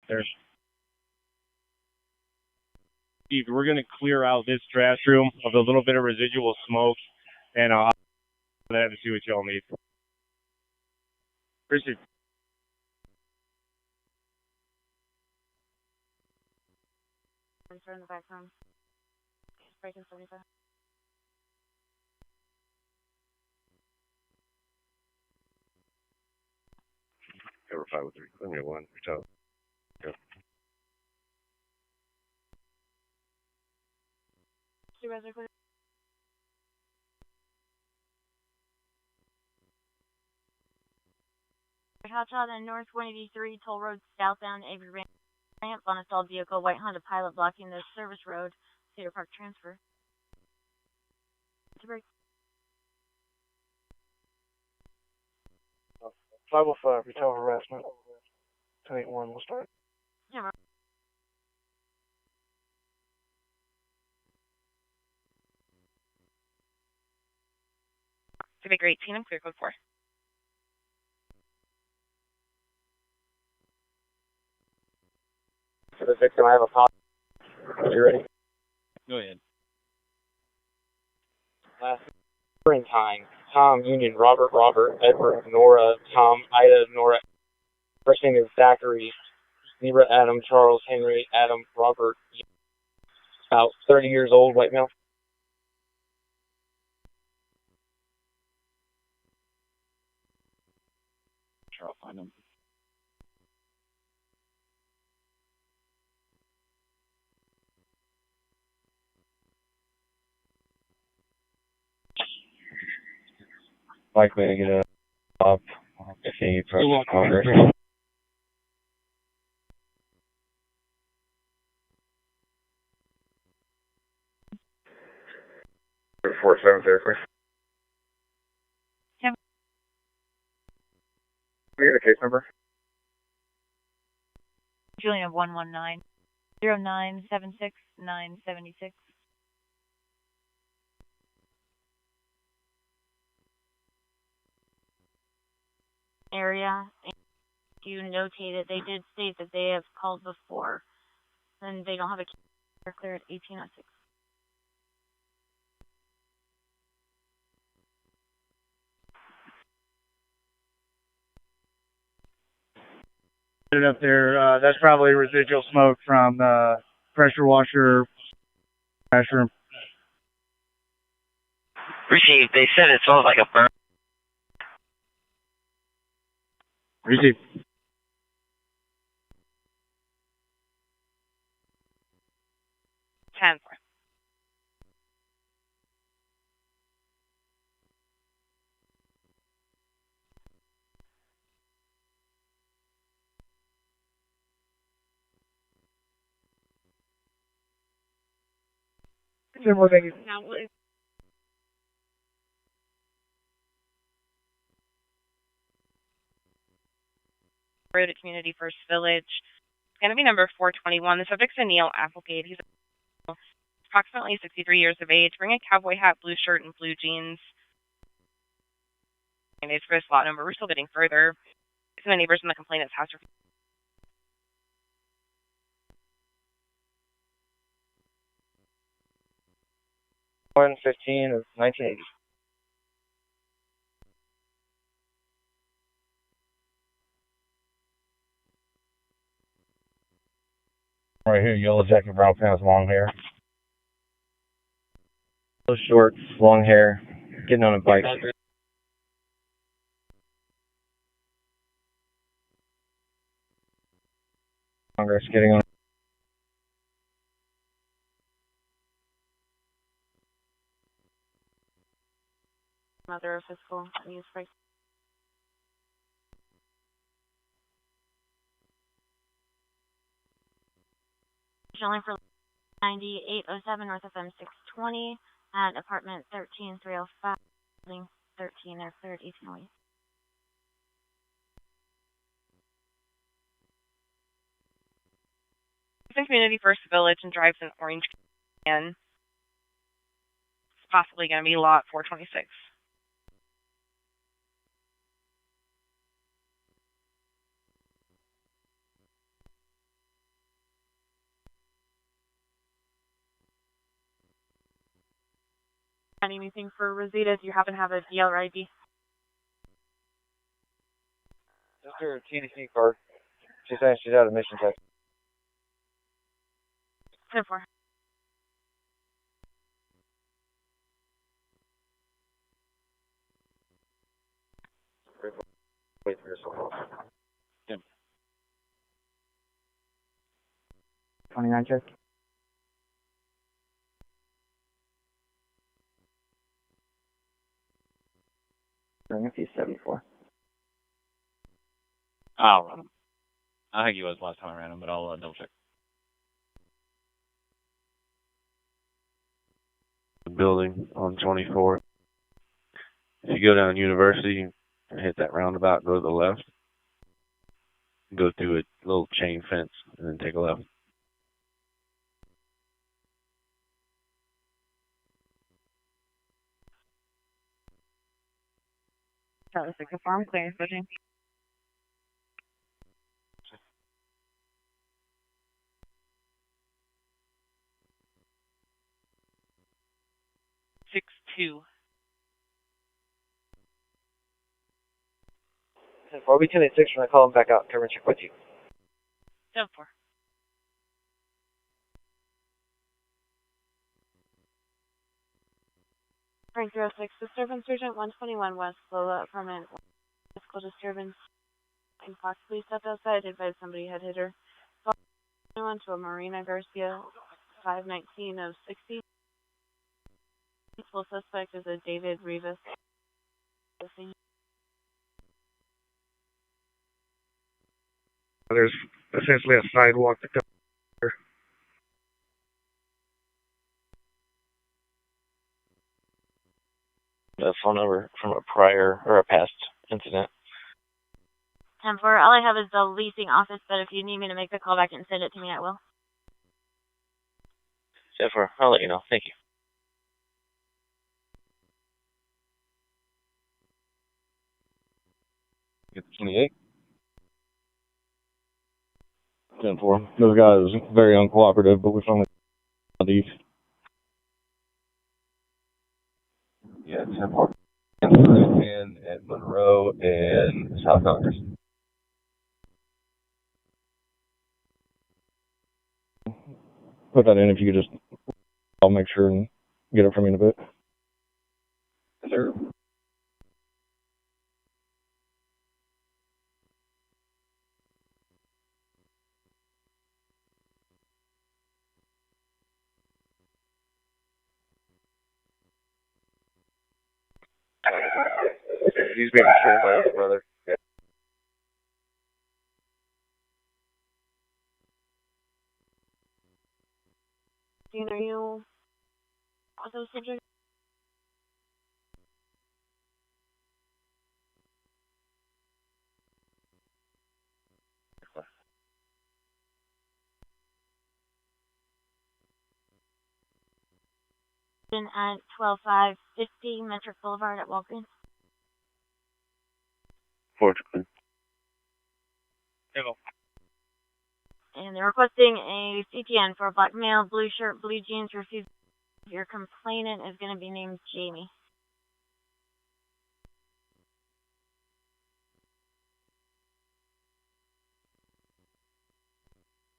there. Steve, we're going to clear out this trash room of the little bit of residual smoke, and I'll have to see what y'all need. Appreciate it. In the background. Breaking 75. Cover 503. Clear 1. Hotel. Go. Supervisor clear. Hotshot on North 183 Toll Road southbound Avery ramp on a stalled vehicle, white Honda Pilot blocking the service road, Cedar Park transfer. To break. 505, retail harassment. 1081, we'll start. Yeah, Civic 18, I'm clear code 4. For the victim, I have a pop. Are you ready? Go ahead. Last springtime. Tom, Union, Robert, Edward, Nora, Tom, Ida, Nora. First name is Zachary. Zebra, Adam, Charles, Henry, Adam, Robert. About 30 years old, white male. Sure, I'll find him. Likely to get up if he approaches Congress. 47th Air Force. Can we get a case number? Julian 119 0976 976. Area. You notated they did state that they have called before, and they don't have a clear at 1806. Put it up there. That's probably residual smoke from the pressure washer trash room. Received. They said it smells like a burn. Received. Ten. Ten more, thank you. Now, road at Community First Village. It's going to be number 421. The subject's a Neil Applegate. He's approximately 63 years of age, wearing a cowboy hat, blue shirt, and blue jeans. And it's for his lot number. We're still getting further. Some of the neighbors in the complainant's house are 115 of 1980. Right here, yellow jacket, brown pants, long hair. Those shorts, long hair, getting on a bike. Congress, getting on. mother of physical abuse break. Showing for 9807 North FM 620 at apartment 13305, building 13, they're cleared 1808. In Community First Village and drives an orange can. It's possibly going to be lot 426. Anything for Rosita? Do you happen to have a DL or ID? Just her TDC card. She's saying she's out of mission tech. 10-4. Wait for yourself. 29 check. Bring a few 74. I'll run him. I think he was last time I ran him, but I'll double check. Building on 24. If you go down University and hit that roundabout, go to the left. Go through a little chain fence and then take a left. Charlie 6-4, I'm clearing switching. Six two. I'll be 10-6 when I call him back out. Come and check with you. 7-4. Frank 06, disturbance urgent 121 West, Lola, permanent physical disturbance. And possibly stepped outside, advised somebody had hit her. 21 to a Marina Garcia, 519 of 60. Full suspect is a David Rivas. There's essentially a sidewalk that goes here. A phone number from a prior or a past incident. 10-4, all I have is the leasing office, but if you need me to make the call back and send it to me, I will. 10-4, I'll let you know. Thank you. Get the 28. 10-4. Those guys are very uncooperative, but we're only these. Yeah, 10-4. And at Monroe and South Congress. Put that in if you could just, I'll make sure and get it from you in a bit. Yes, sir. He's being controlled by his brother. Dean, are you also subject? At 12550 Metric Boulevard at Walgreens. Fortunately. Hello. And they're requesting a CTN for a black male, blue shirt, blue jeans. Your complainant is going to be named Jamie.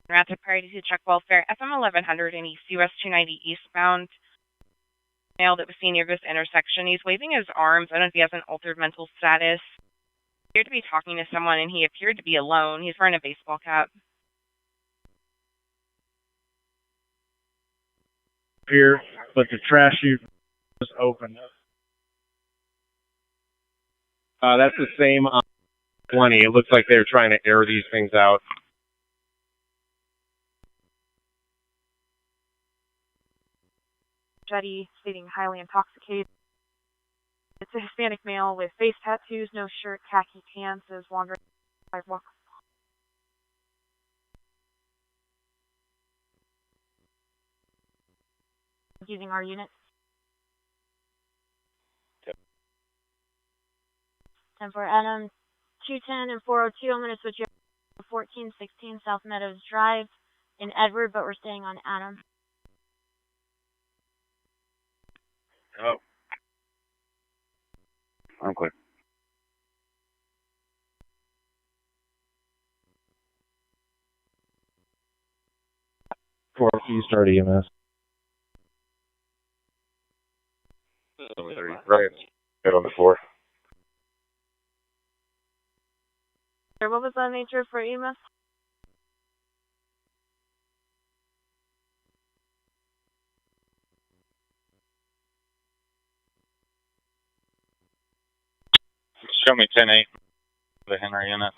Rapid priority to check welfare. FM 1100 and East US 290 eastbound. Male that was seen near this intersection. He's waving his arms. I don't know if he has an altered mental status. He appeared to be talking to someone, and he appeared to be alone. He's wearing a baseball cap. Here, but the trash chute was open. That's the same on 20. It looks like they're trying to air these things out. Jetty, stating highly intoxicated. It's a Hispanic male with face tattoos, no shirt, khaki pants, is wandering the sidewalk. Using our unit. Yep. 10 for Adam, 210 and 402. I'm going to switch you 1416 South Meadows Drive in Edward, but we're staying on Adam. Oh, I'm clear. For you start EMS. 30. Right. Get on the floor. What was the nature for EMS? Show me 10-8, the Henry units.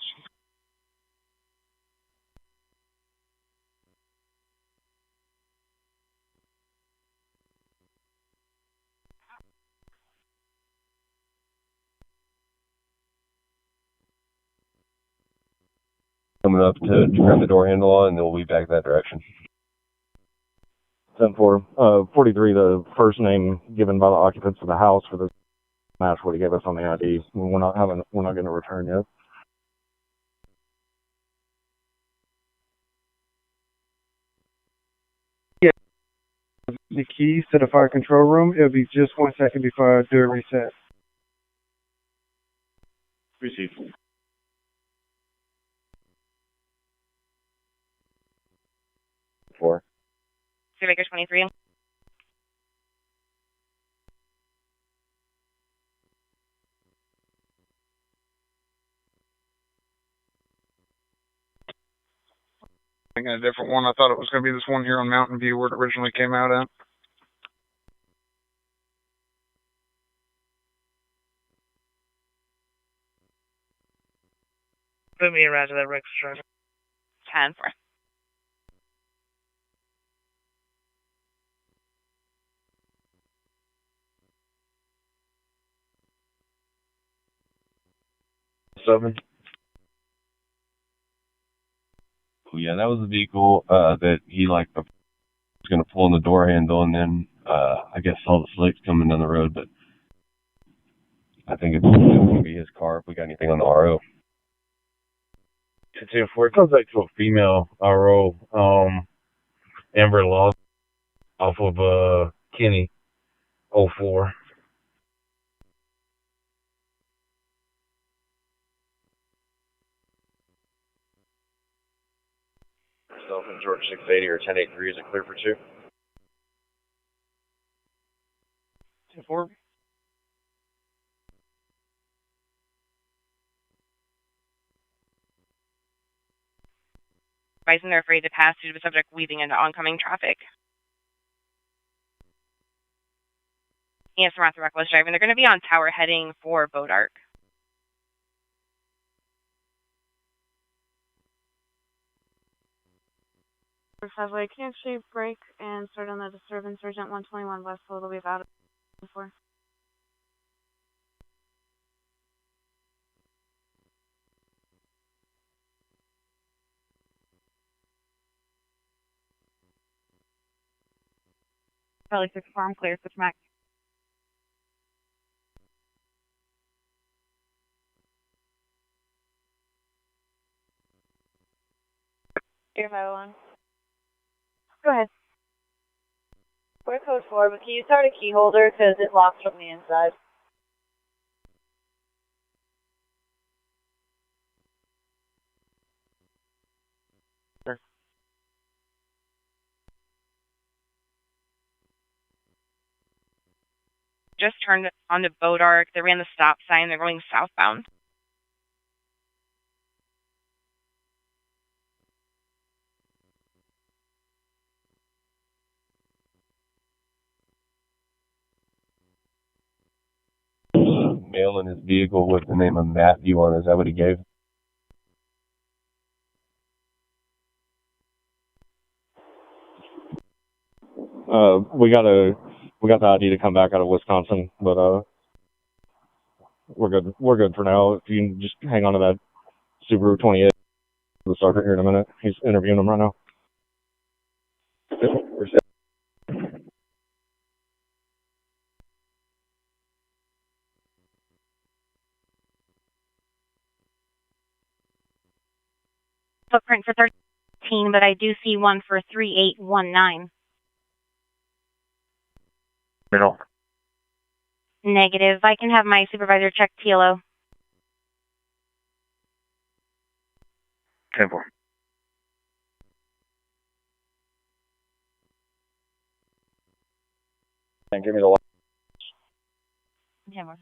Coming up to grab the door handle on, and then we'll be back that direction. 10-4. 43, the first name given by the occupants of the house for the match what he gave us on the ID. We're not going to return yet. The keys to the fire control room. It'll be just 1 second before I do a reset. Received. Four. Baker 23. I got a different one. I thought it was going to be this one here on Mountain View where it originally came out at. Put me around to that Rex driver. 10-4. Seven. Oh, yeah, that was the vehicle that he was going to pull on the door handle, and then I guess saw the slicks coming down the road, but I think it's going to be his car if we got anything on the RO. 10-4, it comes back to a female RO, Amber Law, off of Kenny, 04. Myself and George 680 or 1083, is it clear for 2? 10-4. Advising they're afraid to pass due to the subject weaving into oncoming traffic. Yes, Samantha Reckless driving. They're going to be on Tower heading for Bodark. Can you actually break and start on the disturbance? Urgent 121 West, so it'll be about 4. Probably 6-4, I'm clear, switch back. Air 501. Go ahead. We're code 4, but can you start a key holder because it locks from the inside? Sure. Just turned onto Bodark. They ran the stop sign. They're going southbound. Male in his vehicle with the name of Matthew on it. Is that what he gave? We got the ID to come back out of Wisconsin, but we're good. We're good for now. If you can just hang on to that Subaru 28, the sergeant here in a minute. He's interviewing him right now. Footprint for 13, but I do see one for 3819. Middle. Negative. I can have my supervisor check TLO. 10-4. And give me the light. 10-4.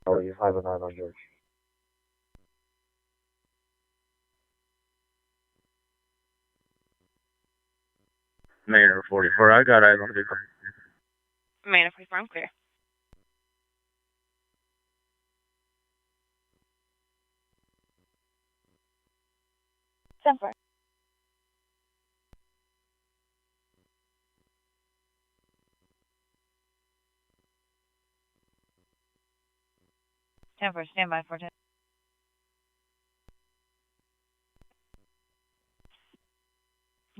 Oh, you 509 on George. Manor 44. I got eyes on the vehicle. Manor 44, I'm clear. Simple. Temper, stand by for 10.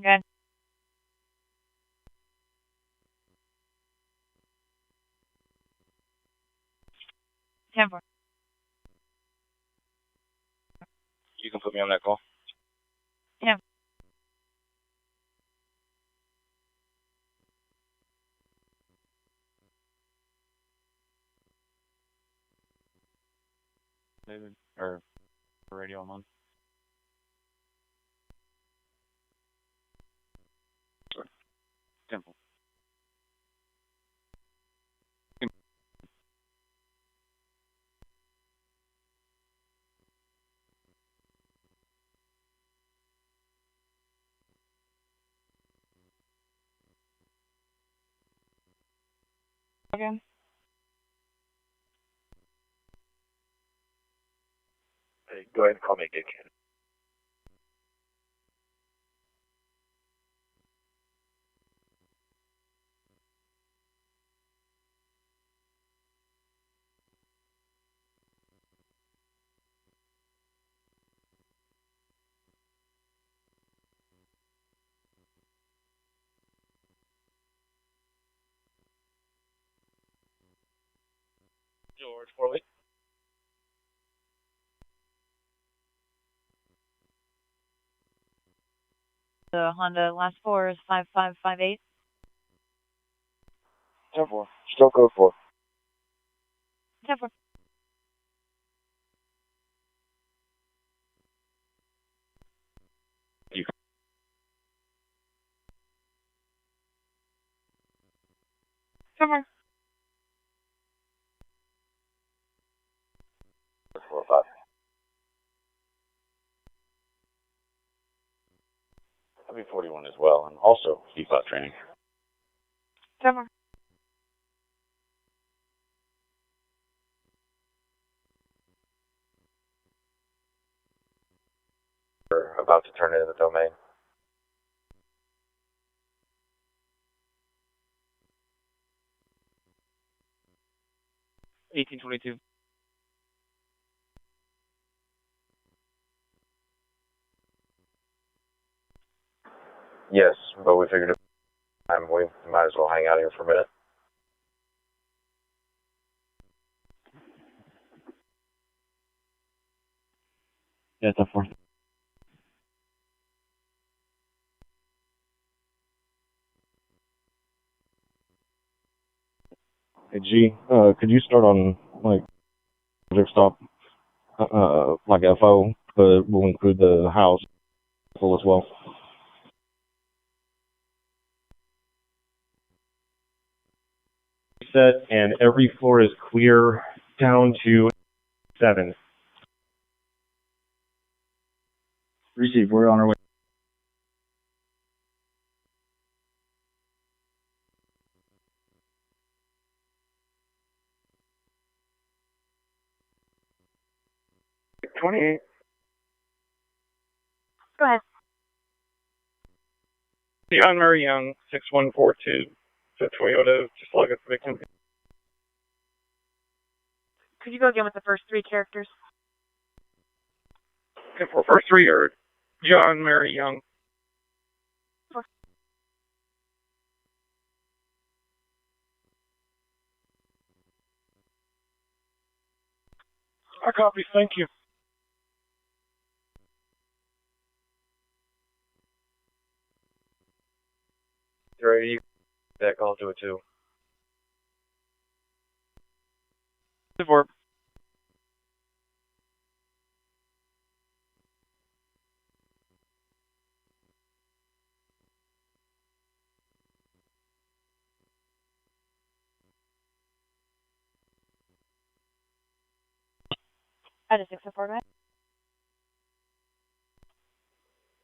Good. Temper. You can put me on that call. Yeah. David, or radio I'm on. Temple. Okay. Hey, go ahead and call me a good kid. George, 4 The Honda last 4 is 5558. 10-4. Still code 4. Temper. Temper. 4-5. I'll be 41 as well, and also DPOT training. Temper. We're about to turn into the domain. $18.22. Yes, but we figured we might as well hang out here for a minute. Yeah, it's a 4. Hey, G, could you start on, like, project stop, like FO, but we'll include the house full as well. Set, and every floor is clear down to 7. Receive, we're on our way. $28. Go ahead. John Murray Young, 6142. So Toyota, just log it to victim. Could you go again with the first 3 characters? And for first 3 are John Mary Young. I copy, thank you. That call to a 2. 2-4. At a 604, guys.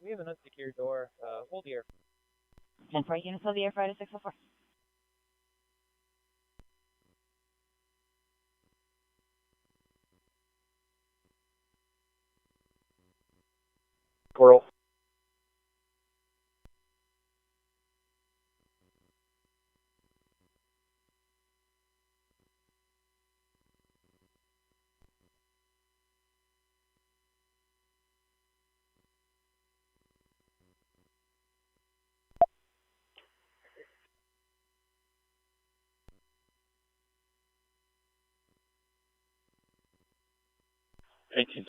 We have an unsecured door. Hold here. 10-4, units of the air, Friday 604. Coral. Eighteen.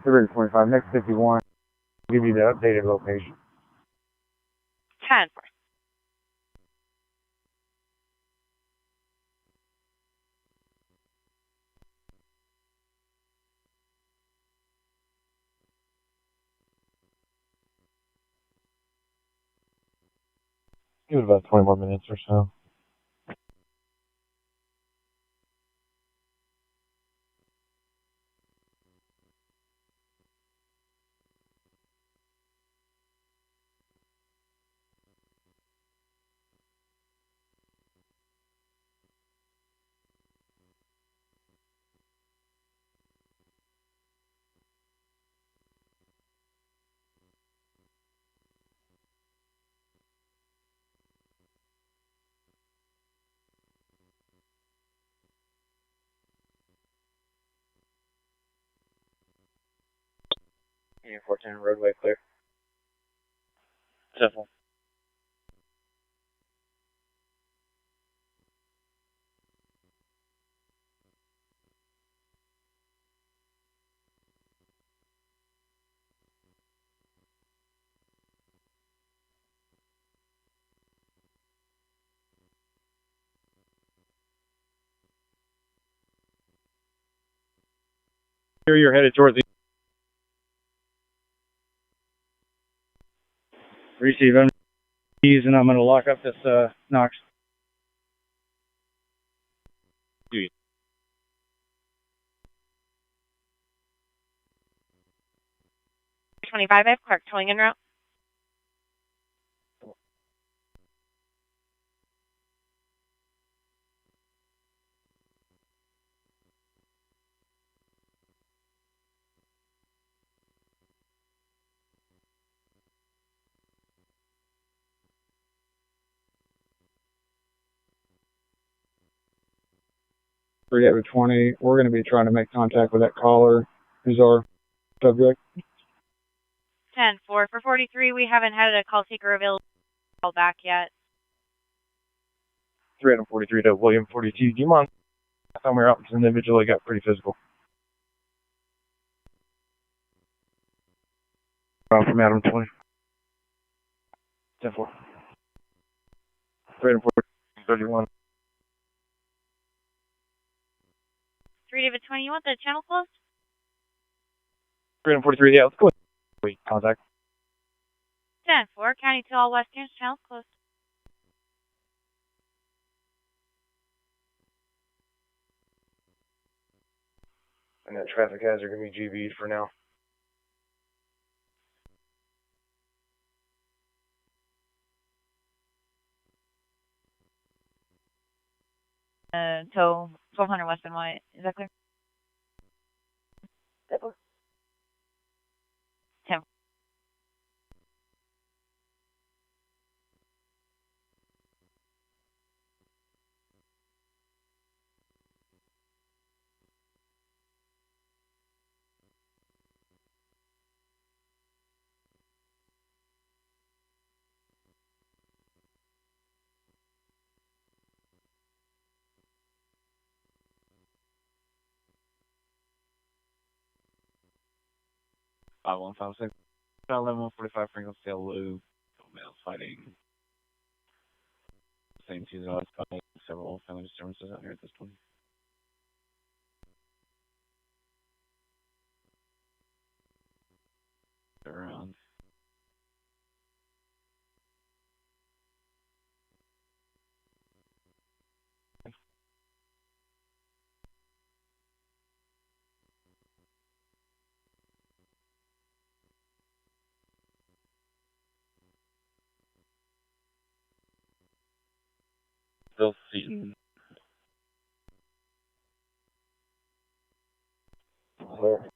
February 25, next 51. I'll give you the updated location. 10-4. Give it about 20 more minutes or so. Union 410, roadway clear. 10-4. Here you're headed towards the Receive MDs, and I'm going to lock up this Knox. 25, I have Clark towing en route. Over 20. We're going to be trying to make contact with that caller. Who's our subject? 10-4. For 43, we haven't had a call taker available call back yet. 343 to William 42. Do you mind? Somewhere else, this individual got pretty physical. From Adam 20. 10-4. 341. 3 David 20, you want the channel closed? 343, yeah, let's go with contact. 10-4, County to all West Camps, channel closed. And that traffic hazard going to be GB'd for now. Tow 1200 West and White. Is that clear? 10. 5156. 11145 Franklin Steel Loop. Males fighting. Same season I was fighting several family disturbances out here at this point. Around. Still seating. Clear.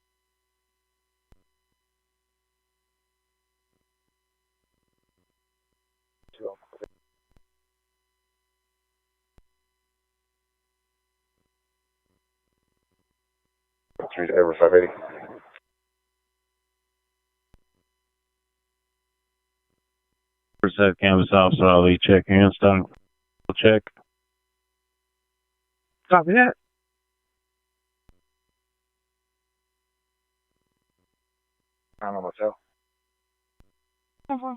Street over 580. First that canvas officer, I'll be checking in stock. Check. Copy that. I'm on myself. 10-4.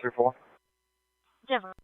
10-8-2-4. Different.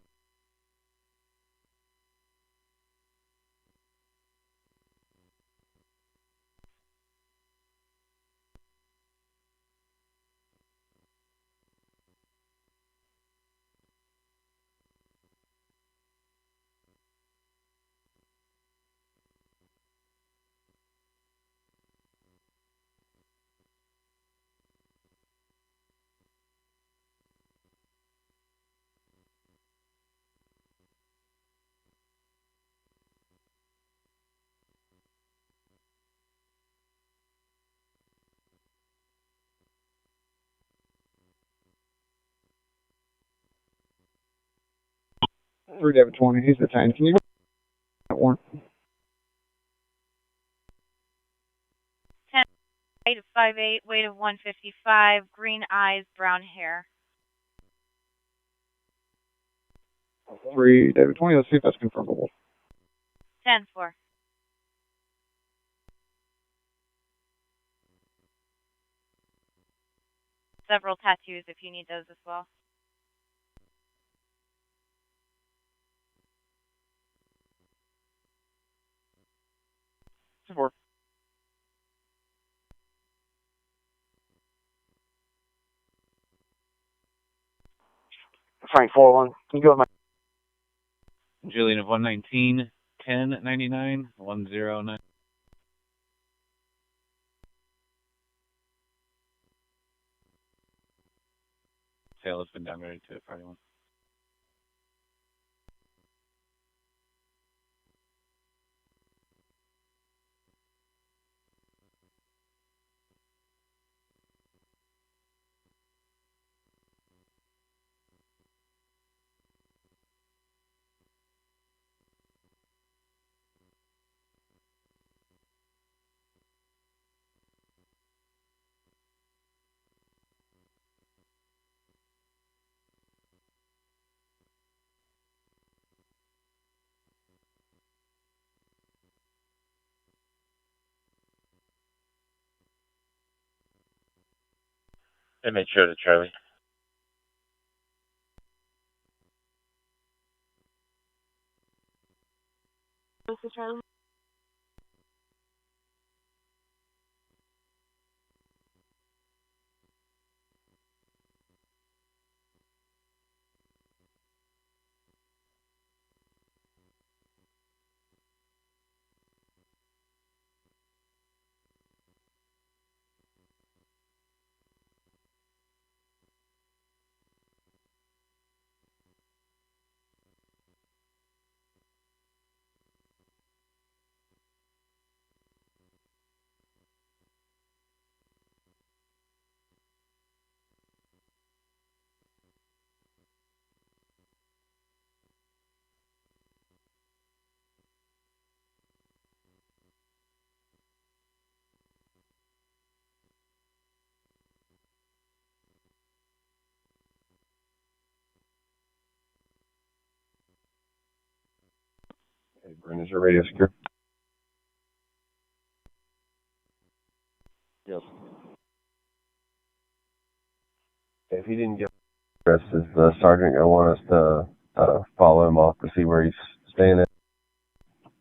Three David 20. He's the 10. Can you that one? 10, height of 5'8", weight of 155, green eyes, brown hair. 3 David 20. Let's see if that's confirmable. 10-4. Several tattoos if you need those as well. Four. Frank 4-1. Can you go with my Julian of 119, 1099, 109. Sale has been downgraded to a party one. They made sure to Charlie. This is Charlie. And is your radio secure? Yes. If he didn't get arrested, is the sergeant gonna want us to follow him off to see where he's staying at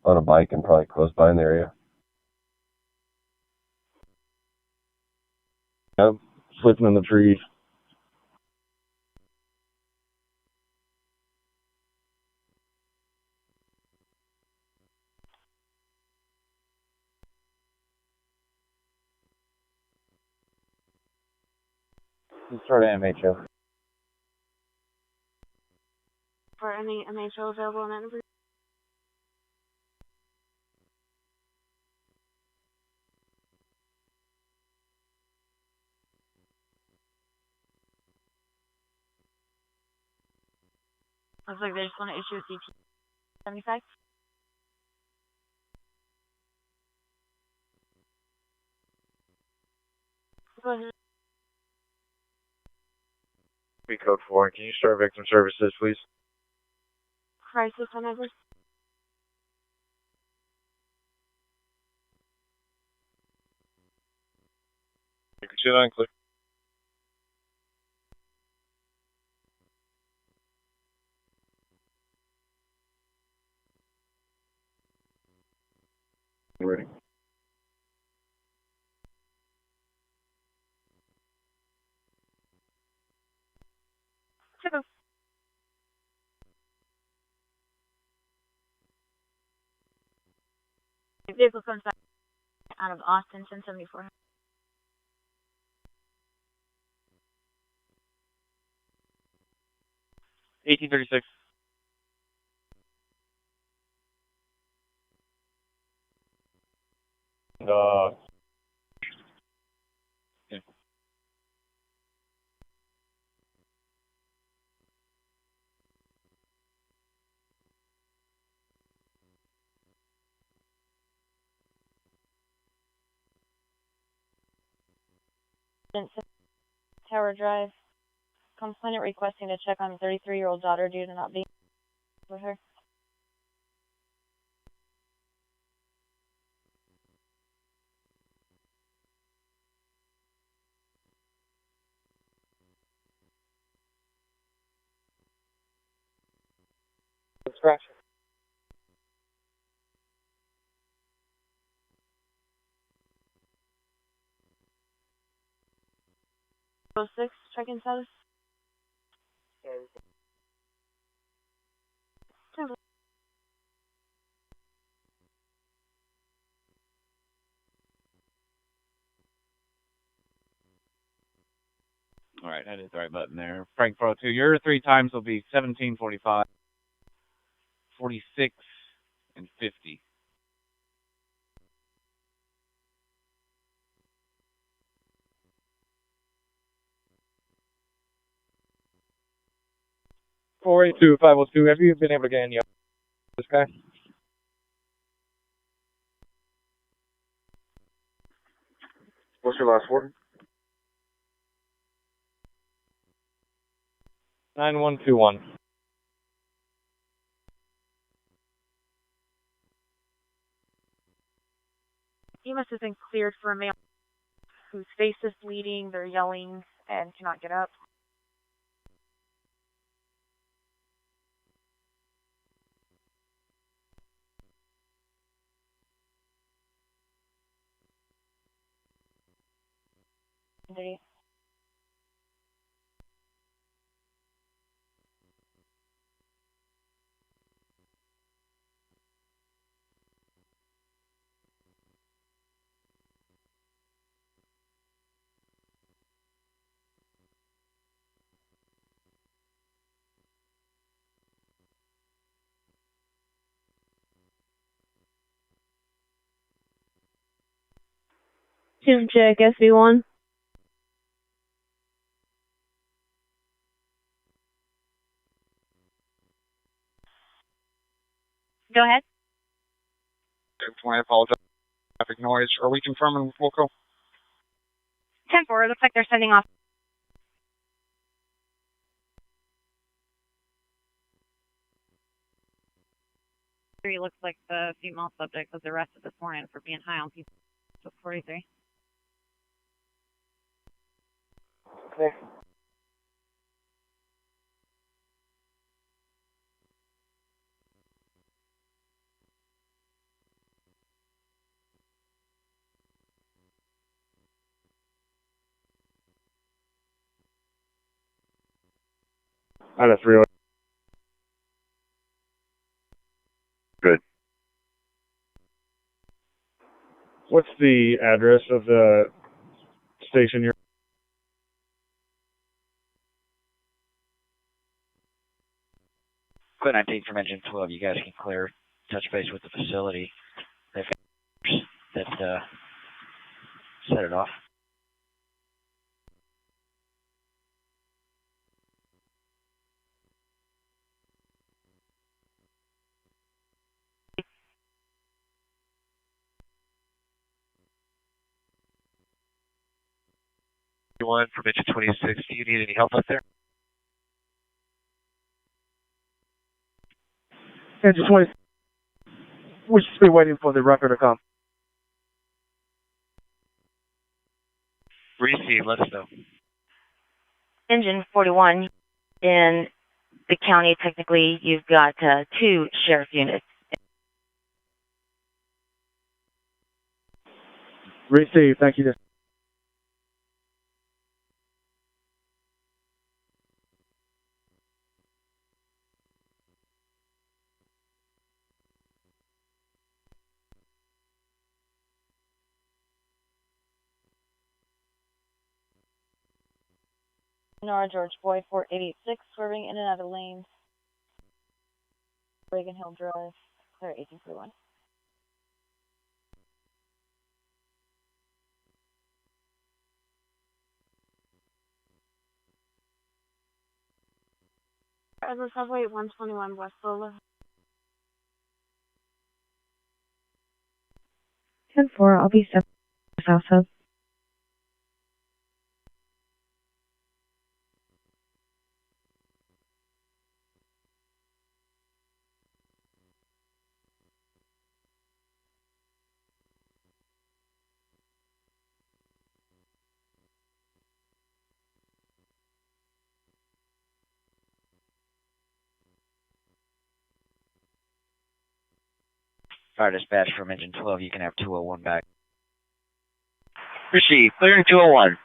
on a bike and probably close by in the area? Yep. Sleeping in the trees. Let's start at MHO. For any MHO available in Edinburgh. Looks like they just want to issue a CT 75. Go ahead. Code 4. Can you start victim services, please? Crisis whenever. You can see that clear. Ready. Vehicle comes back out of Austin, 1074. $18.36. Yeah. Tower Drive. Complainant requesting to check on a 33-year-old daughter due to not being with her. Scratch. 06, check-in status. Alright, I hit the right button there. Frank 402. Your 3 times will be 17:45, 46, and 50. $482-502. Have you been able to get any of this guy? What's your last word? 9121. He must have been cleared for a male whose face is bleeding, they're yelling, and cannot get up. They Tune check, SV1. Go ahead. I apologize. Traffic noise. Are we confirming Wilco? 10-4, looks like they're sending off. 3 looks like the female subject was arrested this morning for being high on people. 43. Okay. Out of 3. Good. What's the address of the station you're? Quit 19 from engine 12. You guys can clear, touch base with the facility. They've got that set it off. One from engine 26. Do you need any help up there? Engine 20. We're just be waiting for the record to come. Receive, let us know. Engine 41, in the county, technically, you've got 2 sheriff units. Receive, thank you. Nora George Boyd, 4886, swerving in and out of lanes. Reagan Hill Drive, clear 1831. Atlas Highway 121 West Lola. 10-4, I'll be south of. Fire dispatch from engine 12. You can have 201 back. Receive. Clearing 201.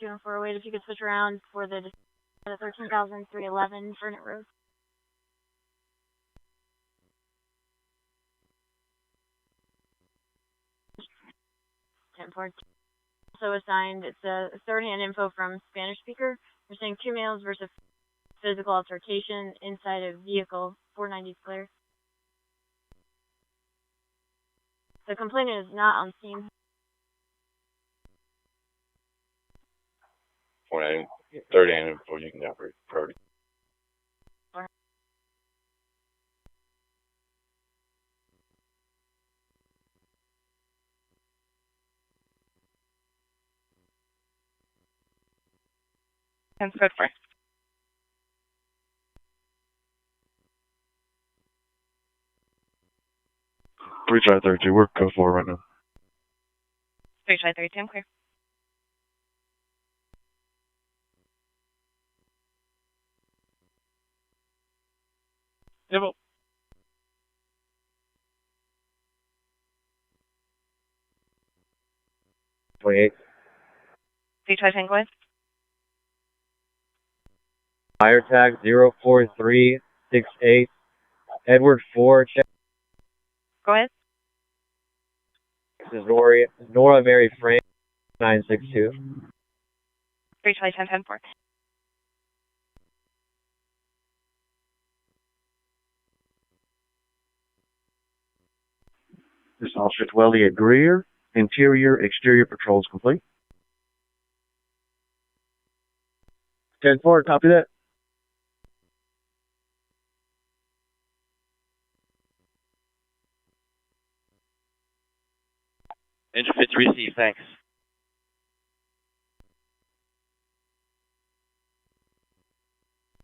And 408, if you could switch around for the 13,311 Burnett Road. Also assigned, it's a third-hand info from Spanish speaker. We're saying 2 males versus physical altercation inside a vehicle. 490 is clear. The complainant is not on scene. 490, third hand before you can operate priority. Sounds good for. 3532, we're code 4 right now. 3532, I'm clear. Yep. 28. 35 go ahead. Fire tag 04368. Edward 4, check. Go ahead. This is Nora Mary Frank, 962. 35 10 This is Officer Dwelly at Greer. Interior, exterior patrols complete. 10-4, copy that. Engine fits received, thanks.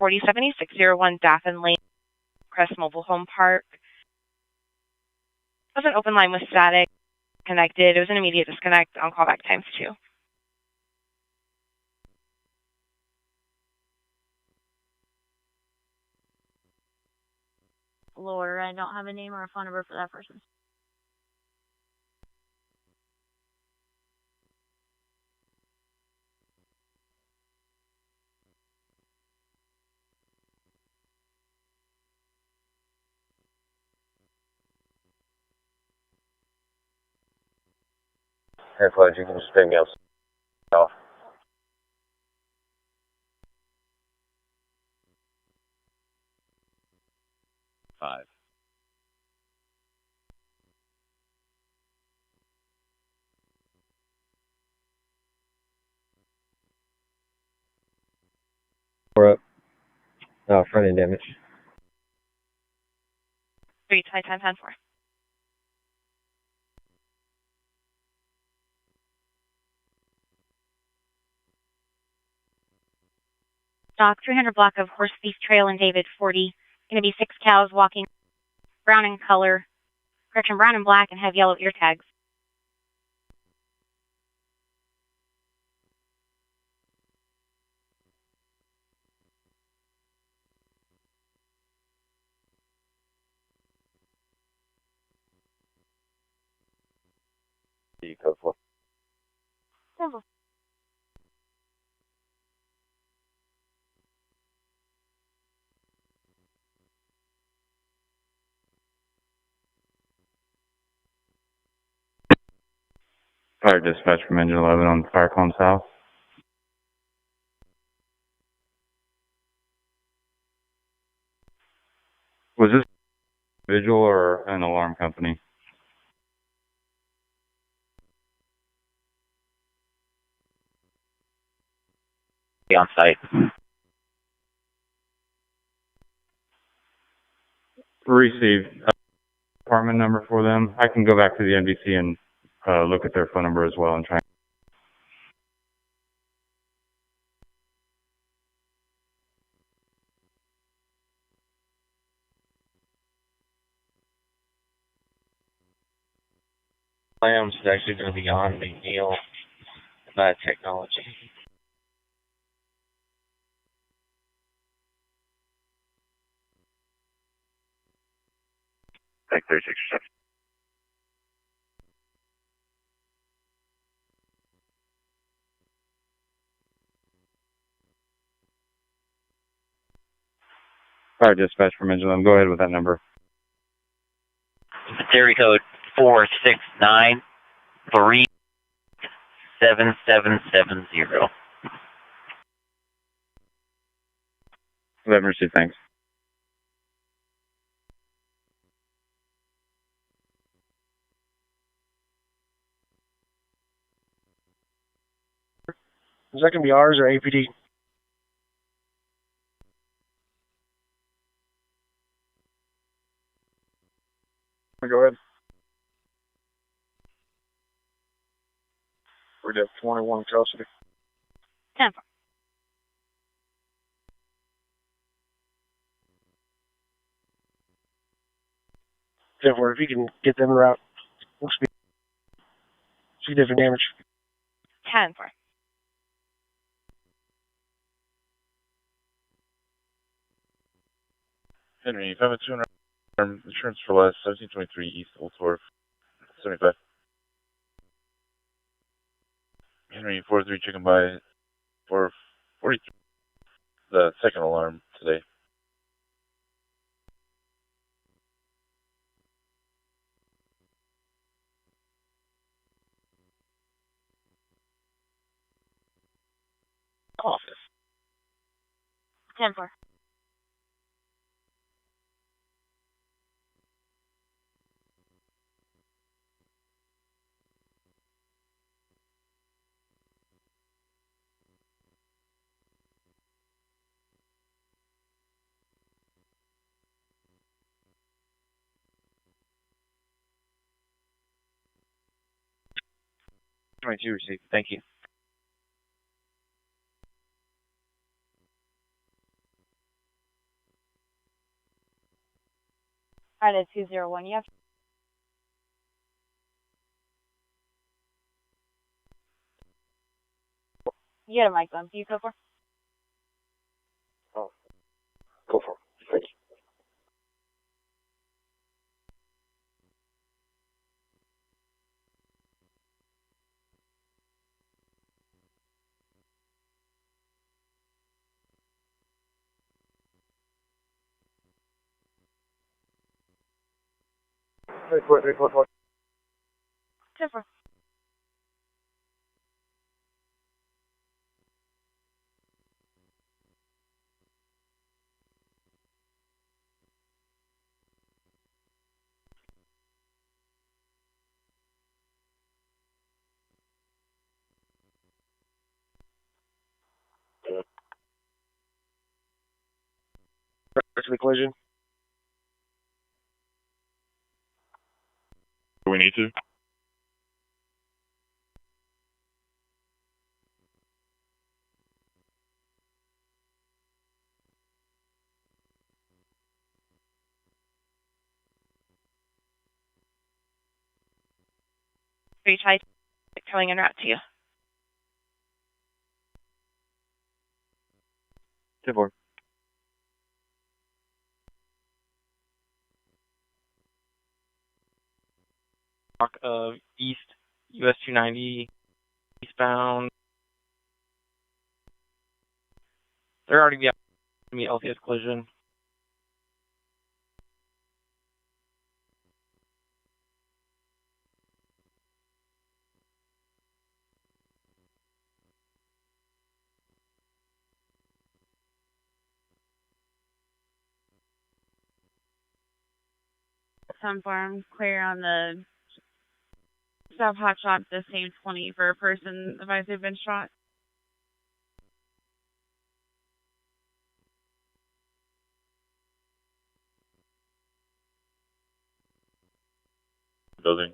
$407601 Daffin Lane, Crest Mobile Home Park. It was an open line with static connected. It was an immediate disconnect on callback times 2. Lord, I don't have a name or a phone number for that person. Hey, Fudge, you can just pick me up. Off. Five. We're up. Front end damage. 3 Titan 10-4. Stock 300 block of Horse Thief Trail in David 40. Going to be 6 cows walking, brown in color, correction, brown and black, and have yellow ear tags. Code 4. Simple. Fire dispatch from engine 11 on fire column south. Was this vigil or an alarm company? Be on site. Received. Apartment number for them. I can go back to the NBC and look at their phone number as well and try. Lambs is actually going to be on McNeil Biotechnology. Take 36 or 7. Fire dispatch from engine 11. Go ahead with that number. Area code 469-37770. 11 received, thanks. Is that going to be ours or APD? Go ahead. We're at 21 custody. 10-4. Therefore, if you can get them route, looks to be significant damage. 10-4. Henry, if I have a 200 insurance for less, 1723 East Old Wharf, 75. Henry, 43 Chicken by 443. The second alarm today. Office. 10-4. 22 received. Thank you. Ida 201, you have you had a mic bump. Do you go for? Oh, go for it. Thank you. Report. 10-4. First the collision. Do we need to? Three high towing en route to you. 10-4. Of East US 290 eastbound. They're already be LCS collision. Sun Farm, clear on the South Hot Shot, the same 20 for a person advised they've been shot. Building.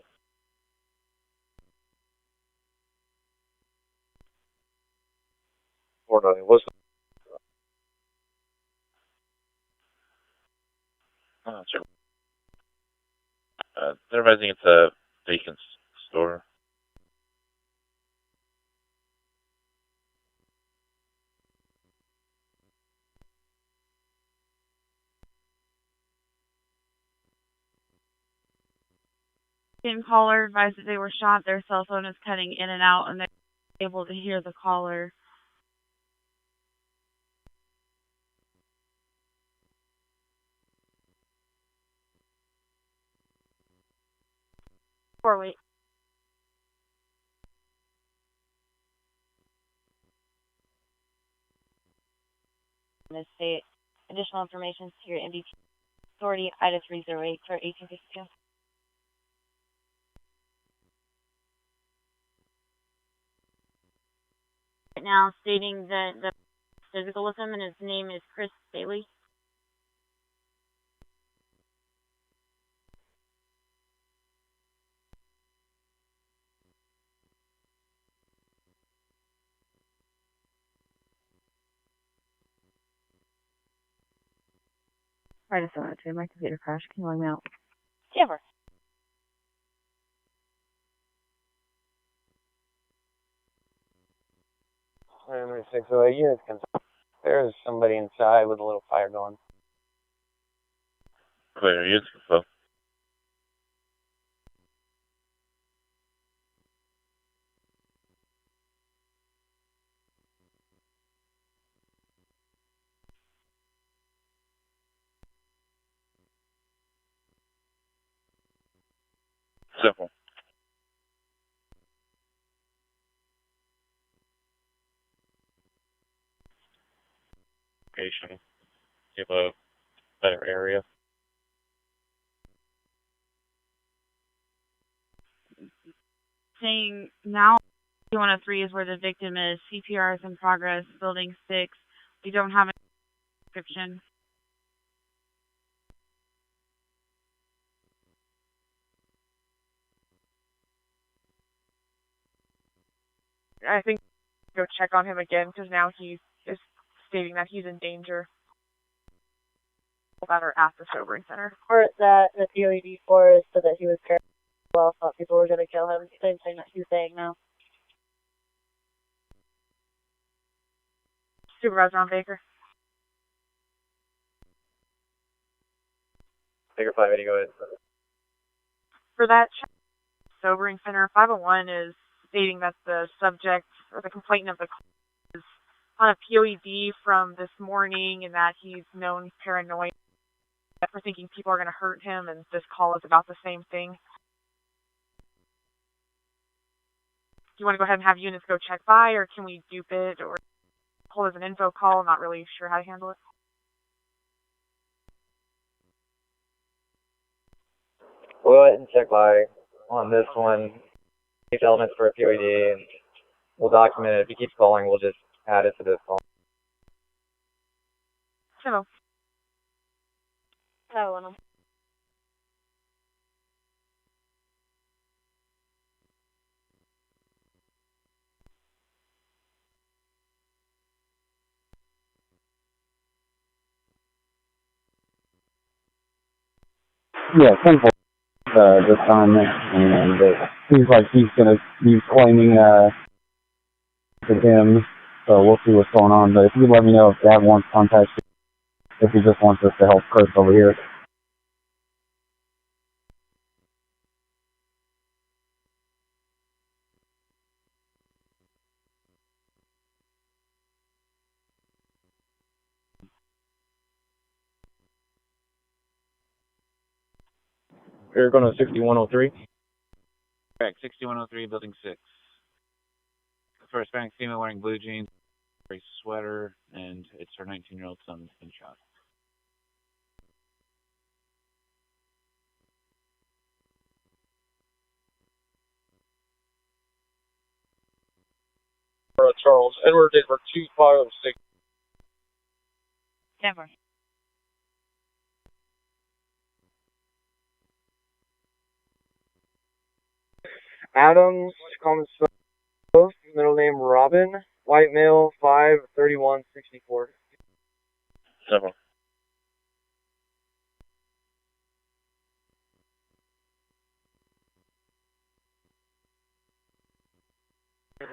What's Sure. They're advising it's a vacant store. Caller advised that they were shot. Their cell phone is cutting in and out, and they're able to hear the caller. Wait. This state additional information to your MVP authority, Ida 308 for 1852. Right now, stating that the physical with him and his name is Chris Bailey. I just thought to my computer crashed. Can you log me out? Yeah, sure. Primary 608 units. There's somebody inside with a little fire going. Clear units confirmed. Simple. Location. You have a better area. Saying now 103 is where the victim is. CPR is in progress. Building 6. We don't have a description. I think go check on him again because now he is stating that he's in danger. That are at the sobering center. Or that the POED forest said that he was careful. Well, thought people were going to kill him. Same thing that he's saying now. Supervisor on Baker. Baker 580, go ahead. For that sobering center, 501 is stating that the subject or the complainant of the call is on a POED from this morning and that he's known paranoid for thinking people are going to hurt him, and this call is about the same thing. Do you want to go ahead and have units go check by, or can we dupe it, or hold as an info call? Not really sure how to handle it. We'll go ahead and check by on this one, these elements for a POED, and we'll document it. If he keeps calling, we'll just add it to this call. Hello. Hello. Yeah, simple. This time, and it seems like he's claiming to him. So we'll see what's going on. But if you let me know if Dad wants to contact you, if he just wants us to help Chris over here. We're going to 6103. Correct, 6103, Building 6. For a Hispanic female wearing blue jeans, gray sweater, and it's her 19-year-old son that's been shot. Charles, Edward, Denver 256. Denver. Adams, common spell, middle name Robin, white male, 5'31", 64. 7.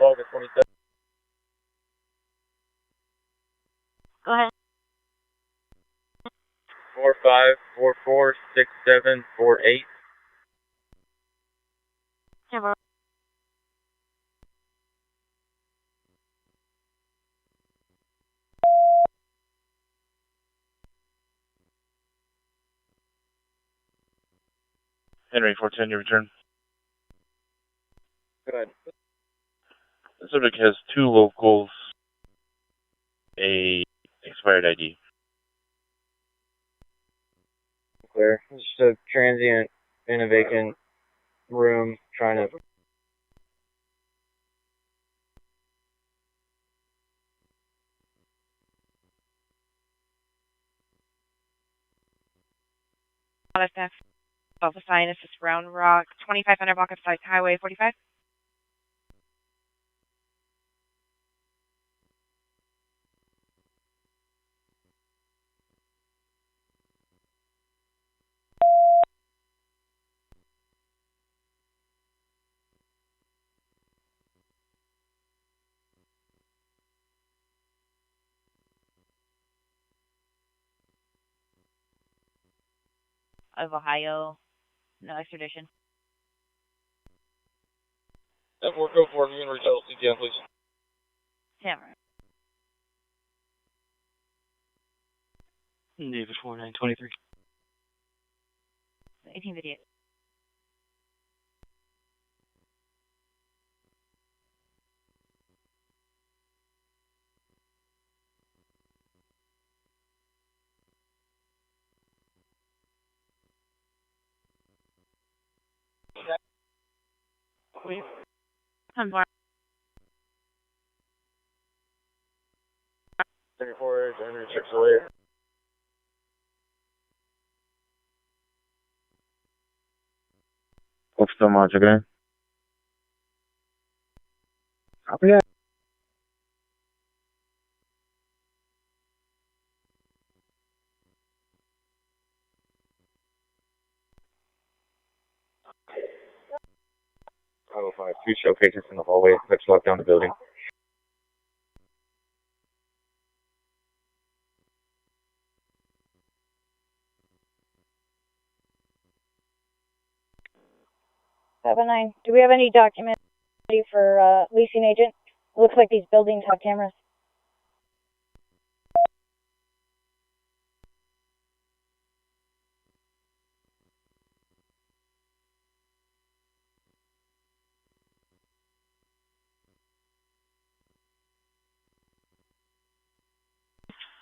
Log is 27. Go ahead. 45446748. Denver. Henry 410, your return. Good. The subject has 2 locals, a expired ID. Clear. Just a transient in a vacant room trying to. SF, Alpha Sign, assist Round Rock, 2500 block of Site Highway 45. Of Ohio. No extradition. We'll go for it. You can reach out to CTN, please. Denver. David 4923. 1858. I'm sorry. 34, 106 away. What's the match again? Copy that. Bravo 5, 2 show cases in the hallway. Let's lock down the building. Nine. Do we have any document for leasing agent? It looks like these buildings have cameras.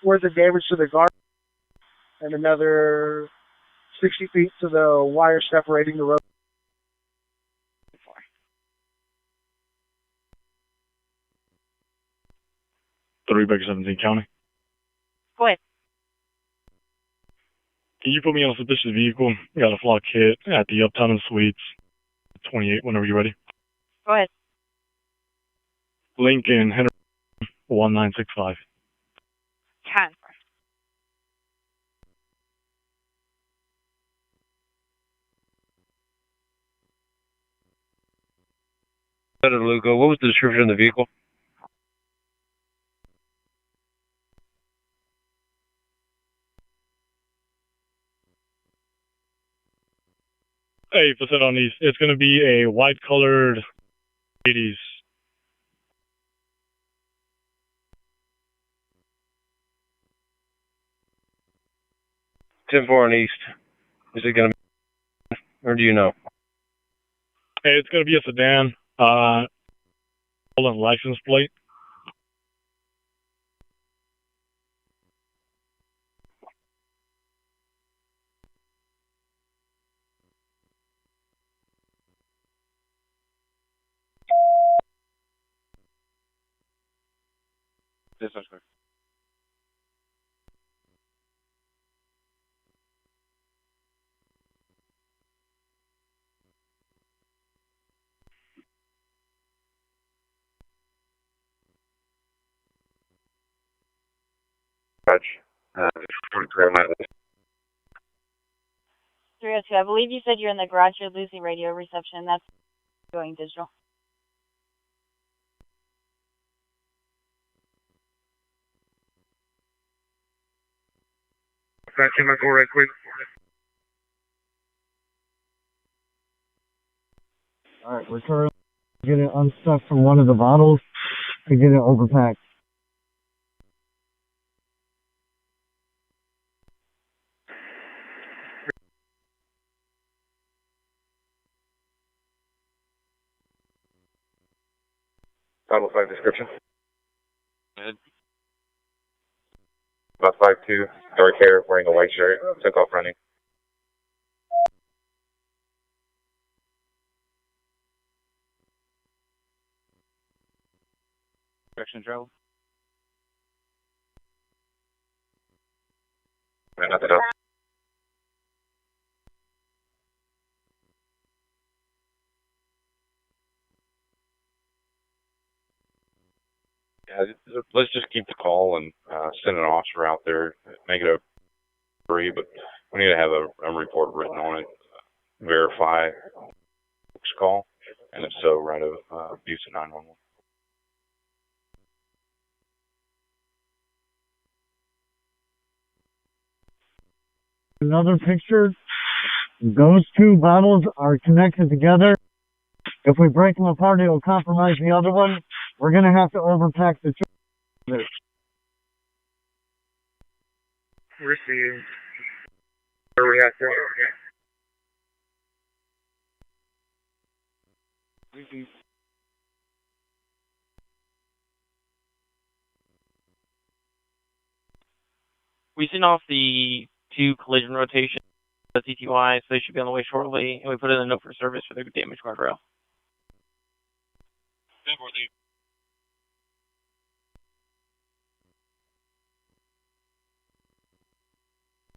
Worth of damage to the guard and another 60 feet to the wire separating the road. Baker 17 County. Go ahead. Can you put me on a suspicious vehicle? Got a flock hit at the Uptown and Suites 28 whenever you're ready. Go ahead. Lincoln, Henry 1965. 10. Lugo, what was the description of the vehicle? Hey, Facet on East. It's going to be a white colored 80s. Ten 4 on East. Is it going to be, or do you know? Hey, it's going to be a sedan. Stolen license plate. This is good. Short career night. 302. I believe you said you're in the garage. You're losing radio reception. That's going digital. Can I go right quick? Alright, we're currently getting unstuck from one of the bottles to get it overpacked. Battle 5 description. Good. About 5'2", dark hair, wearing a white shirt, took off running. Direction travel. Nothing else. Yeah, let's just keep the call and send an officer out there, make it a free, but we need to have a report written on it, verify call, and if so, write a abuse at 911. Another picture, those two bottles are connected together. If we break them apart, it will compromise the other one. We're going to have to overpack the two. Receive. Where we at there? We sent off the 2 collision rotation CTY, so they should be on the way shortly, and we put in a note for service for the damaged guardrail.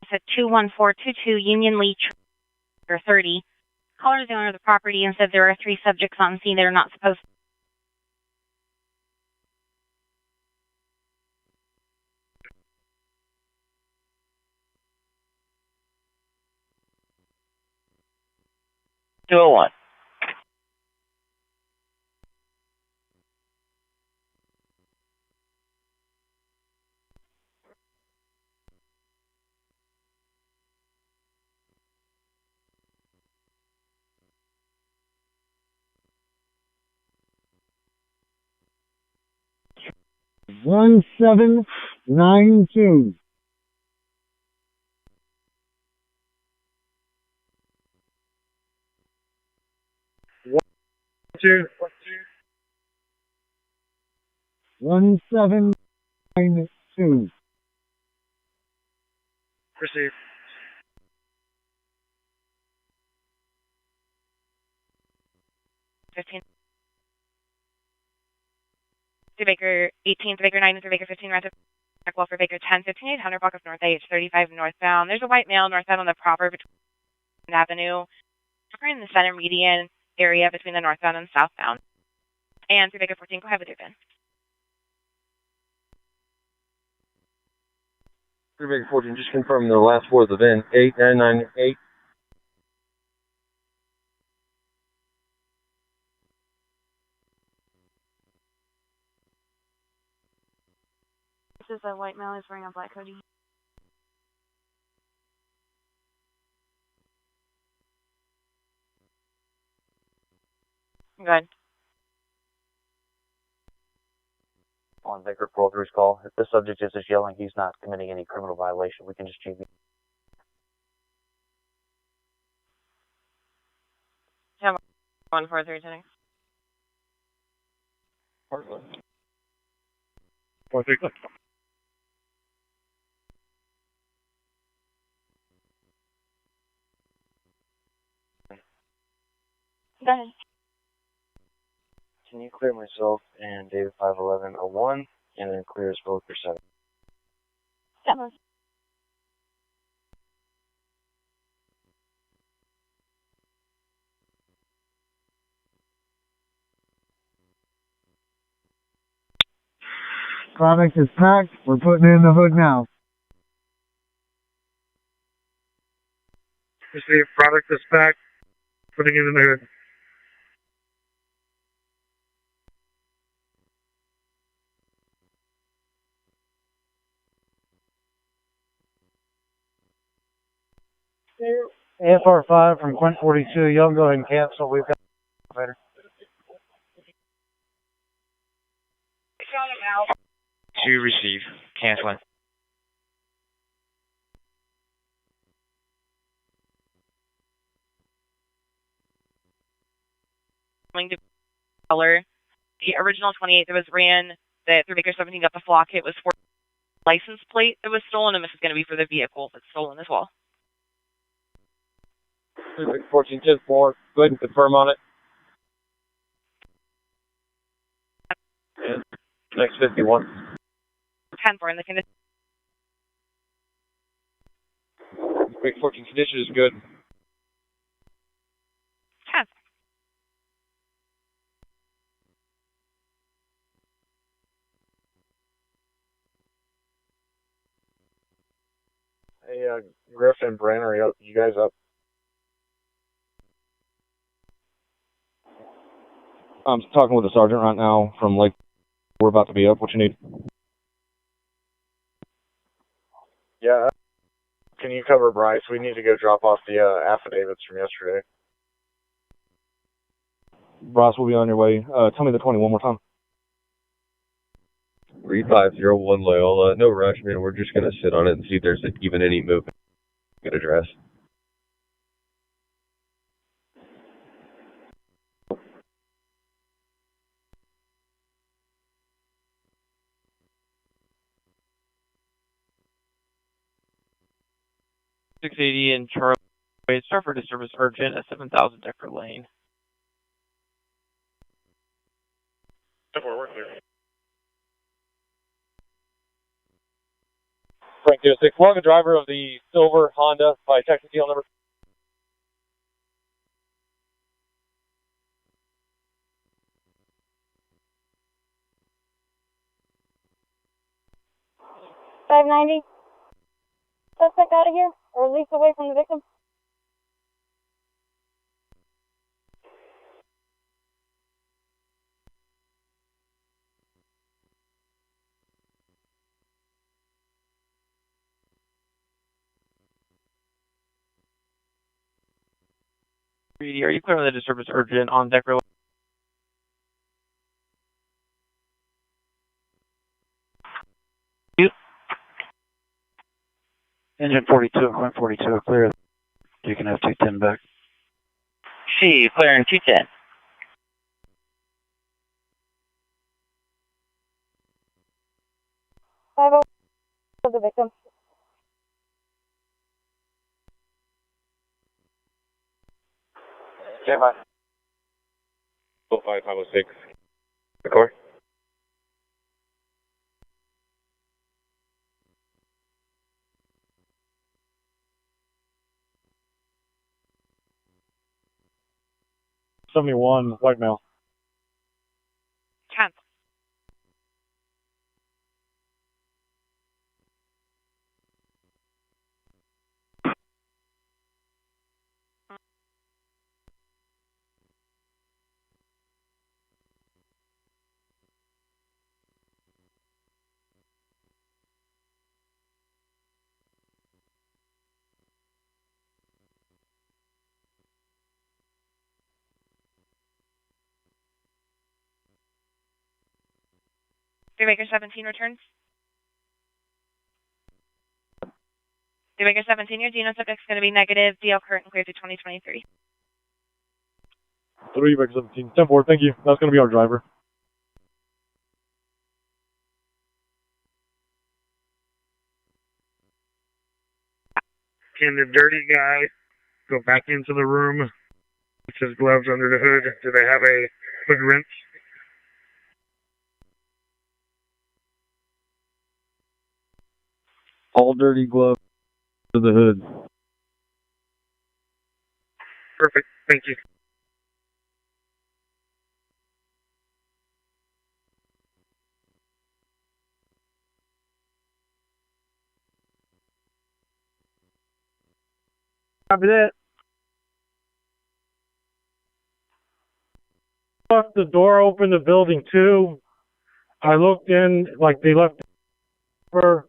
It's at 21422 Union Lee, 30. Caller is the owner of the property and said there are 3 subjects on scene that are not supposed to. 201. One 792. Two. 1792. Receive. To Baker 18, to Baker 9, to Baker 15, round to Blackwell for Baker 10, 15, 800 block of North IH 35 northbound. There's a white male northbound on the proper between Avenue. We're in the center median area between the northbound and southbound. And to Baker 14, go ahead with your VIN. 3 Baker 14, just confirm the last four of the VIN, 8998. This is a white male who's wearing a black hoodie. Good. On Baker 403's call, if the subject is just yelling he's not committing any criminal violation, we can just check it. Yeah, 143 today. 43. Go ahead. Can you clear myself and David 51101, and then clear as both for 7? Seven. Product is packed. We're putting it in the hood now. Receive. Product is packed. Putting it in the hood. AFR5 from Quint 42. Y'all go ahead and cancel. We've got later. To receive. Canceling. Going to color. The original 28 that was ran that through Baker 17 got the flock hit was for license plate that was stolen, and this is going to be for the vehicle that's stolen as well. 14-4, go ahead and confirm on it. And next 51. 10-4 in the condition. Big 14 condition is good. 10. Hey, Griffin, Brent, are you guys up? I'm talking with the sergeant right now from Lake. We're about to be up. What you need? Yeah. Can you cover Bryce? We need to go drop off the affidavits from yesterday. Bryce will be on your way. Tell me the 20 one more time. 3501 Loyola. No rush, man. We're just going to sit on it and see if there's even any movement. Good address. .680 in Charlie. Start for disturbance urgent at 7000 Decker Lane. We're clear. Frank 06, we're the driver of the silver Honda by Texas TL number. $590. Suspect out of here, or at least away from the victim. 3D, are you clear on the disturbance urgent on deck row? Engine 42 and Quint 42 are clear. You can have 210 back. She clearing 210. Of the victim. Stand by. 506. Record. $71, white male. 10th. Daymaker 17 returns. Daymaker 17, your Dino subject's going to be negative. DL current and clear through 2023. 3 back 17. 10-4, thank you. That's going to be our driver. Can the dirty guy go back into the room with his gloves under the hood? Do they have a hood rinse? All dirty gloves to the hood. Perfect. Thank you. Copy that. Left the door open to building 2. I looked in, like they left the door.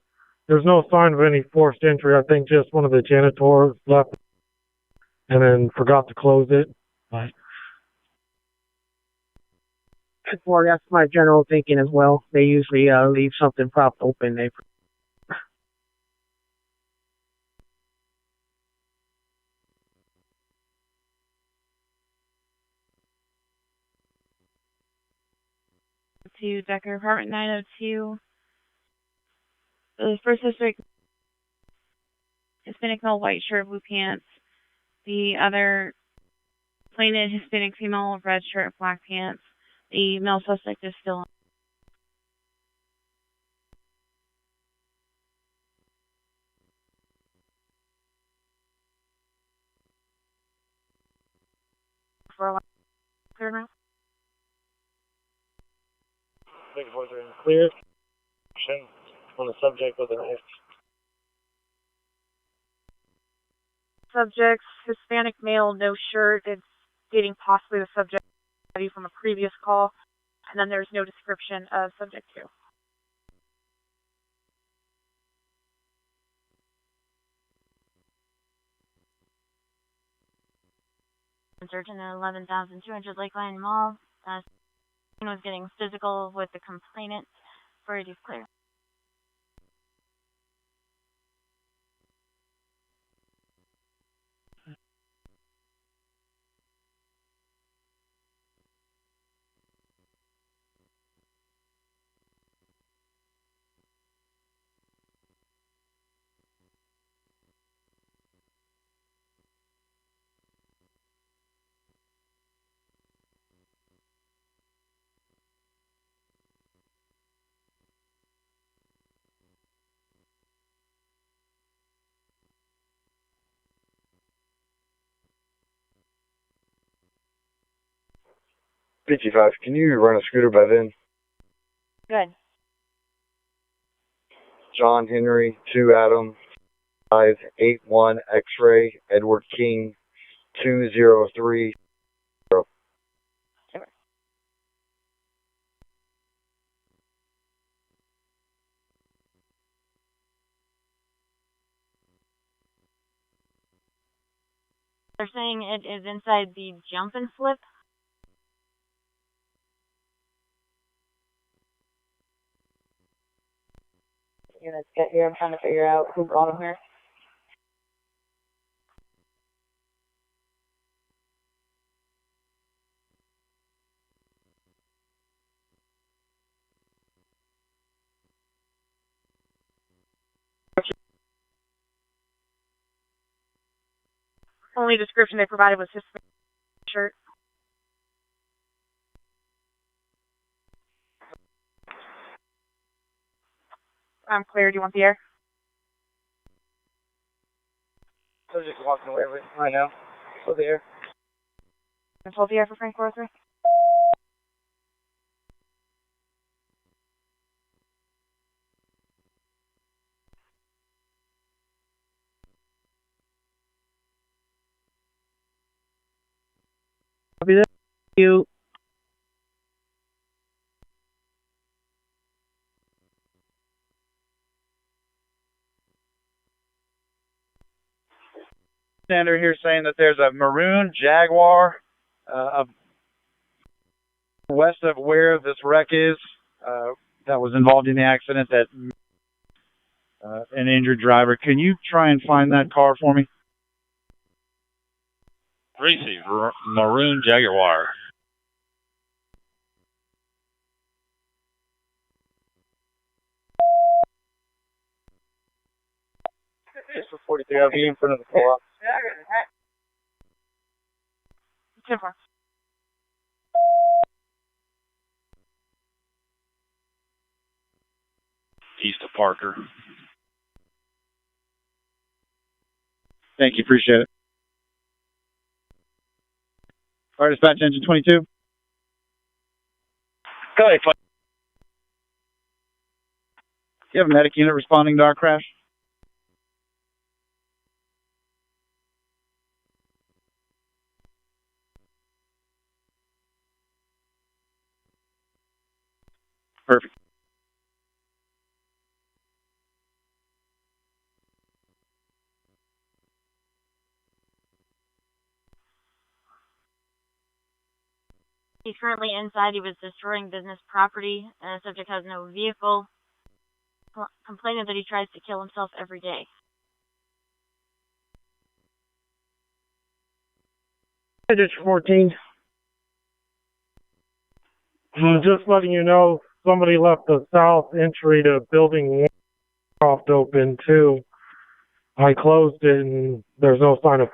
There's no sign of any forced entry. I think just one of the janitors left and then forgot to close it. Well, that's my general thinking as well. They usually leave something propped open. They To Decker, apartment 902. The first suspect, Hispanic male, white shirt, blue pants. The other plaintiff, Hispanic female, red shirt, black pants. The male suspect is still on. Clear now? Thank you for clear. On the subject with a knife. Subjects, Hispanic male, no shirt. It's dating possibly the subject from a previous call. And then there's no description of subject 2. Searching at 11,200 Lakeline Mall. Was getting physical with the complainant. For it is clear. PT5, can you run a scooter by then? Good. John Henry, 2 Adam, 581 X-ray, Edward King, 203. They're saying it is inside the jump and flip. Units get here. I'm trying to figure out who brought them here. Only description they provided was his shirt. I'm clear. Do you want the air? So just walking away right now. So the air. Can I hold the air for Frank 403? I'll be there. Thank you. Standard here saying that there's a maroon Jaguar west of where this wreck is that was involved in the accident, that an injured driver. Can you try and find that car for me? Receive maroon Jaguar. Just for 43, I'll be in front of the co-op. 10-4. East of Parker. Thank you, appreciate it. All right, dispatch engine 22. Go ahead, Do you have a medic unit responding to our crash? Perfect. He's currently inside. He was destroying business property. The subject has no vehicle. Complaining that he tries to kill himself every day. District 14. Just letting you know, somebody left the south entry to building 1 open too. I closed it and there's no sign of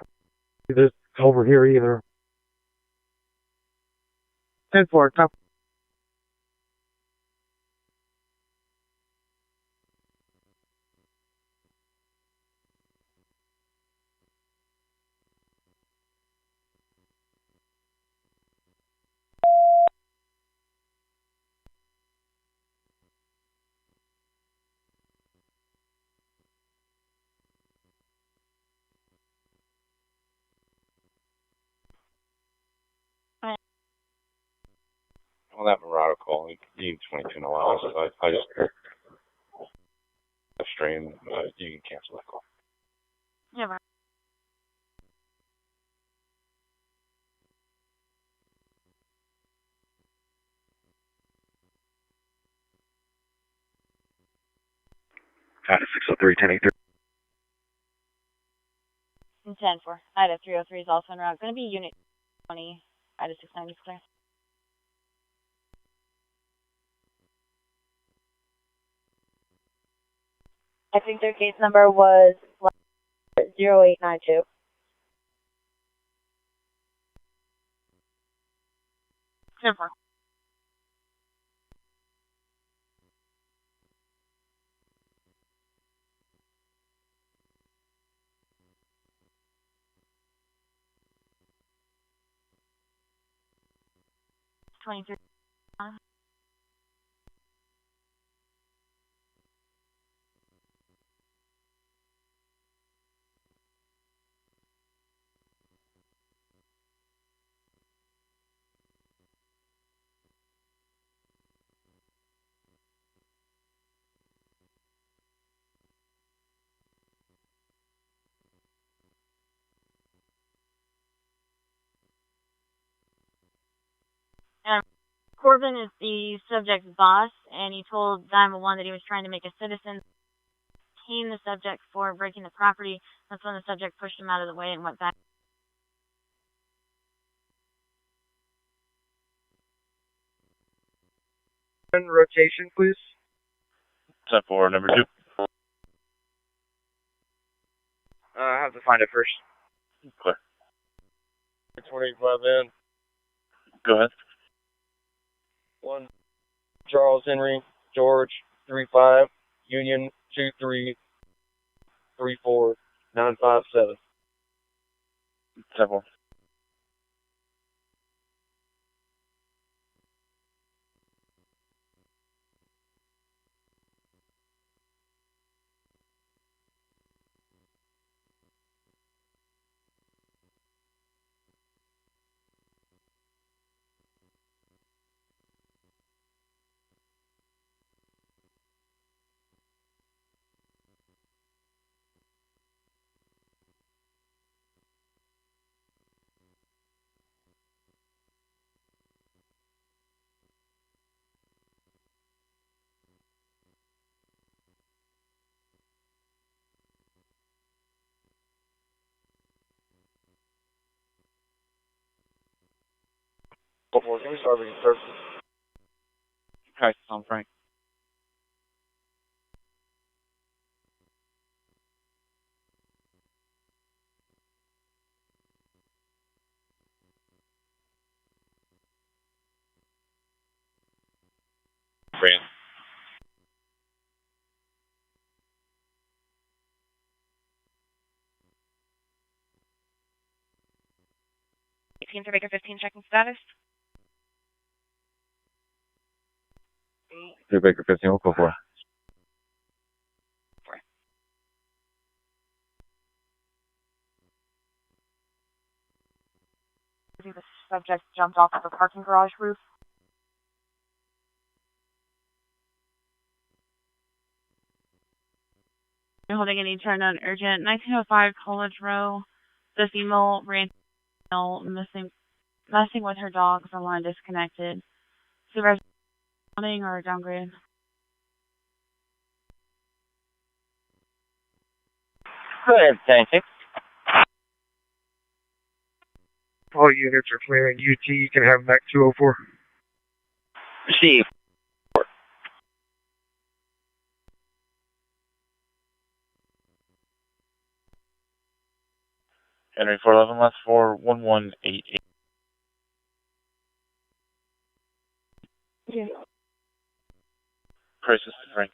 this over here either. 10-4, top. On that Murado call, you need 22 no hours. I just a stream. You can cancel that call. Yeah, right. Ida 603, 1083. 10-4. Ida 303 is also en route. Going to be unit 20. Ida 69 is clear. I think their case number was 0892. 10-4. $23. Corbin is the subject's boss, and he told 911 that he was trying to make a citizen detain the subject for breaking the property. That's when the subject pushed him out of the way and went back. Rotation, please. 10-4, number 2. I have to find it first. Clear. 25 in. Go ahead. 1 Charles Henry George 35 Union 2334957. 10-4. Can we start with services? Hi, Tom Frank. Fran. For Baker 15, checking status. 3 Baker 15, we'll go for it. The subject jumped off of a parking garage roof. You're holding any turn on urgent. 1905 College Row. The female ran messing with her dogs. The line disconnected. Supervisor or downgrade. Go ahead, thank you. All units are clearing UT. You can have MAC 204. Receive. Henry 411, last 41188. Yeah. Crisis to Frank.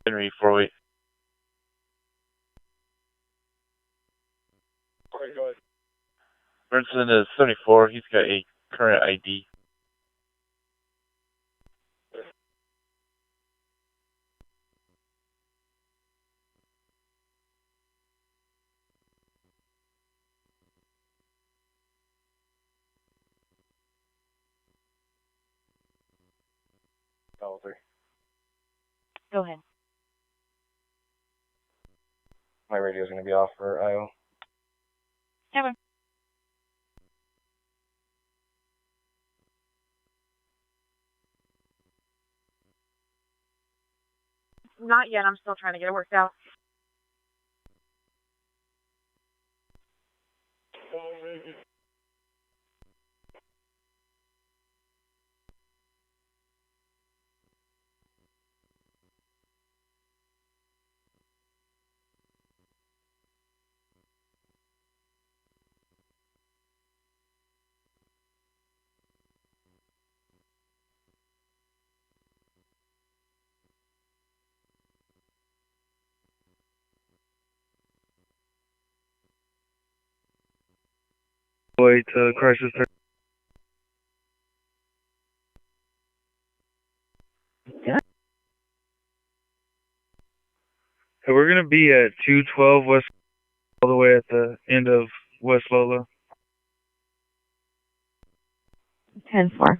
Henry 48. Okay, go ahead. Brinson is 74. He's got a current ID. Level 3. Go ahead. My radio's going to be off for IO. Never. Not yet. I'm still trying to get it worked out. Way to crisis. Yeah. Hey, we're gonna be at 212 West, all the way at the end of West Lola. 10-4.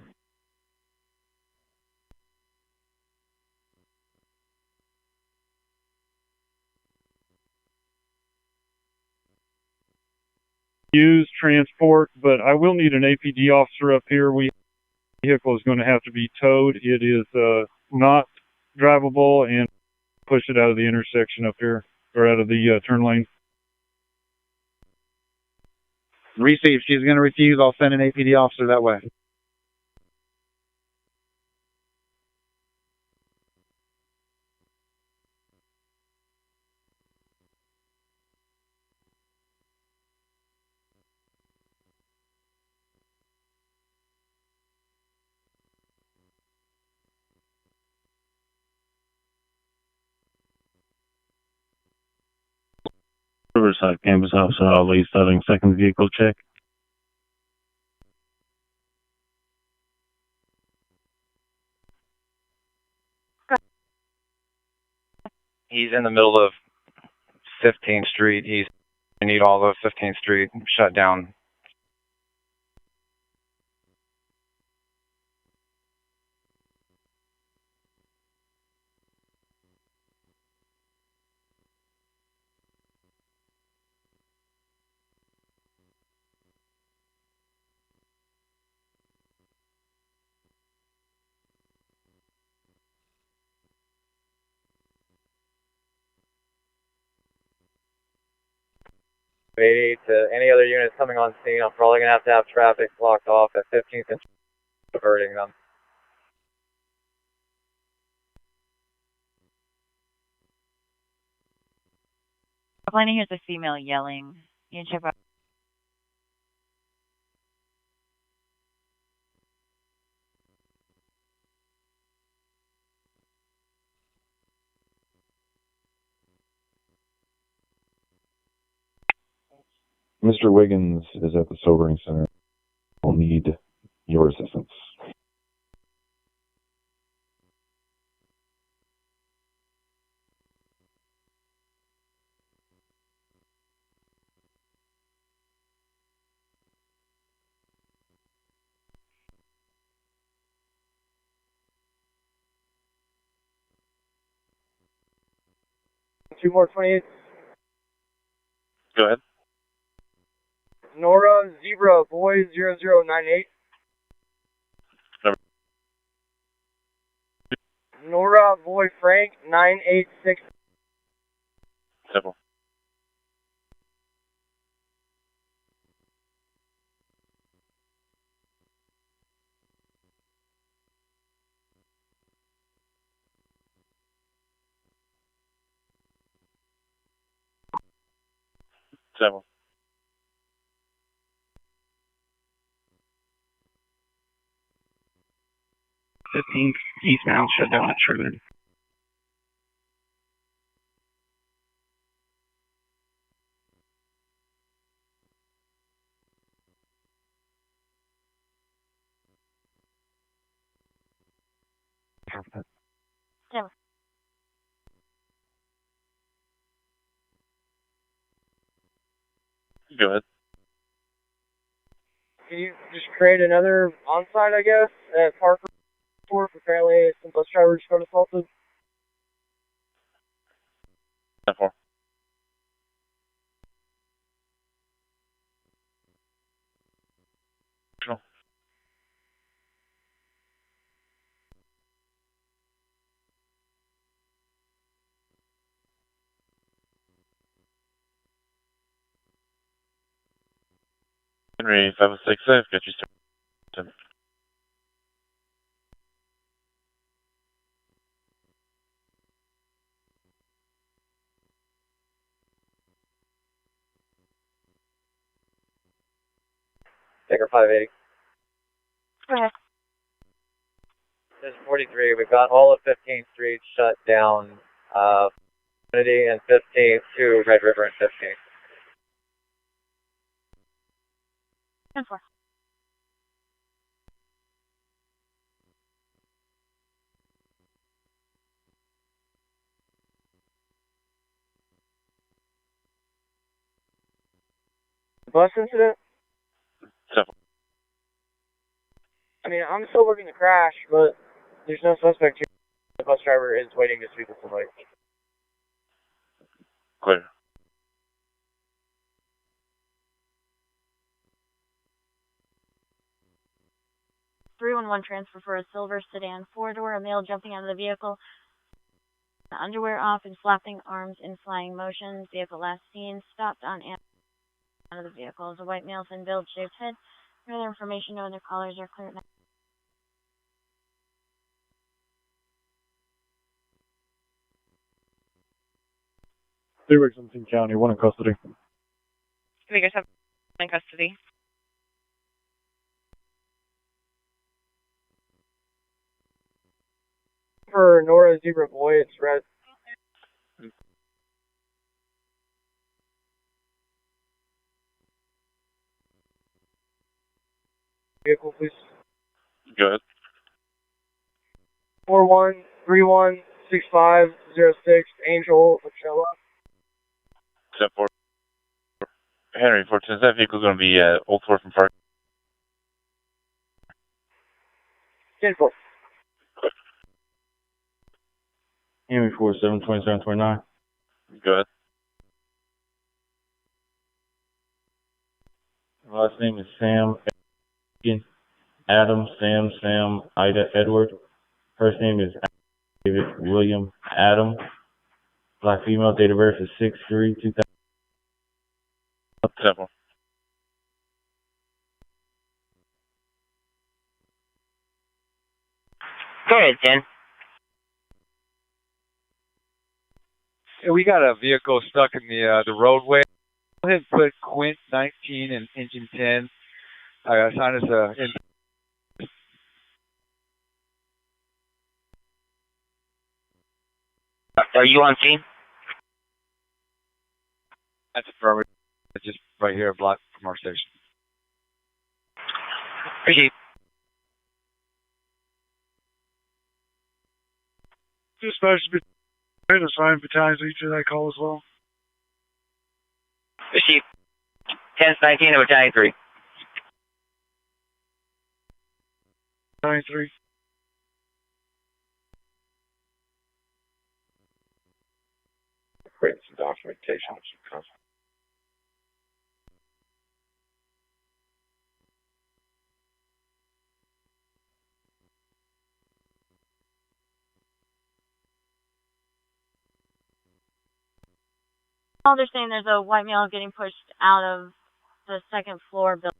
use transport, but I will need an APD officer up here. The vehicle is going to have to be towed. It is not drivable, and push it out of the intersection up here, or out of the turn lane. Receive. She's going to refuse. I'll send an APD officer that way. Riverside Campus Officer Ali starting second vehicle check. He's in the middle of 15th Street. We need all of 15th Street shut down. To any other units coming on scene, I'm probably going to have traffic blocked off at 15th and diverting them. Atlanta hears a female yelling. You can check out. Mr. Wiggins is at the sobering center. I'll need your assistance. Two more 28. Go ahead. Nora Zebra Boy 0098. Number. Nora Boy Frank 986. Simple. Simple. 15th eastbound shut down at Triggered. Still. Go ahead. Can you just create another on-site, I guess, at Parker? Apparently, some bus drivers got assaulted. 10-4. Control. Henry 506, I've got you started. Taker 580. Go ahead. This is 43. We've got all of 15th Street shut down. Unity and 15th to Red River and 15th. 10-4. Bus incident? Simple. I mean, I'm still working the crash, but there's no suspect here. The bus driver is waiting to speak with somebody. Clear. 311 transfer for a silver sedan four-door, a male jumping out of the vehicle, underwear off and flapping arms in flying motion. Vehicle last seen stopped on out of the vehicle. Is a white male, thin build, shaved head. No other information, no other callers are clear. Three-way 17 County, one in custody. We guys have in custody. For Nora Zebra Boy, it's red. Vehicle, please. Go ahead. 41316506 Angel Ochoa. 10-4. Henry, 14, that vehicle's going to be Old Thornton Park. 10-4. Henry 472729. Go ahead. Last name is Sam. Adam, Sam, Ida, Edward. First name is David William Adam. Black female, date of birth is 6/3/2000. 10-4. Go ahead, Ken. Hey, we got a vehicle stuck in the roadway. Go ahead and put Quint 19 and engine 10. Sign us in. Are you on scene? That's affirmative. It's just right here, a block from our station. Appreciate it. Dispatch to be assigned battalions each of that call as well. Receive. 10-19 of Battalion 3. 9-3. Create some documentation of some concept. Oh, they're saying there's a white male getting pushed out of the second floor building.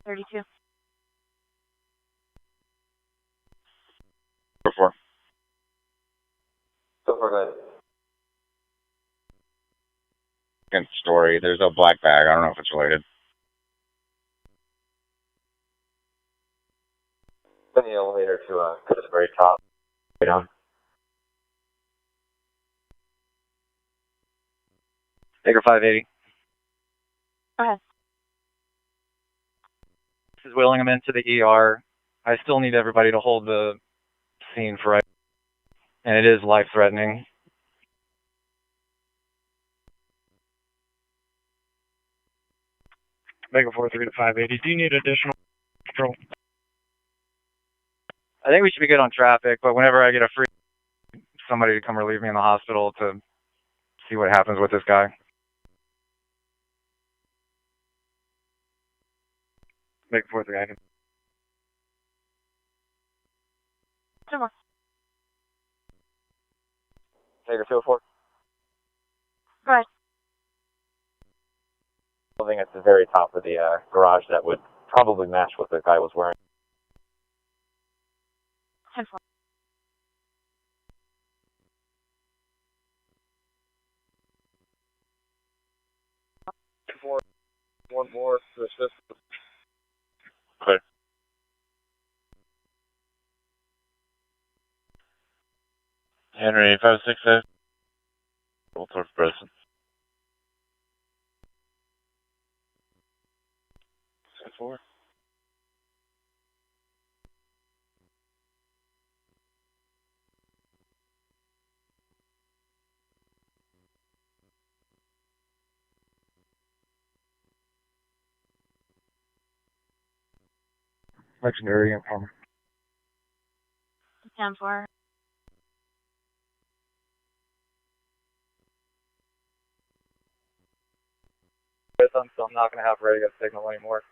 $32. Before. So far, go ahead. Second story, there's a black bag. I don't know if it's related. Send the elevator to the very top. Way down. Baker 580. Go ahead. This is wheeling him into the ER. I still need everybody to hold the scene for right. And it is life-threatening. Baker 43 to 580. Do you need additional control? I think we should be good on traffic, but whenever I get a free somebody to come relieve me in the hospital to see what happens with this guy. Baker 43 item. Two more. Baker 204. Go ahead. Something at the very top of the garage that would probably match what the guy was wearing. 10-4. One more to assist. Clear. Henry 560. Old Thorpe Preston. 4. Legendary and Palmer. 10-4. them, so I'm not going to have radio signal anymore.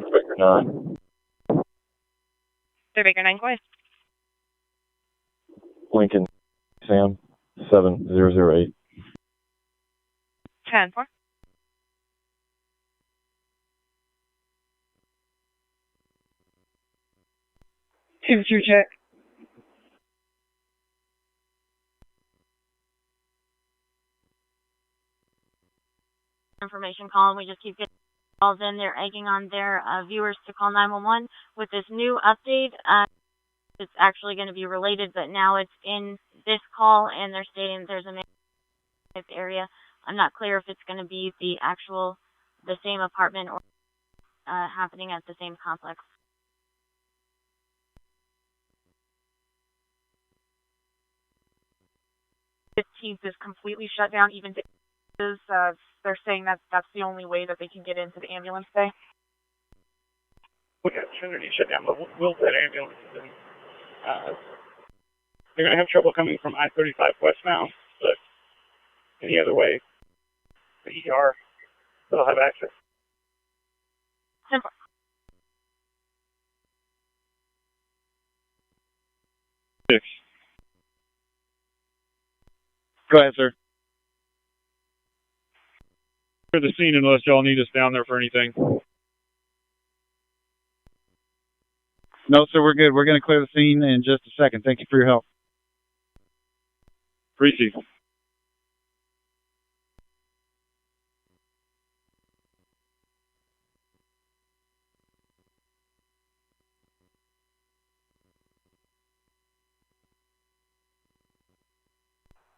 Baker 9. Sir Baker 9, go ahead. Lincoln Sam 7008. 10-4. Temperature check. Information call, and we just keep getting calls in. They're egging on their viewers to call 911 with this new update. It's actually going to be related, but now it's in this call, and they're stating there's a area. I'm not clear if it's going to be the same apartment or happening at the same complex. 15th is completely shut down, even they're saying that that's the only way that they can get into the ambulance bay. We got Trinity shut down, but we'll set ambulances in. They're going to have trouble coming from I-35 westbound, but any other way, the ER, they'll have access. 10-4. Six. Go ahead, sir. Clear the scene unless y'all need us down there for anything. No, sir, we're good. We're going to clear the scene in just a second. Thank you for your help. Appreciate it.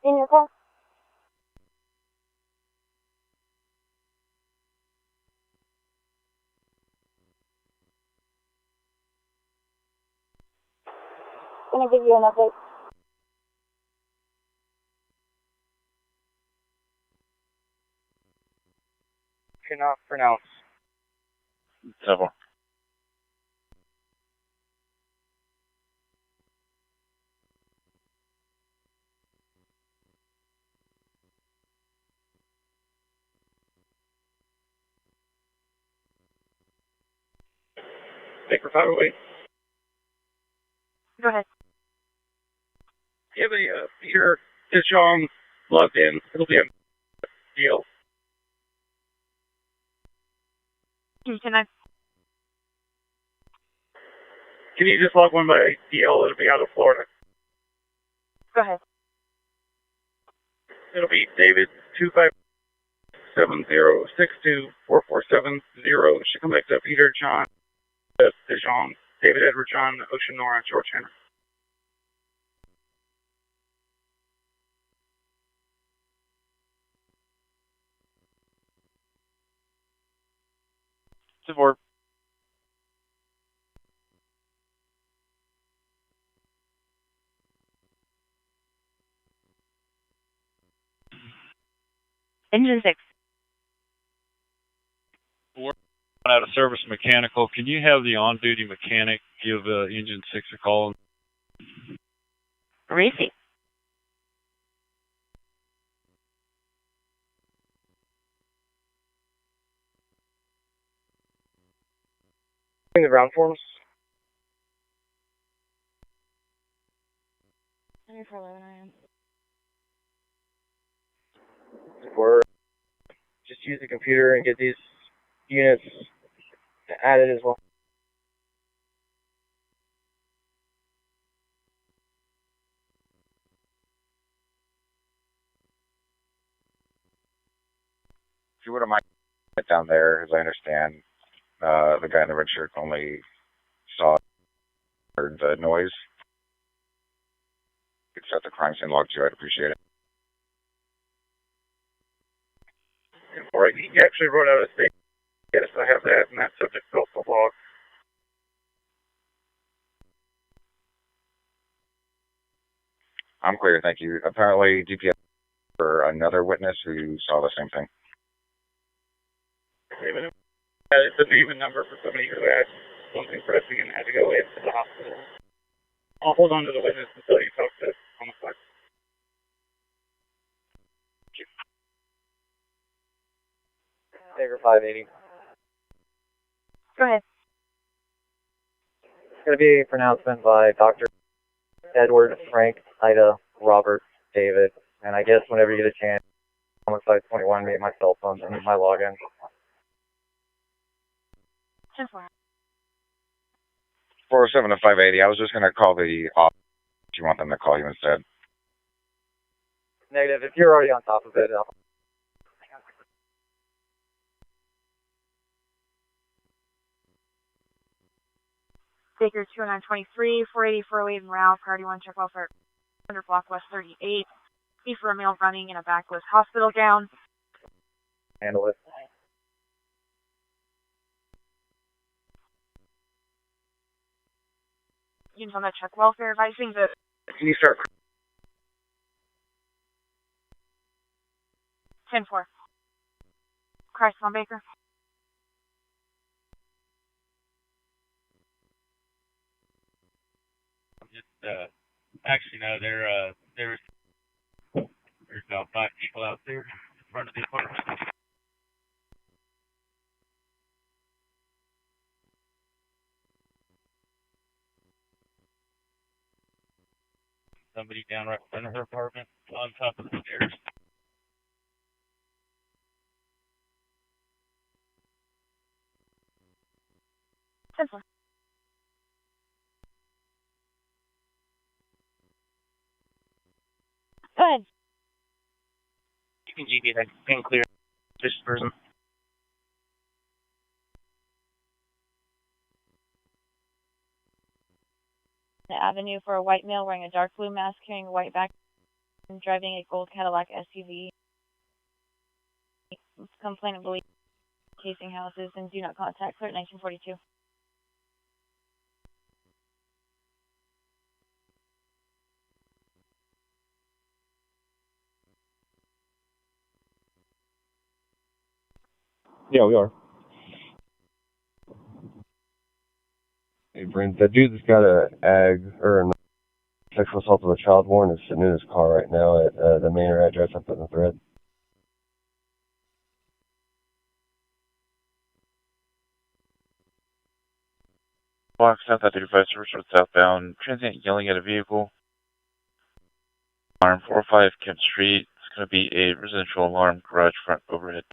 In your call? Gonna give you an update. Cannot pronounce. 7. Baker 508. Go ahead. You have a Peter DeJong logged in. It'll be a deal. Can I? Can you just log one by DL? It'll be out of Florida. Go ahead. It'll be David 2570624470. Should come back to Peter John DeJong, David Edward John, Ocean Nora, George Henry. Support. Engine 6. We're out of service mechanical. Can you have the on-duty mechanic give Engine 6 a call? Receive. In the ground forms. 2411 AM. Or just use the computer and get these units added as well. If you wouldn't mind down there, as I understand, the guy in the red shirt only saw heard the noise. You could set the crime scene log too, I'd appreciate it. All right, he actually wrote out a statement. Yes, I have that, and that's subject to log. I'm clear, thank you. Apparently, GPS for another witness who saw the same thing. It's an even number for somebody who had something pressing and had to go into the hospital. I'll hold on to the witness until you talk to homicide. Saver 580. Go ahead. It's going to be a pronouncement by Dr. Edward, Frank, Ida, Robert, David, and I guess whenever you get a chance, homicide 21, meet my cell phone and my login. 10-4. 407 to 580. I was just going to call the office if you want them to call you instead. Negative. If you're already on top of it, Baker 20923, 480, 408 en route, priority 1, check welfare, under block west 38. B for a male running in a backless hospital gown. handle it. Units on that check welfare advising that. Can you start? 10-4. Christ on Baker. Actually, no, there's about 5 people out there in front of the apartment. Somebody down right in front of her apartment on top of the stairs. Go ahead. You can GP that and clear this person. The avenue for a white male wearing a dark blue mask, carrying a white backpack, and driving a gold Cadillac SUV. Complainant believes casing houses and do not contact clear at 1942. Yeah, we are. Hey, Brent, that dude that's got a sexual assault of a child born is sitting in his car right now at the Manor address I put in the thread. Block South at 35 Richard southbound. Transient yelling at a vehicle. Alarm 405 Kemp Street. It's going to be a residential alarm garage front overhead.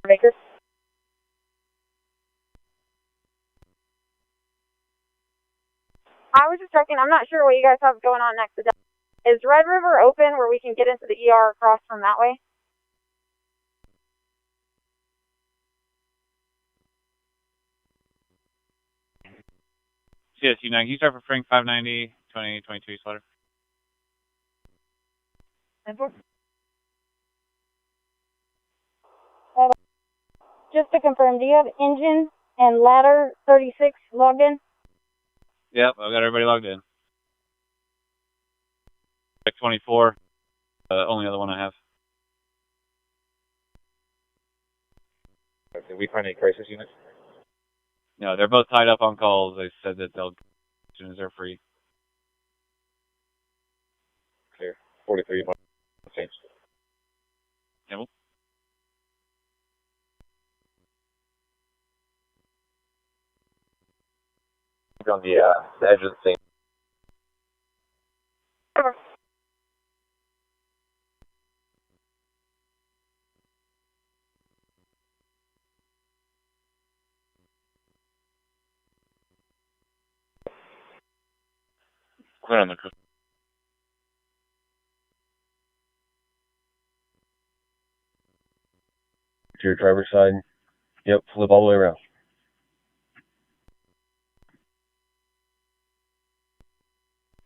Baker? I was just checking. I'm not sure what you guys have going on next. Is Red River open where we can get into the ER across from that way? CSU 9, can you start for Frank 590, 2022 Slaughter? Just to confirm, do you have engine and ladder 36 logged in? Yep, I've got everybody logged in. Check 24, only other one I have. Did we find any crisis units? No, they're both tied up on calls. They said that they'll, as soon as they're free. Clear. 43, same. Campbell? On the edge of the scene. Clear on the coast. To your driver's side. Yep, flip all the way around.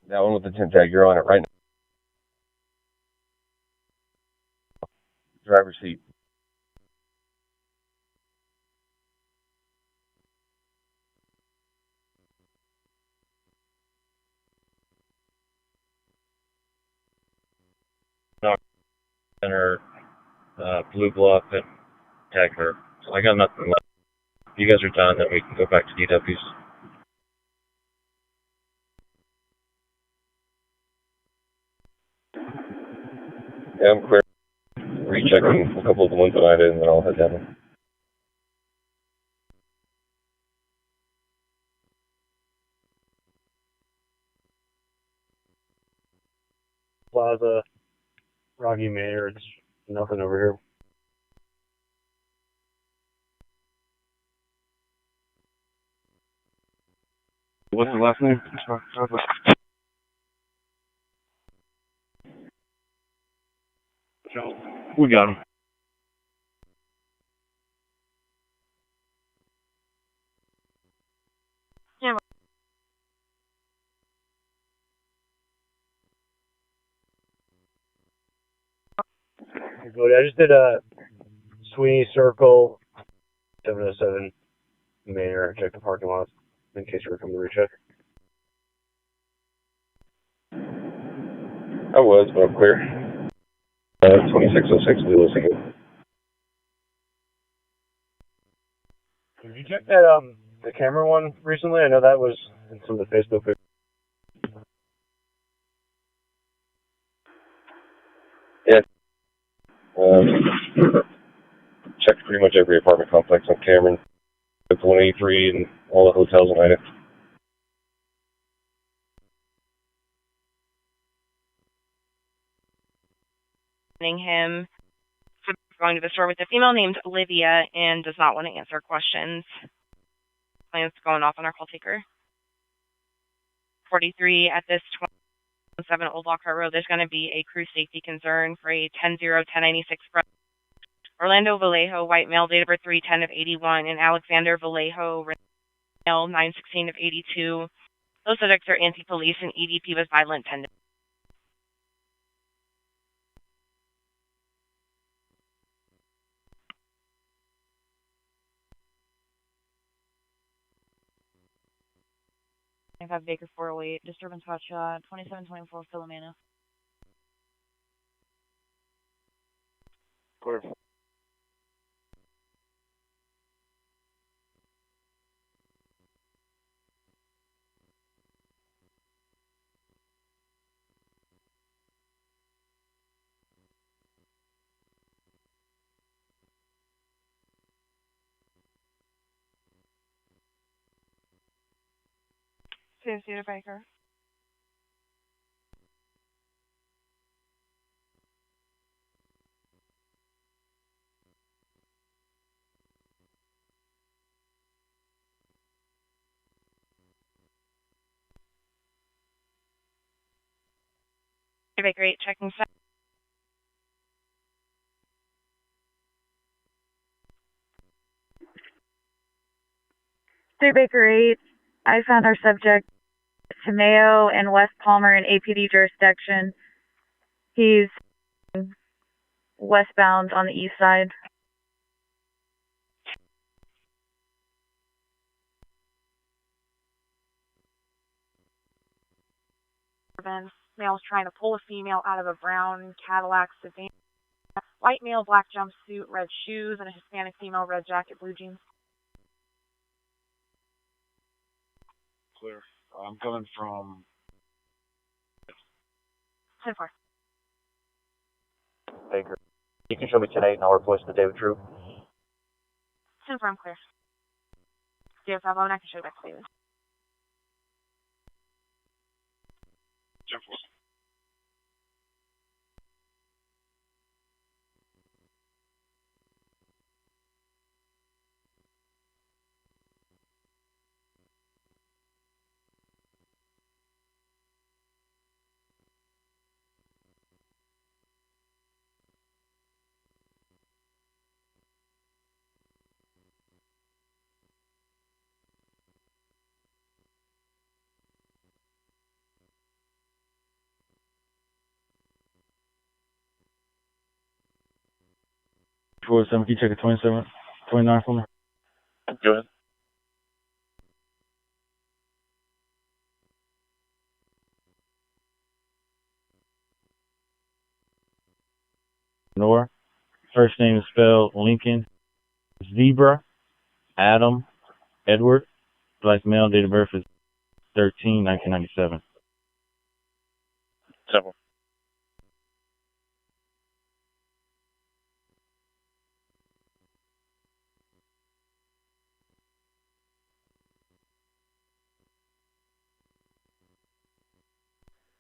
That one with the tent tag, you're on it right now. Driver's seat. Center, Blue Bluff, and Tagner. So I got nothing left. If you guys are done, then we can go back to DWs. Yeah, I'm clear. Rechecking a couple of the ones that I did, and then I'll head down. Plaza, Rocky Mayor, it's nothing over here. What's his last name? We got him. Yeah. I just did a Sweeney Circle, 707 Mayor. Check the parking lots in case you were coming to recheck. I was, but I'm clear. 2606, we listen. Did you check that the camera one recently? I know that was in some of the Facebook pictures. Yeah. Checked pretty much every apartment complex on Cameron. It's 183 and all the hotels in it. Him going to the store with a female named Olivia and does not want to answer questions. Plans going off on our call taker. 43 at this 27 Old Lockhart Road. There's going to be a crew safety concern for a 10-1096 Orlando Vallejo, white male, date of birth 3/10 of 81, and Alexander Vallejo, male, 9/16 of 82. Those subjects are anti-police and EDP with violent tendencies. I have Baker 408, disturbance hot shot, 2724 Philomena. Clear. Cedar Baker. Baker 8, checking set. Baker 8, I found our subject Tomeo and West Palmer in APD jurisdiction. He's westbound on the east side. Male's trying to pull a female out of a brown Cadillac sedan. White male, black jumpsuit, red shoes, and a Hispanic female, red jacket, blue jeans. Clear. I'm coming from 10-4. Baker. You can show me 10-8 and I'll replace the David Troop. 10-4, I'm clear. 0-5, I can show you back to David. 10-4. 47, can you check a 27, 29 for me? Go ahead. Nora. First name is spelled Lincoln. Zebra. Adam. Edward. Black male. Date of birth is 13/1997. Simple.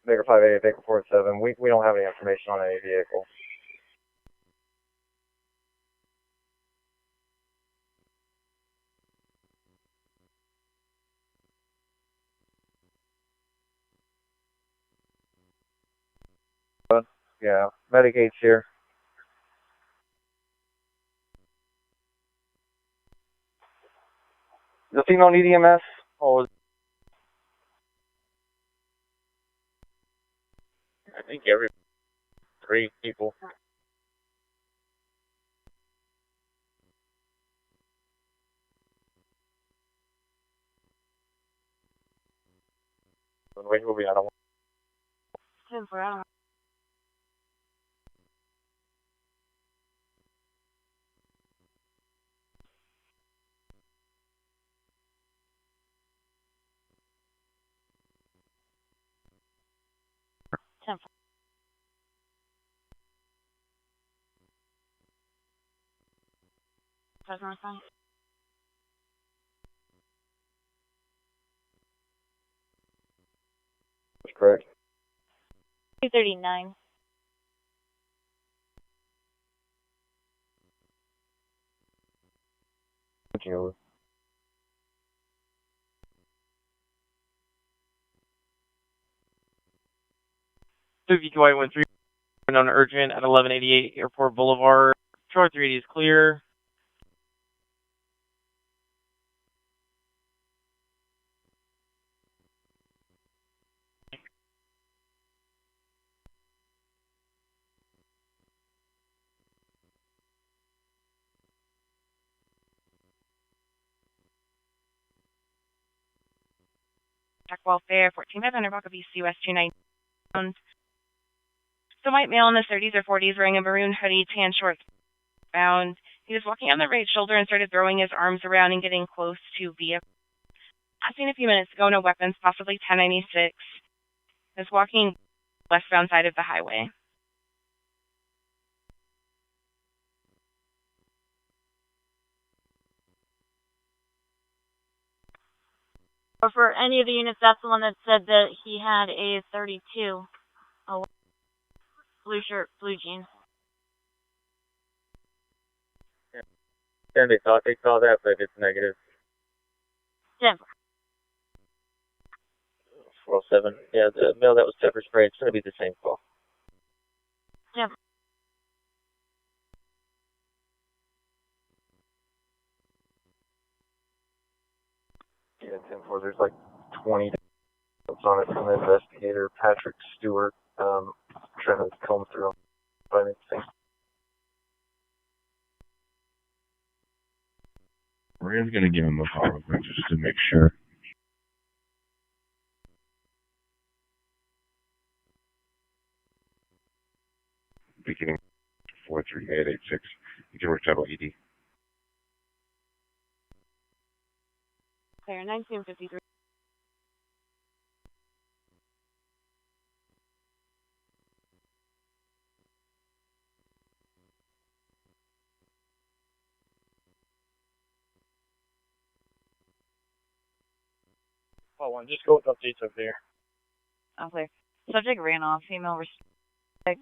Baker 58, Baker 47. We don't have any information on any vehicle. Yeah, Medicaid's here. The female need EMS? Oh, I think every 3 people. we will be out of 10-4, I don't know. That's north side. That's correct. 239. Over. Suzuki QI13 on urgent at 1188 Airport Boulevard. Short 380 is clear. Check welfare, 14500 block of East US 29 pounds. So white male in the 30s or 40s wearing a maroon hoodie, tan shorts, bound. He was walking on the right shoulder and started throwing his arms around and getting close to vehicle. Last seen a few minutes ago, no weapons, possibly 1096. He was walking westbound side of the highway. Or for any of the units, that's the one that said that he had a 32. A blue shirt, blue jeans. Yeah, they thought they saw that, but it's negative. 10-4. 407. Yeah, the male that was pepper sprayed, it's going to be the same call. 10-4. Yeah, 10-4. There's like 20 notes on it from the investigator, Patrick Stewart, trying to comb through them. But anything. We're going to give him a call real quick just to make sure. Beginning 43886. You can reach out ED. Clear, 1953. Call 1, just go with updates up there. I'm clear. Subject ran off. Female respect.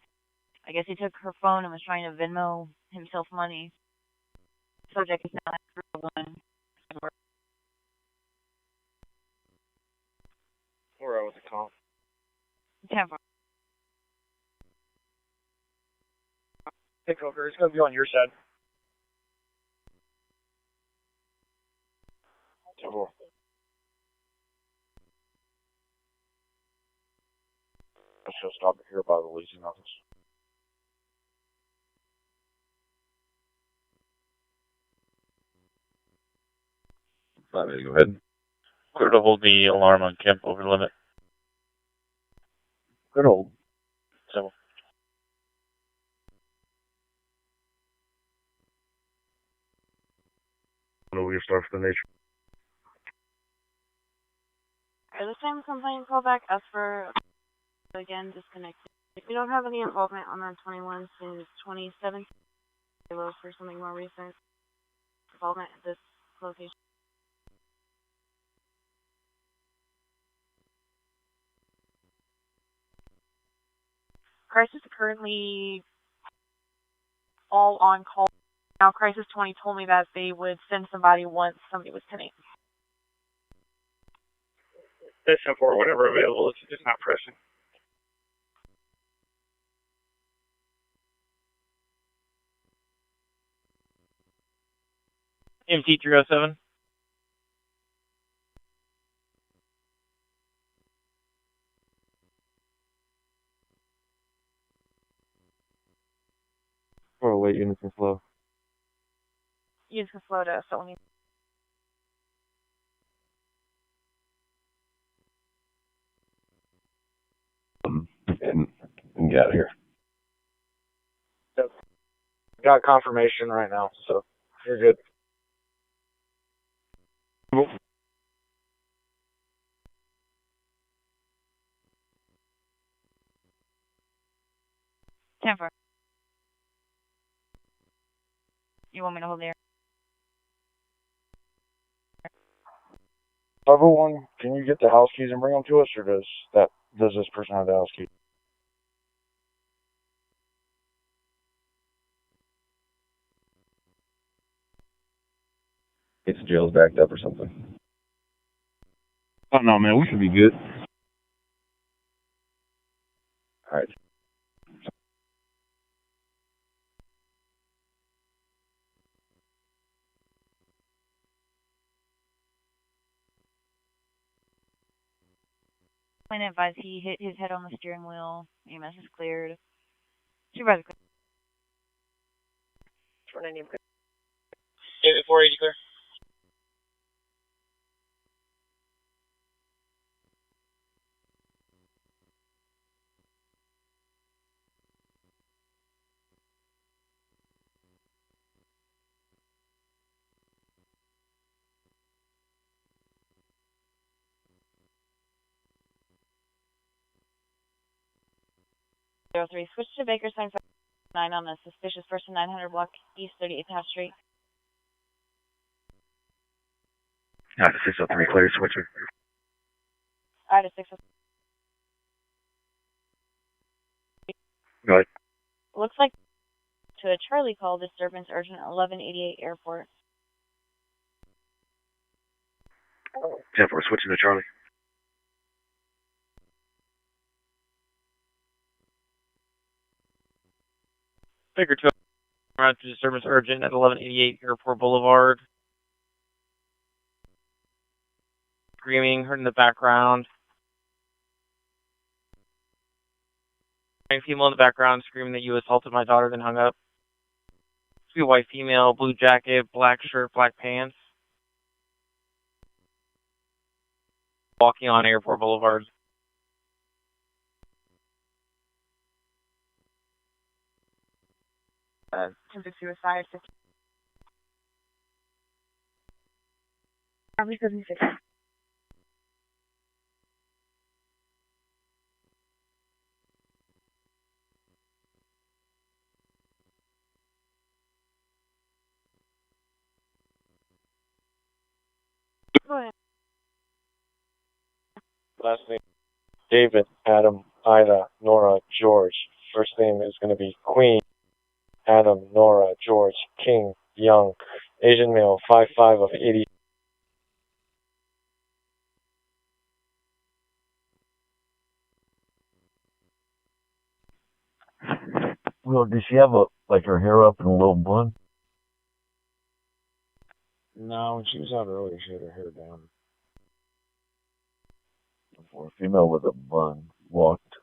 I guess he took her phone and was trying to Venmo himself money. Subject is now at 1. We're out with the call. 10-4. Hey, Coker, it's going to be on your side. 10-4. I shall stop it here by the leasing office. Allow me to go ahead. Clear to hold the alarm on Kemp over limit. Good hold. So. We'll start for the nature. Alright, the same complaint callback as for, again, disconnected. If you don't have any involvement on that 21 since 2017, low for something more recent involvement at this location. Crisis currently all on call. Now, Crisis 20 told me that they would send somebody once somebody was pinning. That's for whatever available. It's just not pressing. MT-307. Oh, wait, units can slow. Units can slow to, so let me. And get out of here. Yep. Got confirmation right now, so you're good. Temper. You want me to hold there? 501, can you get the house keys and bring them to us, or does this person have the house keys? It's jail's backed up or something. Oh, no, man, we should be good. All right. Plain advice, he hit his head on the steering wheel. EMS is cleared. Supervisor cleared. 480 clear. Zero 03, switch to Baker sign 9 on the suspicious person, 900 block East 38th Half Street. Alright, 603, clear, switcher. Alright, 603. Go ahead. Looks like to a Charlie call, disturbance urgent 1188 airport. 10-4, switching to Charlie. Baker 2, around to disturbance urgent at 1188 Airport Boulevard. Screaming, heard in the background. Female in the background screaming that you assaulted my daughter, then hung up. Be a white female, blue jacket, black shirt, black pants. Walking on Airport Boulevard. Attempted suicide. 76. Go ahead. Last name, David, Adam, Ida, Nora, George. First name is going to be Queen, Adam, Nora, George, King, Young, Asian male, 5'5" of 80. Well, did she have her hair up in a little bun? No, when she was out earlier, she had her hair down. Or a female with a bun walked.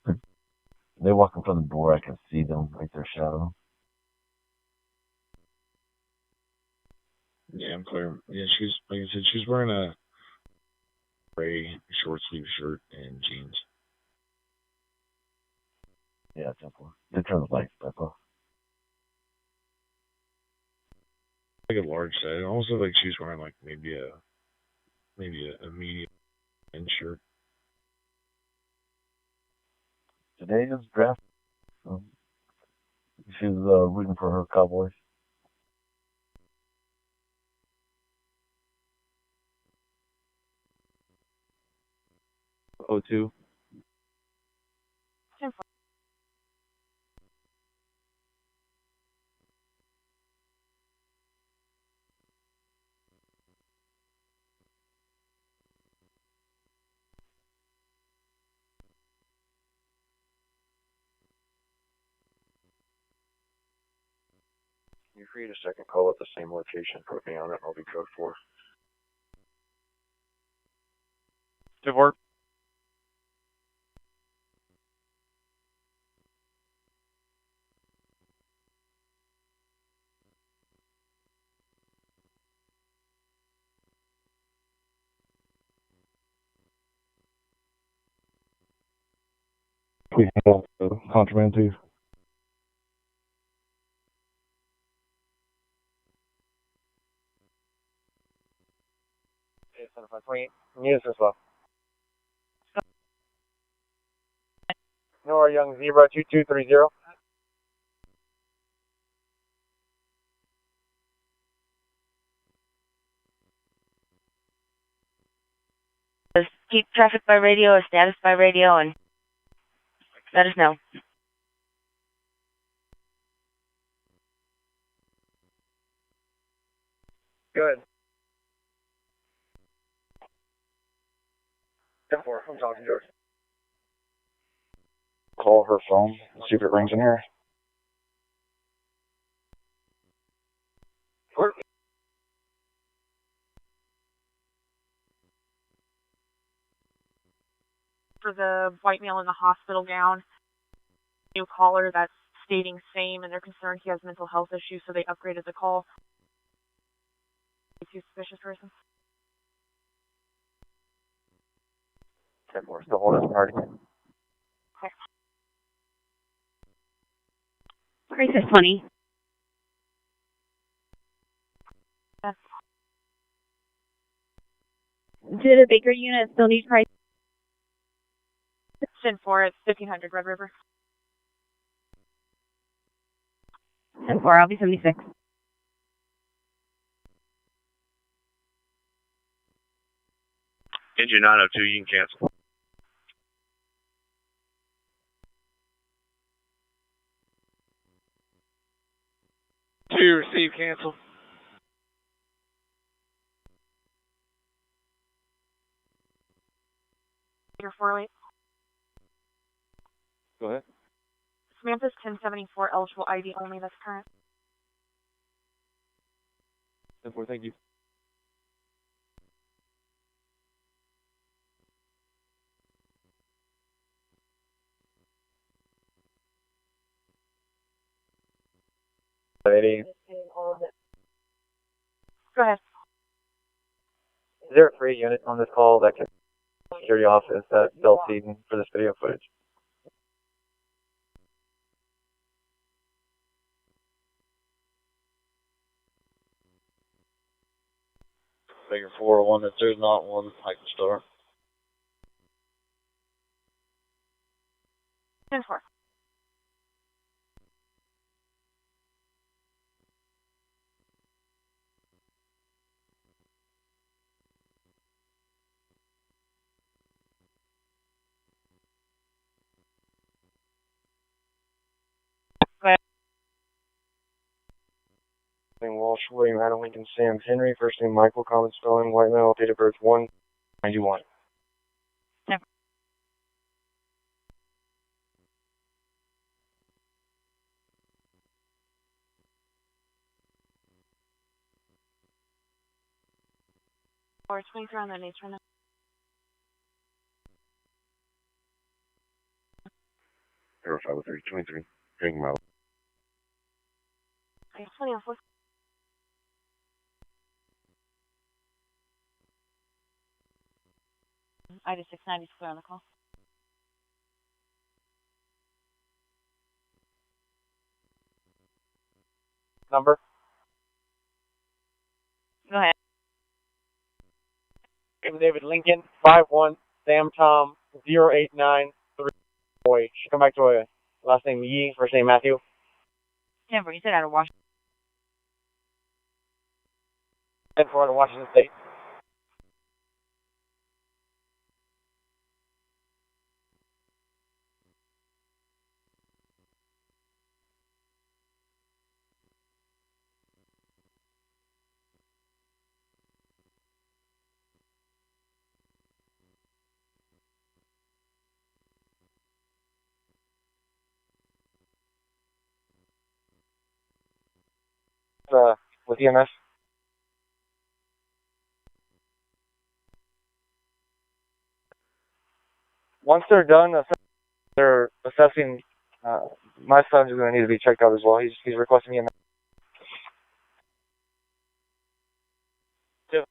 They walk in front of the door, I can see them, like their shadow. Yeah, I'm clear. Yeah, she's like I said, she's wearing a gray short sleeve shirt and jeans. Yeah, 10-4. Then turn the lights back off. Like a large set. It almost looked like she's wearing like maybe a medium end shirt. Today is draft. So she's rooting for her Cowboys. O2. 10-4. You create a second call at the same location, put me on it, I'll be code 4. 10-4. We have contraband thief. Okay, 7528. News as well. Nora Young Zebra 2230. Keep traffic by radio or status by radio and let us know. Good. 10-4. I'm talking George. Call her phone, see if it rings in here. For the white male in the hospital gown, new caller that's stating same, and they're concerned he has mental health issues, so they upgraded the call. Two suspicious persons. 10-4. Still holding the party. Crisis 20. Yes. Do the Baker unit still need crisis? 10-4 at 1500 Red River. 10-4, I'll be 76. Engine 902, you can cancel. Two, receive, cancel. Your 408. Go ahead. Samantha's 1074 eligible ID only, that's current. 10-4, thank you. Lady. Go ahead. Is there a free unit on this call that can security office at Bell Seaton for this video footage? Figure 401, if there's not one, I can start. 10-4. Name Walsh, William Adam Lincoln, Sam Henry. First name Michael, common spelling, white male, date of birth 191. Or 23 on the nature now. Zero 503 23. Hearing my Okay, 20 on 4. Ida 690 is clear on the call. Number? Go ahead. David Lincoln, 51 Sam Tom 0893. Boy, should come back to a last name Yee, first name Matthew. Denver, you said out of Washington. And for Washington State. With EMS. Once they're done, they're assessing. My son's going to need to be checked out as well. He's requesting EMS. Two.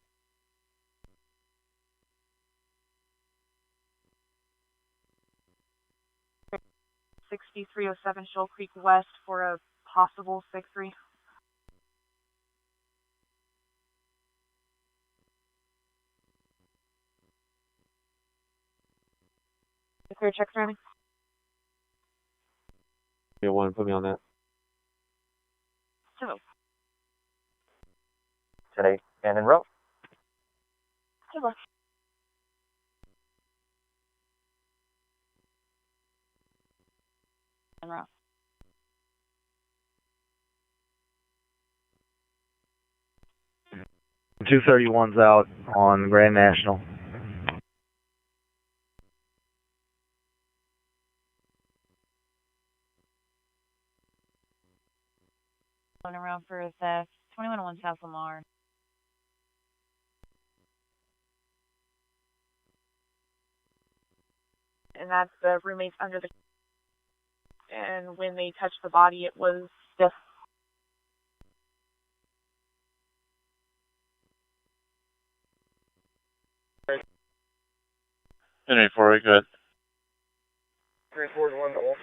6307 Shoal Creek West for a possible 6-3. Clear check surrounding. Yeah, one, put me on that. So, Today, and in row. hello. In row. 231's out on Grand National. Going around for theft. 2101 South Lamar. And that's the roommates under the. And when they touched the body, it was stiff. Henry 4, go ahead. 341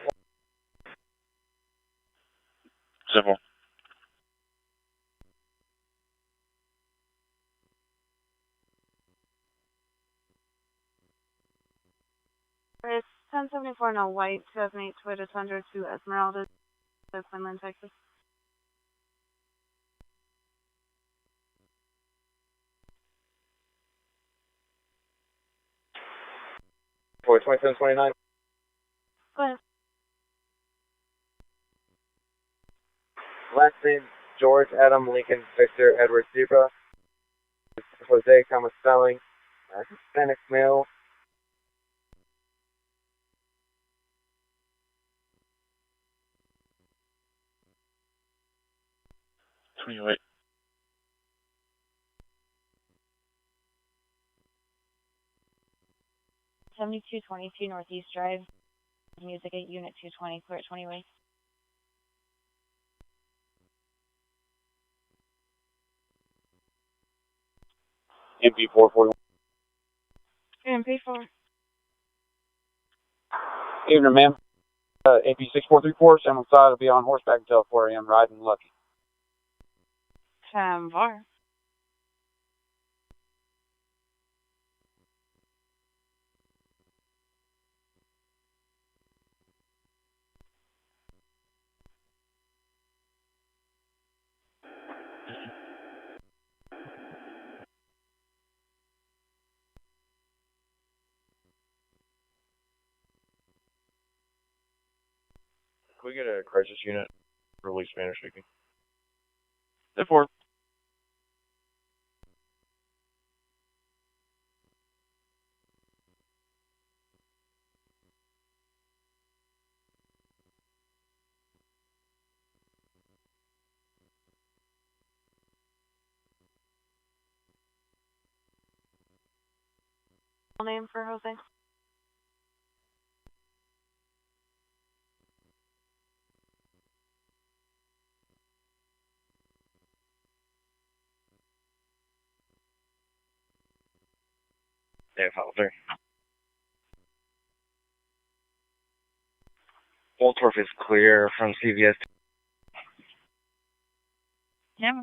Simple. It's 1074 no white 2008 Toyota Tundra to Esmeralda, Quinlan, Texas. For 2729. Go ahead. Last name George Adam Lincoln Victor Edward Zebra. Jose Thomas Spelling. Hispanic male. Wait. $7222 Northeast Drive. Music at Unit 220, clear at 20 Way. MP 441. MP4. Evening, ma'am. AP 6434, same side will be on horseback until 4 a.m. riding lucky. Var. Can we get a crisis unit? Really Spanish speaking. 4. Name for Jose? Dave Halter. Waldorf is clear from CVS. Yeah.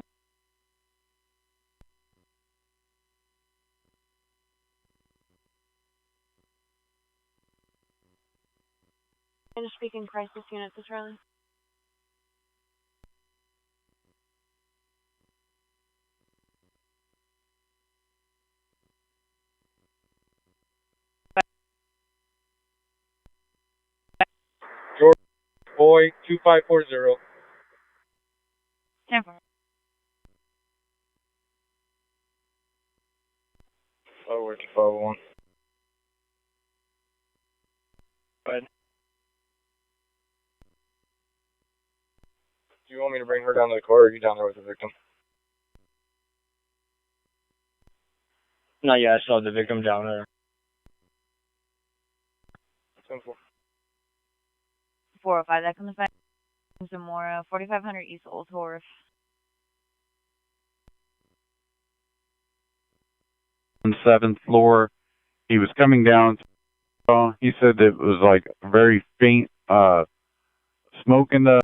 I'm just speaking crisis unit to Charlie. George Boy 2540. Stand for. Forward to 501. Go ahead. Do you want me to bring her down to the car, or are you down there with the victim? No, yeah, I saw the victim down there. 10-4. 405. That comes back to Zamora, 4500 East Old Wharf. On the 7th floor, he was coming down. He said that it was like very faint smoke in the.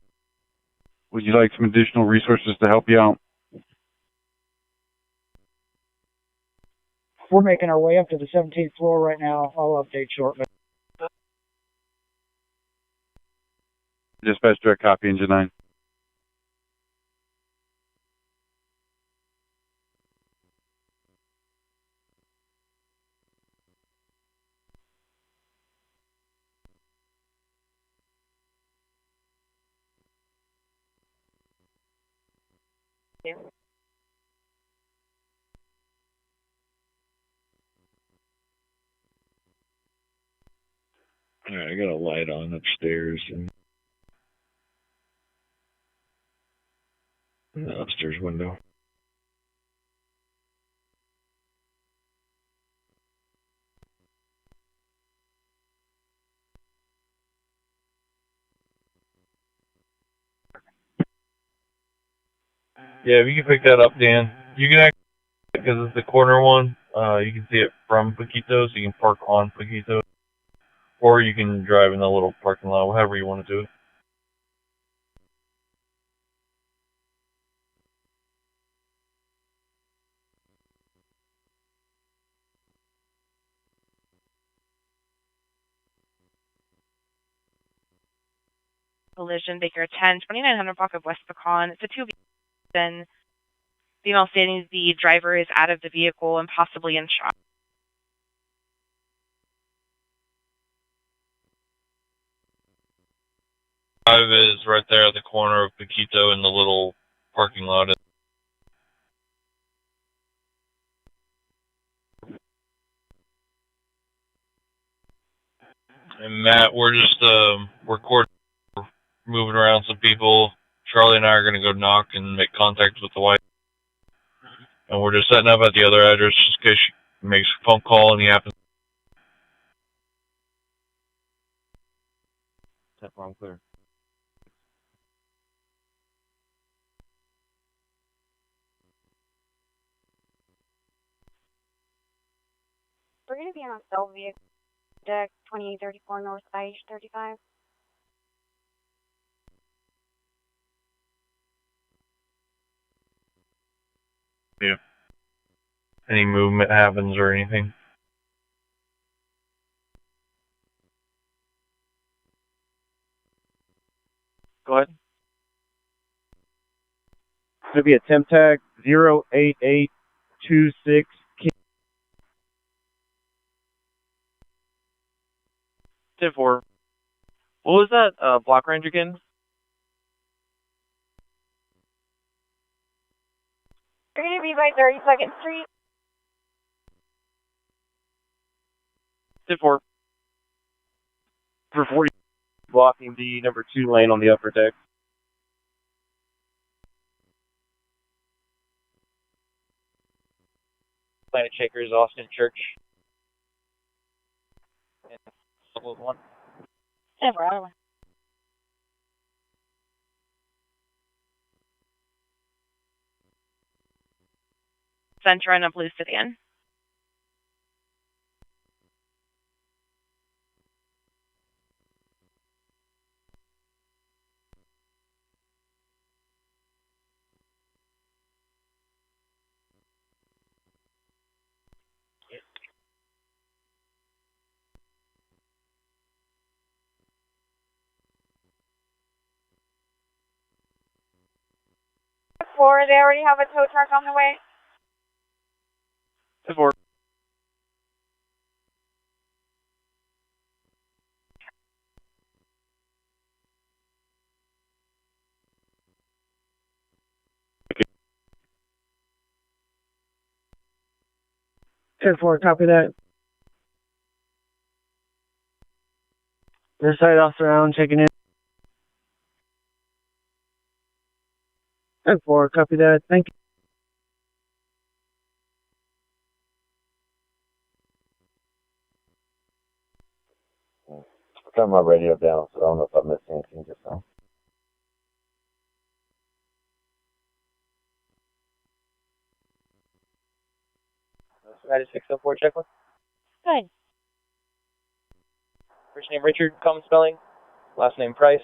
Would you like some additional resources to help you out? We're making our way up to the 17th floor right now. I'll update shortly. Dispatch direct copy, engine 9. Yeah. Alright, I got a light on upstairs and in the upstairs window. Yeah, if you can pick that up, Dan. You can actually, because it's the corner one, you can see it from Paquito, so you can park on Paquito. Or you can drive in the little parking lot, however you want to do it. Collision, Baker 10, 2900 block of West Pecan. It's a two-vehicle. Female stating the driver is out of the vehicle and possibly in shock. Drive is right there at the corner of Paquito in the little parking lot. And Matt, we're just we're moving around some people. Charlie and I are going to go knock and make contact with the wife. And we're just setting up at the other address just in case she makes a phone call and he happens. Set wrong clear. We're going to be on Bellevue deck 2834 North IH35. Yeah. Any movement happens or anything. Go ahead. It's going to be a temp tag 08826. 10-4. What was that block range again? We're going to be by 32nd Street. 10-4. For 40, blocking the number 2 lane on the upper deck. Planet Shakers, Austin Church. And 1. 10-4. Center in a blue sedan. 10-4, they already have a tow truck on the way. 10-4. Ten four, copy that. This side off the round, checking in. 10-4, copy that. Thank I turned my radio down, so I don't know if I missed anything just now. United 604 checklist. Good. First name Richard, common spelling. Last name Price.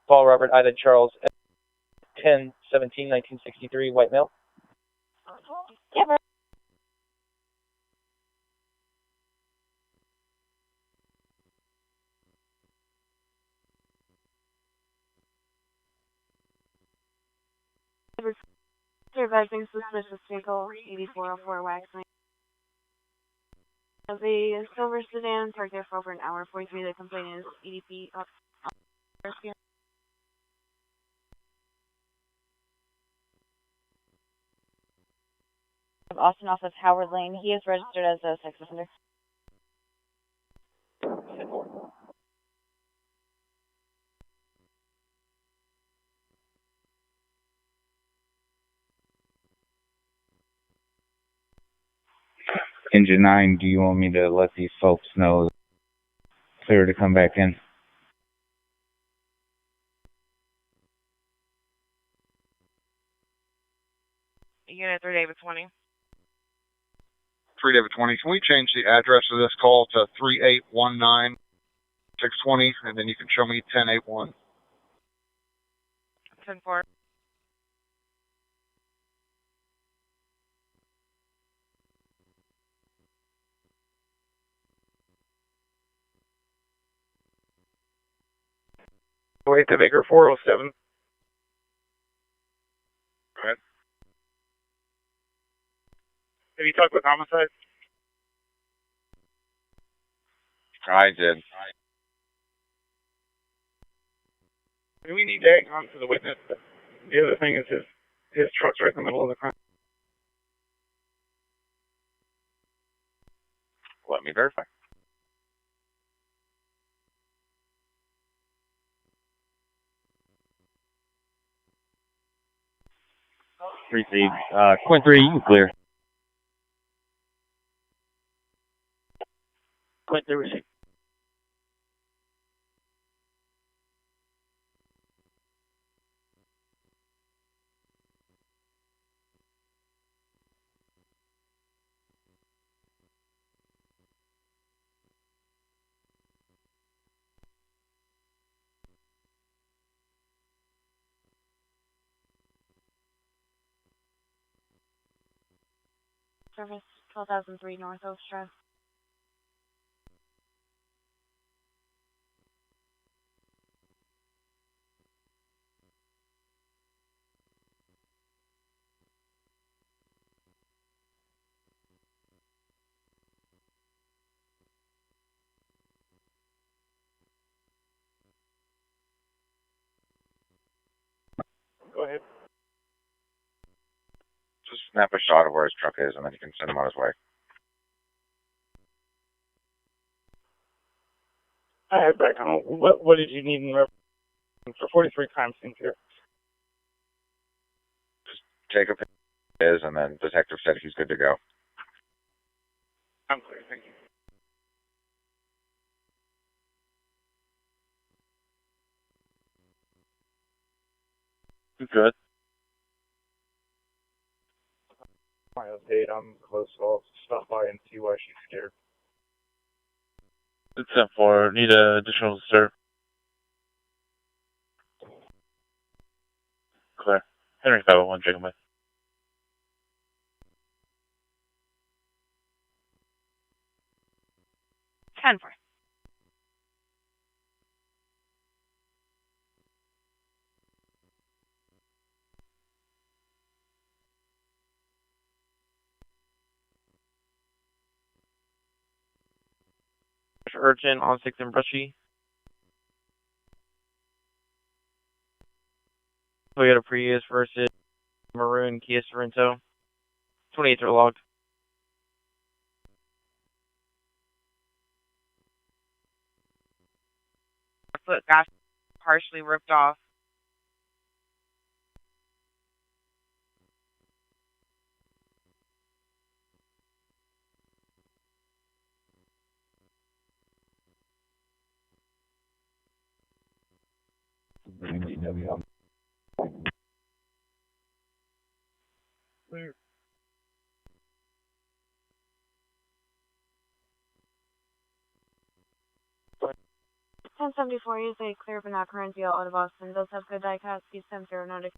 Paul Robert Ida Charles 10/17/1963, white male. Yep. Supervising suspicious vehicle 8404 Waxman. The silver sedan parked there for over an hour. 43, the complaint is EDP up. Austin off of Howard Lane. He is registered as a sex offender. Engine 9, do you want me to let these folks know clear to come back in? Unit 3, David 20. 3 David 20. Can we change the address of this call to 3819 620, and then you can show me 1081? 10-4. Wait, the Baker 407. Go ahead. Have you talked with homicide? I did. We need to hang on to the witness. The other thing is his truck's right in the middle of the crime. Let me verify. Receive. Quint 3, you can clear. Quint 3 receive. Service 12,003 North Oak Drive. Go ahead. Just snap a shot of where his truck is, and then you can send him on his way. I had back on. What did you need in reference for 43 crime scenes here? Take a picture of his, and then detective said he's good to go. I'm clear, thank you. Good. My update, I'm close, so I'll stop by and see why she's scared. It's 10-4. Need additional sir. Clear. Henry 501, Jacob. 10-4. Urchin on 6 and Brushy. Toyota Prius versus Maroon Kia Sorento. 28 are logged. Foot gas partially ripped off. Clear. Ten 74 is a clear but not current deal out of Austin. Does have good diecast, speed 70 nautic.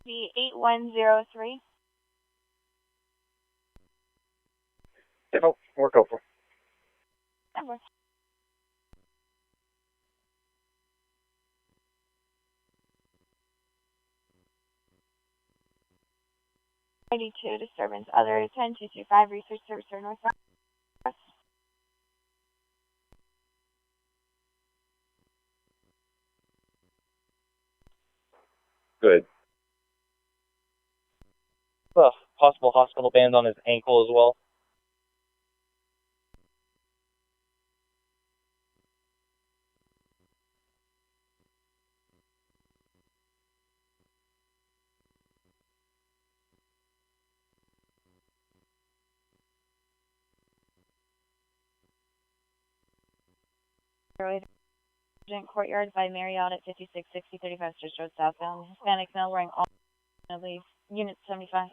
The 8103. Demo, work over. Number. Disturbance, other 10225, research service or northwest. Good. Possible hospital band on his ankle as well. Courtyard by Marriott at 5660 35 Church Road southbound. Hispanic male wearing all leave. Unit 75.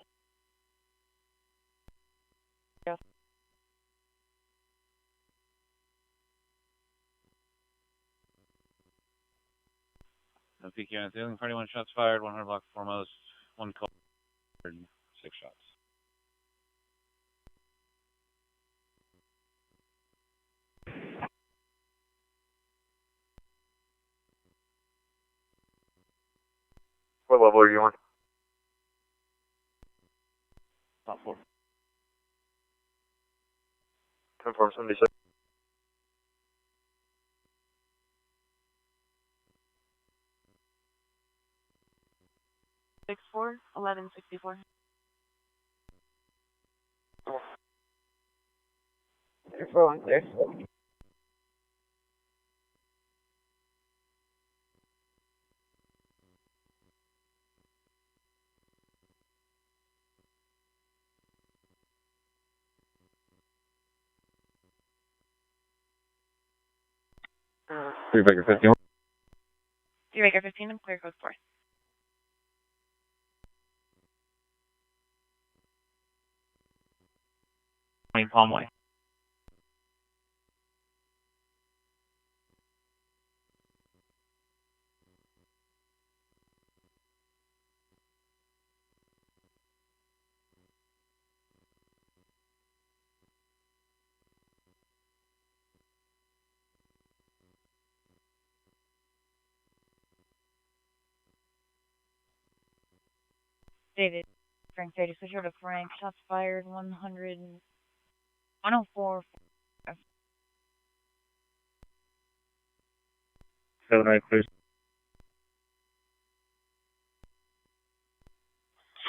No PQ on the ceiling. 31 shots fired, 100 block foremost, 1 call, 6 shots. What level are you on? Top floor. Confirm 76. Six 4 1164. Clear for one, clear. Baker 51. Baker 15, I'm clear code 4. Palmway. David. Frank 30, switch over to Frank. Shots fired, 100. 104. 79 clear.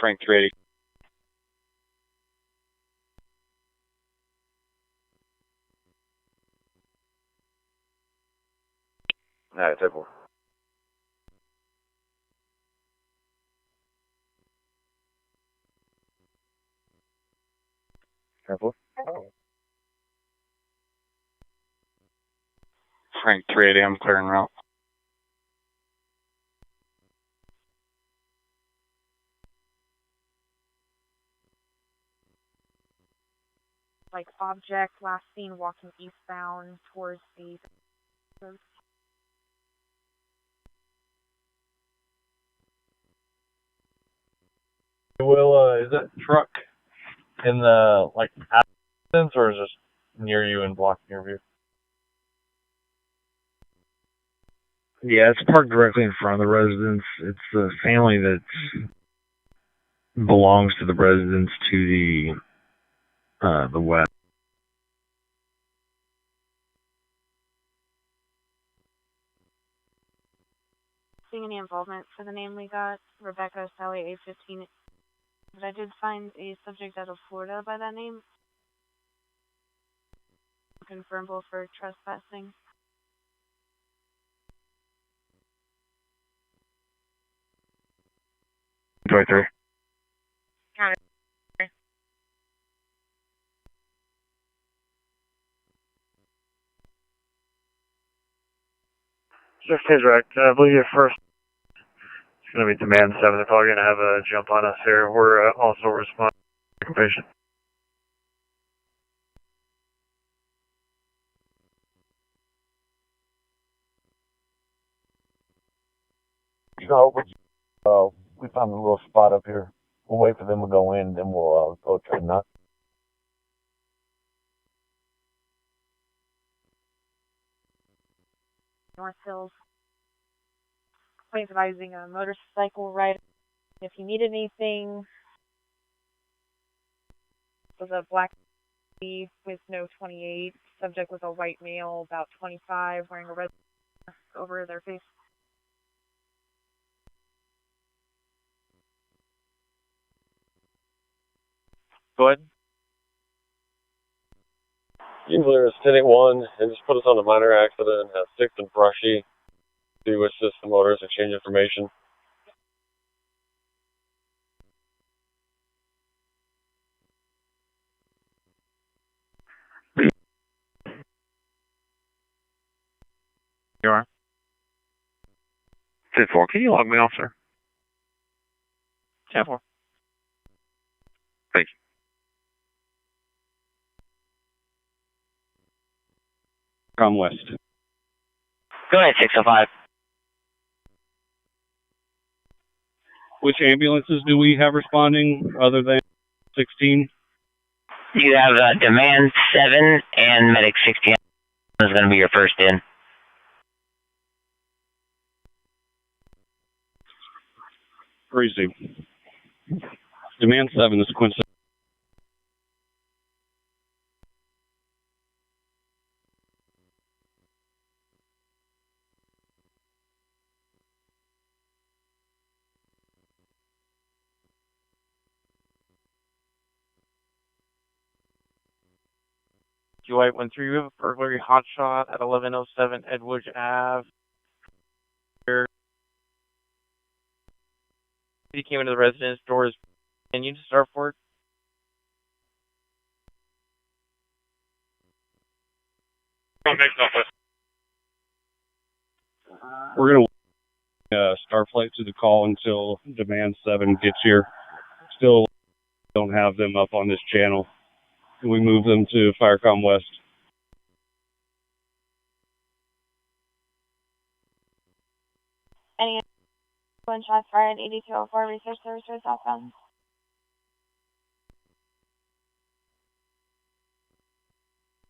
Frank 380. Alright, table. Careful. Frank 380, I'm clearing route. Like object last seen walking eastbound towards the road. Will, is that truck in the, like, absence, or is it near you and blocking your view? Yeah, it's parked directly in front of the residence. It's the family that belongs to the residence to the west. Seeing any involvement for the name we got, Rebecca Sally A15. But I did find a subject out of Florida by that name. Confirmable for trespassing. 23. Counter. Just direct. I believe your first is going to be Demand 7. They're probably going to have a jump on us here. We're also responding to patient. No, we found a little spot up here. We'll wait for them to go in, then we'll go try to knock. North Hills. Complaints advising a motorcycle rider. If you need anything, was a black with no 28. Subject was a white male, about 25, wearing a red over their face. Go ahead. Usually there's 10-8-1 and just put us on a minor accident at 6th and Brushy to assist the motorists exchange information. You are? 10-4. Can you log me off, sir? 10-4. Thank you. Come west. Go ahead, 605. Which ambulances do we have responding other than 16? You have Demand 7 and Medic 16 is going to be your first in. Crazy. Demand 7 is Quincy. Q813, we have a burglary hotshot at 1107 Edwidge Ave. He came into the residence, doors. Can you just start for it? We're going to Starflight to the call until Demand 7 gets here. Still don't have them up on this channel. We move them to Firecom West. Any one shots fired at 8204 Research Services outbound.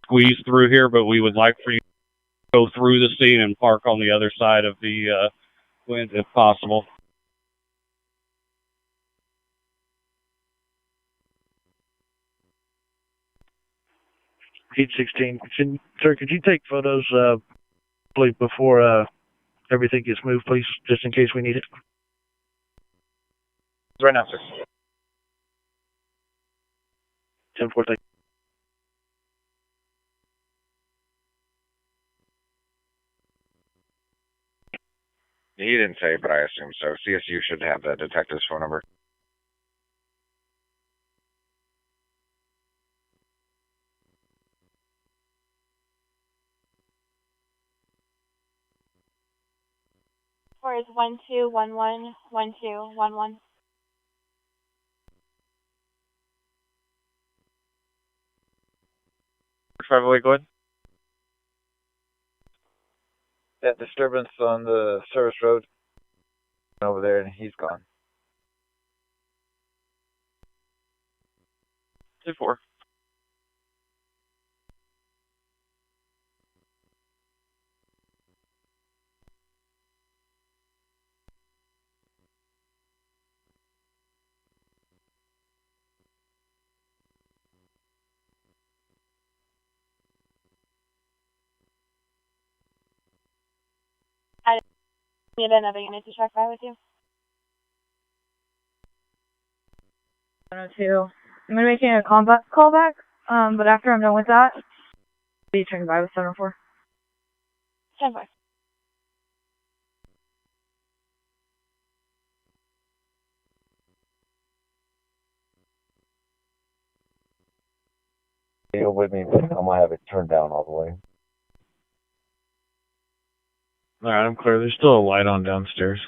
Squeeze through here, but we would like for you to go through the scene and park on the other side of the wind if possible. Heat 16. Sir, could you take photos, please, before everything gets moved, please, just in case we need it? Right now, sir. 10-4, thank He didn't say, but I assume so. CSU should have the detective's phone number. Four is 1211 1211. 508, go ahead. That disturbance on the service road over there, and he's gone. 2-4. Need another unit to track by with you. 102. I'm gonna be making a combat callback, but after I'm done with that, I'll be checking by with 704. 10-4. Deal with me, but I might have it turned down all the way. Alright, I'm clear. There's still a light on downstairs.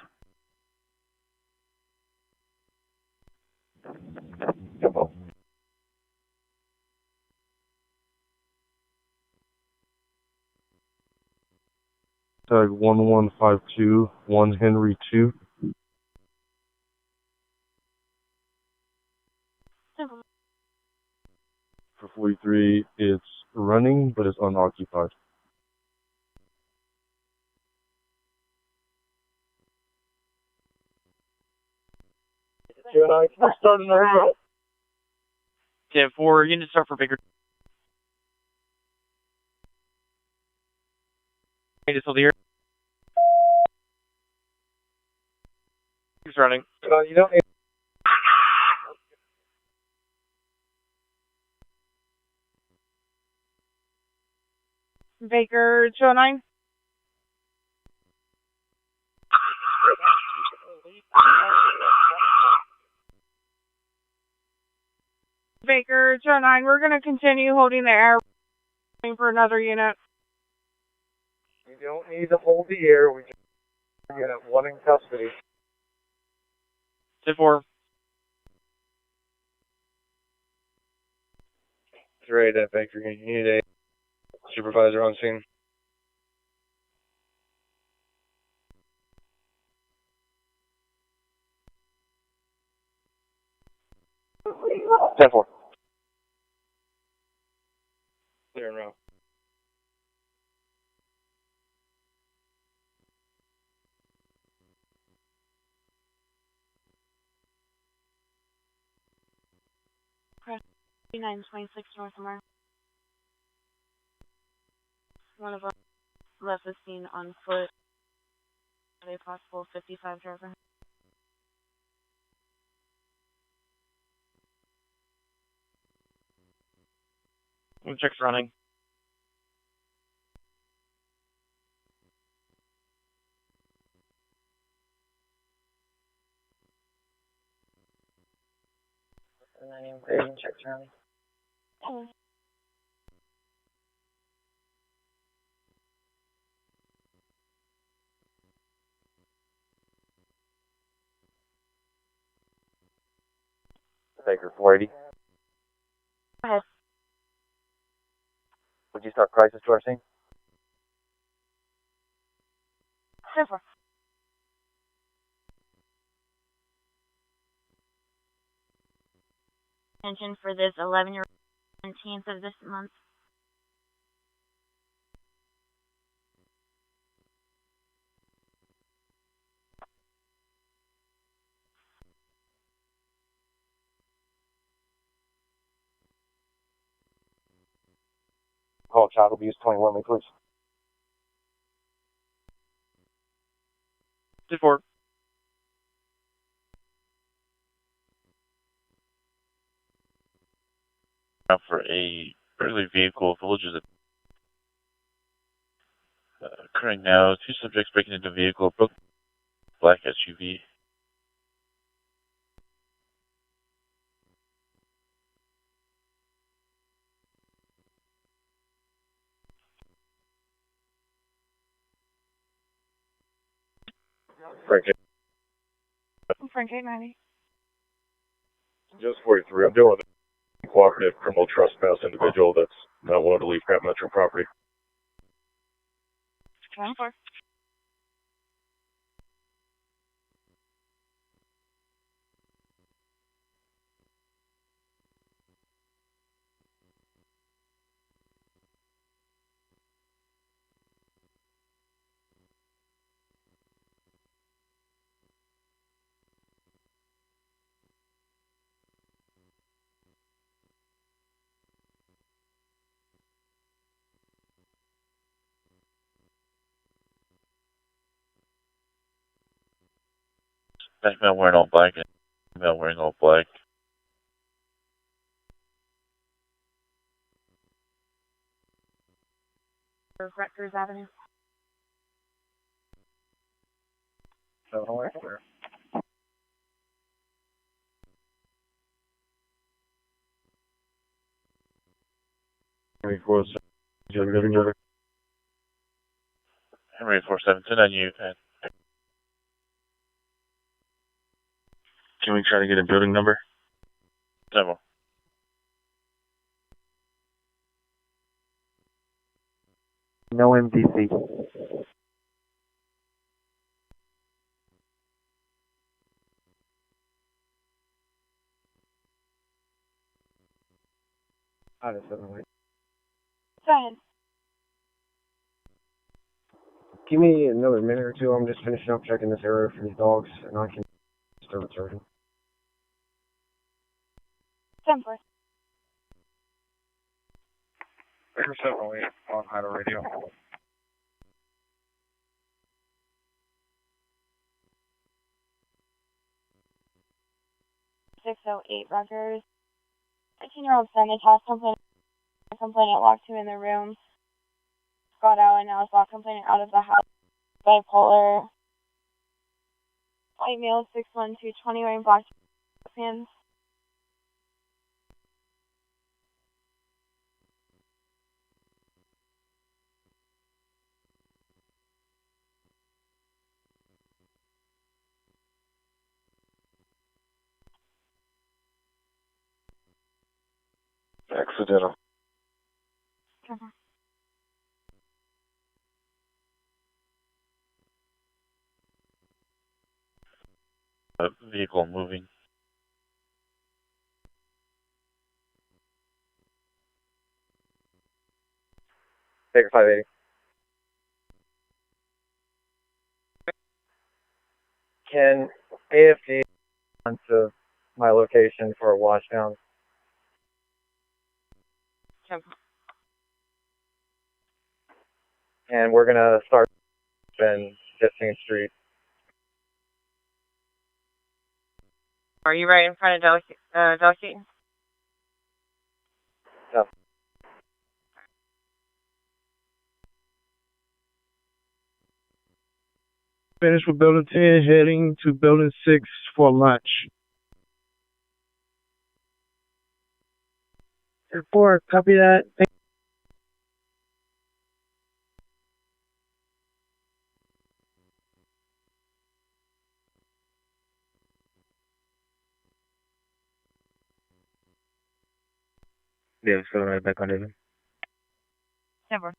Tag 1152, 1 Henry 2. For 43, it's running, but it's unoccupied. I'm starting to hurry up. 10-4, unit start for Baker. It's still here. He's running. You don't need. Baker 209. Baker 209, we're going to continue holding the air for another unit. You don't need to hold the air. We just unit 1 in custody. 10-4. 3 at Baker, Unit 8. Supervisor on scene. Ten four. Clear and route. Crash 3926 North America. One of us left the scene on foot. Are they possible 55 driver? Check's running. And then grading checks running. Baker 480. Go ahead. Would you start crisis to our scene? Super. Attention for this 11-year-old 17th of this month. Call child abuse 21, me please. 10-4. Out for a early vehicle, villages occurring now. 2 subjects breaking into a vehicle, broke black SUV. Frank, Frank 890. just 43. I'm dealing with a cooperative criminal trespass individual that's not willing to leave Crab Metro property. 10-4. Black man wearing all black and female wearing all black. Rutgers Avenue. So where? Henry 47, Henry 472 on you, and Can we try to get a building number? several. No MDC. I just don't know. Go ahead. Give me another minute or two. I'm just finishing up checking this area for these dogs, and I can start returning. 10-4. Baker 708 on Hido Radio. Rutgers. 13-year-old Sanitas complainant locked him in the room. Got out and now is locked complaining out of the house. Bipolar. White male, 6'1", 220, wearing black pants. accidental. Vehicle moving. Baker 580. Can AFG onto my location for a washdown? And we're gonna start in 15th Street. Are you right in front of Delicate? No. Finished with building 10, heading to building 6 for lunch. 4, copy that. Yeah, so right back on it. Never.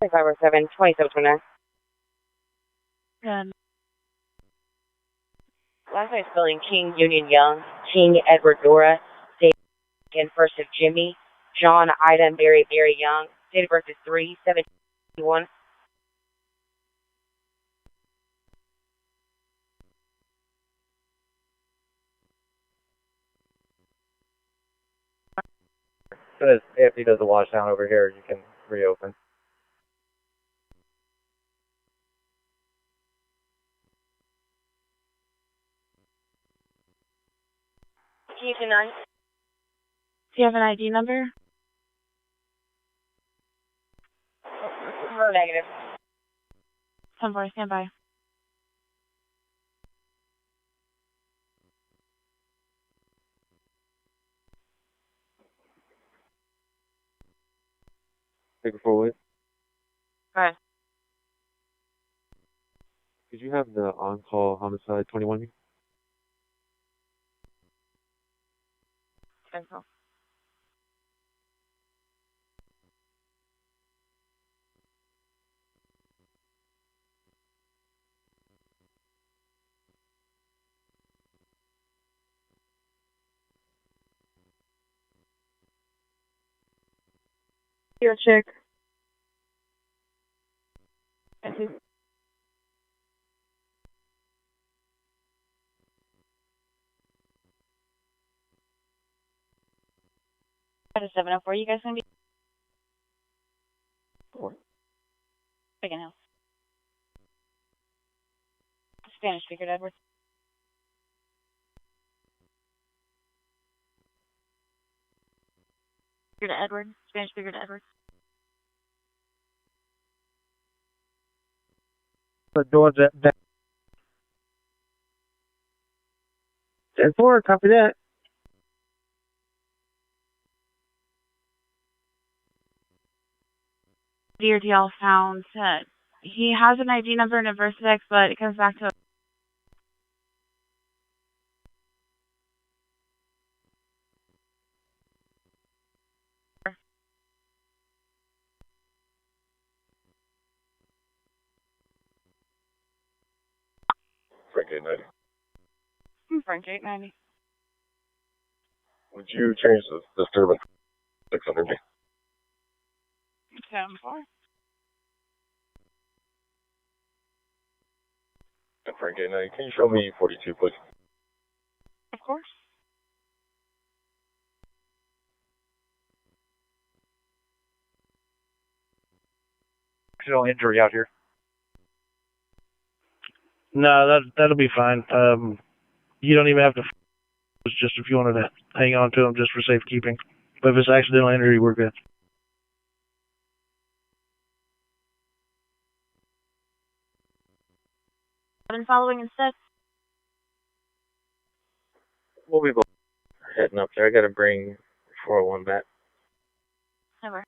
Five or 2729. And Last night's spelling King Union Young, King Edward Nora, date and first of Jimmy, John Ida and Barry Young. Date of birth is 3/7/21. As soon as AFD does the washdown over here, you can reopen. G29. do you have an ID number? Negative. 10-4, stand by. Baker 408. Go ahead. Could you have the on-call homicide 21 here? 10-4. Your chick. At a 704, you guys gonna be? Beacon Hill. Spanish speaker to Edward. Speaker to Edward. Spanish speaker to Edward. The door's at 10-4, copy that. DRTL found that he has an ID number and a Versadex, but it comes back to Frank 890. Frank 890. Would you change the disturbance 600 me? 10-4. And Frank 890, can you show me 42, please? Of course. Accidental injury out here. No, that'll be fine. You don't even have to. It's just if you wanted to hang on to them just for safekeeping. But if it's accidental injury, we're good. Been following instead. We'll be both heading up there. I gotta bring 401 back. Never.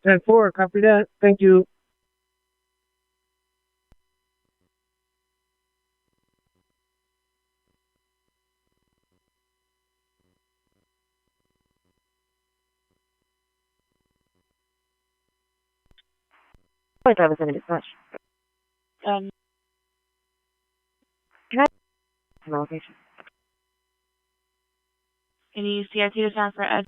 Ten 4, copy that. Thank you. Point driver sending dispatch. Um, Can I some location? any CIT to sound for Ed.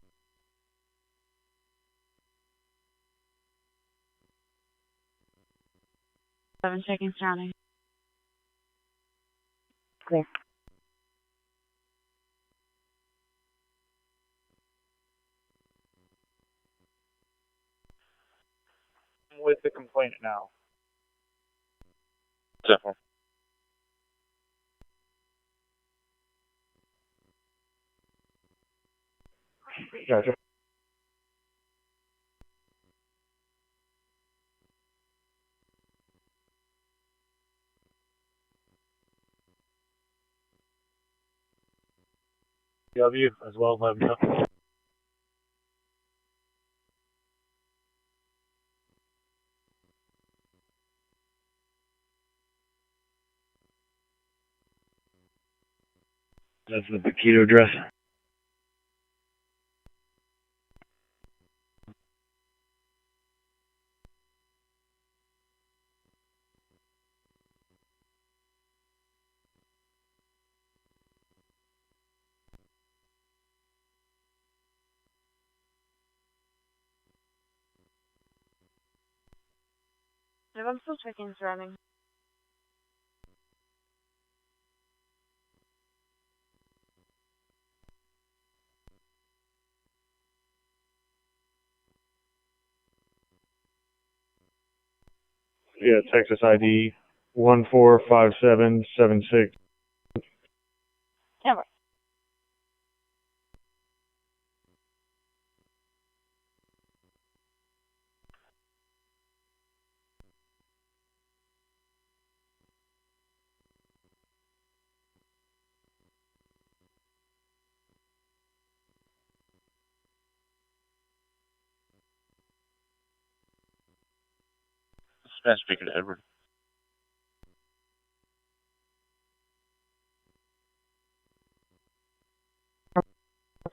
Checking surrounding. Clear. With the complainant now. 10-4. Gotcha. W as well, let me know. That's the Paquito address. I'm still checking surrounding. Yeah, Texas ID 145776. Never. Spanish speaker to Edward.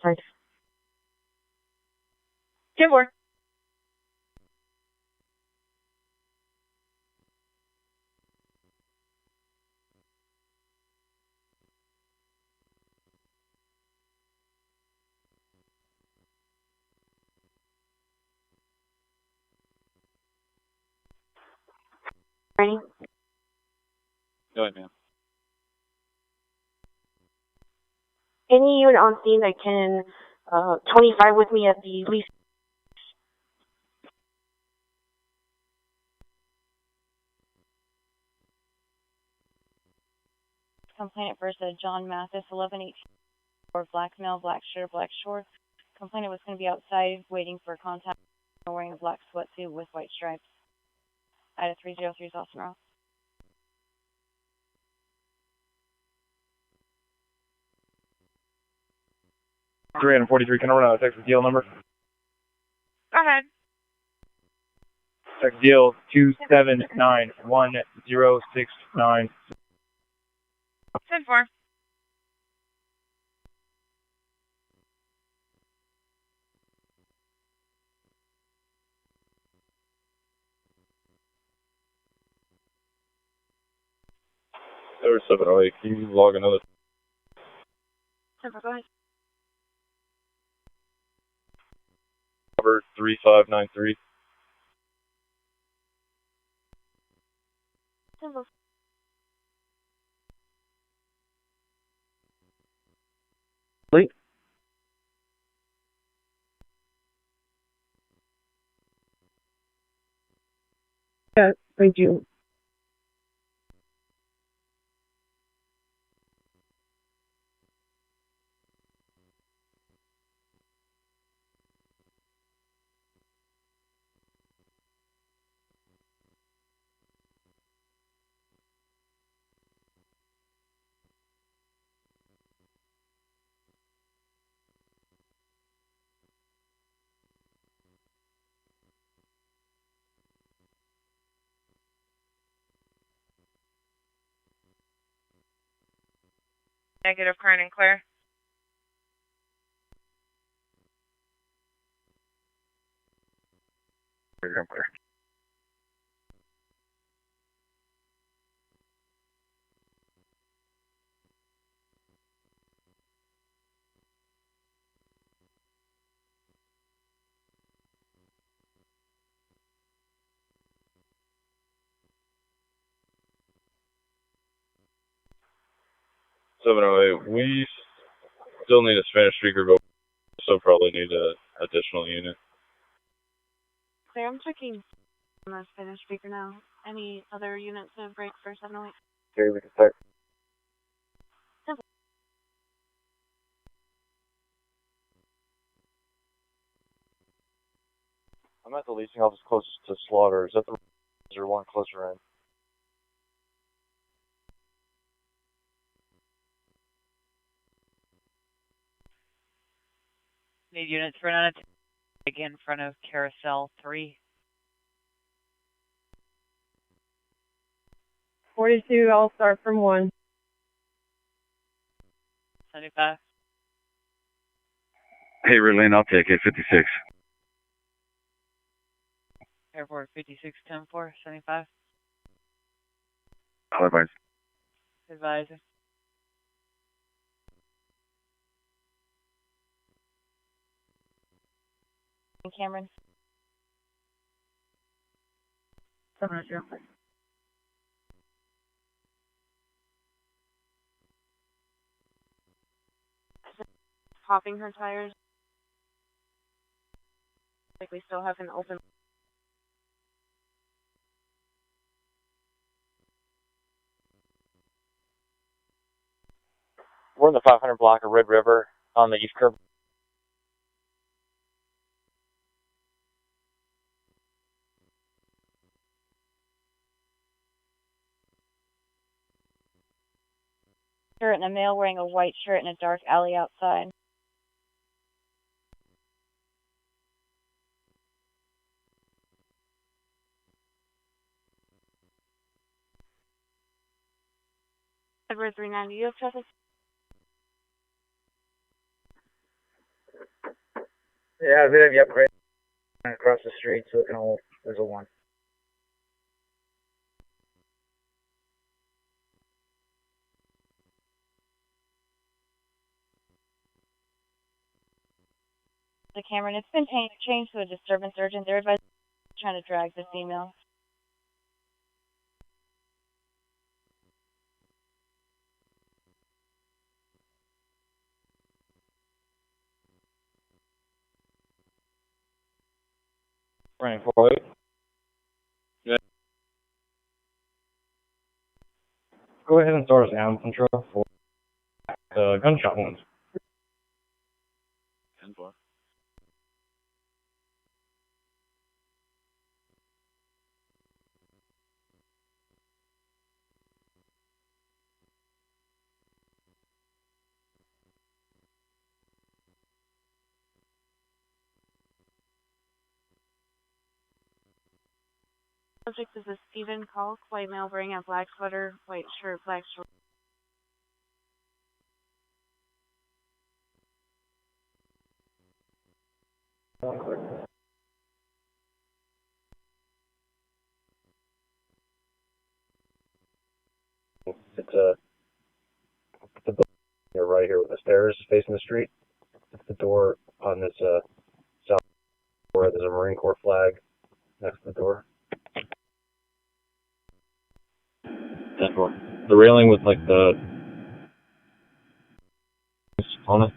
Sorry. 10-4. Ready? Go ahead, ma'am. Any unit on scene that can 25 with me at the lease. Complainant first John Mathis, 1118, or black male, black shirt, black shorts. Complainant was going to be outside waiting for contact, wearing a black sweatsuit with white stripes. Ida 303 is Austin Ross. Three and 43. Can I run a Texas deal number? Go ahead. Texas deal 2791069. 10-4. There 708. Can you log another? 10-4, go ahead. Robert 3593. 10-4. Late. Yeah, thank you. Negative, current and clear. Clear. We still need a Spanish speaker, but so probably need a additional unit. Sir, I'm checking on the Spanish speaker now. Any other units of break for 708? Okay, we can start. I'm at the leasing office closest to Slaughter. Is that the or one closer in? Need units for an again in front of Carousel 3. 42, I'll start from 1. 75. Hey, Redlane, I'll take it. 56. Airport 56, 10-4, 75. I'll advise. Advisor. Cameron. 700. Popping her tires. Like we still have an open. We're in the 500 block of Red River on the east curve. Shirt and a male wearing a white shirt in a dark alley outside. Edward 390, you have traffic? Yeah, we have the upgrade across the street, so it can all, there's a 1. The Cameron, it's been changed to a disturbance urgent. They're advised trying to drag this email. Brian 48. Yeah. Go ahead and start us animal control for the gunshot wounds. 10-4. Subject is a Stephen Kalk, white male wearing a black sweater, white shirt, black shorts. It's the building here, right here with the stairs facing the street. It's the door on this south door. There's a Marine Corps flag next to the door. That door. The railing with like the on it.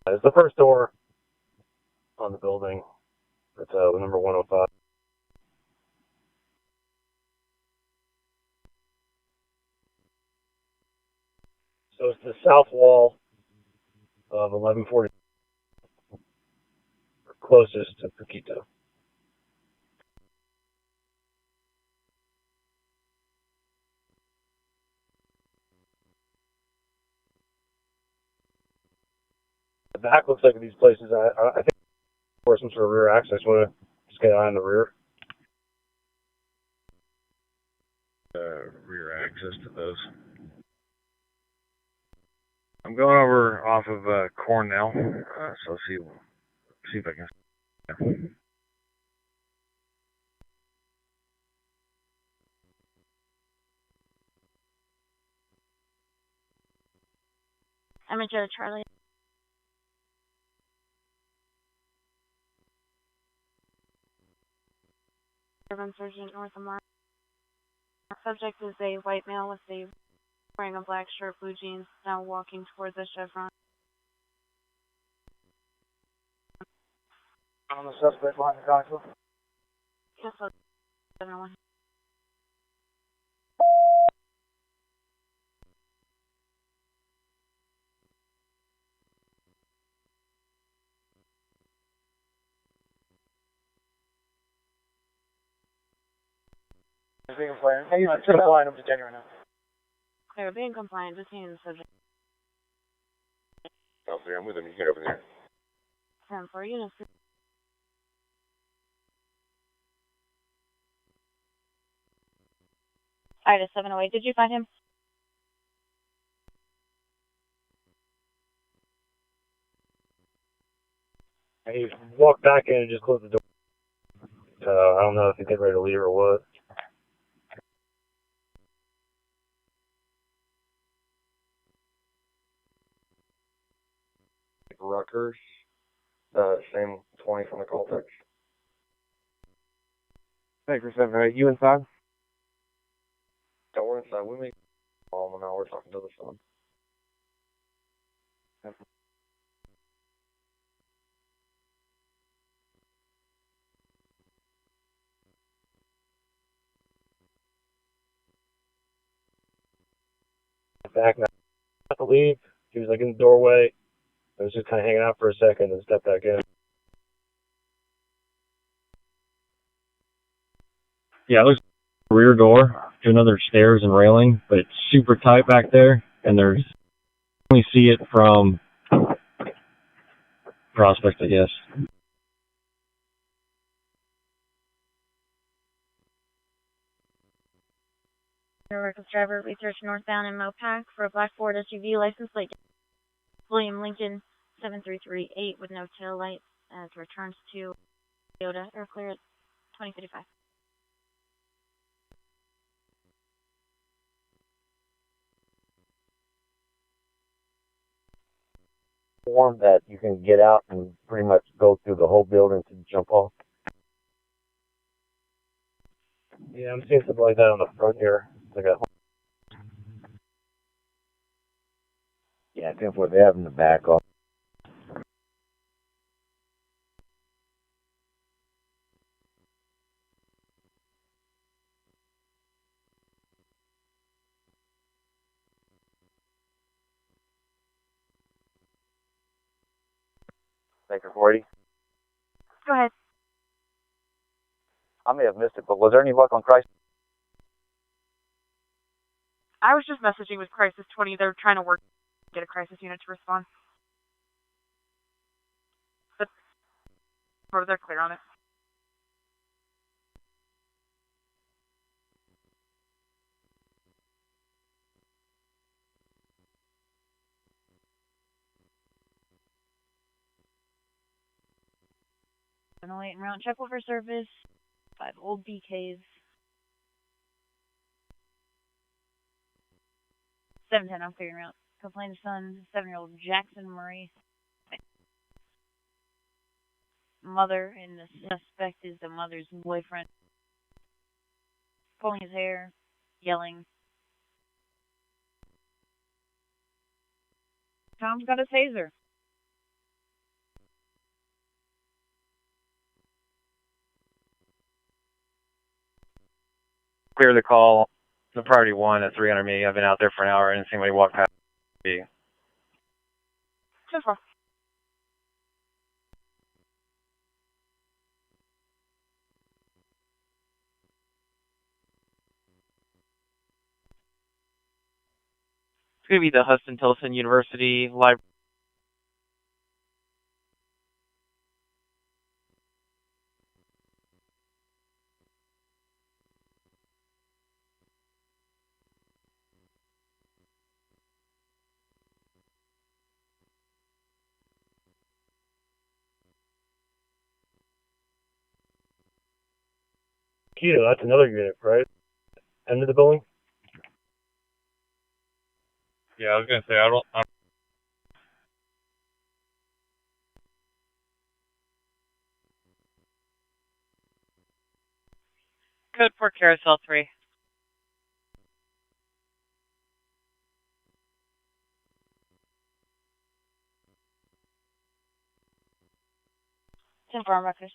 It's the first door on the building. It's number 105. So it's the south wall of 1140, closest to Paquito. The back looks like these places. I think for some sort of rear access. Want to just get an eye on the rear? Rear access to those. I'm going over off of Cornell, so see if I can. Yeah. I'm a Joe Charlie. Urban Surgeon North of Mar. Subject is a white male with a wearing a black shirt, blue jeans, now walking toward the chevron. On the suspect behind the console. Yes, I'll 701. Being compliant. Hey, I'm compliant. I'm just right now. Clear, being compliant, detaining the subject. Officer, I'm with him. You can get over there. 10-4 units. Ida 708, did you find him? He walked back in and just closed the door. I don't know if he's getting ready to leave or what. Rutgers, same 20 from the call text. Thanks for 708. You inside? Yeah, we're inside. We make call now. We're talking to the phone. Back now. I believe he was like in the doorway. I was just kind of hanging out for a second and stepped back in. Yeah, it looks like a rear door to another stairs and railing, but it's super tight back there, and there's only see it from Prospect, I guess. Reckless driver, research northbound in Mopac for a black Ford SUV license plate William Lincoln 7338 with no tail lights as returns to Toyota or clear at 2055. Form that you can get out and pretty much go through the whole building to jump off. Yeah, I'm seeing something like that on the front here. It's like a Yeah, 10-4, they have them to back off. Baker 40. Go ahead. I may have missed it, but was there any luck on Christ? I was just messaging with Crisis 20. They're trying to work to get a crisis unit to respond. But they're clear on it. Wait and round check over service. 5 old BKs. 710, I'm figuring out. Complaint son, 7-year-old Jackson Murray. Mother, and the suspect is the mother's boyfriend. Pulling his hair, yelling. Tom's got a taser. Clear the call. The priority 1 at 300 me. I've been out there for an hour and seen anybody walk past me. 10-4. It's going to be the Huston-Tillotson University Library. Keto, that's another unit, right? End of the building? Yeah, I was gonna say I don't. Code for Carousel 3. Ten farm records.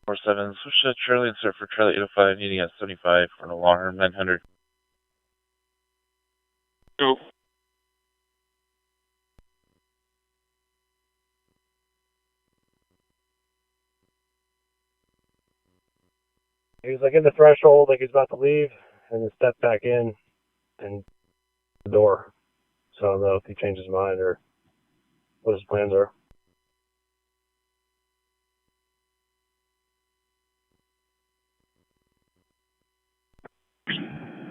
Four 7, switch to Charlie and start for Charlie 805, needing at 75 for an alarm 900. Go. He was like in the threshold, like he's about to leave, and then stepped back in and the door. So I don't know if he changed his mind or what his plans are.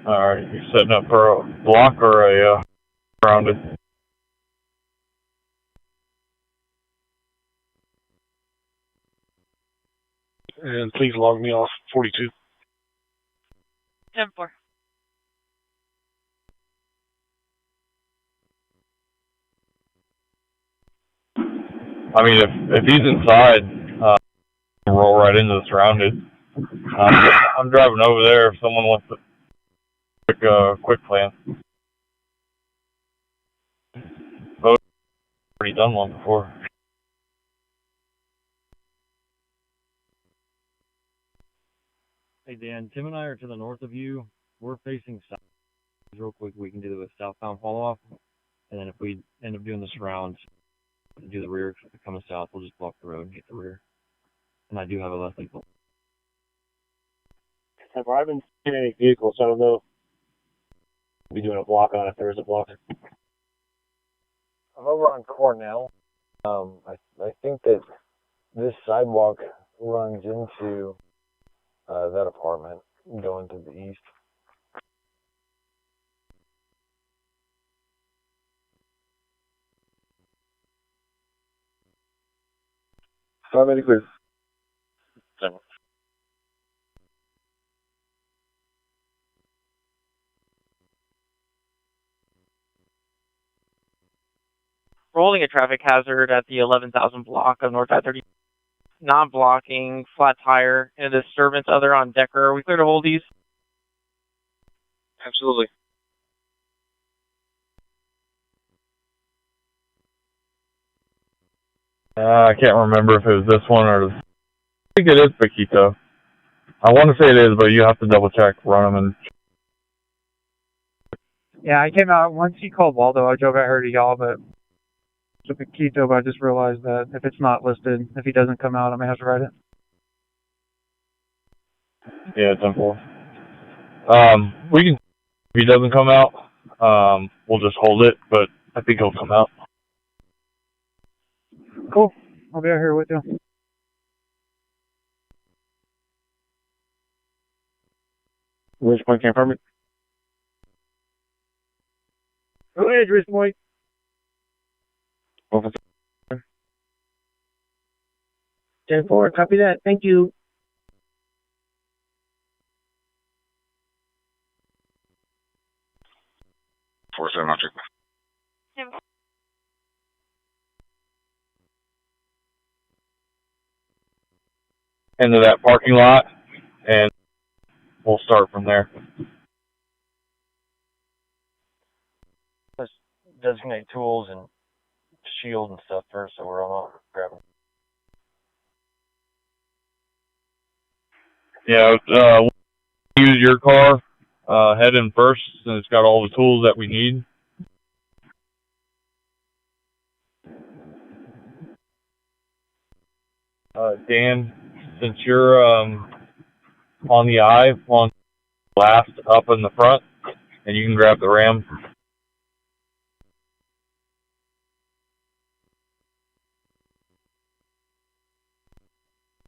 Alright, you're setting up for a block or a grounded? And please log me off 42. 10-4. I mean, if he's inside, roll right into the surrounded. I'm driving over there if someone wants to quick plan. I've already done one before. Hey Dan, Tim and I are to the north of you. We're facing south. Real quick, we can do the southbound follow off, and then if we end up doing the surround, do the rear coming south, we'll just block the road and get the rear. And I do have a left lane. I haven't seen any vehicles, so I don't know if we'll be doing a block on it if there is a block. I'm over on Cornell. I think that this sidewalk runs into that apartment going to the east. Paramedic clear. Rolling a traffic hazard at the 11,000 block of North I-30. not blocking, flat tire, and a disturbance other on Decker. Are we clear to hold these? Absolutely. I can't remember if it was this one or... I think it is Paquito. I want to say it is, but you have to double check, run them, and... Yeah, I came out, once he called Waldo, I drove out here to y'all, but it's a Paquito, but I just realized that if it's not listed, if he doesn't come out, I may have to write it. Yeah, 10-4. We can... If he doesn't come out, we'll just hold it, but I think he'll come out. Cool. I'll be out here with you. Which point confirm it? Go ahead, Risk Point. Officer. 10-4, copy that. Thank you. Four seven object. Into that parking lot, and we'll start from there. Let's designate tools and shield and stuff first, so we're all grabbing. Yeah, use your car, head in first, and it's got all the tools that we need. Dan, since you're on the eye, on last up in the front, and you can grab the ram.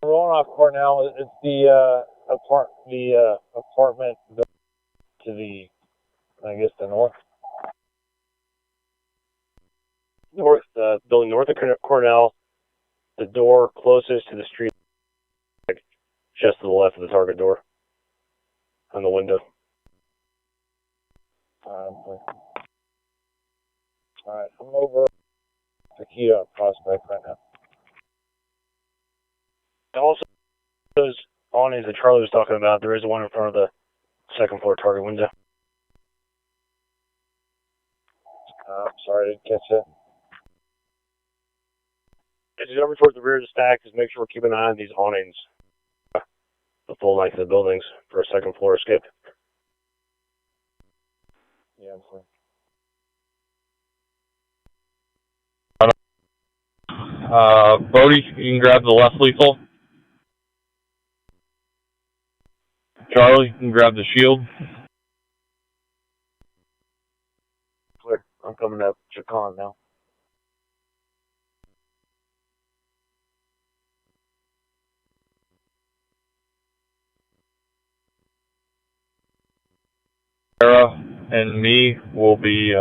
Rolling off Cornell, it's the apartment to the, I guess, the north. Building north of Cornell, the door closest to the street, like just to the left of the target door, on the window. Alright, I'm over Paquito Prospect right now. Also, those awnings that Charlie was talking about, there is one in front of the second floor target window. Sorry, I didn't catch that. As you over towards the rear of the stack, just make sure we're keeping an eye on these awnings. The full length of the buildings for a second floor escape. Yeah, I'm fine. Bodie, you can grab the left lethal. Charlie, you can grab the shield. Clear. I'm coming up Chacon now. Sarah and me will be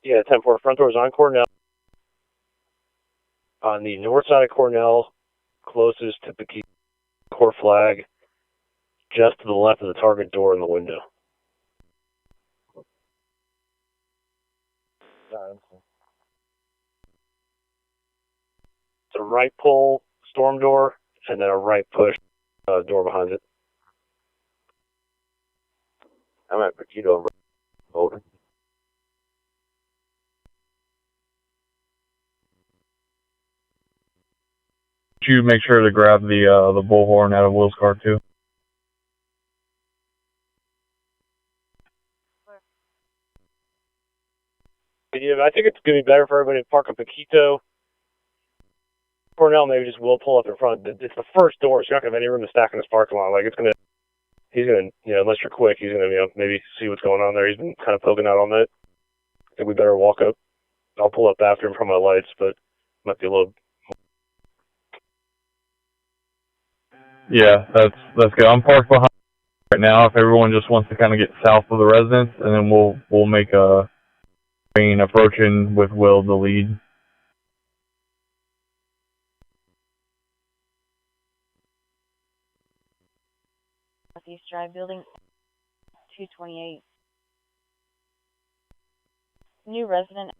Yeah, 10-4. Front door is on Cornell. On the north side of Cornell, closest to Paquito core flag, just to the left of the target door in the window. It's a right pull storm door, and then a right push door behind it. I'm at Paquito. Over. you make sure to grab the bullhorn out of Will's car too. Yeah, I think it's going to be better for everybody to park a Paquito. Cornell maybe just will pull up in front. It's the first door, so you're not going to have any room to stack in this parking lot. Like, he's going to, unless you're quick, he's going to, maybe see what's going on there. He's been kind of poking out on that. I think we better walk up. I'll pull up after him from my lights, but might be a little. Yeah, that's good. I'm parked behind right now if everyone just wants to kind of get south of the residence, and then we'll make a train approaching with Will the lead. Northeast Drive, building 228. New resident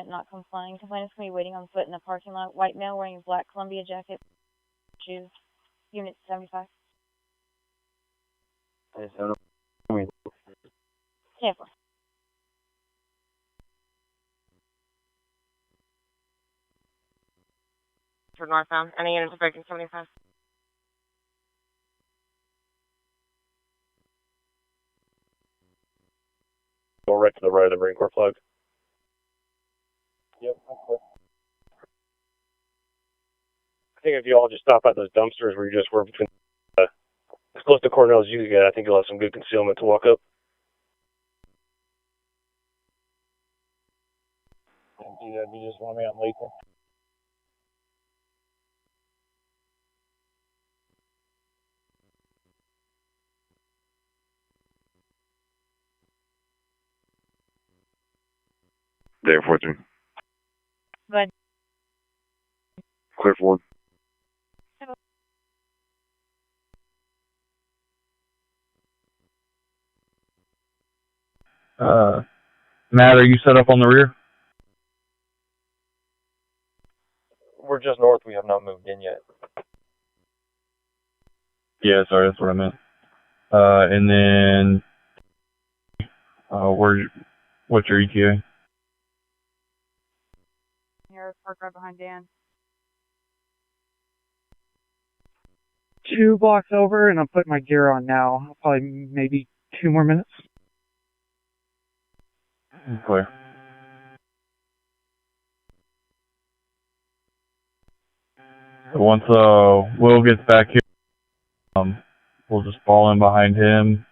not complying. Complainant's going to be waiting on foot in the parking lot. White male wearing black Columbia jacket, shoes. Unit 75. Yeah. For northbound. Any units approaching 75? Go right to the right of the Marine Corps flag. Yep, that's clear. I think if you all just stop at those dumpsters where you just were between as close to Cornell as you can get, I think you'll have some good concealment to walk up. You just want me on Lathan. Day 14. Good. Clear for 1. Matt, are you set up on the rear? We're just north. We have not moved in yet. Yeah, sorry, that's what I meant. And then, what's your ETA? Here, park right behind Dan. 2 blocks over, and I'm putting my gear on now. Probably maybe 2 more minutes. Clear. So once Will gets back here, we'll just fall in behind him.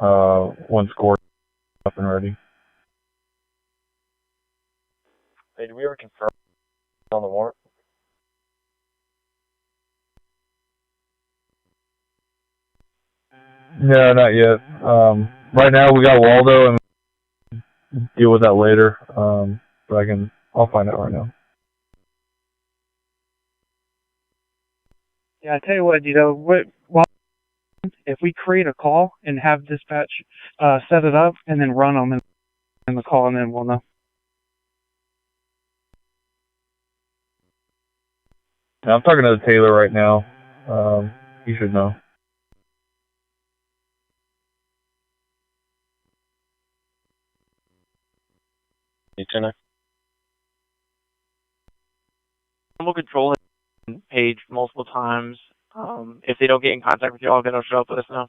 Once Gordon's up and ready. Hey, did we ever confirm on the warrant? No, not yet. Right now we got Waldo, and deal with that later. But I'll find out right now. Yeah, I tell you what, if we create a call and have dispatch set it up and then run them in the call, and then we'll know. I'm talking to Taylor right now. He should know. Lieutenant. We'll control it page multiple times. If they don't get in contact with you, all gonna show up with us now.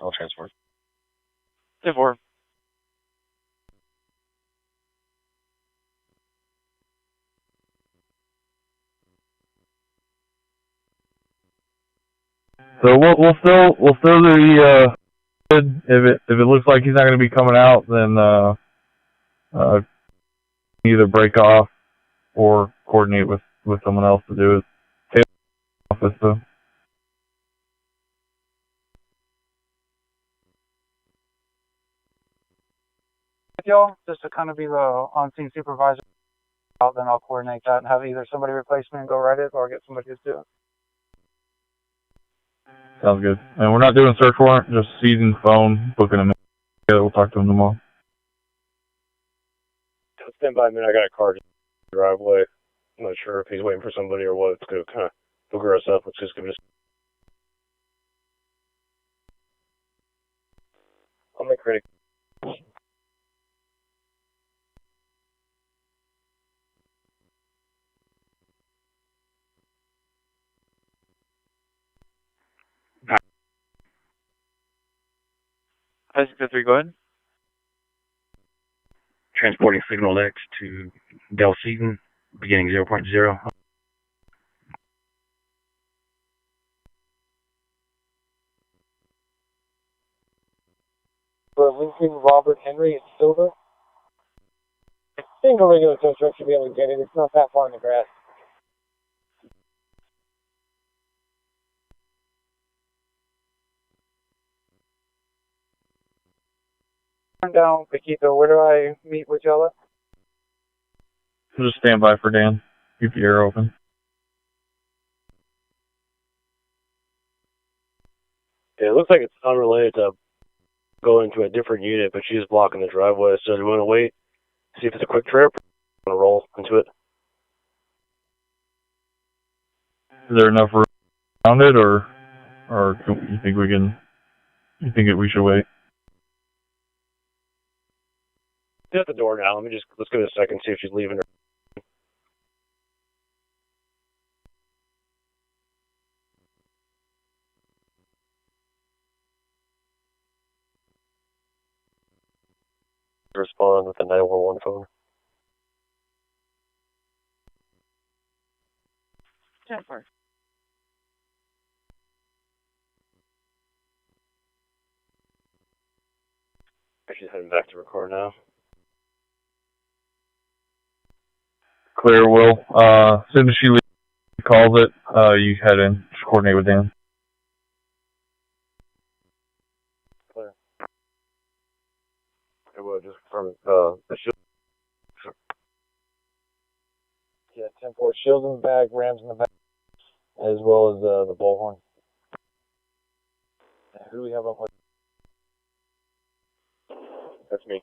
I'll transport. 4. So we'll still do the if it looks like he's not going to be coming out, then either break off or coordinate with someone else to do it. Taylor's office though. With y'all, just to kind of be the on-scene supervisor, then I'll coordinate that and have either somebody replace me and go write it, or get somebody to do it. Sounds good. And we're not doing search warrant, just seizing phone, booking them in together. We'll talk to them tomorrow. Stand by a minute. I got a car in the driveway. I'm not sure if he's waiting for somebody or what. It's going to kind of booger us up. Let's just give it I'll make ready. I think 3, go ahead. Transporting Signal X to Del Seaton, beginning 0.0. For Lincoln Robert Henry, it's Silver. think a regular tow truck should be able to get it. It's not that far in the grass. I'm down, Paquito. Where do I meet with y'all at? Just stand by for Dan. Keep the air open. Yeah, it looks like it's unrelated to going to a different unit, but she's blocking the driveway. So do you want to wait, see if it's a quick trip, or want to roll into it? Is there enough room around it, or you think we can? You think that we should wait? She's at the door now. Let's give it a second, see if she's leaving. Respond with the 911 phone. 10-4. She's heading back to her car now. Clear, Will. As soon as she calls it, you head in. Just coordinate with Dan. Clear. I will just confirm the shield. Yeah, 10-4. Shields in the back, rams in the back, as well as the bullhorn. Who do we have up? That's me.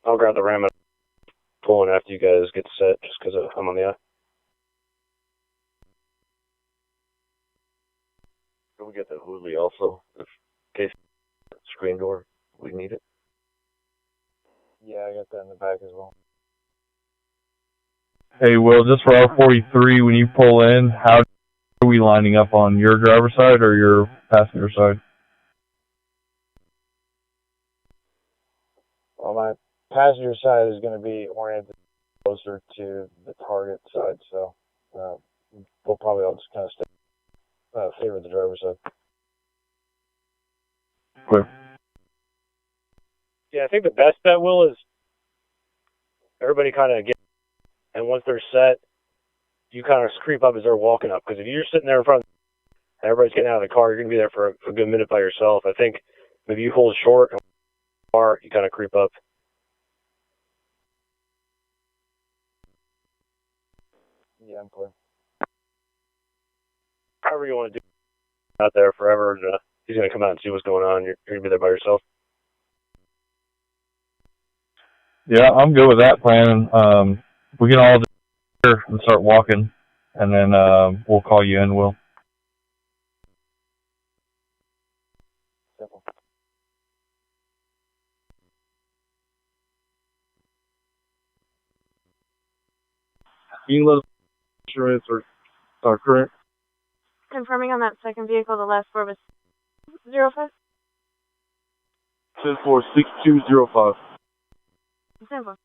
I'll grab the ram and pull in after you guys get set, just because I'm on the eye. Can we get the Hooley also, in case screen door, we need it? Yeah, I got that in the back as well. Hey, Will, just for R43, when you pull in, how are we lining up on your driver's side or your passenger side? Well, my passenger side is going to be oriented closer to the target side, so we'll probably all just kind of favor the driver's side. Clear. Yeah, I think the best bet, Will, is everybody kind of get, and once they're set, you kind of creep up as they're walking up. Because if you're sitting there in front, and everybody's getting out of the car, you're going to be there for a good minute by yourself. I think maybe you hold short, and car, you kind of creep up. Yeah, I'm clear. However you want to do it, out there forever, and he's going to come out and see what's going on. You're going to be there by yourself. Yeah, I'm good with that plan. We can all just here and start walking, and then we'll call you in, Will. Simple. You let us insurance or current? Confirming on that second vehicle, the last four was 05? 10-4-6205. Simple.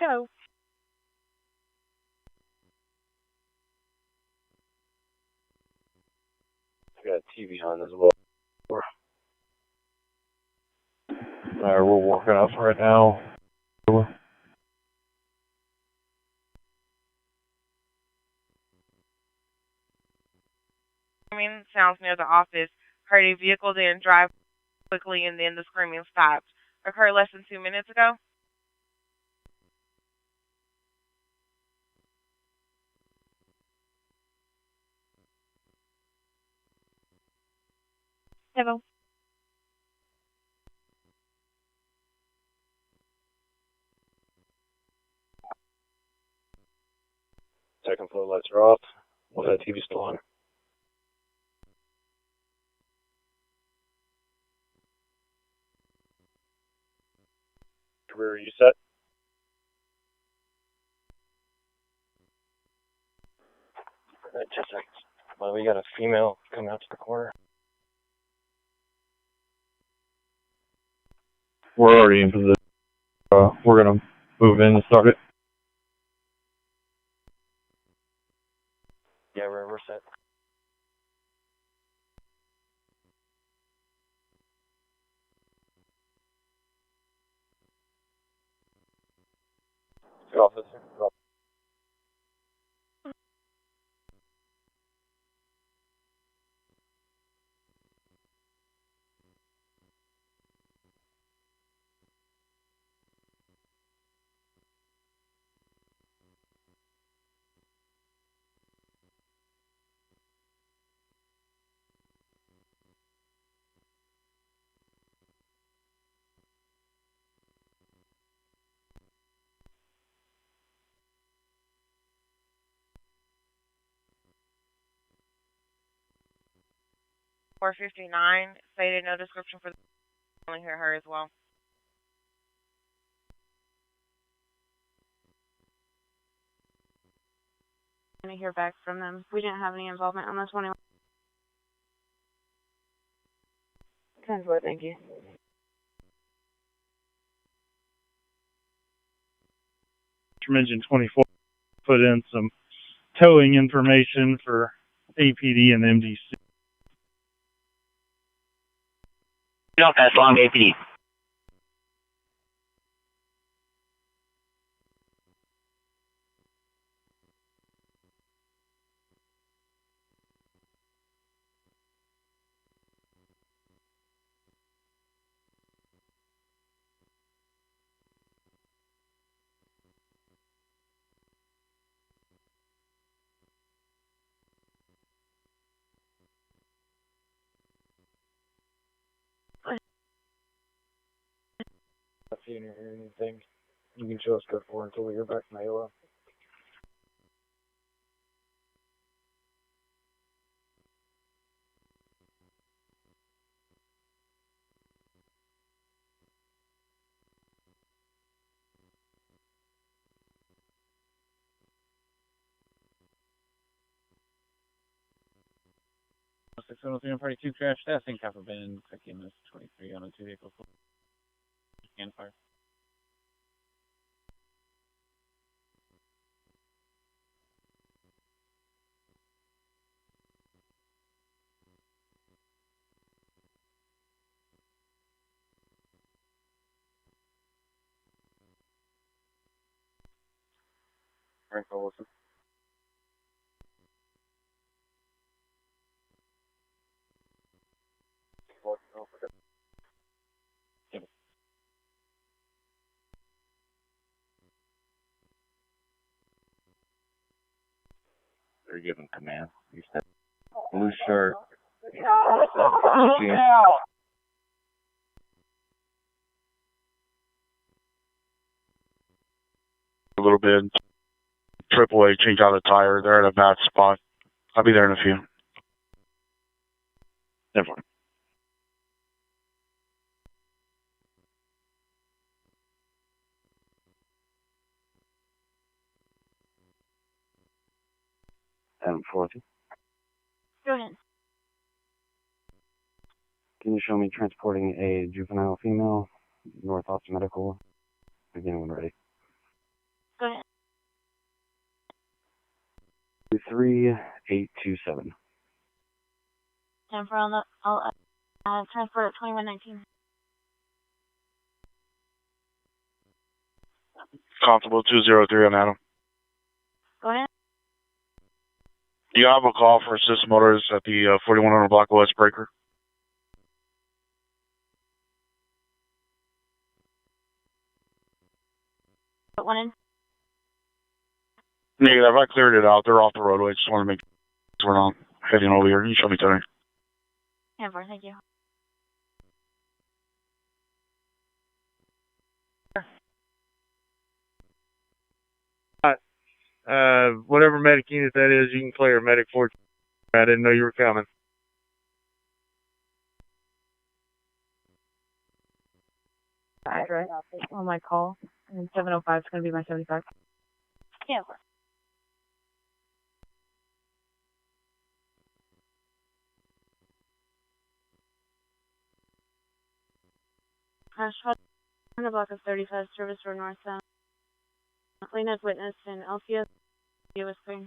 Go. I got TV on as well. Alright, we're walking up right now. Sounds near the office. Heard a vehicle there and drive quickly, and then the screaming stopped. Occurred less than 2 minutes ago. Hello. Second floor lights are off. Well, that TV's still on. Career, are you set? Alright, 10 seconds. Well, we got a female coming out to the corner. We're already in position. We're gonna move in and start it. Officer. 459 cited no description for the only hear her as well. I'm going to hear back from them. We didn't have any involvement on this one. 10-4, thank you. Engine 24 put in some towing information for APD and MDC. Don't pass along to APD. If you didn't hear anything, you can show us code 4 until we hear back from AOL. I'm party 2 crash testing, copper band, quick EMS 23 on a 2 vehicle. Scan fire. Frank Olson. They're giving command. He said, blue shirt. A little bit. AAA, change out the tire. They're at a bad spot. I'll be there in a few. Never mind. M40. Go ahead. Can you show me transporting a juvenile female, North Austin Medical? Begin when ready. Go ahead. 23827. 10-4 on the, I'll transport at 2119. Constable 203 on Adam. Go ahead. Do you have a call for Assist Motors at the 4100 block of West Breaker? Put one in. Negative, I cleared it out. They're off the roadway. Just want to make sure we're not heading over here. You show me, Tony. 10-4, thank you. Whatever medic unit that is, you can clear medic 4. I didn't know you were coming. Right. On my call. And 705 is going to be my 75. 10-4. Crash on the block of 35, service road northbound. Lane has witnessed in LCS. It was clear.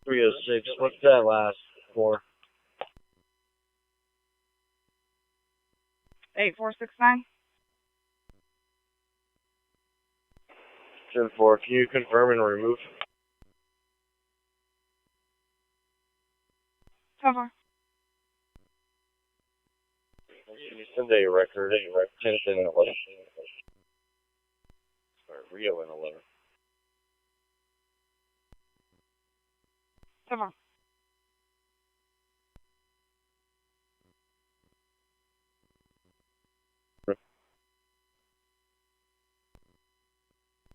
306. What's that last for? 8469. 10-4, can you confirm and remove? 10-4. Can you send a record, 10 and 11? Sorry, Rio and 11. 10-4.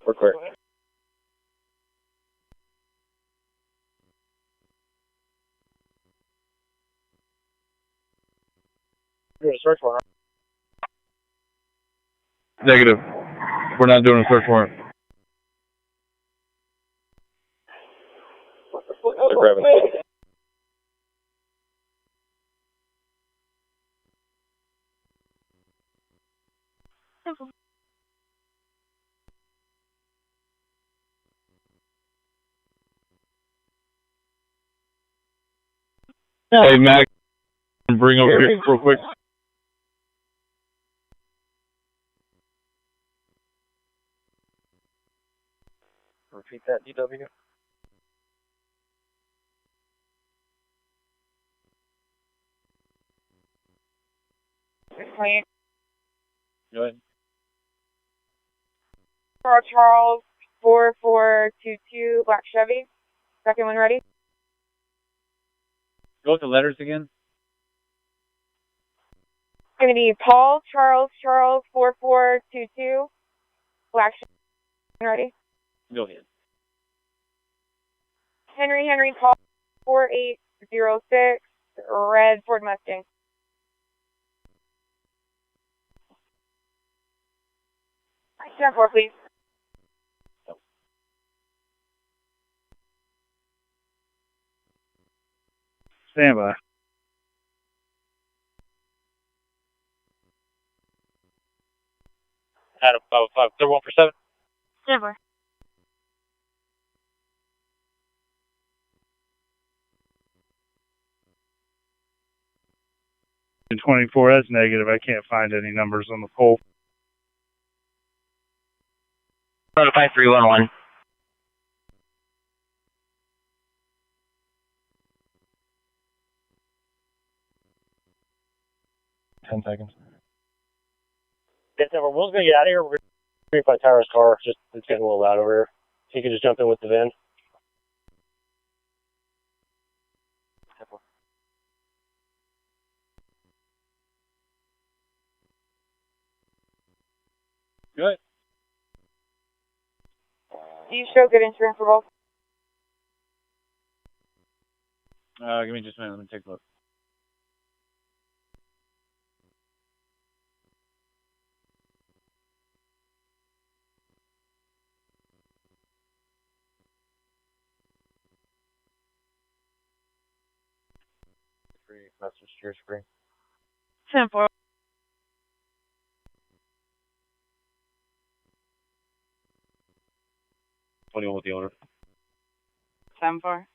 We're clear. You're going to search warrant. Negative. We're not doing a search warrant. They're grabbing. Hey, Mac, bring over here real quick. Repeat that, DW. Explain. Go ahead. Charles 4422 Black Chevy. Second one ready. Go with the letters again. It's going to be Paul Charles 4422 Black Chevy. Ready. Go ahead. Henry Paul 4806 red Ford Mustang. Stand for, please. Stand by. Adam 505, 31 for 7. Stand by. In 24, that's negative. I can't find any numbers on the pole. 5311. Seconds. Will's going to get out of here. We're going to find Tyra's car. Just, it's getting a little loud over here. He can just jump in with the van. Good. Do you show good insurance for both? Give me just a minute. Let me take a look. Message to your screen. 10-4. With the owner. 7-4.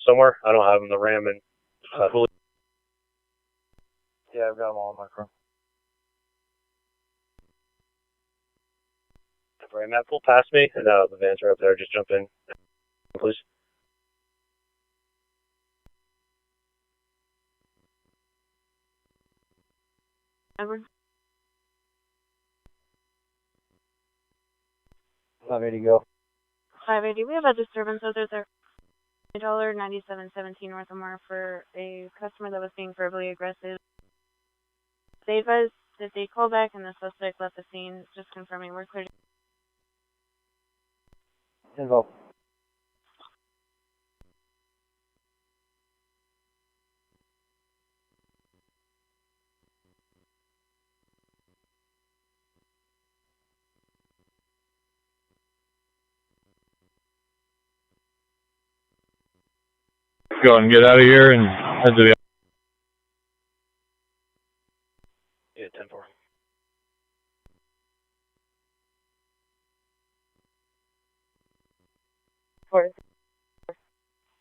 Somewhere. I don't have him. The Ram and Yeah, I've got them all in my car. Ram, Matt, pull past me. And the vans are up there. Just jump in, please. Edward. 580 go. 580. We have a disturbance out there. $97.17 North Amar for a customer that was being verbally aggressive. They advised that they call back and the suspect left the scene. Just confirming we're clear. Info. Go and get out of here and head to the. Yeah, 10-4.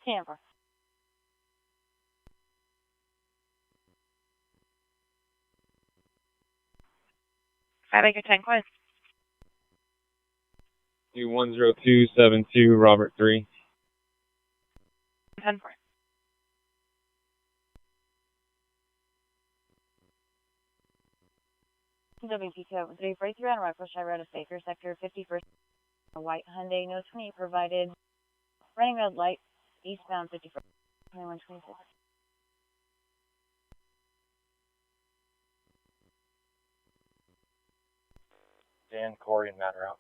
Camper. 5 Acre 10 Quest. 10272 Robert 3. 10 4. WPTO 3 breakthrough on Rockbush Road of Baker, Sector 51st. A white Hyundai, no 28 provided. Running red light, eastbound 51st. 2126. Dan, Corey, and Matt are out.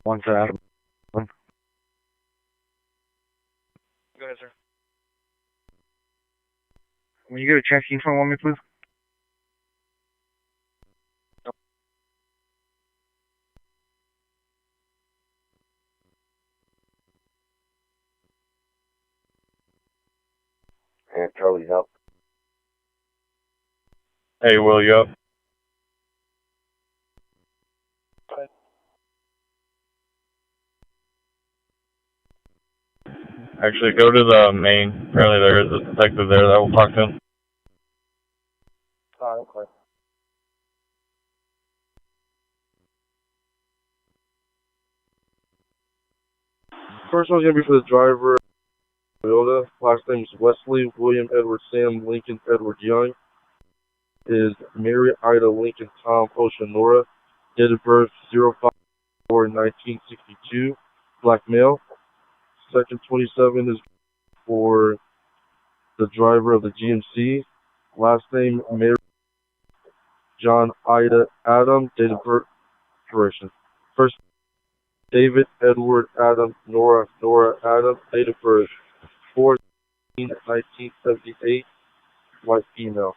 One for Adam. One. Go ahead, sir. When you get a chance, can you phone me, please? And Charlie's up. Hey, Will, you up? Actually, go to the main. Apparently there's a detective there that will talk to him. Okay. First one's going to be for the driver, Toyota. Last name is Wesley William Edward Sam Lincoln Edward Young. Is Mary Ida Lincoln Tom Oceanora. Date of birth 05/4/1962. Black male. Second 27 is for the driver of the GMC. Last name Mary John Ida Adam. Date of birth correction. First David Edward Adam Nora Adam. Date of birth 4/1978. White female.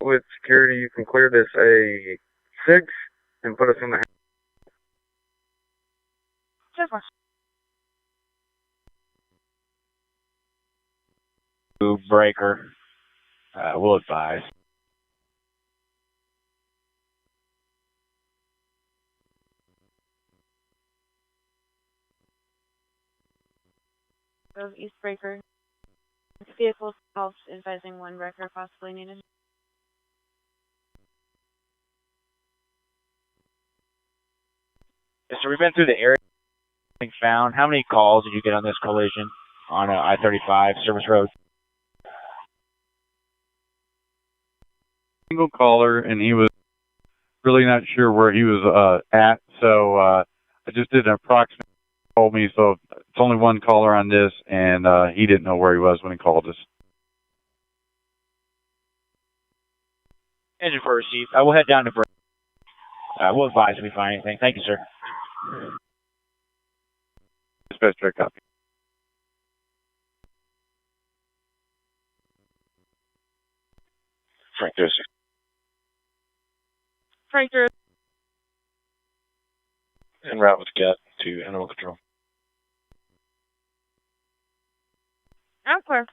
With security, you can clear this A6 and put us in the breaker. We'll advise. Of East Breaker. Vehicle help advising one wrecker possibly needed. Yes, sir, we've been through the area. Found. How many calls did you get on this collision on I-35 service road? Single caller, and he was really not sure where he was at, so I just did an approximate. Told me, so it's only one caller on this, and he didn't know where he was when he called us. Engine for receipt. I will head down to break. We'll advise if we find anything. Thank you, sir. Dispatch copy. Frank, there's Frank, there. en route with GET to Animal Control. I'm clear.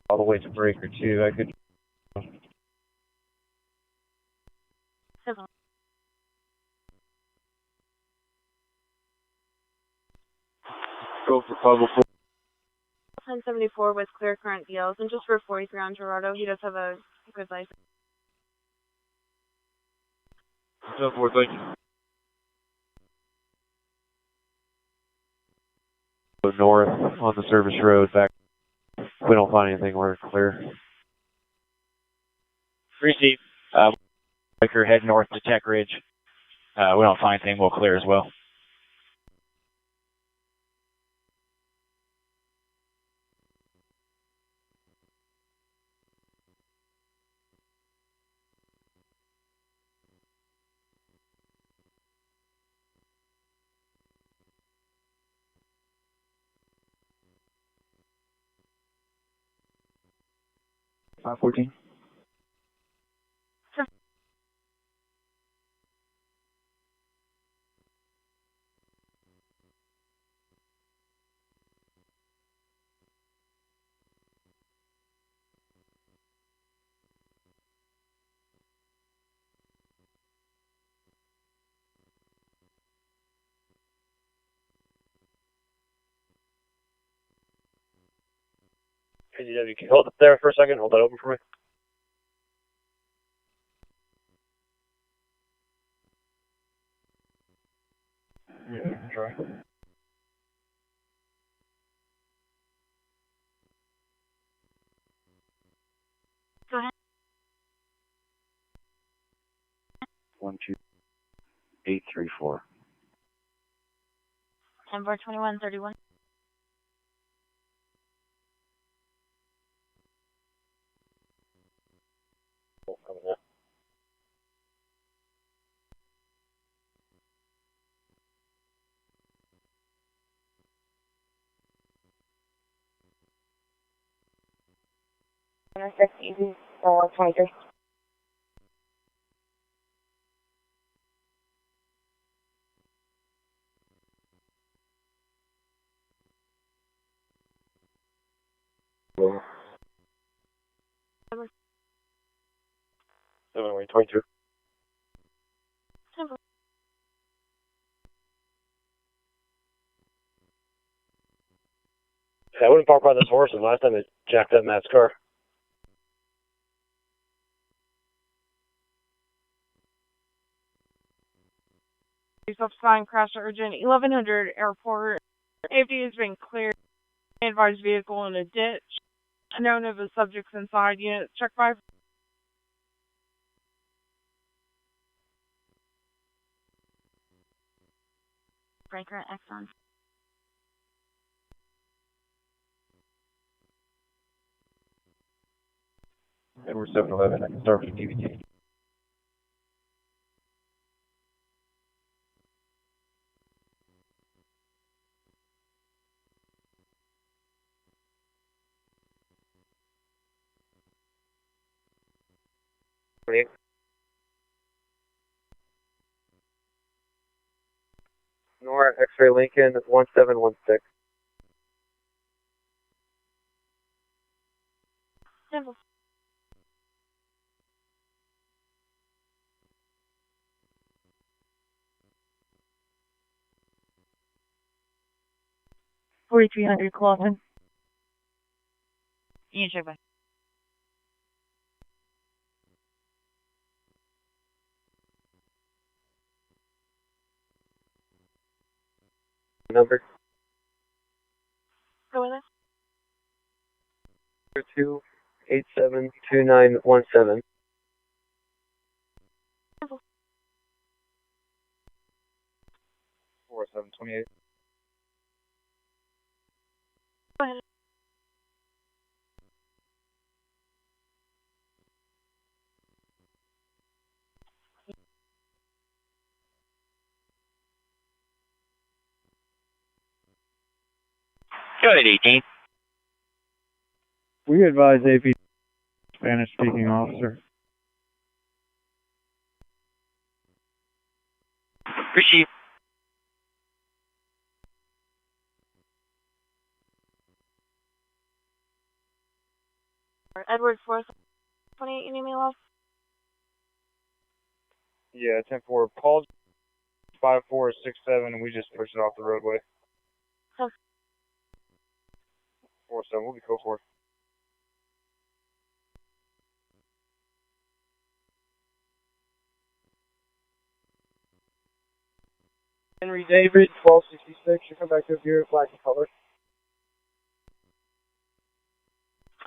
All the way to Breaker 2. I could. Go for 504. 1074 with clear current deals, and just for 43 on Gerardo, he does have a good license. 10-4, thank you. Go north on the service road back. If we don't find anything, we're clear. Receipt. Breaker, head north to Tech Ridge. We don't find anything, we'll clear as well. $514. PDW, can you hold it there for a second? Hold that open for me. Yeah, try. Go ahead. 12834. 10-4-21-31. Coming up. Easy, 23. Well, 7-22. Yeah, I wouldn't park by this horse, and last time it jacked up Matt's car. Stop sign crash urgent 1100 airport. Safety has been cleared. Advised vehicle in a ditch. Unknown of the subjects inside. Units check by. Breaker at Exxon. Edward 711, I can start with DVT. Nora X-ray Lincoln 1716. Simple. $4,300 Clawson. You check by. Number Go with us. 2872917. Simple. 4728. Go ahead. Go ahead, 18. We advise AP Spanish speaking officer. Receive. Edward 428, you need me, love? Yeah, 10-4. Call 5467, and we just pushed it off the roadway. 4-7, we'll be code 4. Henry David, 1266. You come back to here, black and color.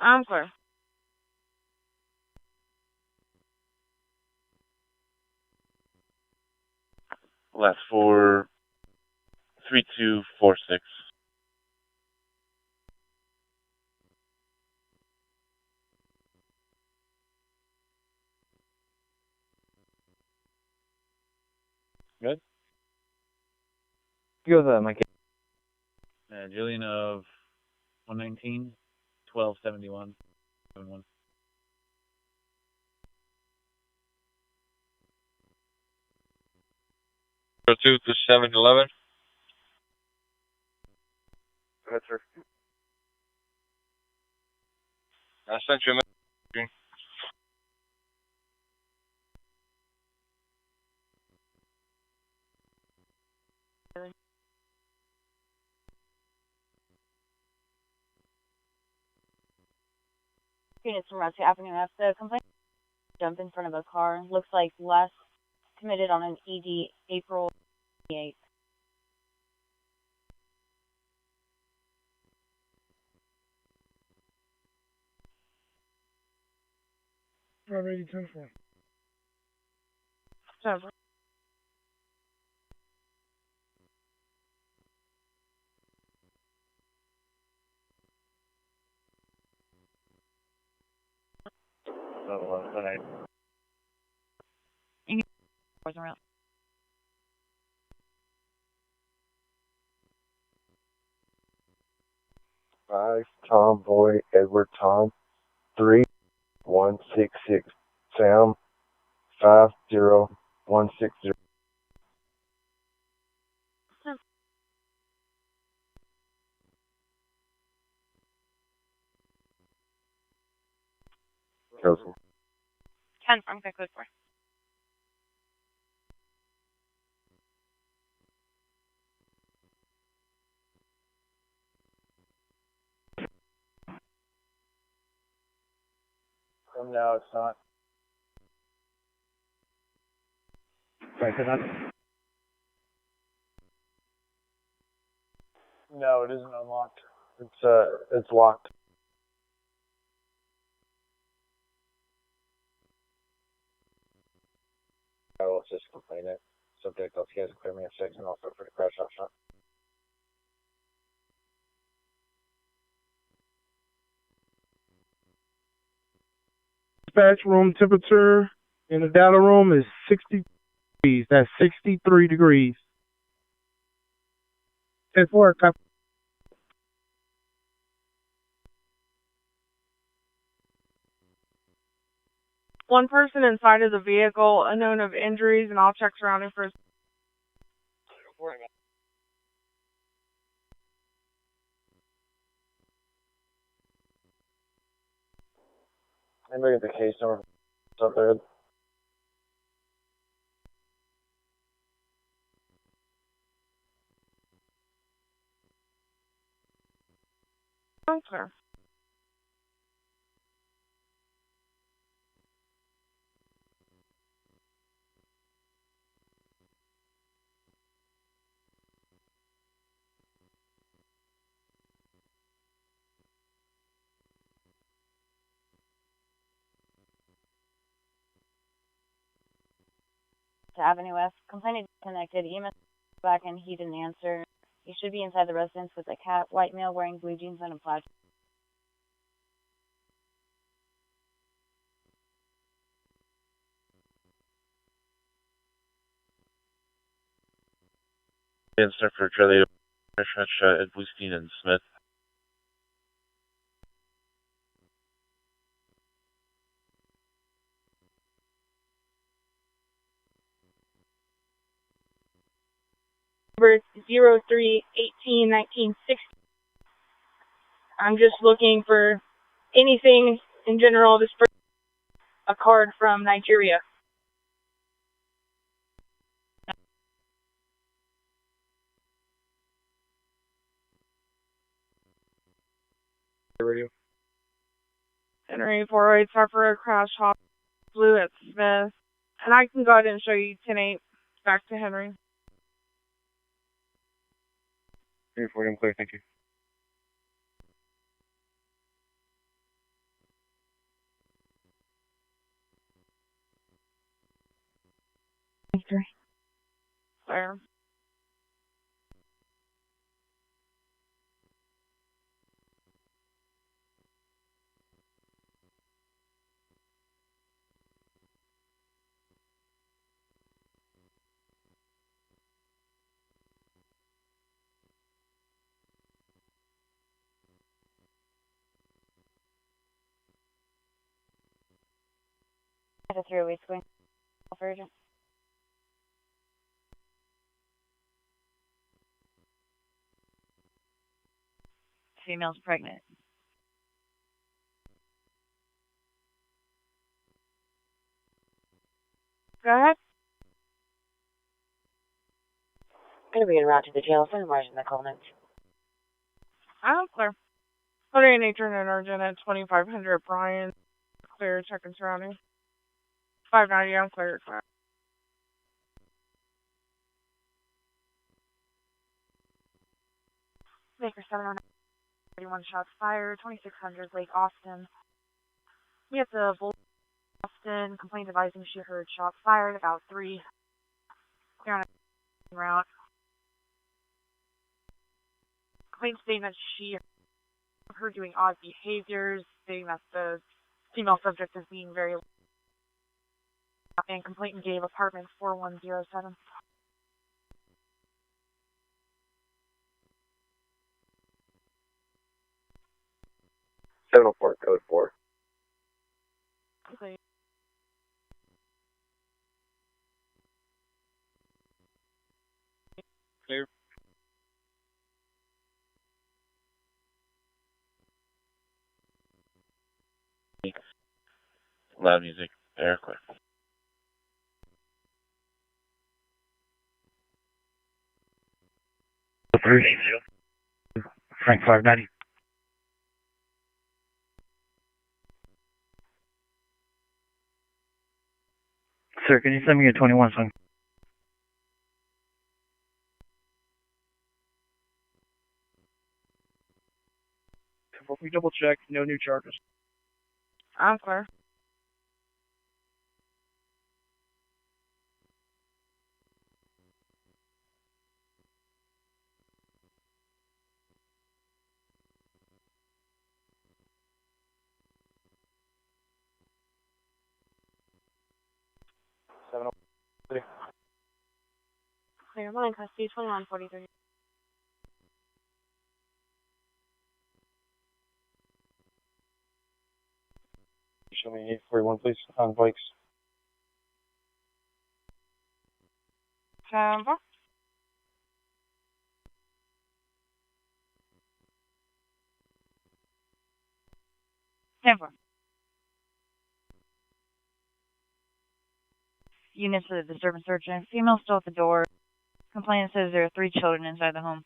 I'm sorry. Last 4, 3246. Good. Go with Mike. Julian of 119, 1271, 71. 02 to 711. Go ahead, sir. I sent you a message. Units from Rescue Avenue F. The complaint jumped in front of a car. Looks like last committed on an ED April 28th. Already 10-4. Several. Around. 5, Tom, Boy, Edward, Tom. 3, 166, Sam. 5, 0, 160. Careful. 10 from code 4. No, it's not. Right, so that's No, it isn't unlocked. It's locked. I will just complain it. Subject, let's get clear me at 6 and also for the crash option. Dispatch room temperature in the data room is 60 degrees. That's 63 degrees. 10-4, copy. One person inside of the vehicle, unknown of injuries, and I'll check surrounding for. Anybody get the case number up there? Okay. To Avenue F. Complainant disconnected. EMS back and he didn't answer. He should be inside the residence with a cat. White male wearing blue jeans and a plaid. Answer for Charlie, Ed Bluestein and Smith. Number 03181960. I'm just looking for anything in general. This for a card from Nigeria. Radio. Henry 408 suffered a crash hot blue at Smith. And I can go ahead and show you 10-8 back to Henry. 340, I'm clear, thank you. There. After 3 weeks going off urgent. Female's pregnant. Go ahead. Going to be en route to the jail for the margin of the Coleman. I'm clear. Putting nature and urgent at 2500 Brian. Clear, checking surroundings. 590, I'm clear. Baker 709, 31 shots fired, 2600 Lake Austin. We have the Volt Austin, complaint advising she heard shots fired, about 3. Clear on a route. Complaint stating that she heard doing odd behaviors, stating that the female subject is being very and complainant gave apartment 4107. Code 4. Okay. Clear. Loud music. Air quick. Frank 590. Sir, can you send me a 21 son? We double check, no new charges. I'm clear. Clear, one in custody, 2143. Show me 841, please, on bikes. Tampa. Tampa. Units of the disturbance search and female still at the door. Complainant says there are 3 children inside the home.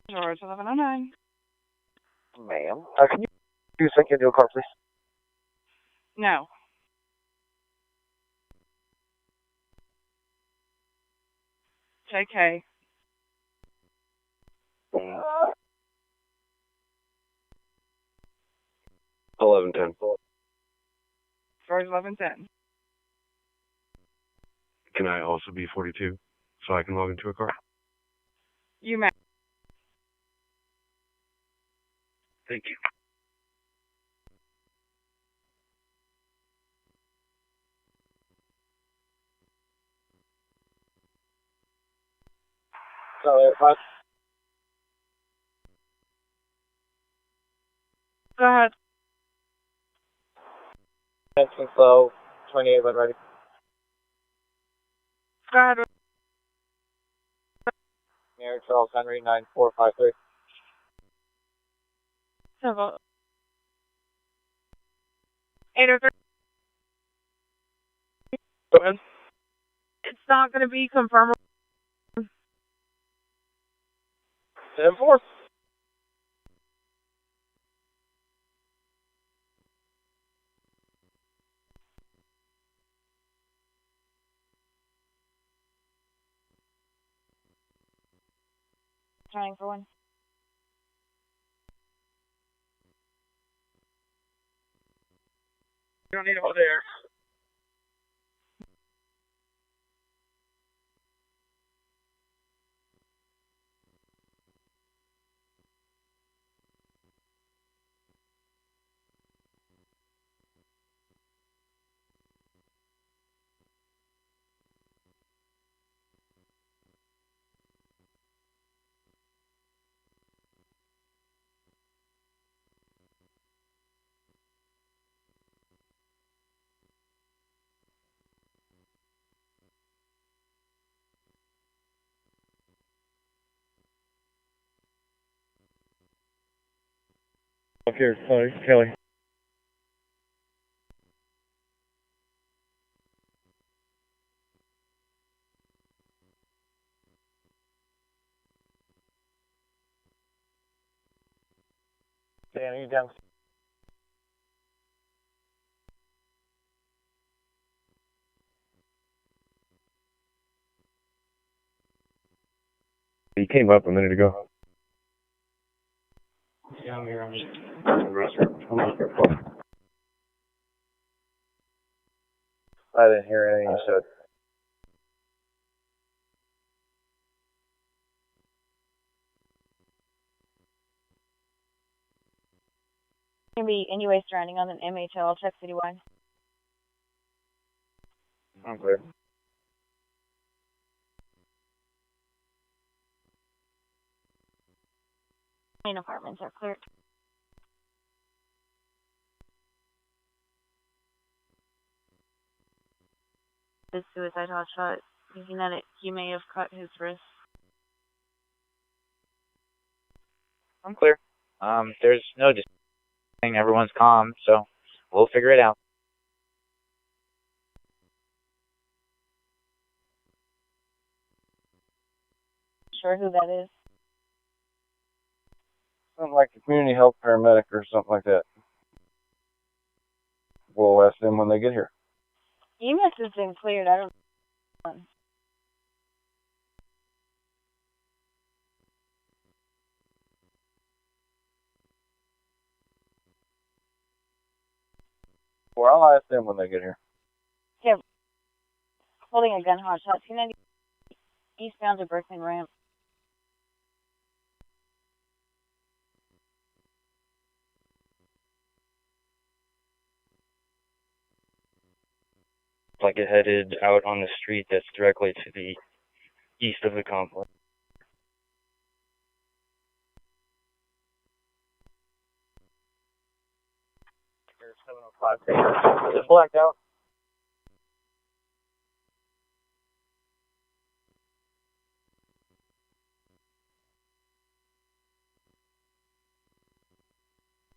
George 1109. Ma'am. Can you do sync into a car, please? No. JK. Mm. 1110. George 1110. Can I also be 42 so I can log into a car? You may. Thank you. Go ahead. Attention slow, 28 when ready. Go ahead. Near Charles Henry, 9453. Simple. 803. Go ahead. It's not going to be confirmed. 10-4. Trying for one. You don't need all there. Here, Kelly. Dan, are you down? He came up a minute ago. Yeah, I'm here. I'm just in the restroom. I'm not here. I didn't hear anything you said. Gonna be anyway surrounding on an MHL. I'll check citywide. I'm clear. Main apartments are cleared. This suicide hotshot, thinking that he may have cut his wrist. I'm clear. There's no thing. Everyone's calm, so we'll figure it out. Sure who that is? Something like a community health paramedic or something like that. We'll ask them when they get here. EMS has been cleared. I don't know. Well, I'll ask them when they get here. Yeah, holding a gun hotshot. 290 eastbound to Berkman Ramp. Like it headed out on the street that's directly to the east of the complex. Is it blacked out?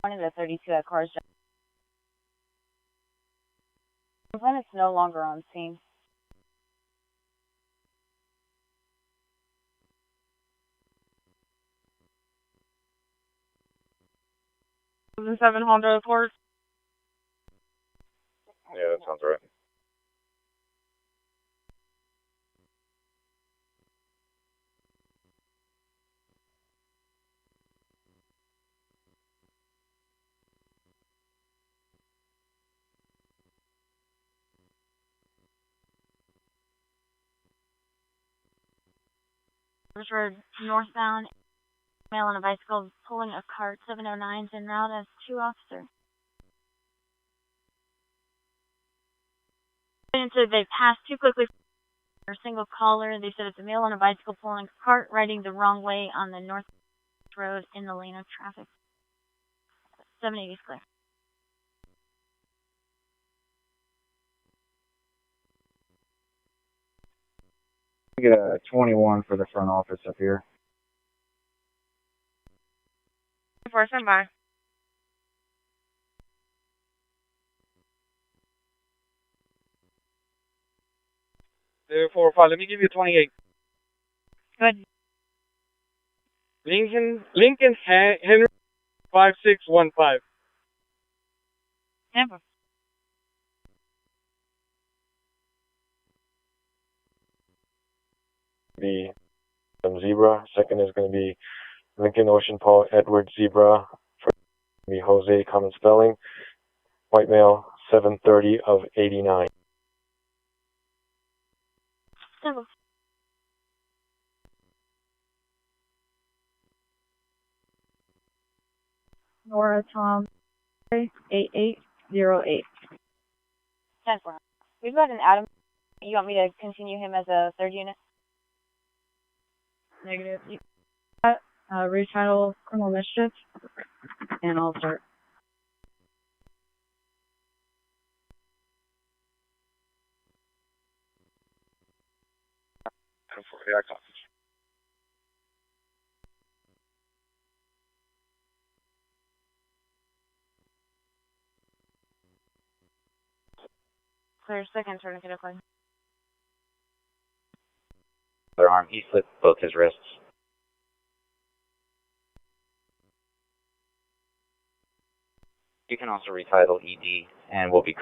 One of the 32 at cars. Complainant's no longer on scene. Seven Honda Accord. Yeah, that sounds right. Road northbound, male on a bicycle pulling a cart, 709's en route as 2 officers. And so they passed too quickly for a single caller. They said it's a male on a bicycle pulling a cart riding the wrong way on the north road in the lane of traffic. 780 is clear. Get a 21 for the front office up here. Before stand by. Four, 5. Let me give you 28. Good. Lincoln Henry 5615. Tampa. Be Zebra. Second is going to be Lincoln Ocean Paul Edward Zebra. First is going to be Jose Common Spelling. White male 730 of 89. Tampa. Nora Tom 8808. 10-4. We've got an Adam. You want me to continue him as a third unit? Negative. Retitle criminal mischief, and I'll start. Yeah, copy. Clear second tourniquet applied. Other arm, he slipped both his wrists. You can also retitle ED, and we'll be.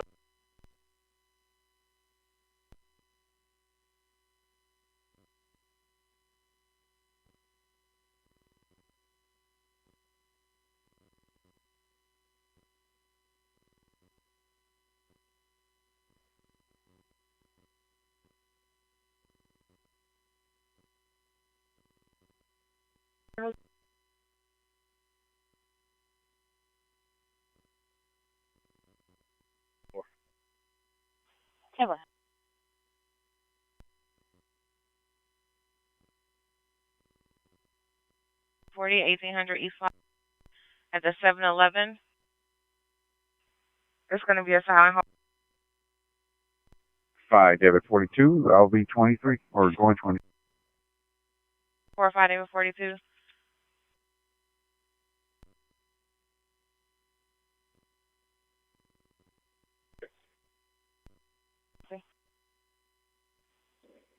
Ever. 1800 East Line at the 7-Eleven. It's going to be a silent hall. 5, David 42, I'll be 23, or going 20. 4-5 David 42.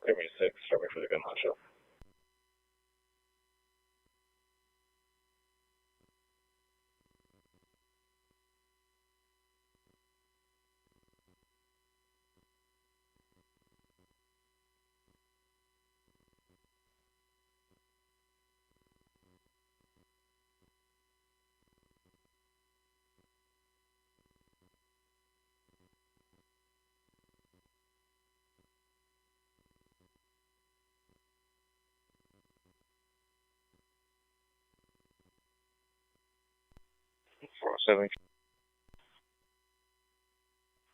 Clear me 6, start me for the gun hot show.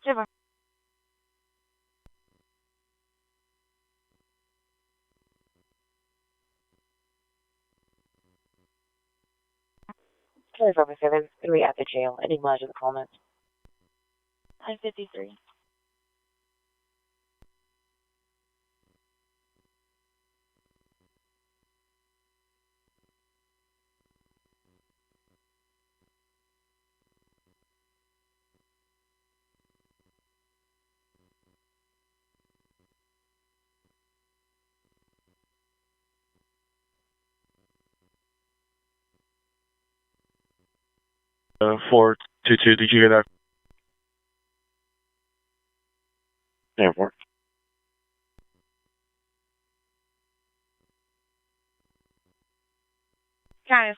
Ever. Kelly 7, going to be at the jail. Any mileage in the comments? 953. Uh, 422, did you hear that? Airport. Guys.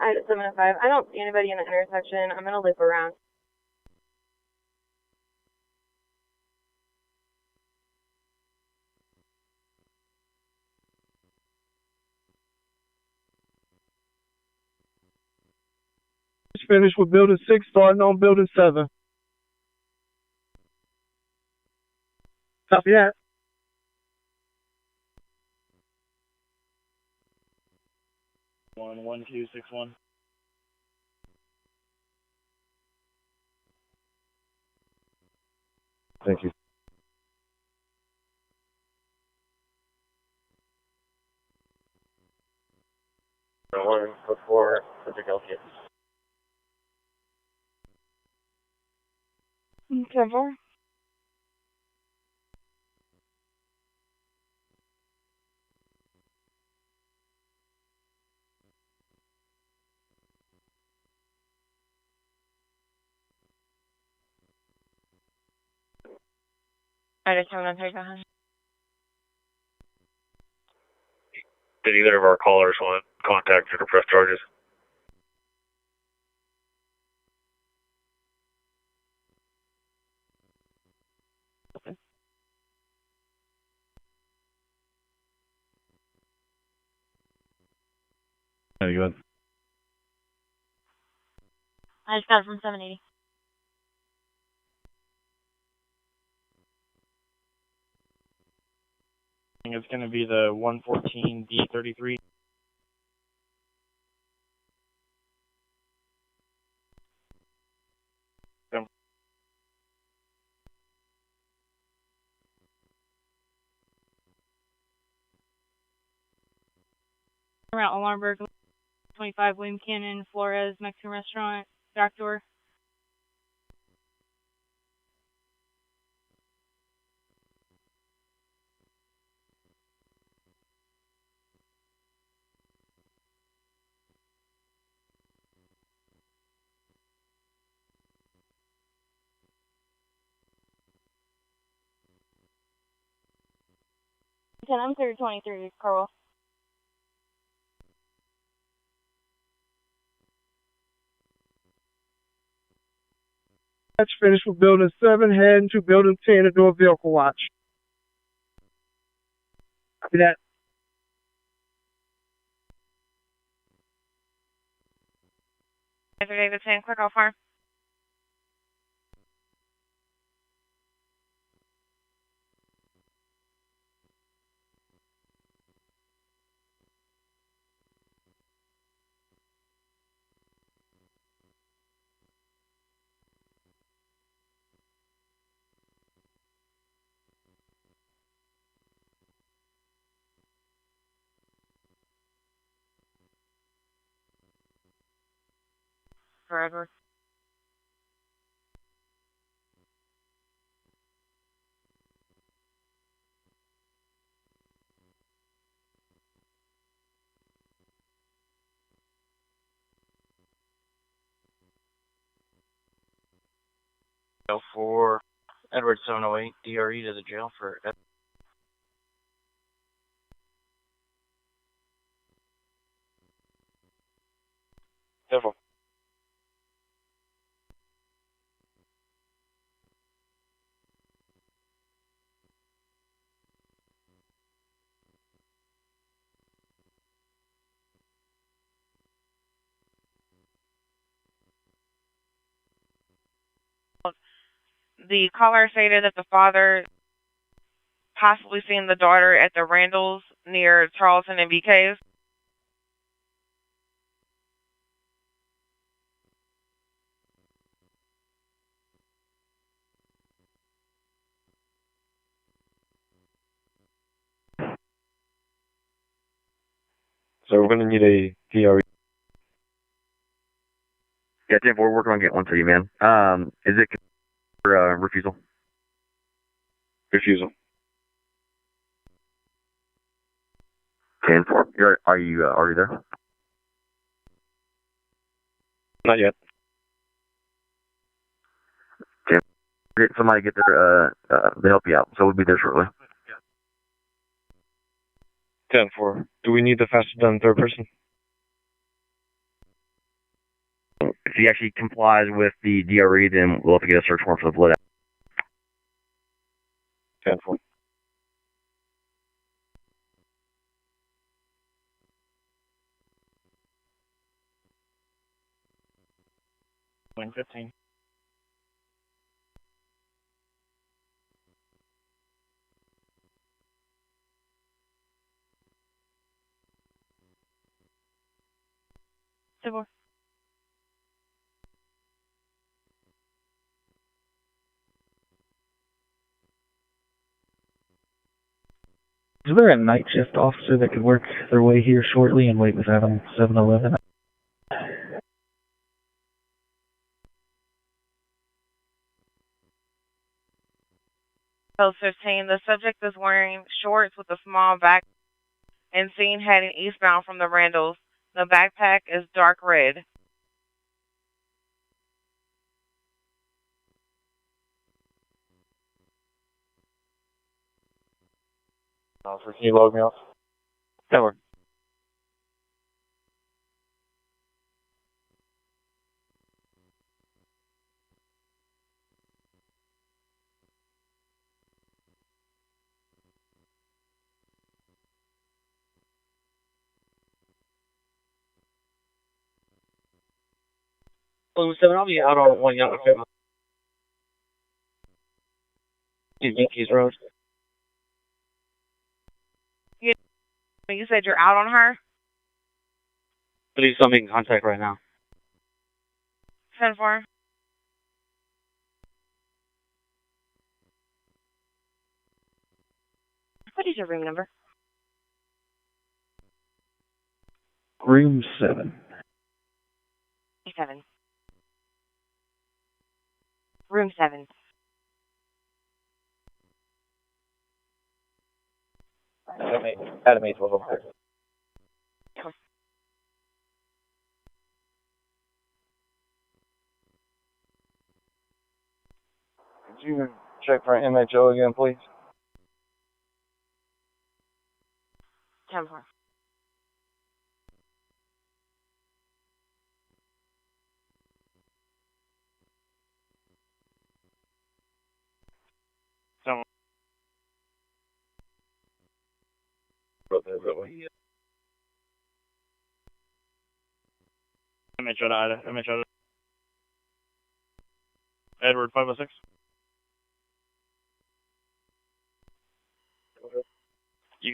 At 705, I don't see anybody in the intersection. I'm going to loop around. Just finished with building 6, starting on building 7. Copy that. One 261. Thank you. One before Subject LTS. 10-4. I just haven't take that. Did either of our callers want contact or press charges? Yeah, you good? I just got it from 780. It's going to be the 114 D33. Around Alarmberg, 25 William Cannon, Flores, Mexican restaurant, back door. I'm clear 23, Carl. That's finished with Building 7, heading to Building 10 to do a vehicle watch. Copy that. David 10, quick off farm. For Edward. For Edward 708, DRE to the jail for Ed. Careful. The caller stated that the father possibly seen the daughter at the Randalls near Charleston and BK's. So we're going to need a DRE. Yeah, Tim, we're working on getting one for you, man. Is it for refusal? Refusal. 10-4. Are you there? Not yet. Tim, get somebody get there to help you out. So we'll be there shortly. 10-4. Do we need the faster than third person? If he actually complies with the DRE, then we'll have to get a search warrant for the blood. 10-4. Win 15. Civil. Is there a night shift officer that could work their way here shortly and wait with Adam 711? Post 15, the subject is wearing shorts with a small back and seen heading eastbound from the Randalls. The backpack is dark red. Officer, can you log me off? Edward. Blue 7, I'll be out on 1 Young Equipment. Yankees Road. You said you're out on her? Please don't make contact right now. 10-4. What is your room number? Room 7. 7. Room 7. Adam 8 was over. Could you check for an MHO again, please? 10-4. MHO to Ida. MHO to Edward 506. You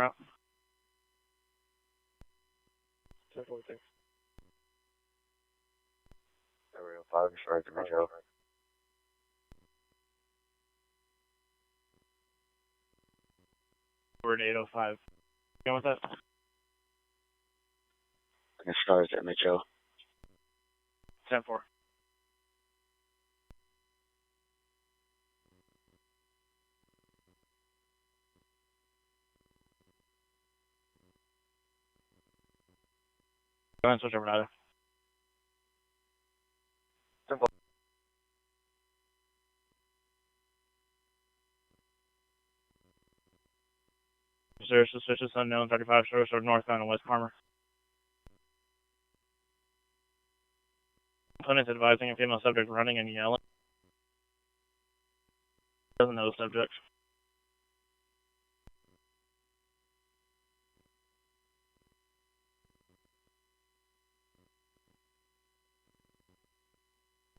out. 1046. 5, sorry to reach out. We're at 805. Going with that? And stars at MHO. 10-4. Go ahead and switch over to Ida. 10-4. There's suspicious unknown 35 service road northbound in West Palmer. Clinic's advising a female subject running and yelling. Doesn't know the subject.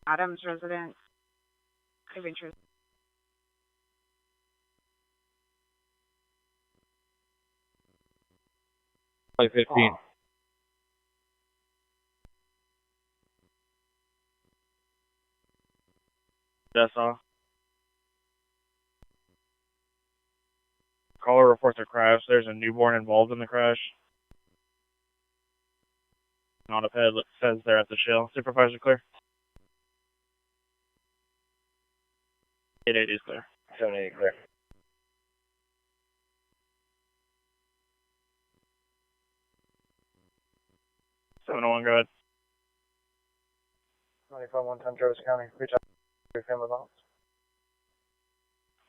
Adams residence of interest. Like 15. That's all. Caller reports a crash. There's a newborn involved in the crash. On a ped says they're at the shell. Supervisor clear. 880 is clear. 780 clear. Go ahead. 95-110 Travis County. Reach out to your family violence.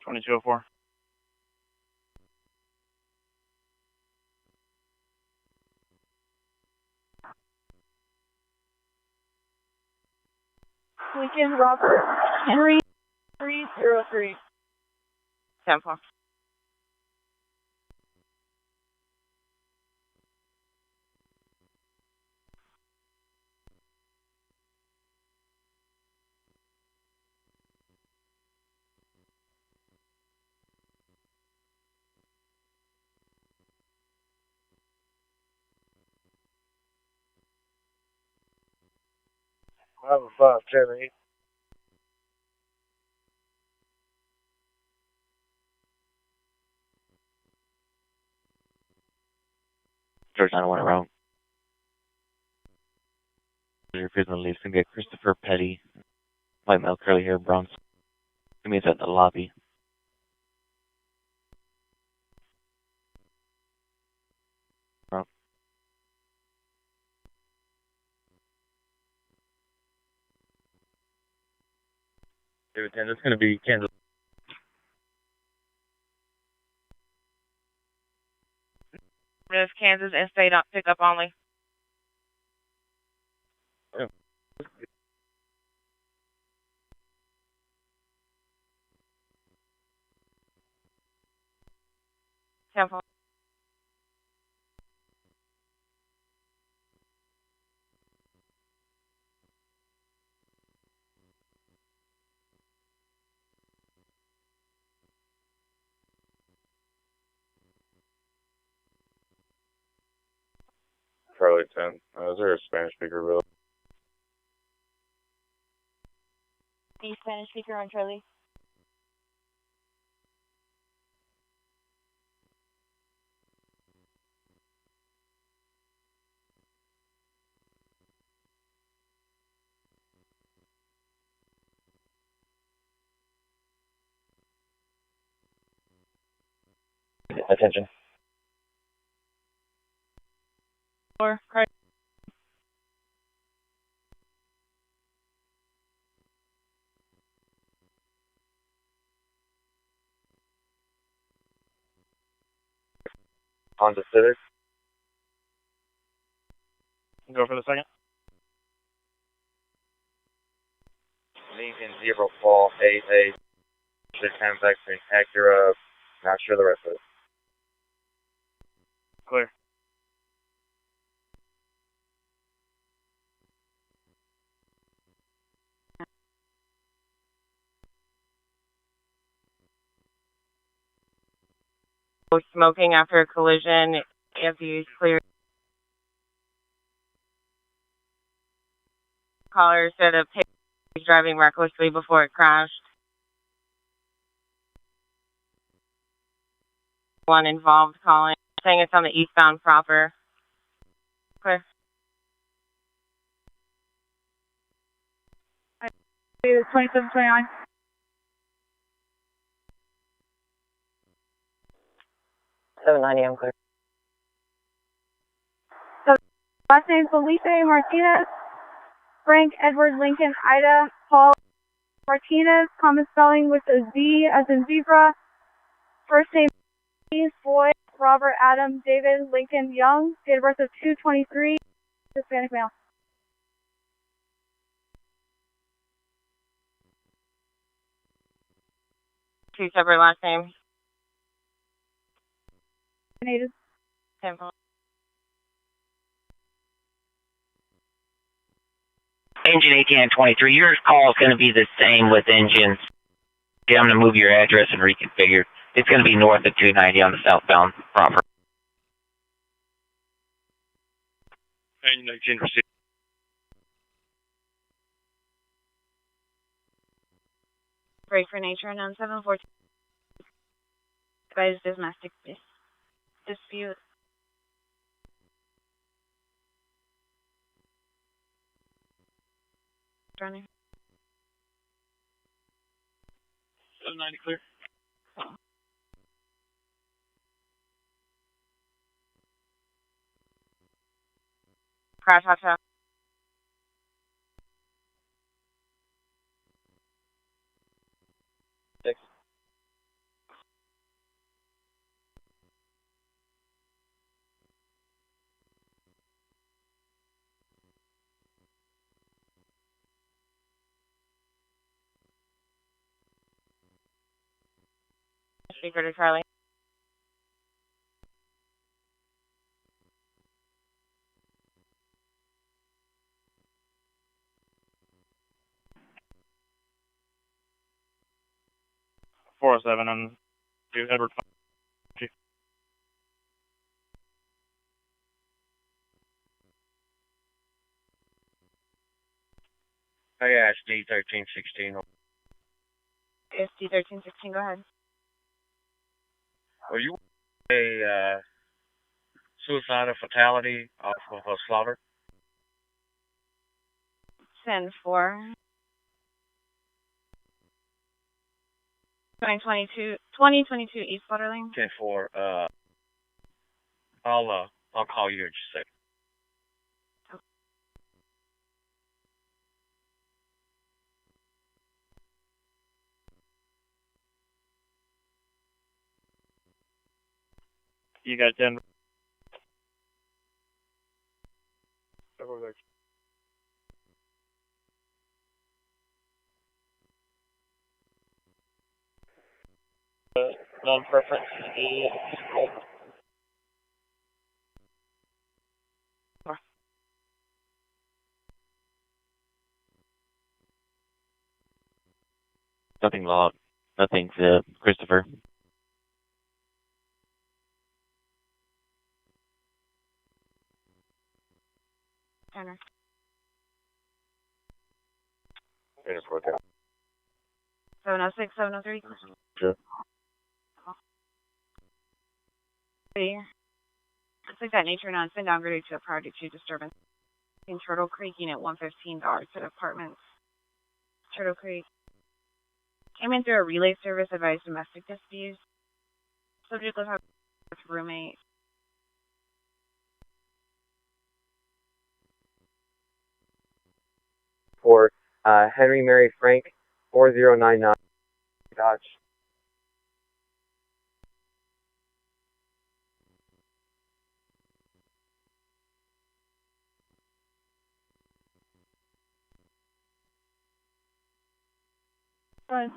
2204. Lincoln Robert Henry 303. 10-4. I have a 5, Cherry. George 901 wrong. Your prison leaves can get Christopher Petty, white male, curly hair, brown. It means at the lobby. Wrong. David 10, that's going to be Kansas. Miss Kansas and state up pickup only. Yeah. Temple. Charlie 10. Is there a Spanish speaker available? The Spanish speaker on Charlie. Attention. Cry. Honda Civic. Go for the second. Lincoln 0 Fall 88. 610 Vector Acura. Not sure the rest of it. Clear. Smoking after a collision, if you clear caller said a pig was driving recklessly before it crashed. One involved calling, saying it's on the eastbound proper. Clear. 2729. I'm clear. So, last name Felipe Martinez, Frank Edward Lincoln Ida Paul Martinez, common spelling with a Z as in zebra. First name Floyd Robert Adam David Lincoln Young, date of birth of 2/23, Hispanic male. Two separate last names. Native. Simple. Engine 1823, your call is going to be the same with engines. Okay, I'm going to move your address and reconfigure. It's going to be north of 290 on the southbound proper. Engine 18 received. Break for nature and on 714. Guys, domestic dispute. Running. 790 clear. Crash hot shot. Speaker to Charlie. .407 on Edward. ISD 1316. SD 1316, go ahead. Are you a suicide or fatality off of a slaughter? 10-4. 2022 East Water Lane. 10-4. I'll call you in just a second. You got Denver. Non-preference. Nothing log. Nothing, Christopher. Center. Airport down. 706, 703. Sure. Looks like that nature now has been downgraded to a priority 2 disturbance in Turtle Creek, Unit 115, Dartford Apartments. Turtle Creek. Came in through a relay service, advised domestic disputes. Subject was with roommate. For Henry Mary Frank, 4099 Dodge. Fine.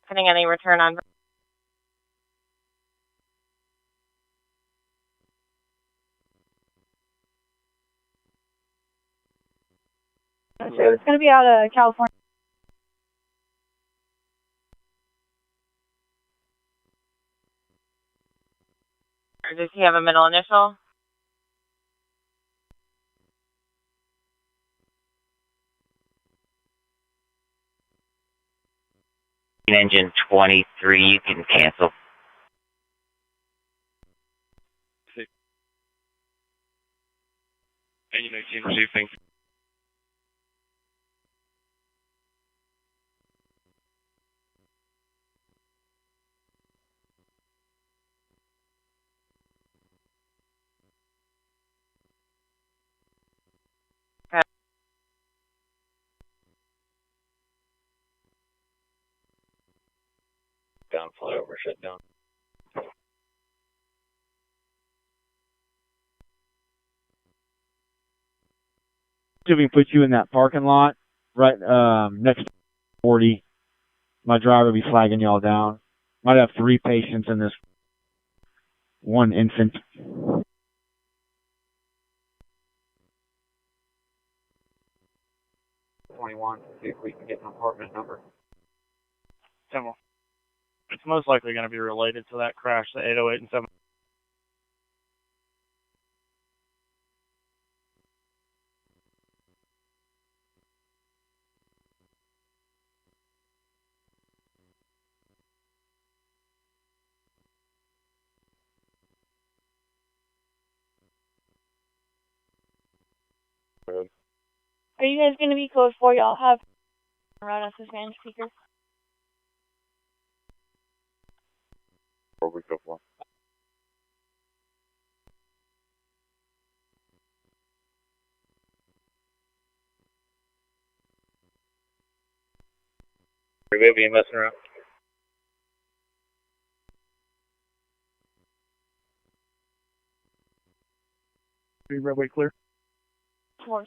Pending any return on. So it's going to be out of California. Or does he have a middle initial? Engine 23, you can cancel. Engine 18, receive, thanks. Down, flyover, shut down. See if we can put you in that parking lot right next to 40. My driver will be flagging y'all down. Might have 3 patients in this one infant. 21, see if we can get an apartment number. 10 more. It's most likely going to be related to that crash, the 808 and 7. Are you guys going to be code 4? Y'all have around us as managed speakers? Where we go for? Everybody be messing around. Be redway clear. 4.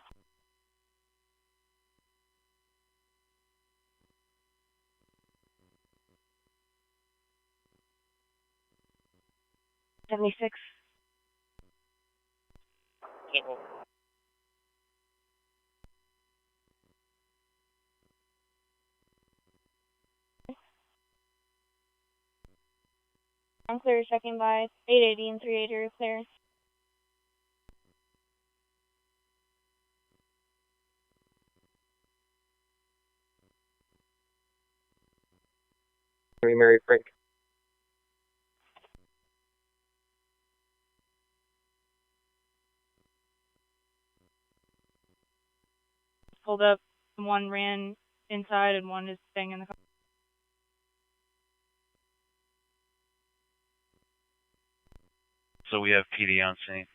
$76. I'm clear, checking by 880 and 380 are clear. Mary Frank. Pulled up, one ran inside and one is staying in the car. So we have PD on scene.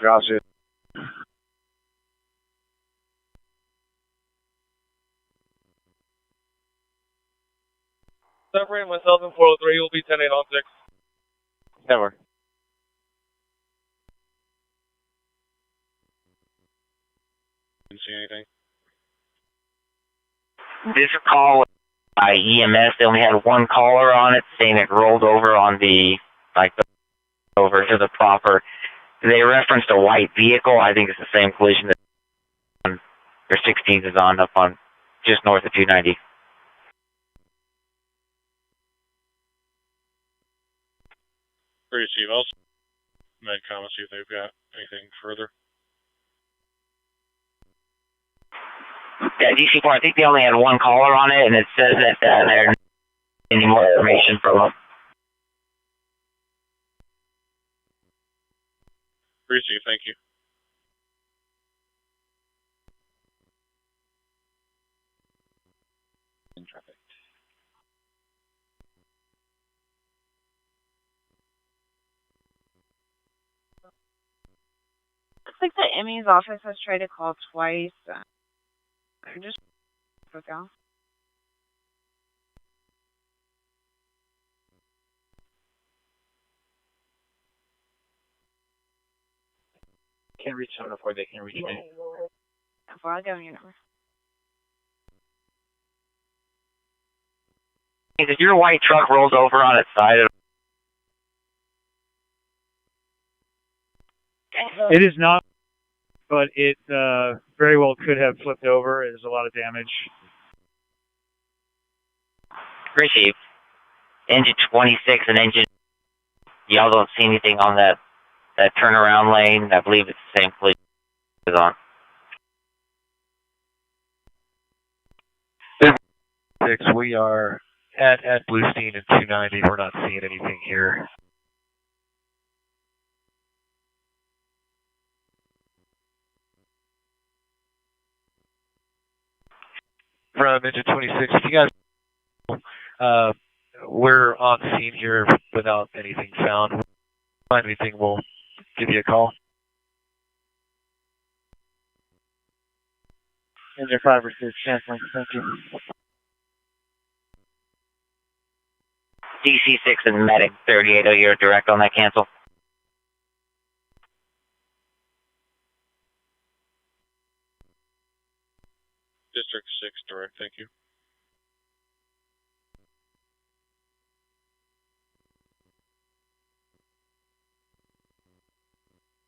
Gotcha. Separating myself in 403 will be 10-8 on 6. Never. Didn't see anything. This call by EMS, they only had one caller on it saying it rolled over on the, over to the proper. They referenced a white vehicle. I think it's the same collision that their 16th is on up on just north of 290. Receive. I'll Medcom and see if they've got anything further. Yeah, DC4, I think they only had one caller on it, and it says that there's any more information from them. Receive, thank you. In traffic. Looks like the Emmy's office has tried to call twice. I'm just put down. Can't reach 704, they can reach me. Before I'll give them your number. If your white truck rolls over on its side, It is not, but it very well could have flipped over. There's a lot of damage. appreciate engine 26 and engine. Y'all don't see anything on that turnaround lane. I believe it's the same police is on. We are at Bluestein and 290. We're not seeing anything here. From engine 26, if you guys, we're on scene here without anything found. If we find anything, we'll give you a call. Engine 5 or 6, canceling. Thank you. DC6 and Medic 38, you're direct on that cancel. District 6 direct, thank you.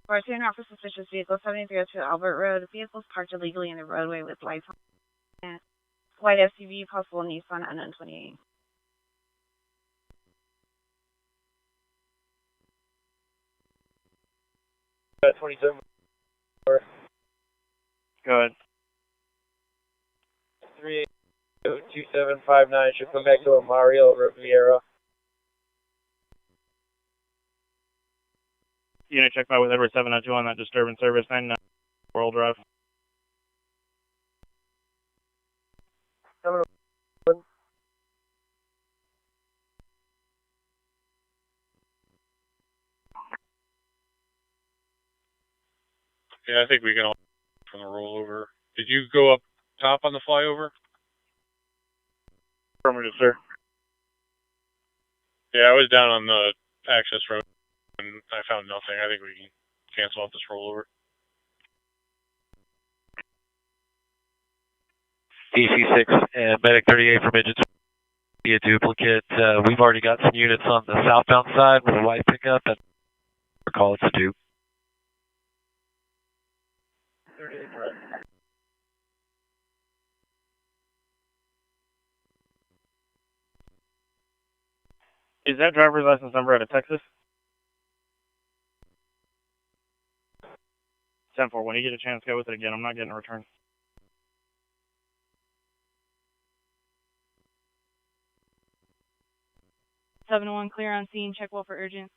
Bartender offer suspicious vehicle 7302 Albert Road. Vehicles parked illegally in the roadway with lights on. White SUV, possible Nissan NN28. 27. Go ahead. 382759 should come back to Mario Riviera. Unit check by with Edward 702 on that disturbance service 99 World Drive. Yeah, I think we can all from the rollover. Did you go up top on the flyover? Affirmative, sir. Yeah, I was down on the access road and I found nothing. I think we can cancel out this rollover. DC6 and Medic 38 from engine 2. Be a duplicate. We've already got some units on the southbound side with a white pickup, and call it's a dupe. 38 direct. Is that driver's license number out of Texas? 10-4, when you get a chance, go with it again. I'm not getting a return. Seven one clear on scene. Check well for urgent.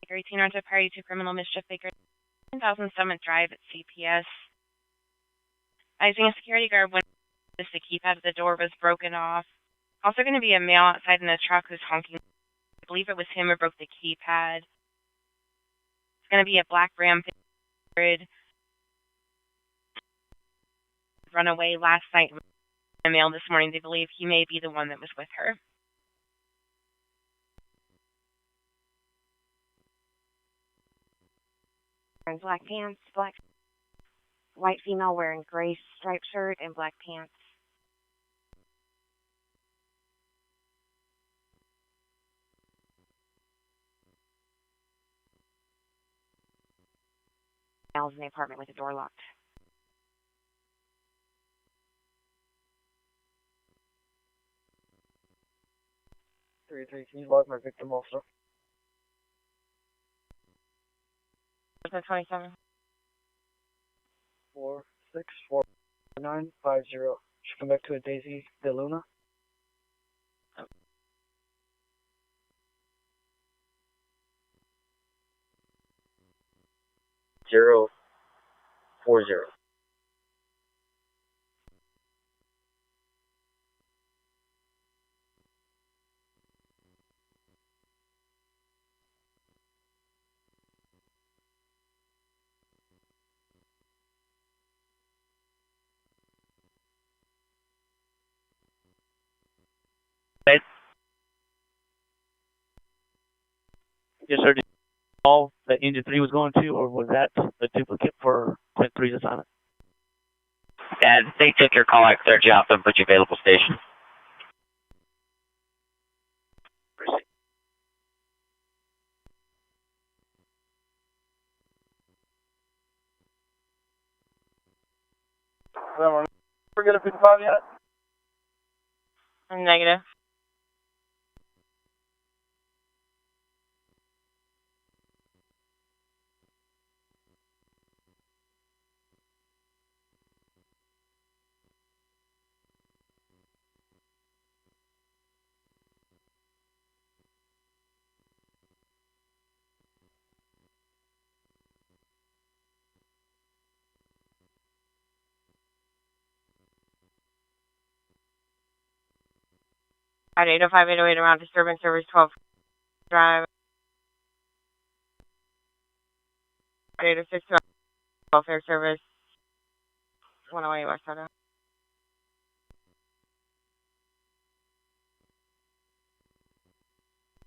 Baker 18 on to party to criminal mischief. Baker 1007th Drive at CPS. Eyesing a security guard when the keypad at the door was broken off. Also going to be a male outside in the truck who's honking. I believe it was him who broke the keypad. It's going to be a black Ram run away last night. A male this morning. They believe he may be the one that was with her. Black pants, black white female wearing gray striped shirt and black pants. Male's in the apartment with the door locked. 33, can you log my victim also? 27. 464950. Should come back to a Daisy De Luna. Zero 40. Yes, sir. Did you call that engine 3 was going to, or was that the duplicate for Quint 3's assignment? They took your call. I cleared you out and put you available station. We're good at 55 yet? I'm negative. At 805, 808 around disturbance service 12 drive. At 806 welfare service 108 West Auto.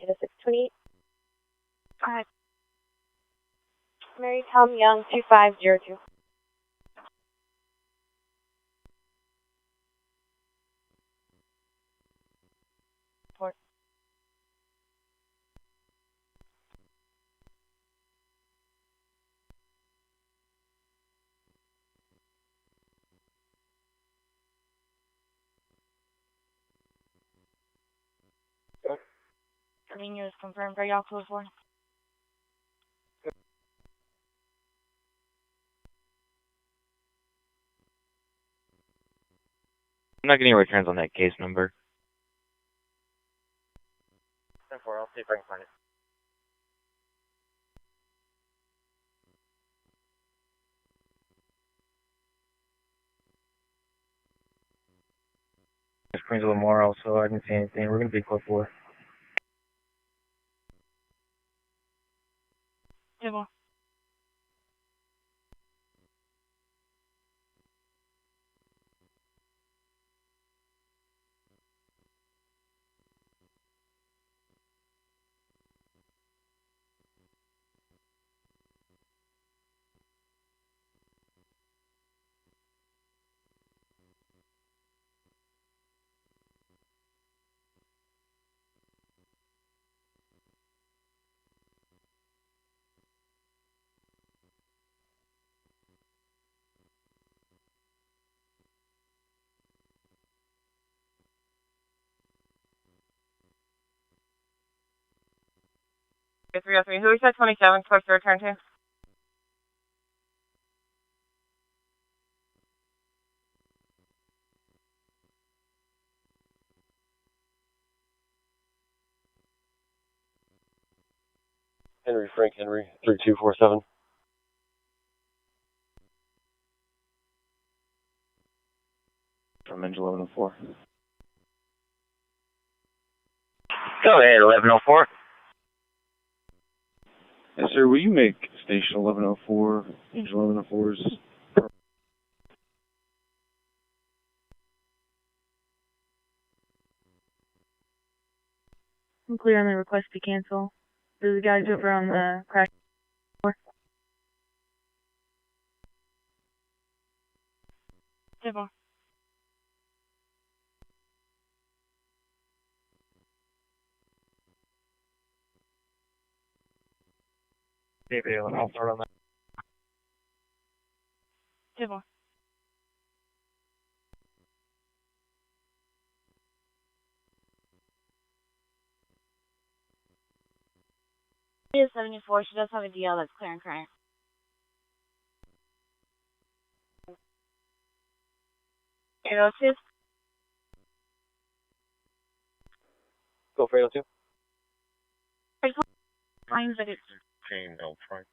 80628. Hi. Mary Tom Young 2502. Report. Senior is confirmed for y'all close one. I'm not getting returns on that case number. 10-4, I'll see if I can find it. It's Prince Lamar also. I didn't see anything. We're going to be close 4. Table. Okay, 303. Who is that 27 supposed to return to? Henry, Frank Henry, 3247. From engine 1104. Go ahead, 1104. Yes, sir. Will you make station 1104, engine 1104's I'm clear on the request to cancel. There's a guys over on the crash floor. Table. David Allen. I'll start on that. Table. She is 74. She does have a DL that's clear and current. You know, it's Go for 802. fine, but it's. Chain, no, Frank.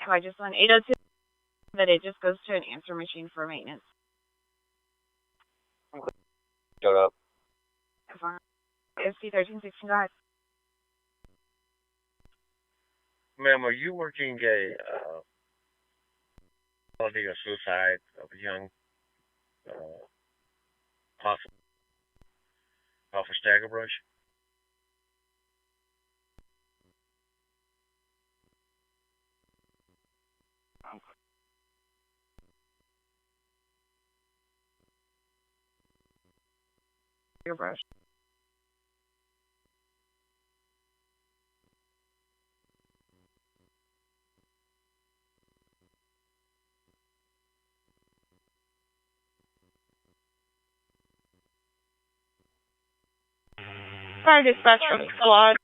I just want 802, but it just goes to an answer machine for maintenance. Showed up. SC 1316, go ahead. Ma'am, are you working a quality or suicide of a young possible off of Stagger Brush? your brush. Fire dispatch from squad.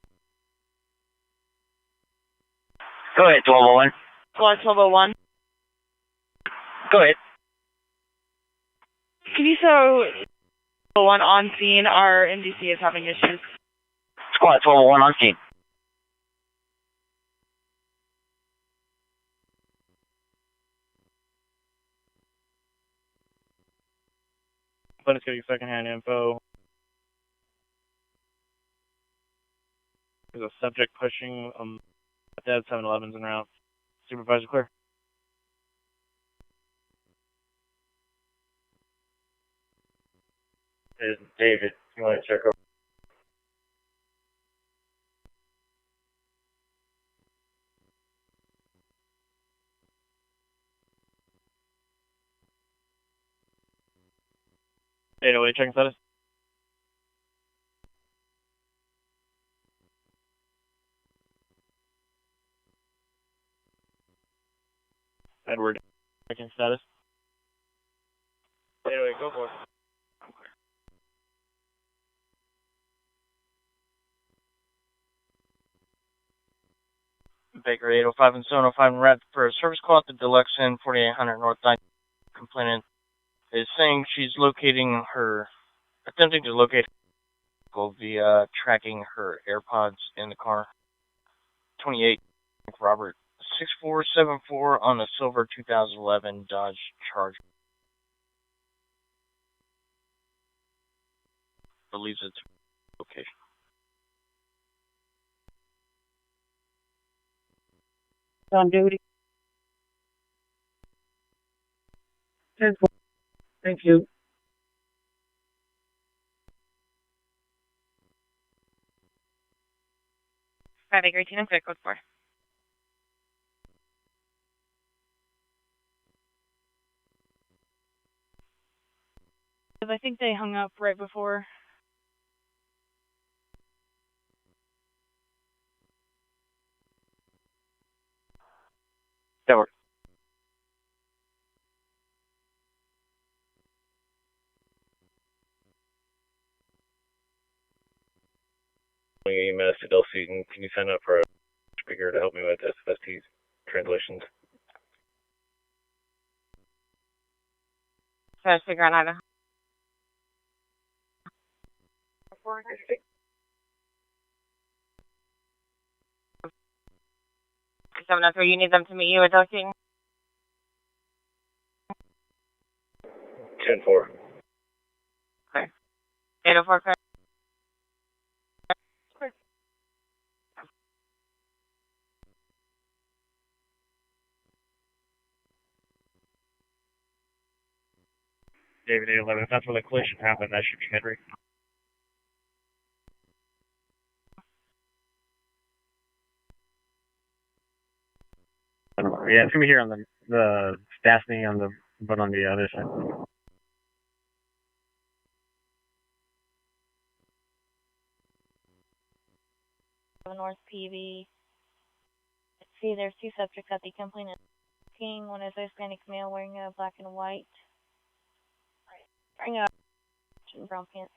Go ahead, 1201. Squad 1201. Go ahead. Can you show 1201 on scene? Our MDC is having issues. Squad 1201 on scene. Let's get you secondhand info. There's a subject pushing dead 7-Elevens en route. Supervisor clear. David, you want to check over? Anyway, checking status. Edward, checking status. Anyway, go for it. Baker 805 and 705 in red for a service call at the Deluxe Inn, 4800 North 9th. Complainant is saying she's attempting to locate via tracking her AirPods in the car. 28, Robert, 6474 on a silver 2011 Dodge Charger. Believes it's location. On duty. 10-4. Thank you. Five Acre 18 and clear code 4. I think they hung up right before. That works. EMS to Del Seaton. Can you sign up for a speaker to help me with SFST's translations? Try to figure out Idaho. 703, you need them to meet you at Del Seaton? 10-4. Okay. 804, clear. David 811, if that's where the collision happened, that should be Henry. Yeah, it's gonna be here on the Stastny but on the other side. North PV. Let's see, there's two subjects at the complainant. One is a Hispanic male wearing a black and white. Wearing a brown pants.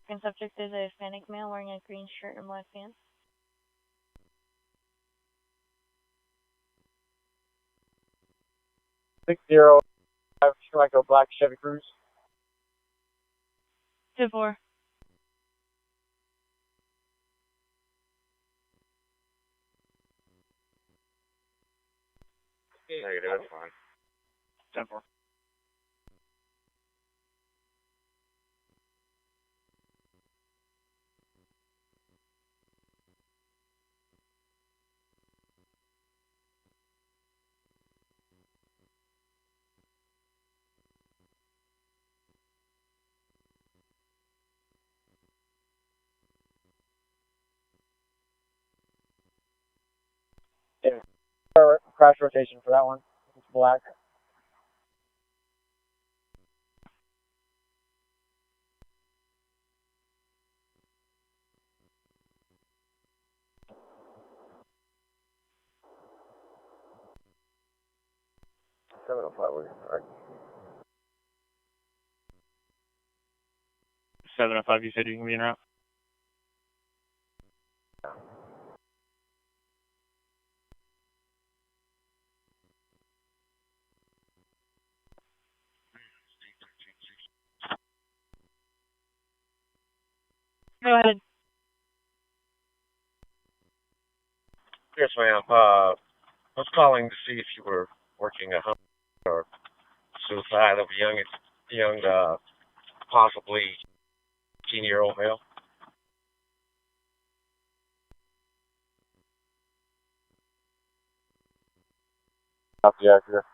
Second subject is a Hispanic male wearing a green shirt and black pants. 605, Striker Black Chevy Cruze. 2-4. Negative, that's fine. 10-4. Crash rotation for that one. It's black. 705, we're alright. 705, you said you can be en route? Go ahead. Yes, ma'am. I was calling to see if you were working a hunt or suicide of a young, possibly 18-year-old male. Copy, accurate.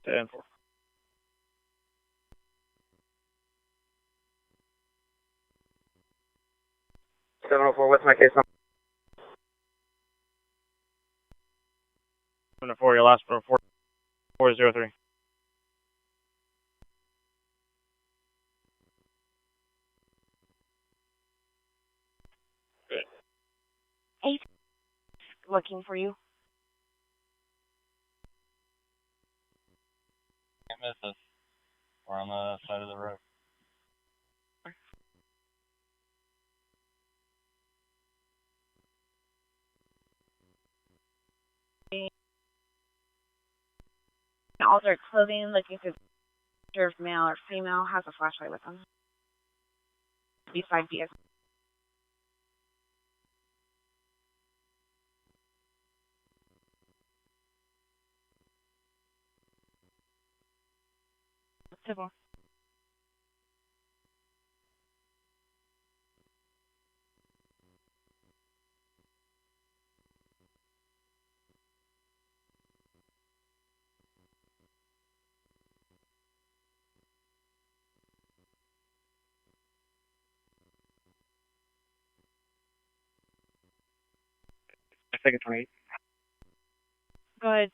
10-4. 704, what's my case number? 704, your last 403. Good. 8. Looking for you. Can't miss us. We're on the side of the road. Altered clothing, looking through pictures, male or female, has a flashlight with them. Beside vehicle. Civil. Second 28. Go ahead.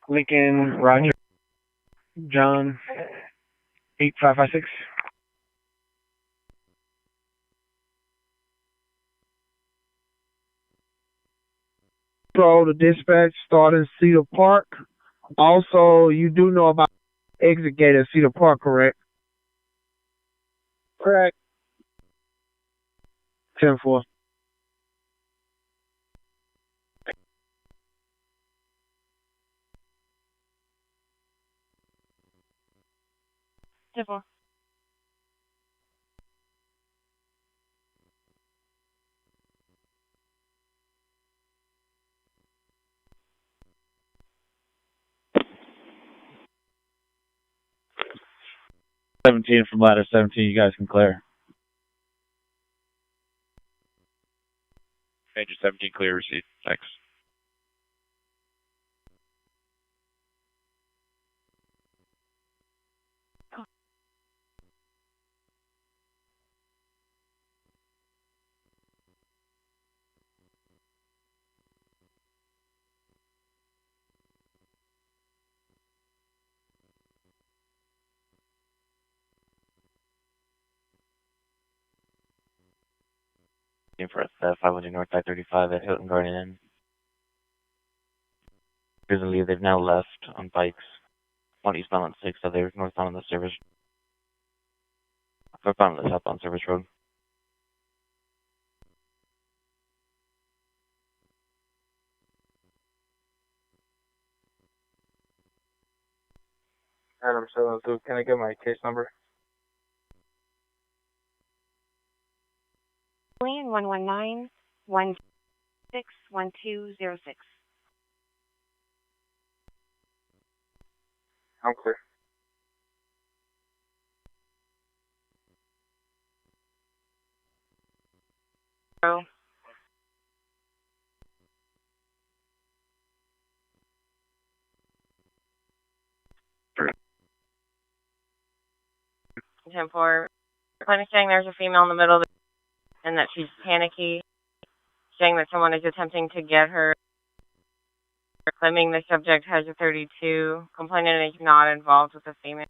Lincoln, Roger. John, 8556. So the dispatch started in Cedar Park. Also, you do know about exit gate at Cedar Park, correct? Correct. 10-4. Civil. From ladder 17, you guys can clear. Major 17 clear receipt. Thanks. For us, 500 North I-35 at Hilton Garden Inn. Presently, they've now left on bikes. One eastbound on 6, others northbound on the service. Northbound on the southbound service road. Adam 702, can I get my case number? Alien 119-16-1206. I'm clear. Oh. Ten four. Clinic saying there's a female in the middle of and that she's panicky, saying that someone is attempting to get her, claiming the subject has a 32, complaining he's not involved with the female.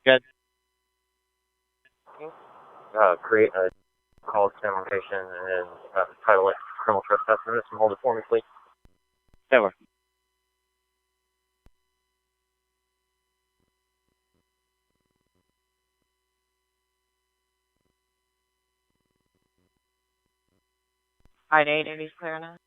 Good. create a call to location and title it criminal trespass notice and hold it for me, please. Never. I-8, it is clear enough.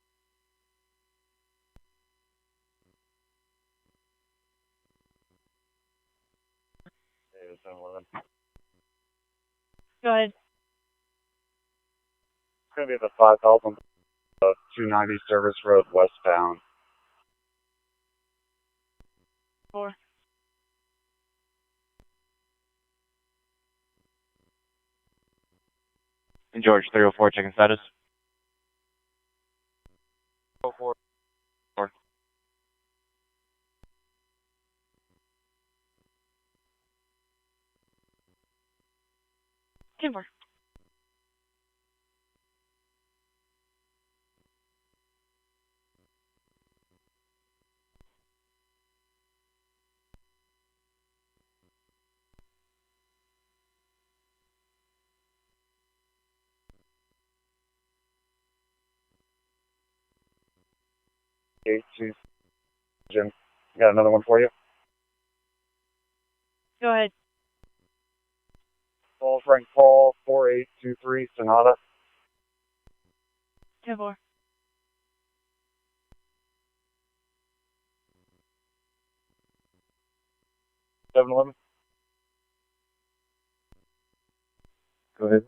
Go ahead. It's going to be the 5000 290 Service Road westbound. 4. And George 304, checking status. 04. 10-4. Jim, got another one for you. Go ahead. Paul Frank Paul 4823 Sonata. 10-4. $711. Go ahead.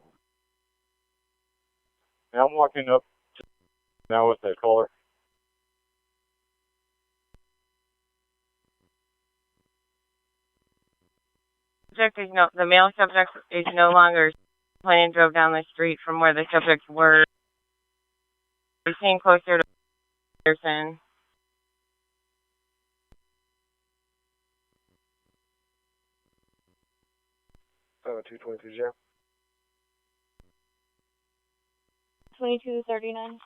Now I'm walking up now with the caller. The male subject is no longer planning drove down the street from where the subjects were. We're seeing closer to Pearson. Oh, 2220. 2239.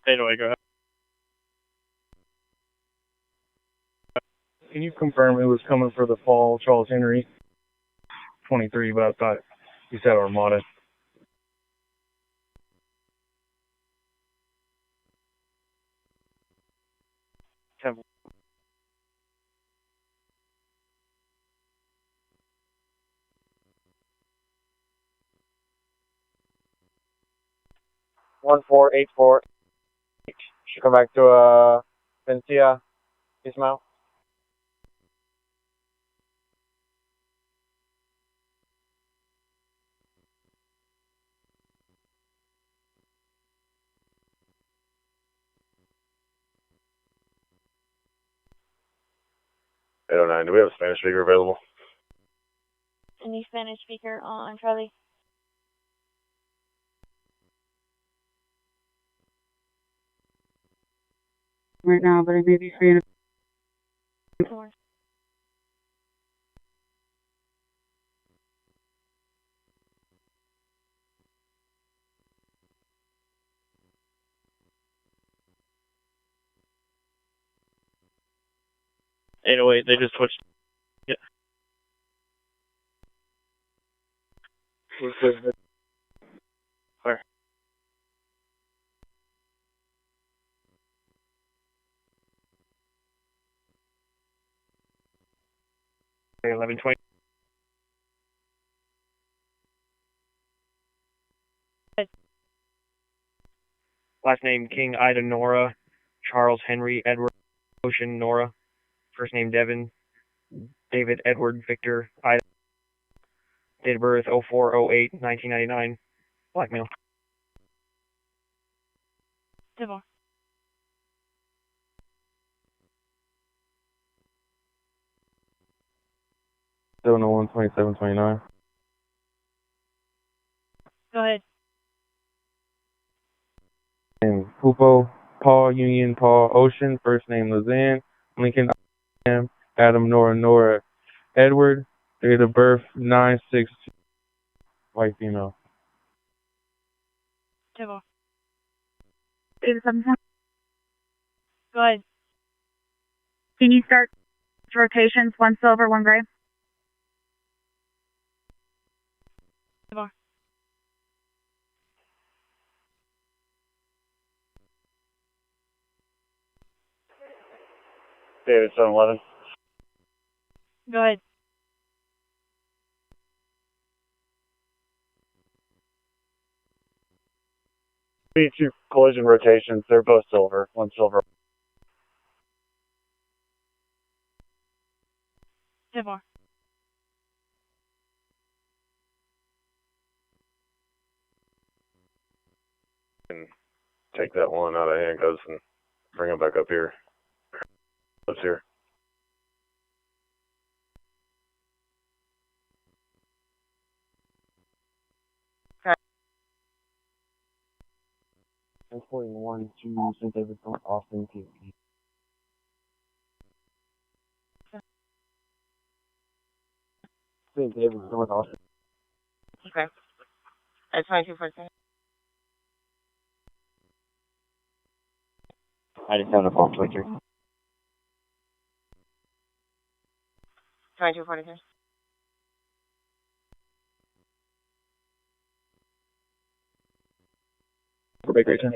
Anyway, go ahead. Can you confirm who was coming for the fall? Charles Henry, 23, but I thought you said Armada. Temple. One 484. Should come back to Vencia, Ismail. Do we have a Spanish speaker available? Any Spanish speaker on Charlie? Right now, but I may be free in a... 4. They just switched. Yeah. Where? Okay, 1120. Last name King Ida Nora, Charles Henry Edward Ocean Nora. First name Devin, David Edward Victor Ida. Date of birth 04/08/1999. Black male. 10-4. Still no 12729. Go ahead. Name Pupo, Paul Union, Paul Ocean. First name Lizanne, Lincoln Adam Nora Edward. Date of birth 9/6. White female. 10-4. 8710. Go ahead. Can you start rotations, 1 silver, 1 gray? David 711. Go ahead. Be 2 collision rotations. They're both silver. 1 silver. 10-4. And take that one out of handcuffs and bring him back up here. Let's here. Okay. 1041 to St. David's North Austin, POP. St. David's North Austin. Okay. At 2214. I just have a fault switcher. 2243. Baker 10.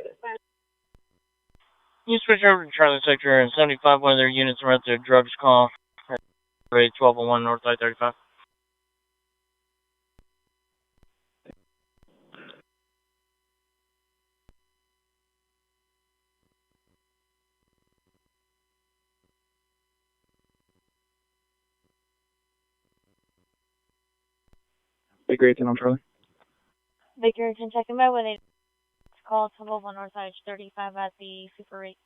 You switch over to Charlie Sector and 75, one of their units are at the drugs call. Rate 1201 North I-35. Baker 18 on Charlie. Baker 10 checking by with a call 1201 North Side 35 at the Super 8.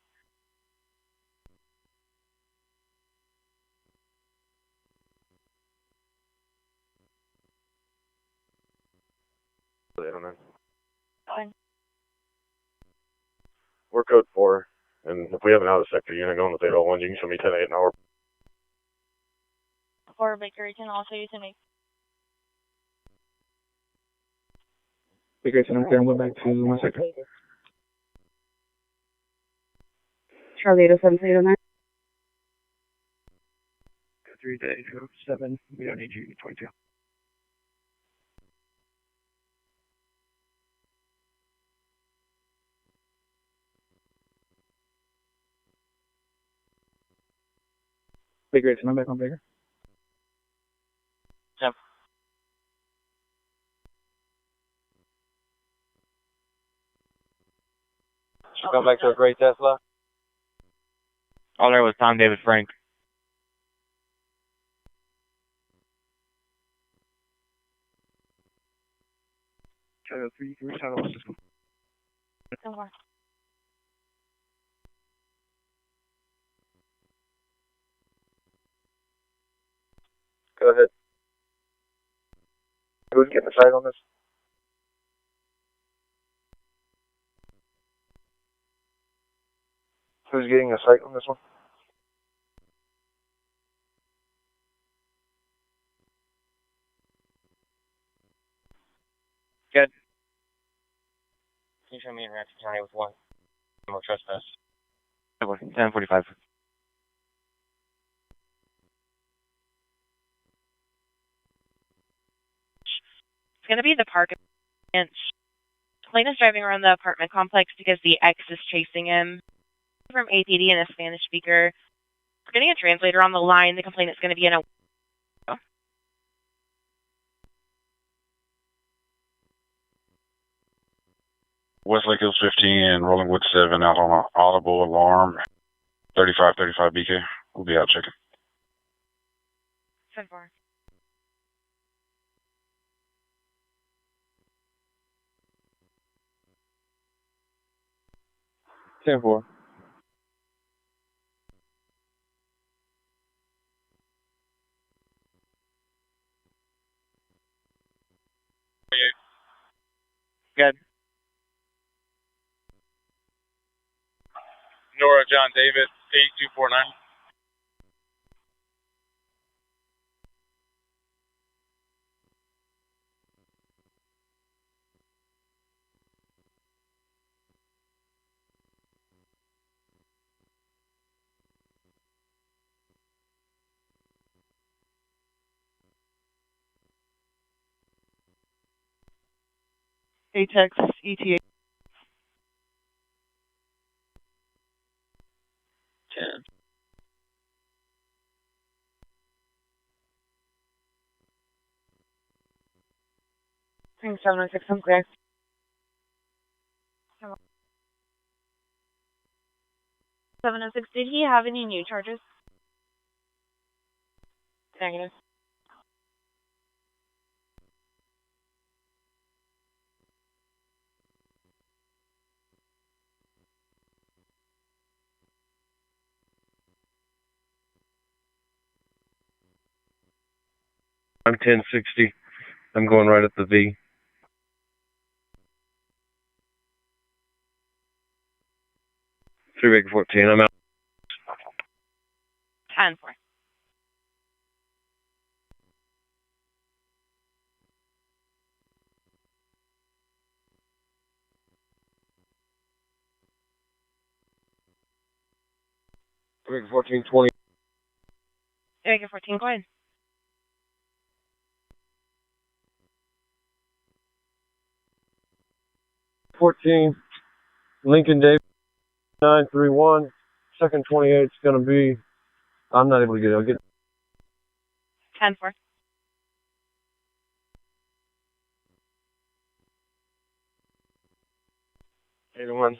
Fine. We're code 4, and if we have an out-of-sector unit going with 801, you can show me 10-8 an hour. For Baker 18 also using a Baker 18 on clear and went back to my sector. Charlie 807-809. 3 to 807. We don't need you, 22. Baker 18, I'm back on Baker. Yep. Come back to a gray Tesla. All there was Tom David Frank. Shadow 3, you can reach out of the system. Don't worry. Go ahead. Who's getting a sight on this? Who's getting a sight on this one? Good. Can you show me in Ratchet County with one? No more trespass. 1045. It's going to be the park. Clayton is driving around the apartment complex because the ex is chasing him from APD and a Spanish speaker. We're getting a translator on the line. The complainant is going to be in a... Westlake Hills 15 and Rollingwood 7 out on an audible alarm. 3535 BK. We'll be out checking. 10-4. Ten four. Good. Nora John David, 8249. ATEX ETA 10. Ring 706, I'm clear. 706, did he have any new charges? negative. I'm 1060. I'm going right at the V. Three 14. I'm out. 10-4. Three 1420. Area 14, go ahead. Lincoln Davis 931. Second 28 is going to be. I'm not able to get it. I'll get 10-4. one.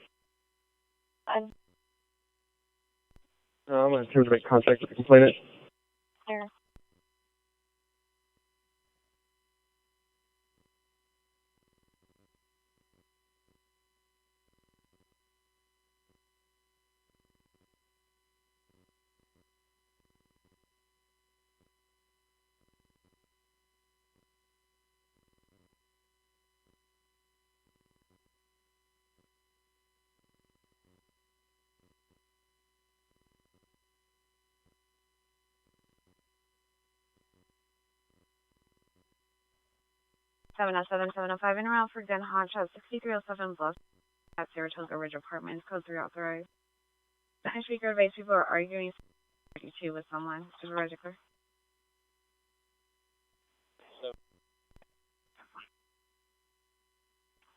I'm going to make contact with the complainant. Clear. Seven oh seven, 705 in around for Den Hodge at 6307 Bluff at Saratoga Ridge Apartments, code 3 authorized. The speaker advised people are arguing 32 with someone. Supervisor clear.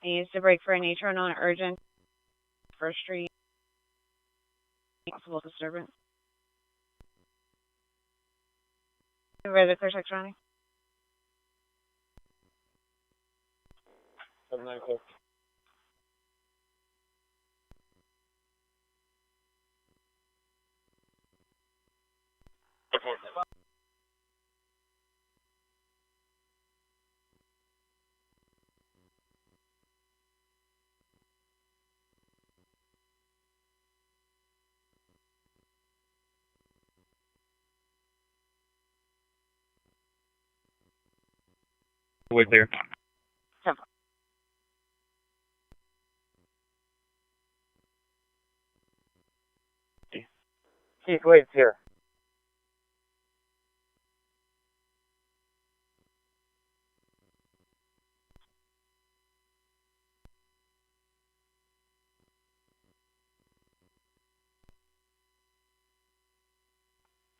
He needs to break for a nature unknown urgent. First Street. Possible disturbance. Supervisor clear, check surrounding. 794. Wait there. Keith Wade's here.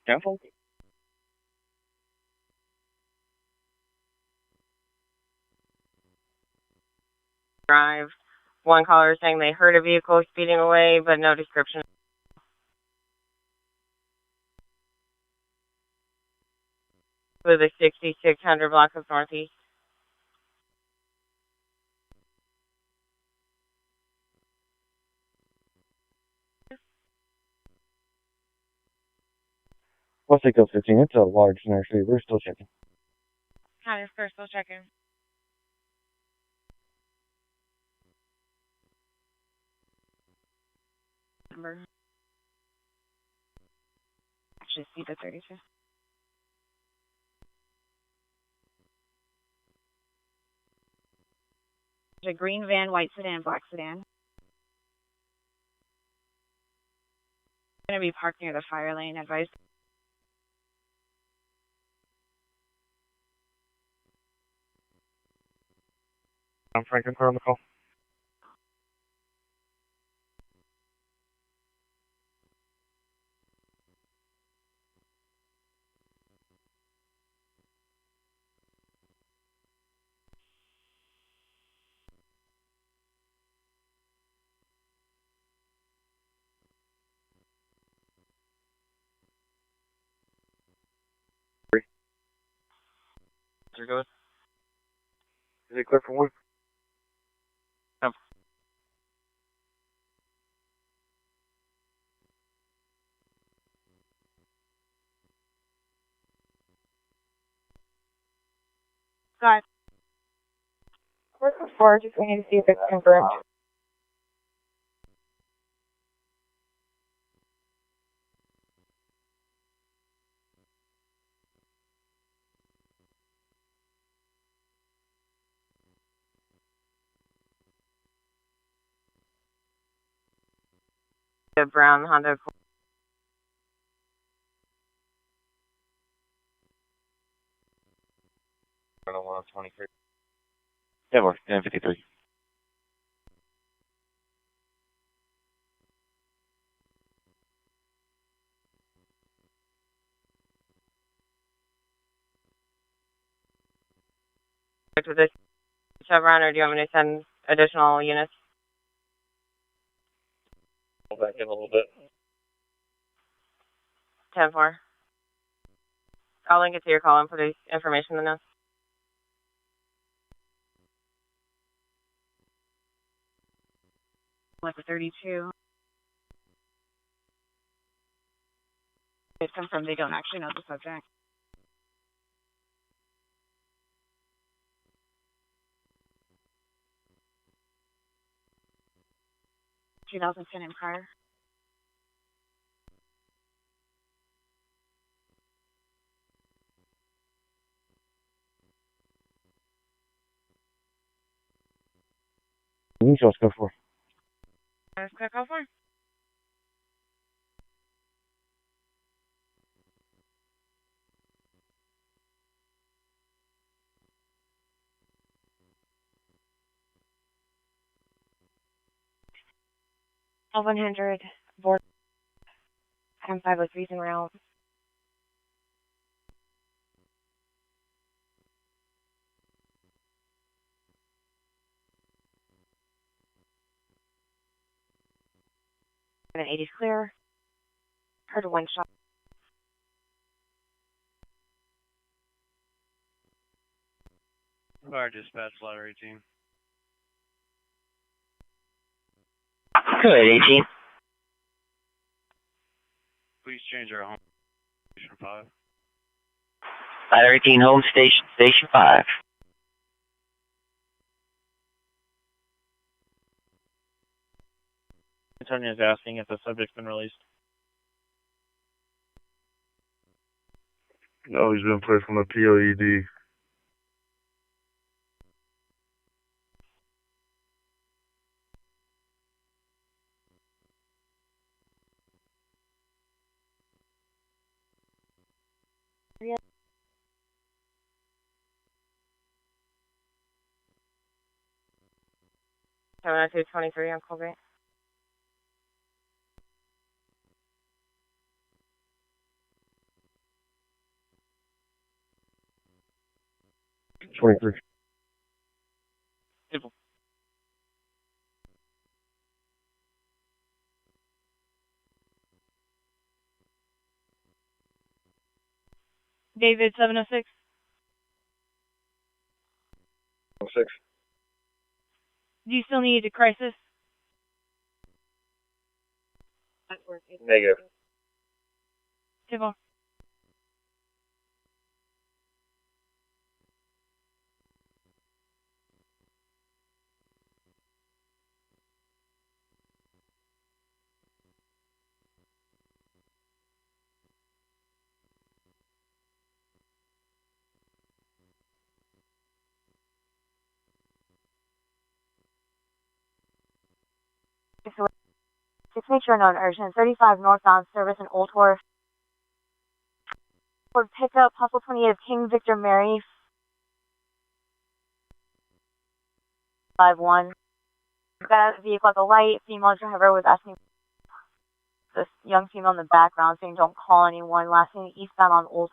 Careful. Drive. One caller saying they heard a vehicle speeding away, but no description. With a 6600 block of Northeast. What's it go 15? It's a large nursery. We're still checking. County Square, still checking. Number. Actually, see the 32. There's a green van, white sedan, black sedan. Going to be parked near the fire lane. Advised. I'm Franklin Car on the call. You're good. Is it clear for one? Yep. Got it. We're forward, just waiting to see if it's confirmed. The brown Honda Accord. I don't want 23. Yeah, we're 10:53. With this Chevron, or do you want me to send additional units? Pull back in a little bit. 10-4. I'll link it to your call and put the information in the notes. Like a 32. It's confirmed they don't actually know the subject. $2,010 in prior. Let's go for. Let's go call for. L100 board. Item 503's en route. And 80's clear. Heard one shot. Fire dispatch, ladder 18. Good, 18. Please change our home station 5. Ladder 18, home station, station 5. Antonio's asking if the subject's been released. No, he's been placed on the POED. Yeah. Coming out to 23 on Colgate. $23. People. David 706. 06. Do you still need a crisis? Negative. Table. Just make sure non-urgent. 35 northbound service in Old Wharf. For pickup, Hustle 28 of King Victor Mary. 5-1. Got out of the vehicle at the light. Female driver was asking this young female in the background saying don't call anyone. Last thing eastbound on Old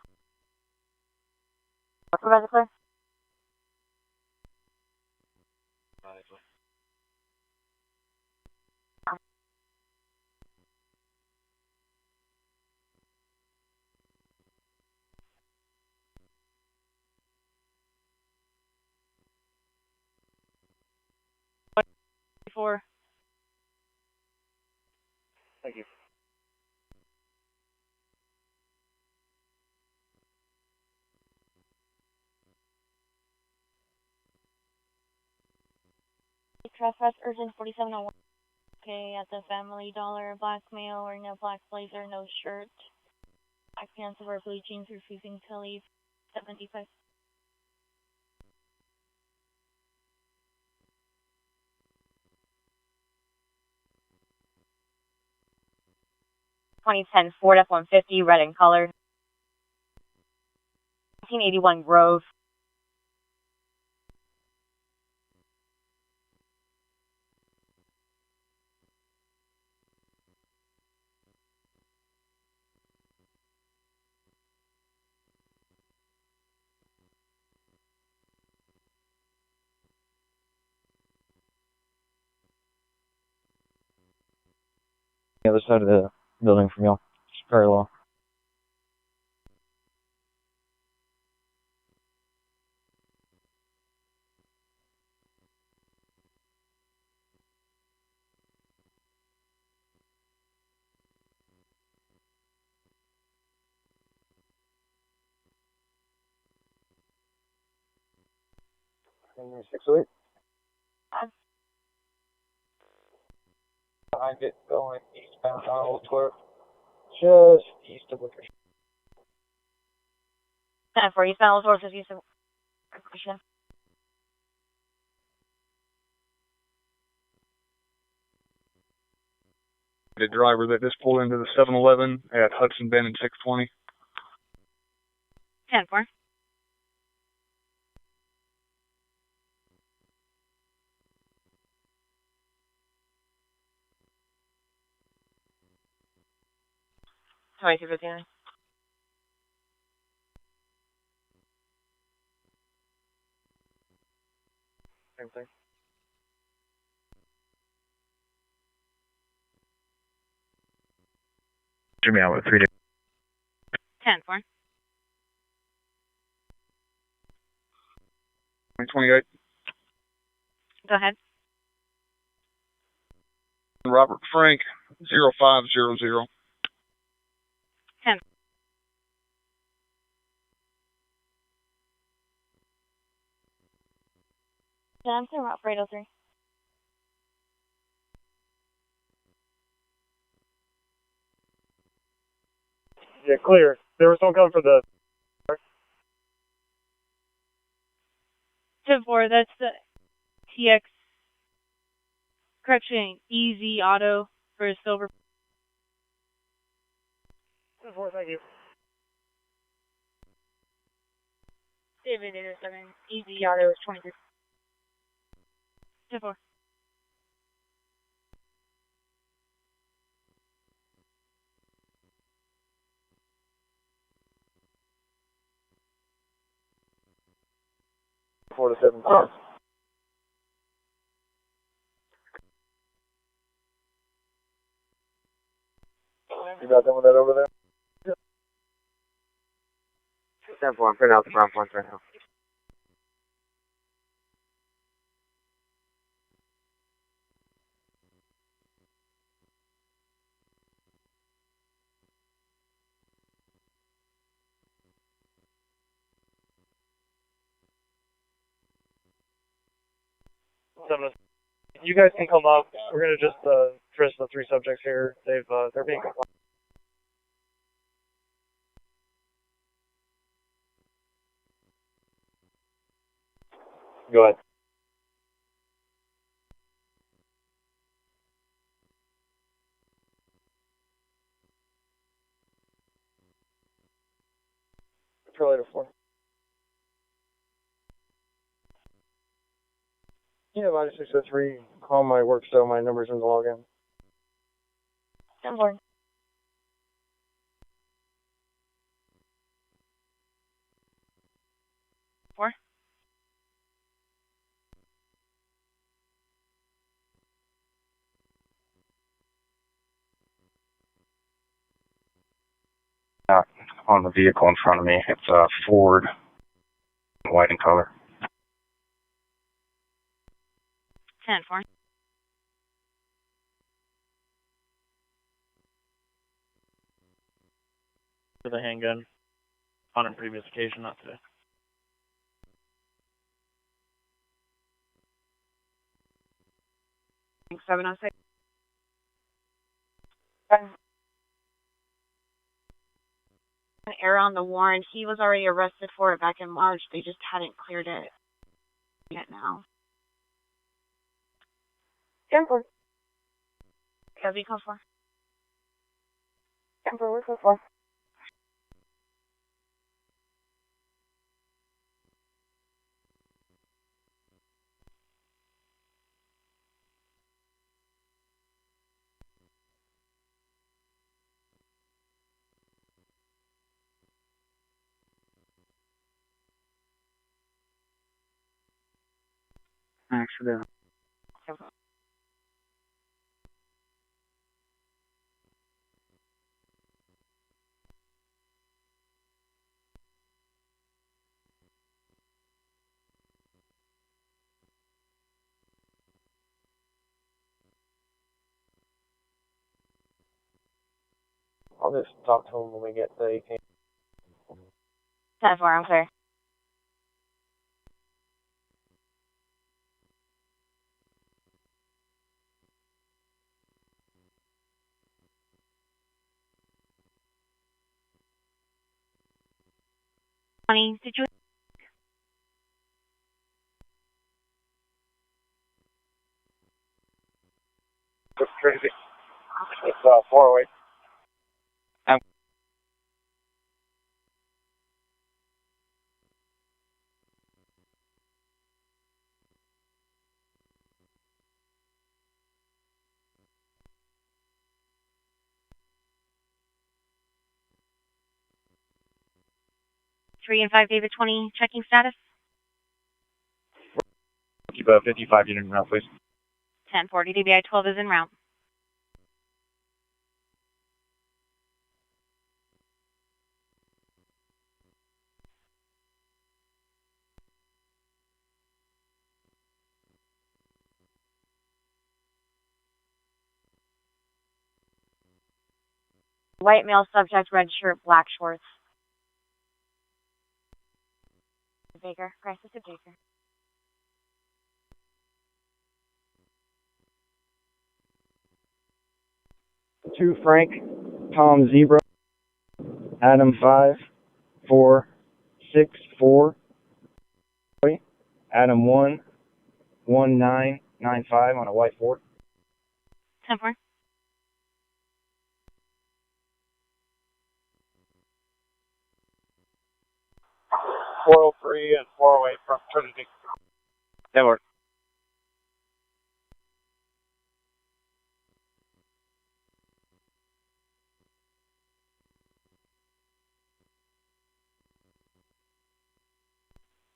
Wharf. Supervisor clear? 4. Thank you. Trespass urgent 4701. Okay, at the Family Dollar, black male wearing a black blazer, no shirt, black pants over blue jeans, refusing to leave. 75. Ford F-150, red in color. 1981 Grove. The other side of the building from y'all. It's parallel. Henry 608. I get going eastbound on Old Square, just east of Wicker. 10-4, eastbound Old Square, east of Wicker. The driver that just pulled into the 7-Eleven at Hudson Bend and 620. 10-4. Sorry, 259. Same thing. Jimmy out with 3 days. 10-4. 28. Go ahead. Robert Frank, 0500. 10. Johnson, route for 803. Yeah, clear. There was someone coming for the... 10-4, that's the TX, correction, Easy Auto for a silver. 10-4, thank you. David 807, Easy Auto is 23. 10-4. Four to 7. Oh. You got done with that over there? 10-4, I'm printing out the front ones right now. You guys can come up. We're gonna just address the 3 subjects here. They're being compliant. Go ahead. Control 804. Yeah, line 603. Call my work so my number's in the login. 10-4. On the vehicle in front of me, it's a Ford, white in color. 10-4. for the handgun on a previous occasion, not today. Thanks, 706. An error on the warrant. He was already arrested for it back in March. They just hadn't cleared it yet now. 10-4. Kevin, call for. 10-4, we're code 4. Accident. I'll just talk to him when we get to 18. 10-4, I'm clear. Did you? It's crazy. It's 408. Three and 5, David 20, checking status. Keep a 55 unit route, please. 1040, DBI 12 is en route. White male subject, red shirt, black shorts. Baker, crisis to Baker. Two Frank, Tom Zebra, Adam 5, 4, 6, 4, Adam 1, 1, 9, 9, 5 on a white Ford. 10-4. .403 and 408 from Trinity. That works.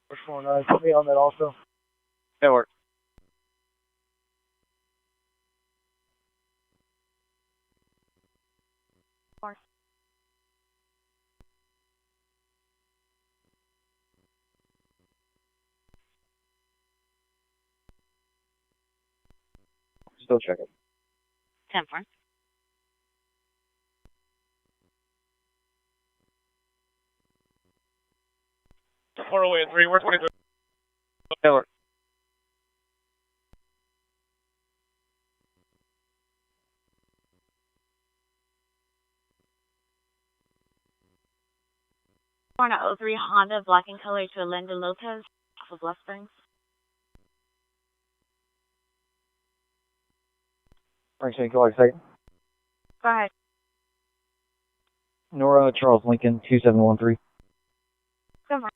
Push 49, put me on that also. That works. Still checking. 10-4. Four away at 3, we're 23. That works. On a 03 Honda, black in color to Linda Lopez off of West Springs. Frank St. Clark, second. Go ahead. Nora Charles Lincoln, 2713. Come on.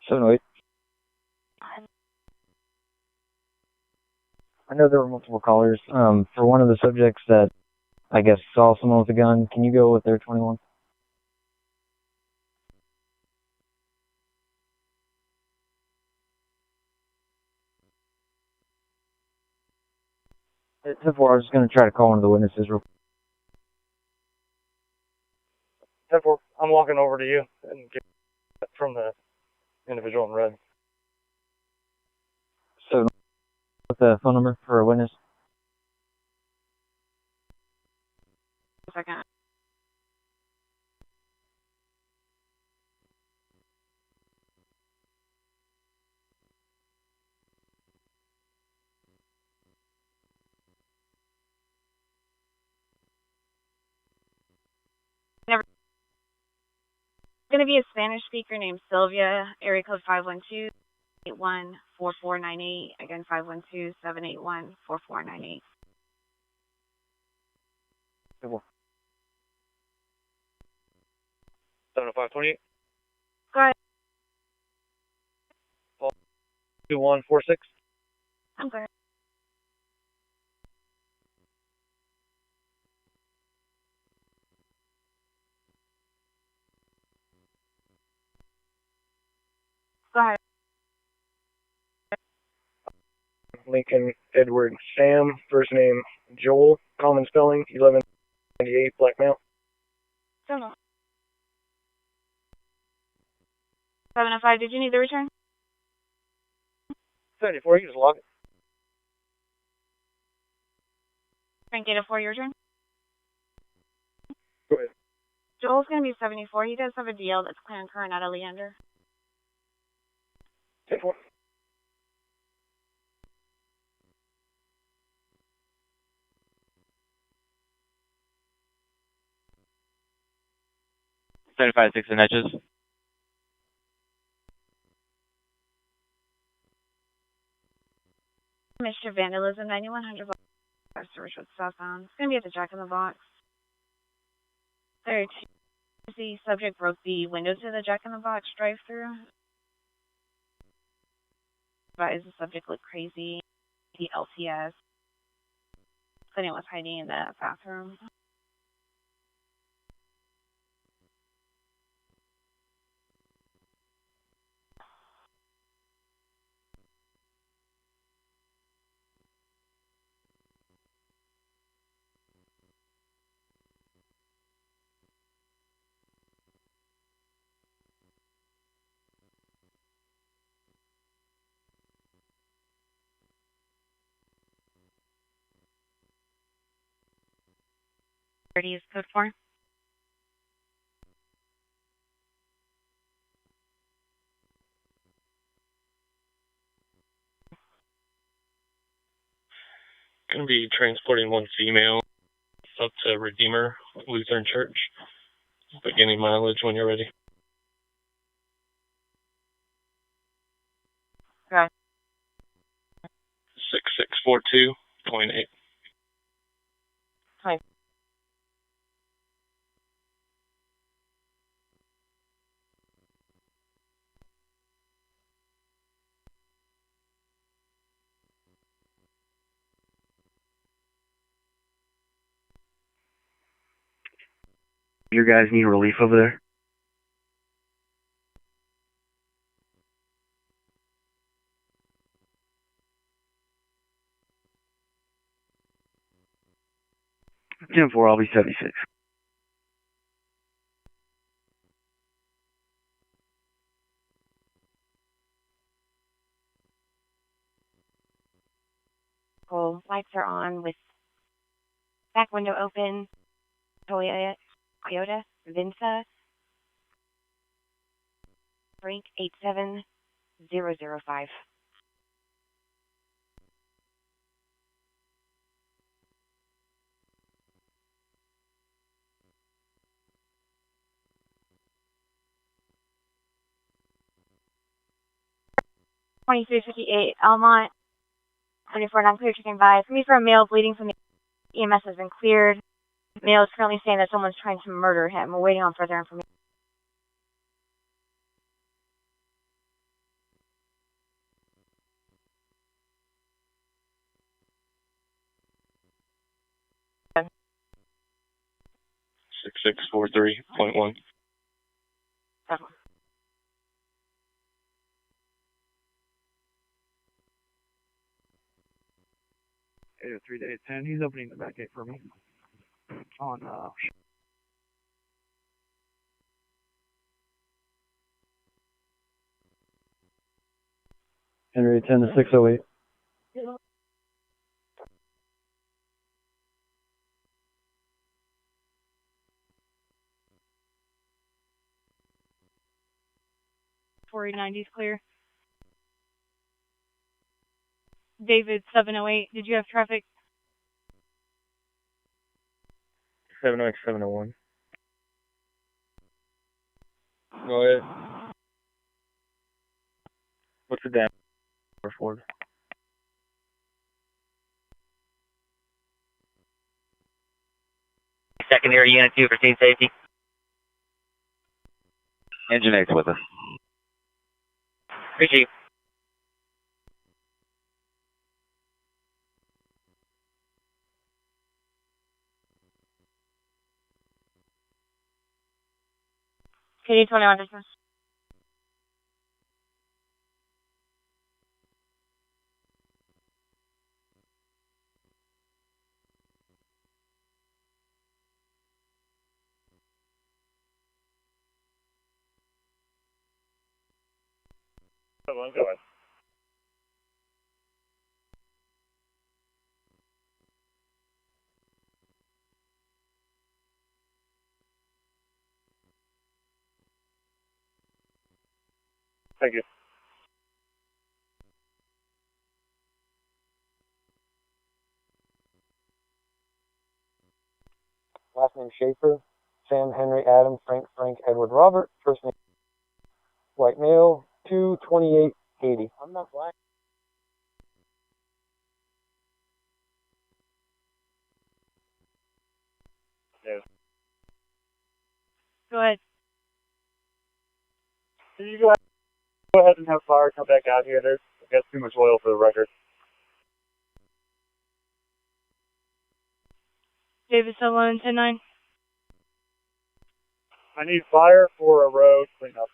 I know there were multiple callers. For one of the subjects that I guess saw someone with a gun. Can you go with their 21? At 10-4, I was just going to try to call one of the witnesses real quick. 10-4, I'm walking over to you and get from the individual in red. So, what's the phone number for a witness? A second. Never. Going to be a Spanish speaker named Sylvia, area code 512-814498. Again, 512-781-4498. 70528. Go ahead. 2146. I'm sorry. Go ahead. Lincoln Edward Sam, first name Joel, common spelling, 1198, black male. Still no. 705, did you need the return? 74, you just log it. Frank 804, your return? Go ahead. Joel's going to be 74. He does have a DL that's clear and current out of Leander. 10-4. $75 6 inches. Mr. Vandalism, 9100 search with southbound. It's going to be at the Jack in the Box. There, the subject broke the window to the Jack in the Box drive-through. But the subject looked crazy. The LTS. Clint was hiding in the bathroom. Is code 4. Going to be transporting one female up to Redeemer Lutheran Church. Beginning mileage when you're ready. Okay. 6642.8. Hi. Your guys need relief over there? Jim 4, I'll be 76. Cool. Lights are on with back window open. Toyota Venza. Brink 87005. $23.58 Almont. 24 non-clear checking by. It's going to be for a male bleeding from the EMS has been cleared. Male is currently saying that someone's trying to murder him. We're waiting on further information. 643.1. Eight 3 to 10. He's opening the back gate for me. On Henry 10 to 608. .490's clear. David 708, did you have traffic? 708, 701. Go ahead. What's the damage for? Secondary unit 2 for scene safety. Engine 8's with us. Appreciate you. KD 21 distance. I'm going. Thank you. Last name Schaefer, Sam, Henry, Adam, Frank, Edward, Robert. First name white male, 22880. I'm not black. Yes. Go ahead. Can you go ahead and have fire come back out here? There's got too much oil for the record. David 711 109. I need fire for a road cleanup.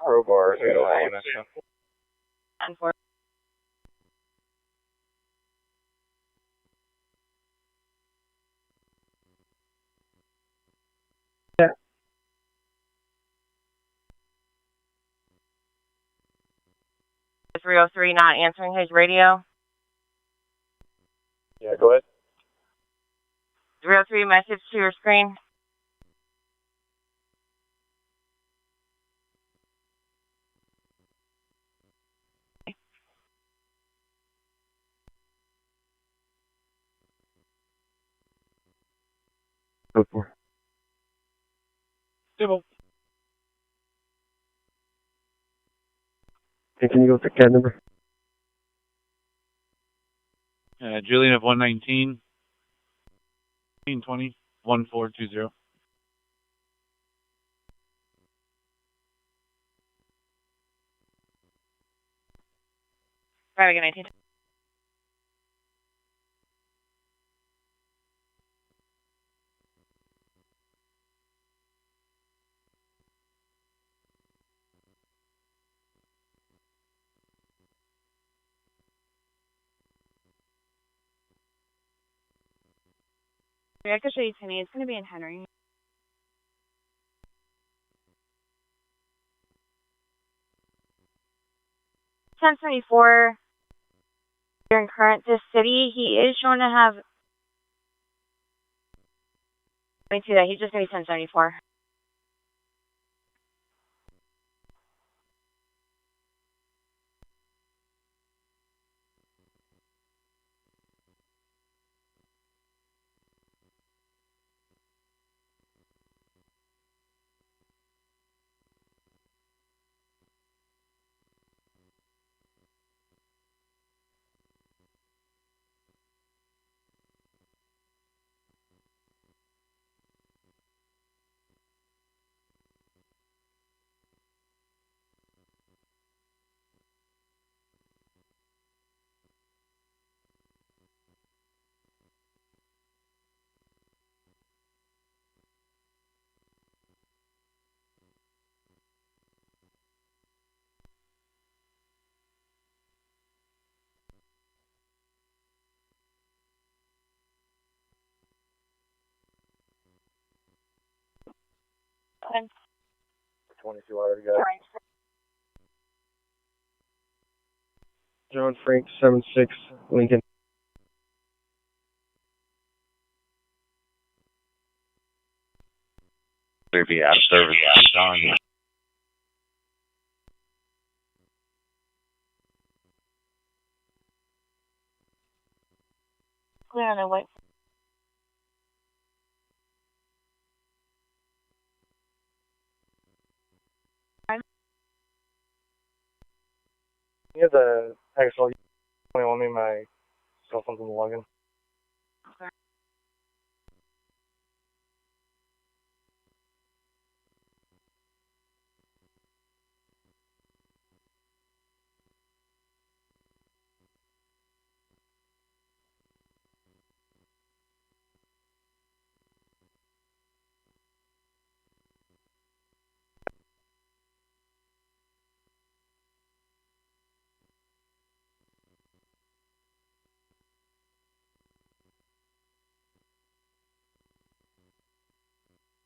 Crowbars. And 4. Yeah. The 303 not answering his radio. Yeah, go ahead. 303 message to your screen. Go for. Civil. Hey, can you go with the CAD number? Julian of 119, 20, 1420. Right, 19. I can show you Timmy. It's going to be in Henry. Ten 74 during current this city. He is shown to have. Let me see that. He's just going to be 1074. ahead. 22, I already got it. John Frank 76 Lincoln. Clear be out of service. John. Clear on the white. You have the XL 21 me my cell phone from the login. Okay.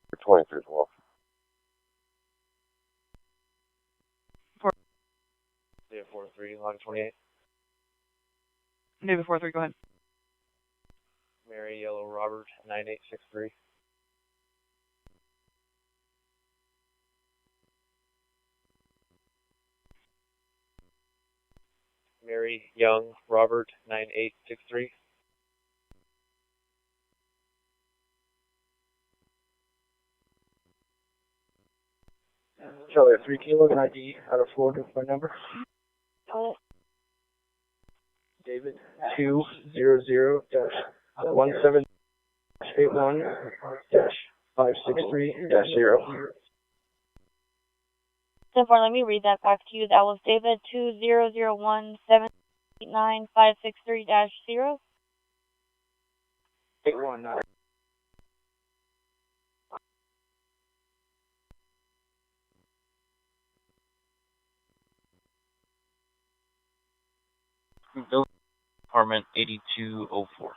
For 23 as well. Yeah, 4-3, log 28. David 4-3, go ahead. Mary Yellow Robert 9863. Mary Young Robert 9863. Charlie 3 Kilo ID out of Florida phone number. David 200-1781-563-0. 10-4, let me read that back to you. That was David 200-1789-563-0. 819. Building Department 8204.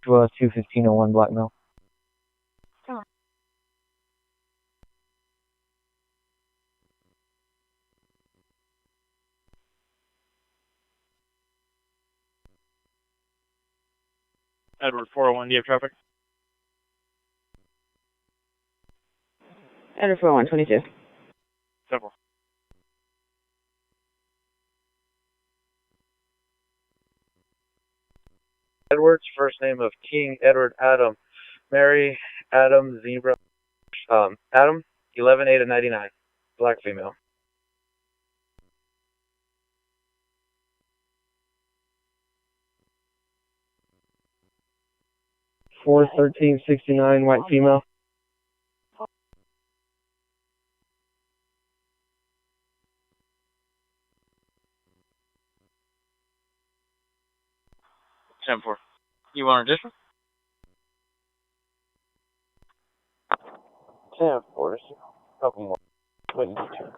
To 21501 Blackmail. Come on. Edward 401, do you have traffic? Edward 401, 22. Several. Edwards, first name of King Edward Adam. Mary Adam Zebra. Adam 11-8-99. Black female. Four 1369 white female. Ten four. You want additional? 10-4. Just a couple more. Wouldn't be too much.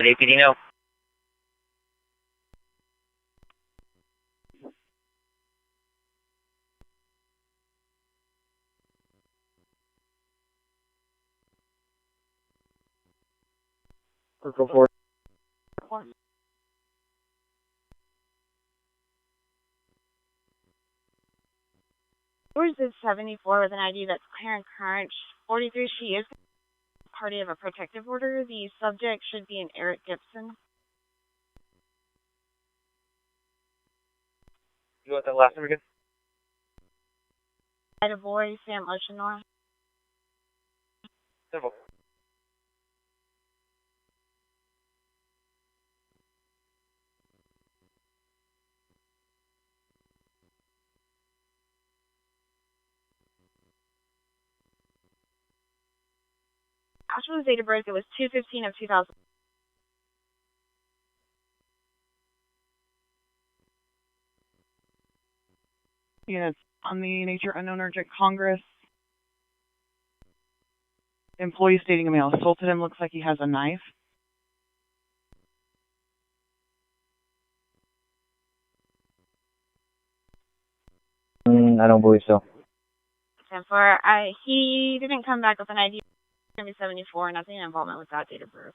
APD, no. Circle 4. Yours is 74 with an ID that's clear and current. 43, she is party of a protective order. The subject should be an Eric Gibson. You want that last name again? Ida Boy, Sam Oceanor. Simple. Actual date of birth, it was 2/15 of 2000. Units on the Nature Unknown Urgent Congress. Employee stating a male assaulted him. Looks like he has a knife. I don't believe so. 10-4. He didn't come back with an ID. It's going to be 74. Nothing involvement with that date of birth.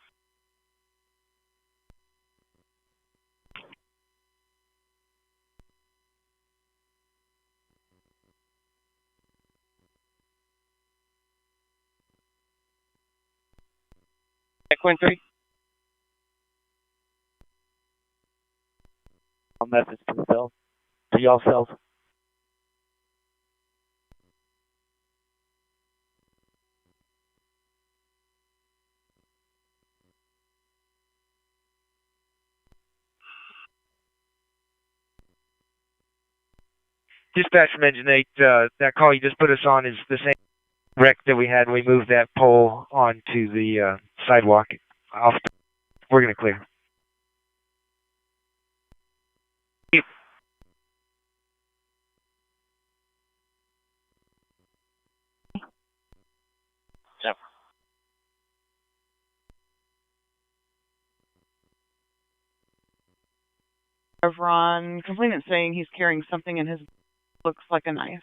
Quintry. Message to the cell. To y'all cells. Dispatch from Engine 8, that call you just put us on is the same wreck that we had when we moved that pole onto the sidewalk. We're going to clear. Yep. Ron, complainant saying he's carrying something in his looks like a knife.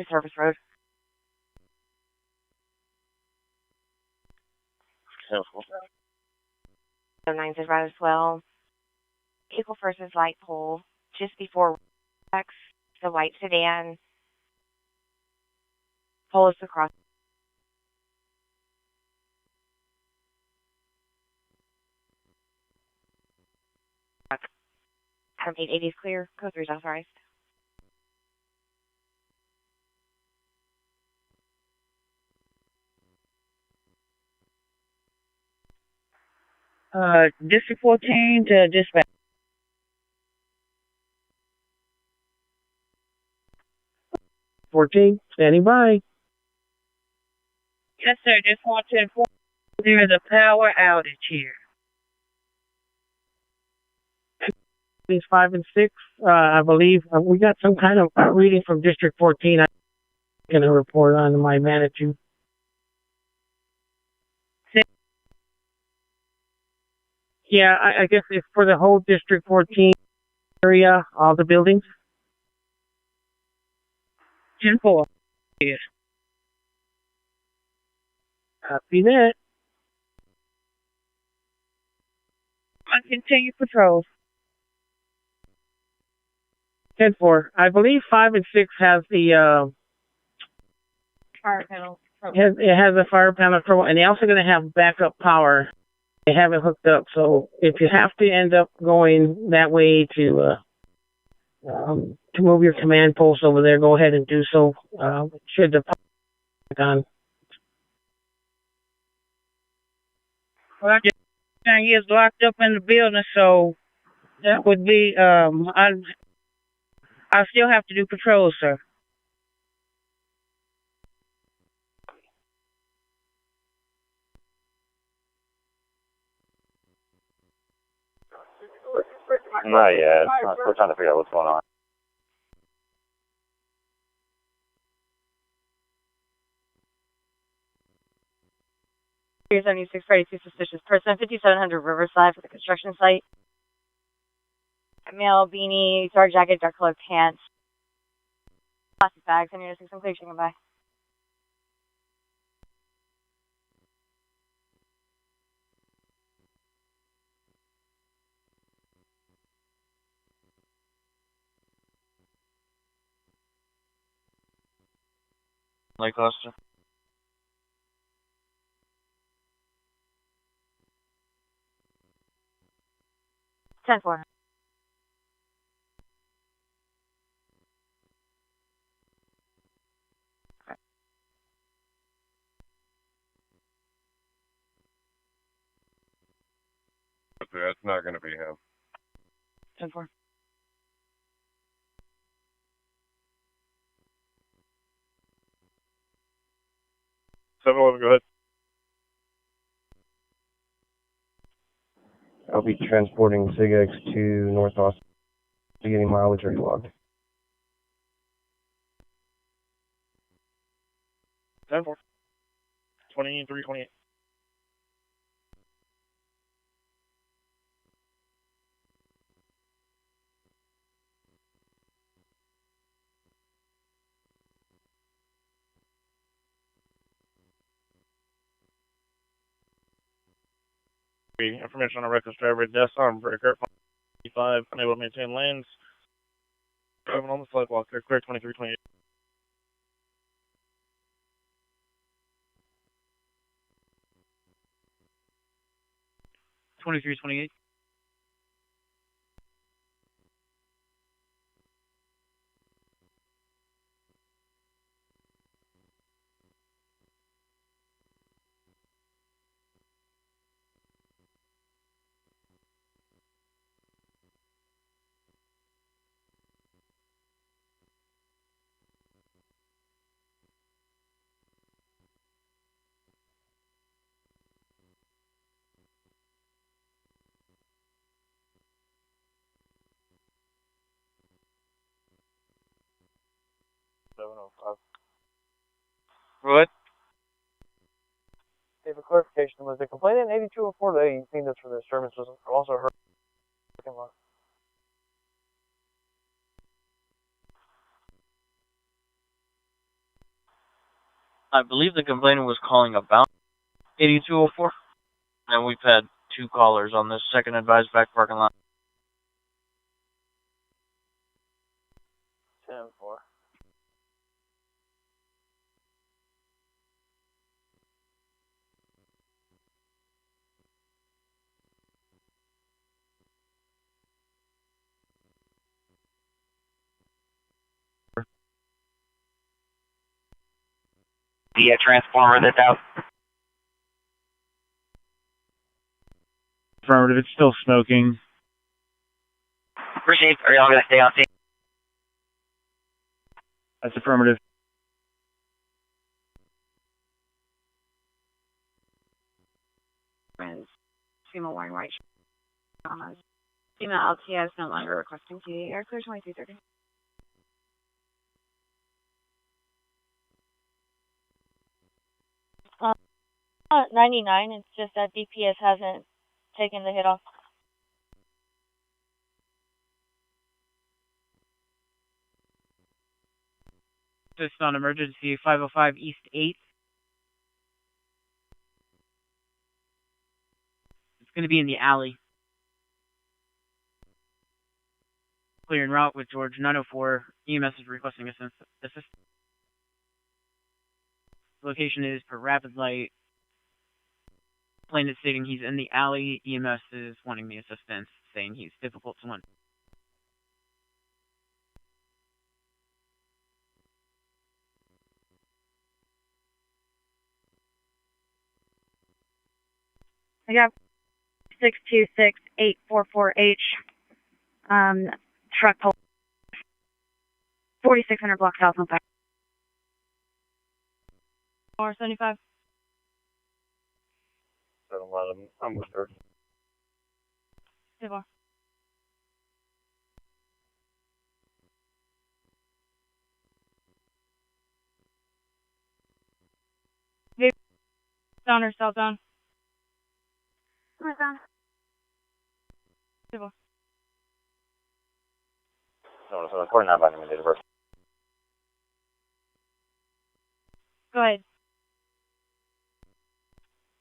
Service Road. 9's is right as well. Vehicle versus light pole just before X, the white sedan. Pole is across. From 880 is clear. Code 3 is authorized. District 14 to dispatch. Standing by. Yes, sir. Just want to inform you there is a power outage here. These 5 and 6, I believe. We got some kind of reading from District 14. I'm going to report on my manager. Yeah, I guess it's for the whole District 14 area, all the buildings. 10-4. Yes. Copy that. I continue patrols. 10-4. I believe 5 and 6 has the Fire panel. it has a fire panel control, and they're also going to have backup power. They have it hooked up, so if you have to end up going that way to move your command post over there, go ahead and do so. Should the power on. Well, I just he is locked up in the building, so that would be I still have to do patrols, sir. Not yet. We're trying to figure out what's going on. Here's 76 42 suspicious person, 5700 Riverside for the construction site. Male, beanie, dark jacket, dark colored pants. Plastic bags. I need to see some clear chicken by. Lake Costa. Ten four. That's not going to be him. 10-4. Go ahead. I'll be transporting SIGX to North Austin. Getting mileage already logged. 10-4. 2328. Information on a reckless driver, death, arm breaker, 5, unable to maintain lanes. Driving on the sidewalk, they're clear 2328. $23.28. What? Okay, for clarification, was the complainant 8204 that you seen this for the disturbance was also heard in the parking lot? I believe the complainant was calling about 8204, and we've had 2 callers on this second advised back parking lot. 10-4. The transformer that's out. Affirmative, it's still smoking. Received. Are y'all going to stay on scene? That's affirmative. Female wearing white shirt. Female LTS no longer requesting PD. Air clear 2330. 99, it's just that DPS hasn't taken the hit off. Just on emergency 505 East 8th. It's going to be in the alley. Clear en route with George 904. EMS is requesting assistance. Location is per rapid light. Plane is stating he's in the alley. EMS is wanting the assistance, saying he's difficult to win. I got 626844H. Truck pull 4600 block south on 5. 475. 711, I'm with her. 4. Down or southbound? Northbound. 4. No, so 49 by the reverse. Go ahead.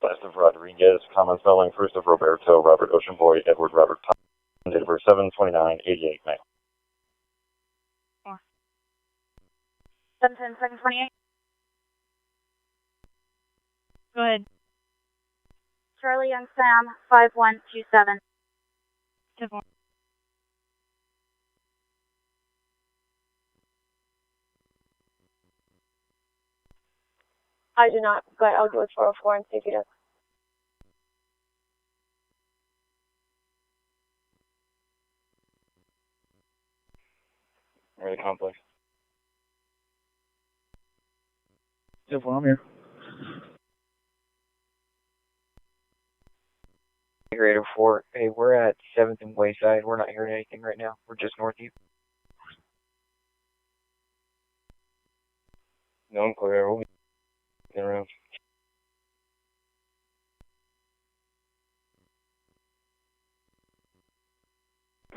Blaston Rodriguez, common spelling, first of Roberto, Robert Ocean Boy, Edward Robert Tom, date of birth 7/29/88, May. 4. 710 second 28. Go ahead. Charlie Young Sam 5127. 4. I do not, but I'll go with 404 and see if he does. Ready, complex. 4, I'm here. Grader 4. Hey, we're at 7th and Wayside. We're not hearing anything right now. We're just northeast. No, I'm clear. We'll be getting around.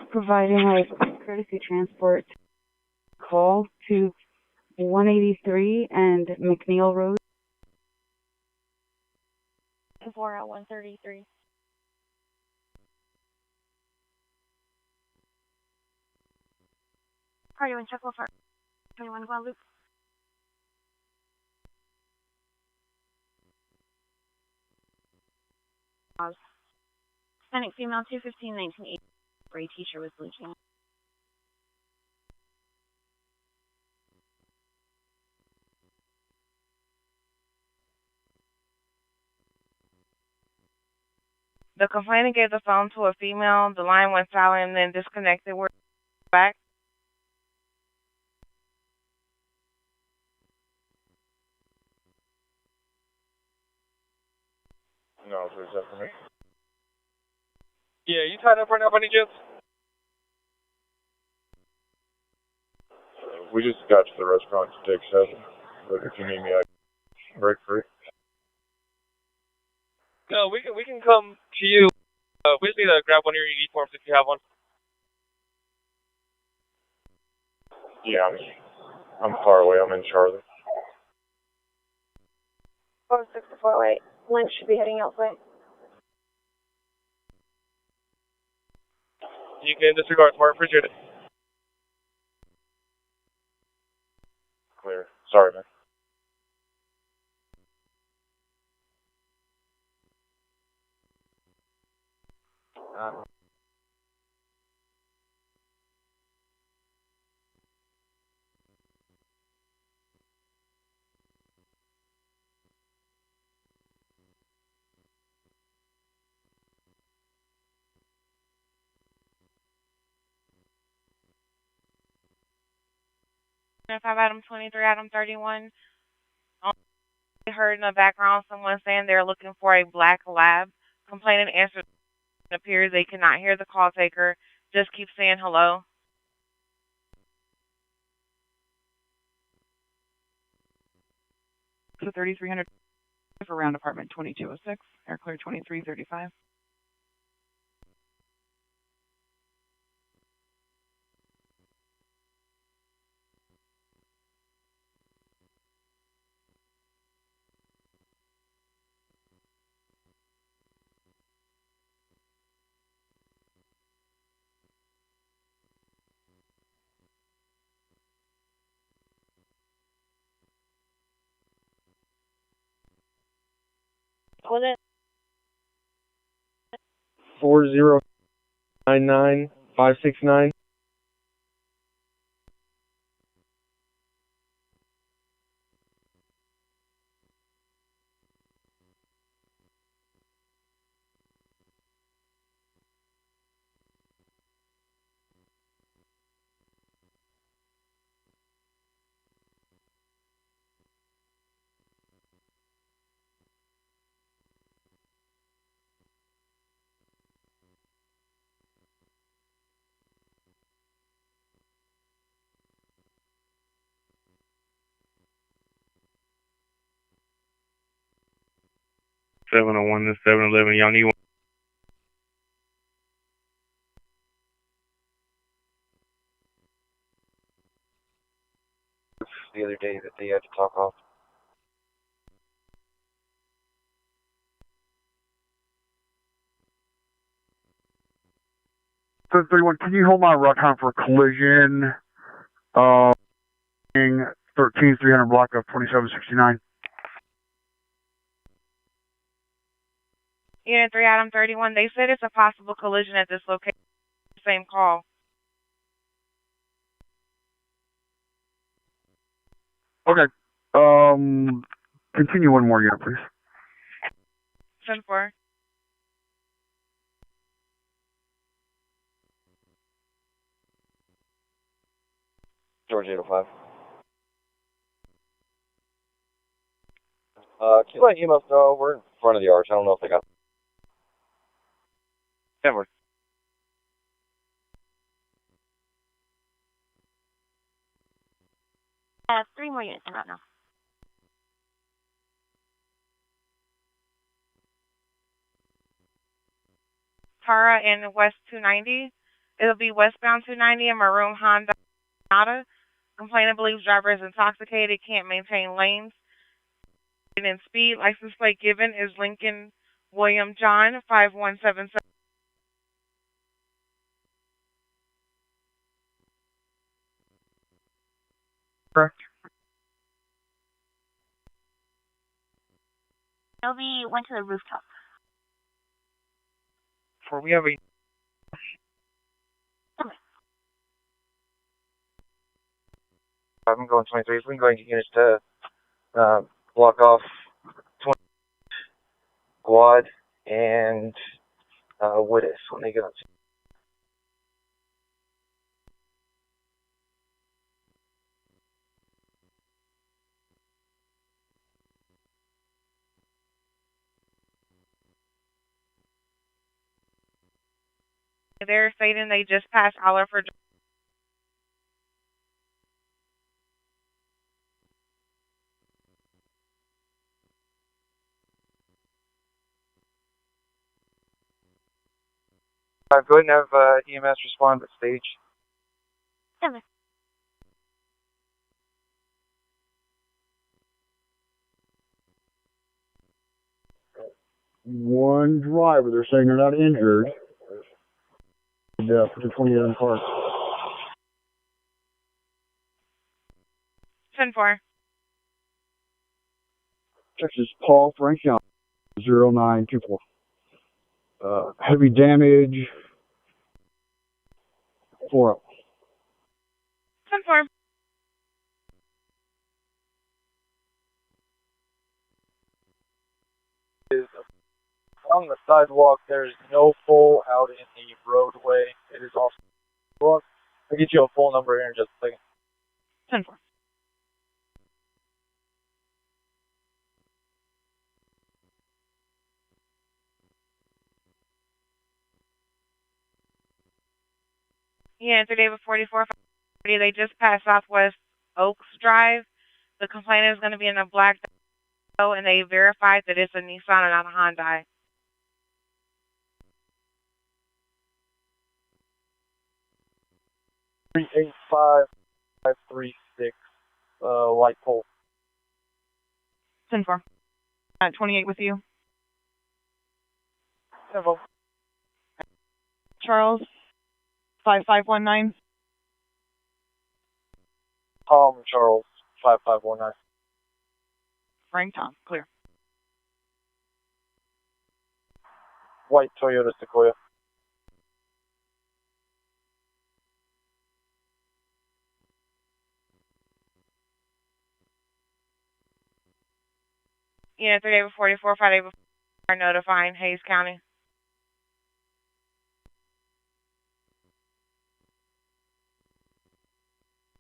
Providing a courtesy transport call to 183 and McNeil Road. 4 at 133. Party 1 check for 21 Guadalupe. Hispanic female 215 1980. Gray t-shirt with blue jeans. The complainant gave the phone to a female. The line went silent and then disconnected. We're back. No, is that for me? Yeah, you tied up right now by any chance? We just got to the restaurant to take 7, but if you need me, I can break free. No, we can come to you. We just need to grab one of your ED forms if you have one. Yeah, I'm far away. I'm in Charlotte. 406 to 408. Lynch should be heading outside. You can disregard tomorrow. Appreciate it. Clear. Sorry, man. Adam 23, Adam 31. I heard in the background someone saying they're looking for a black lab. Complainant answered. It appears they cannot hear the call taker. Just keep saying hello. So 3300 for round apartment 2206, air clear 2335. Was it? 4099569. Seven oh one to 711. Y'all need one. The other day that they had to talk off. So 31, can you hold my route time for collision? 13300 block of 2769. Unit 3, Adam 31. They said it's a possible collision at this location. Same call. Okay. Continue one more unit, please. 10-4. George 805. Can you let EMS know we're in front of the arch? I don't know if they got. Denver. Three more units in right now. Tara in West 290. It'll be westbound 290 in maroon Honda. Complainant believes driver is intoxicated, can't maintain lanes. In speed, license plate given is Lincoln William John 5177. Correct. Shelby went to the rooftop. For we have a I'm going 23. We're going to units to block off 20 quad and Woodis when they go. They're stating they just passed Oliver. Go ahead and have EMS respond at stage. 7. One driver, they're saying they're not injured. Put the 28 in the car. 10-4. Texas Paul Frank Young, 0924. Heavy damage. 4-0. 10-4. On the sidewalk, there's no full out in the roadway. It is off the sidewalk. I'll get you a full number here in just a second. 10-4. Yeah, it's David 44. They just passed Southwest Oaks Drive. The complainant is going to be in a black Tahoe, and they verified that it's a Nissan and not a Hyundai. Three 536 light pole. 10-4. 28 with you. Charles, 5519. Tom Charles 5519. Frank Tom, clear. White Toyota Sequoia. Yeah, 3 David 44, 5 David 44 notifying Hayes County.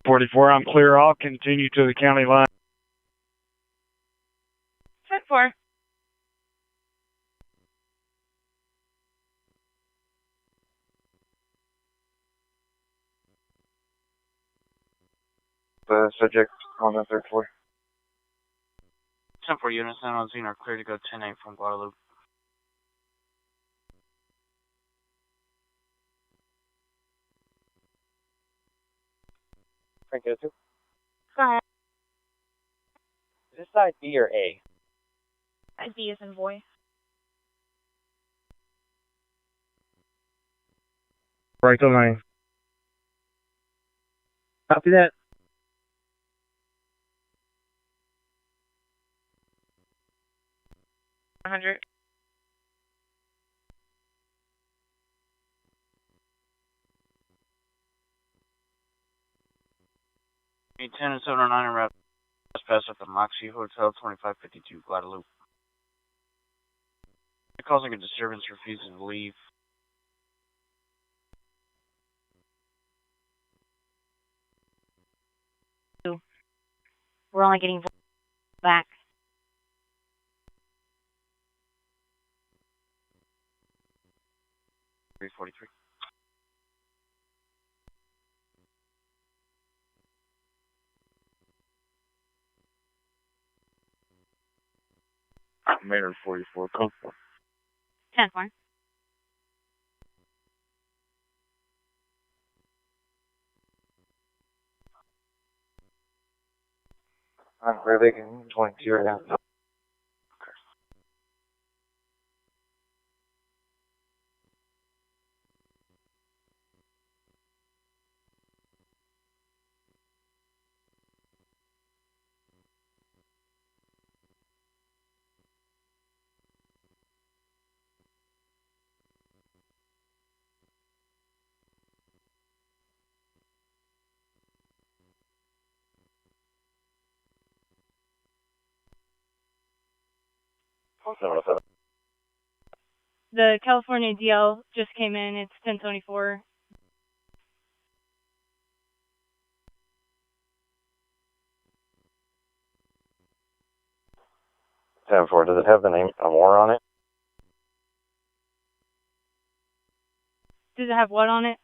I'm clear. I'll continue to the county line. 10-4. The subject on the third floor. 10-4 units and on scene are clear to go 10-8 from Guadalupe. Frank, go to. Go ahead. Is this side B or A? B is in boy. Right on line. Copy that. $100. Need 10 and 709 and wrap pass at the Moxie Hotel, 2552 Guadalupe. They're causing a disturbance, refusing to leave. We're only getting back. $343. Maynard 44, code 4. 10-4. I'm clear. They can 22 right now. 707. The California DL just came in. It's 1024. Does it have the name Amor on it? Does it have what on it?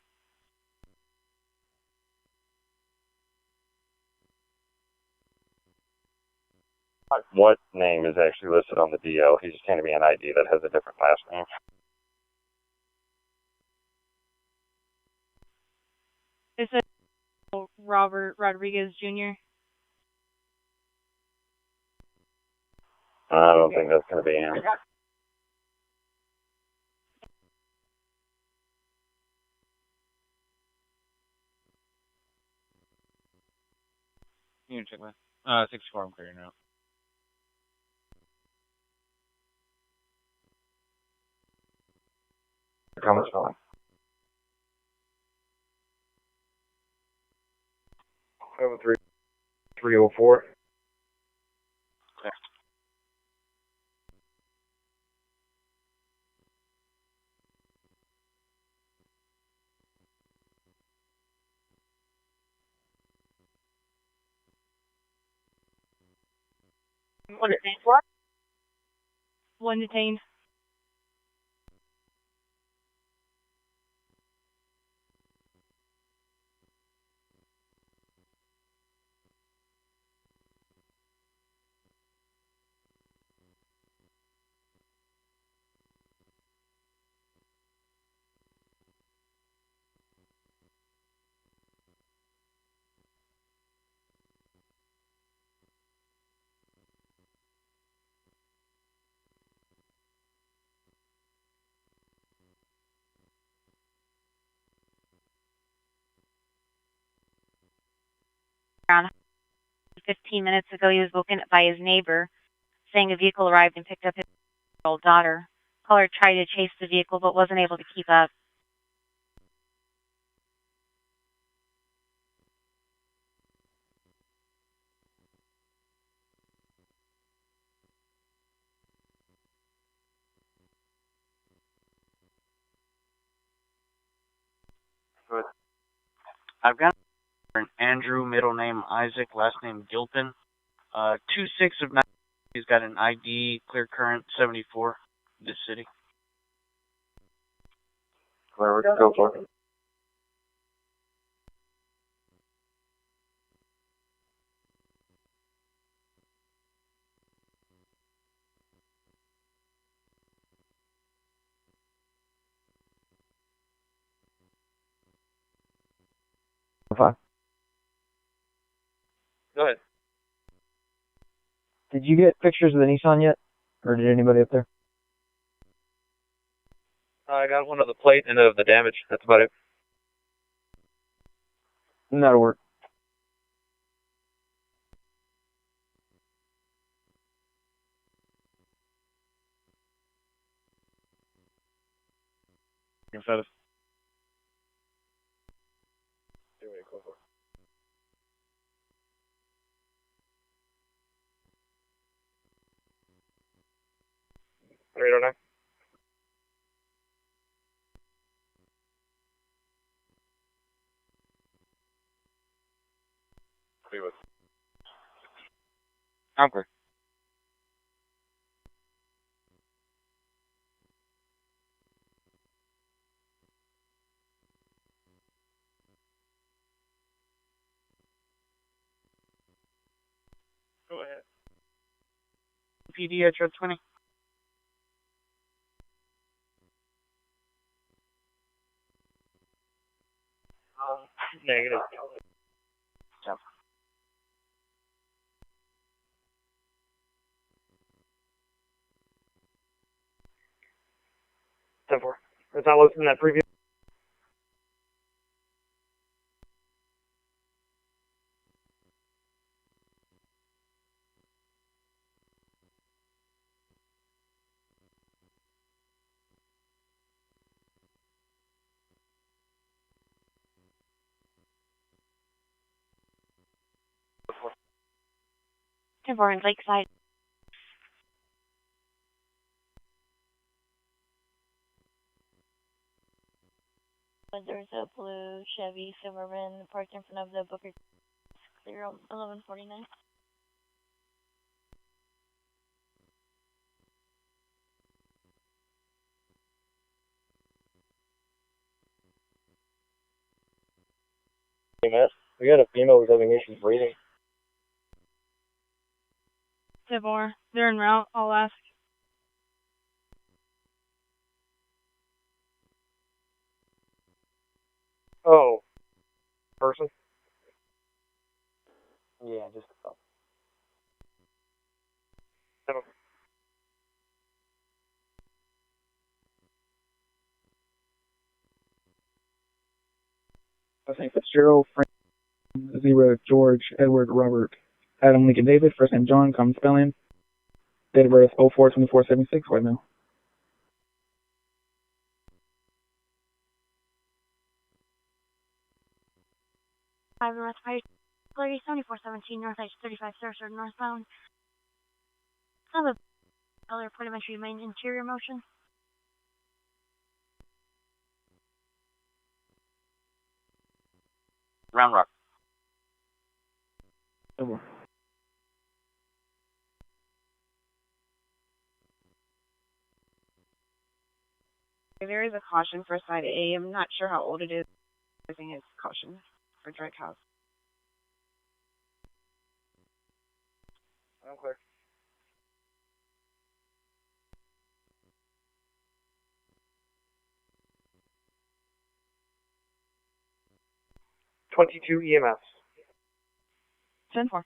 What name is actually listed on the DL? He's just handed me an ID that has a different last name. It's a Robert Rodriguez Jr. I don't think that's going to be him. You can check that. 64, I'm clearing out. Comments spelling. 73304. Clear. One detained. What? One detained. Around 15 minutes ago, he was woken up by his neighbor, saying a vehicle arrived and picked up his old daughter. Caller tried to chase the vehicle, but wasn't able to keep up. Good. I've got an Andrew, middle name Isaac, last name Gilpin. 2-6 of 9. He's got an ID, clear current 74, this city. Clear, go for it. Five. Go ahead. Did you get pictures of the Nissan yet? Or did anybody up there? I got one of the plate and of the damage. That's about it. That'll work. Inside of. $309. I'm clear. Go ahead. PD at Road 20. Negative. Yep. Ten four. It's not listed in that previous. Timber in Lakeside. There's a blue Chevy Suburban parked in front of the Booker Clear 1149. EMS. We got a female who's having issues breathing. Tibor, they're en route. I'll ask. Oh. Person? Yeah, just a couple. Last name Fitzgerald, Frank, Zero, George, Edward, Robert, Adam, Lincoln, David, first name John, common spelling, date of birth 04/24/76, white male. Five North Pike, 7417 North H 35 Sarasota northbound. Some of the color point of entry remains interior motion. Round Rock. Over. There is a caution for side A. I'm not sure how old it is. I think it's caution for Drake House. I'm clear. .22 EMS. 10-4.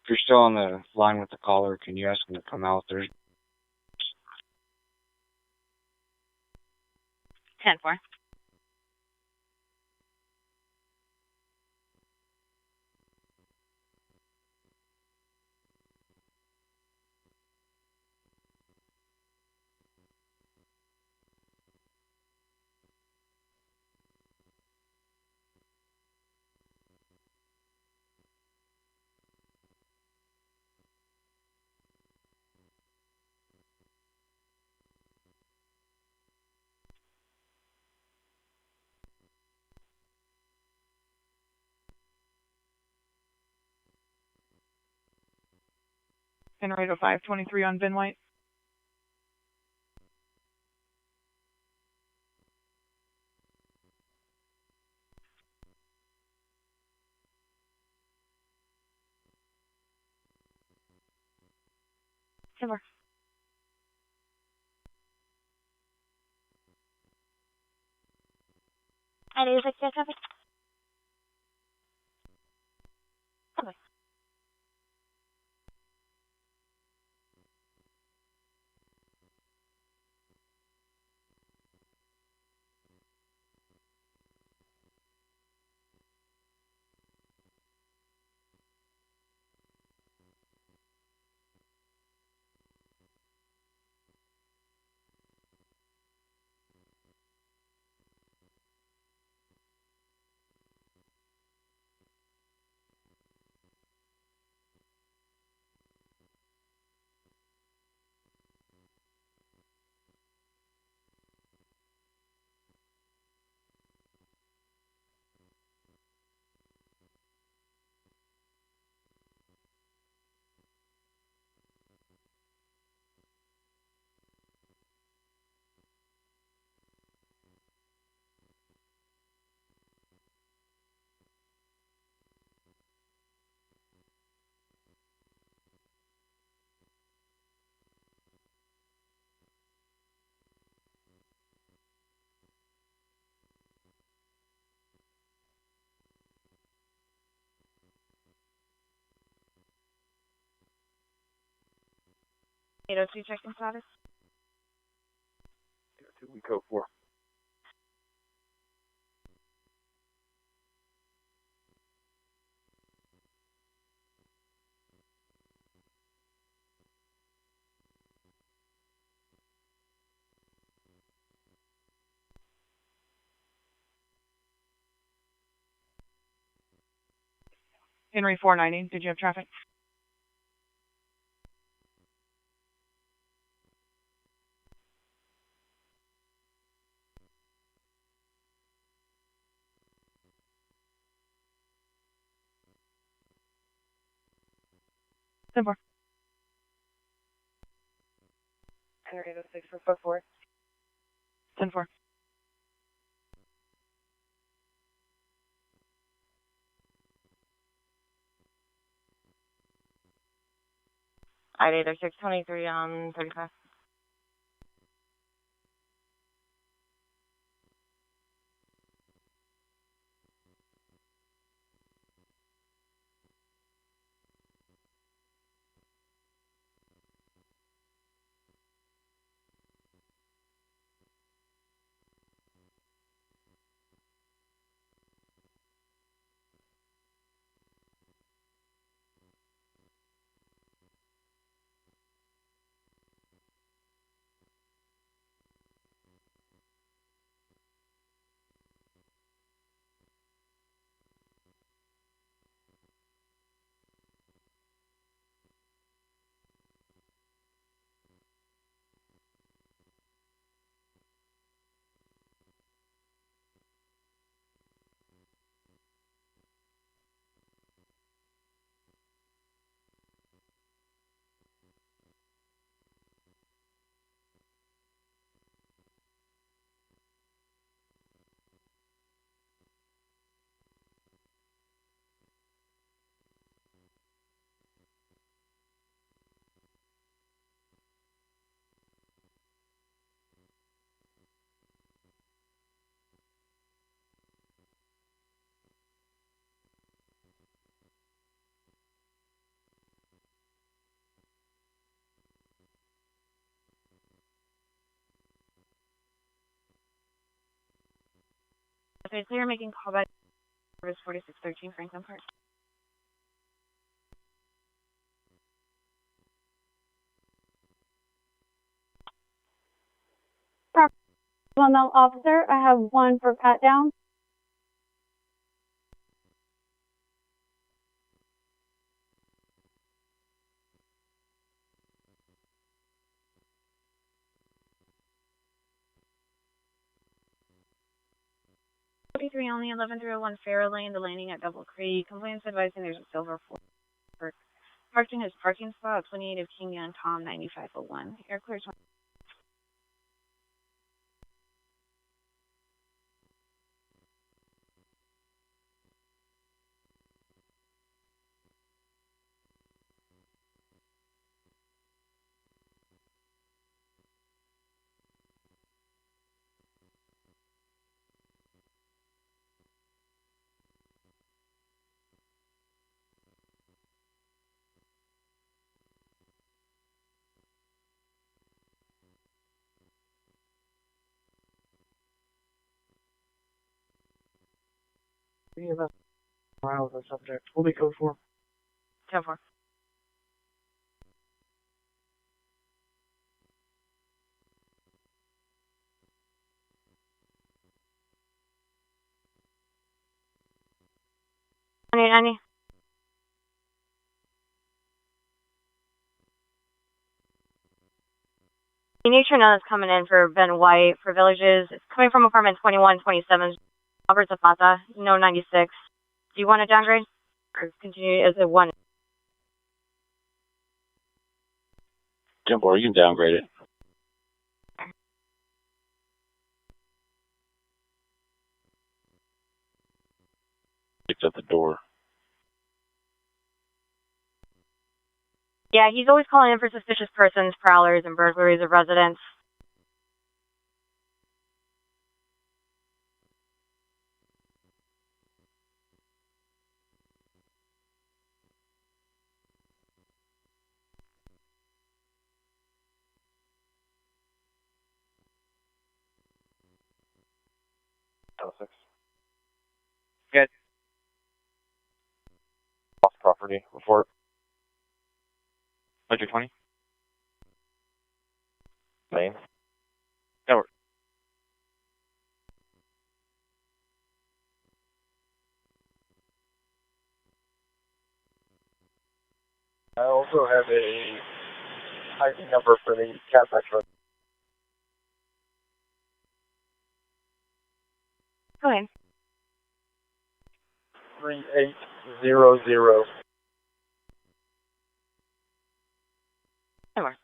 If you're still on the line with the caller, can you ask him to come out? There's 10-4. Generator 523 on Ben White. Timber. And is it copy? Okay. Eight oh two check-in status. We code 4. Henry 490, did you have traffic? Ten four. Henry 806 for 44. 10 4. Ida 80623 on 35. Okay, so you're making callback service 4613 Franklin Park. Female officer, I have one for pat down. Three only 1101 Farrow Lane, the landing at Double Creek. Complaints advising there's a silver Ford parked in his parking spot, 28 of King and Tom 9501. Air clear 20. EMS around the subject. We'll be code 4. 10 4. Any. You need to know that's coming in for Ben White for Villages. It's coming from apartment 2127, Robert Zapata, no 96. Do you want to downgrade or continue as a 1? Jump, or you can downgrade it. It's at the door. Yeah, he's always calling in for suspicious persons, prowlers, and burglaries of residents. Six. Good. Lost property report. Ledger 20. Main. That works. I also have a ID number for the CAPEX road. Go ahead. 3800. Sure.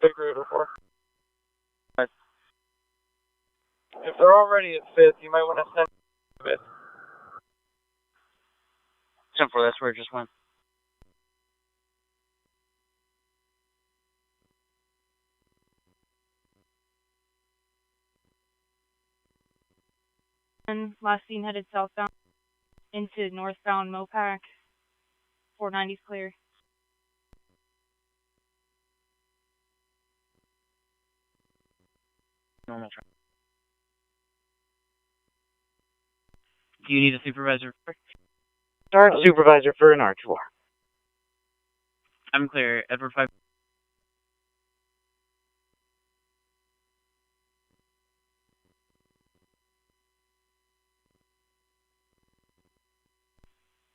Big road report. If they're already at 5th, you might want to send a bit. 10-4, that's where it just went. And last seen headed southbound into northbound Mopac. 490's clear. Normal track. Do you need a supervisor? Start supervisor for an R2R. I'm clear. Edward 5.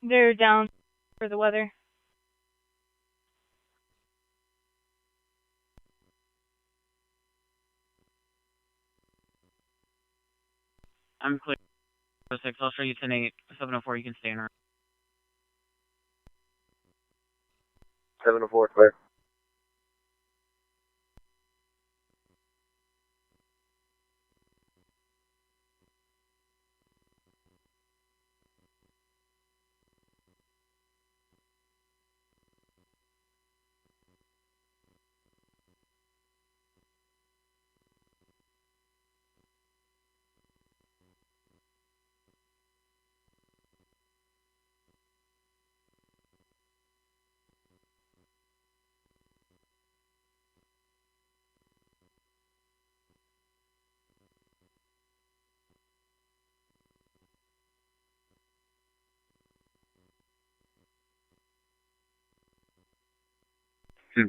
They're down for the weather. I'm clear. 6. I'll show you 10-8. 704. You can stay in her. 704, clear.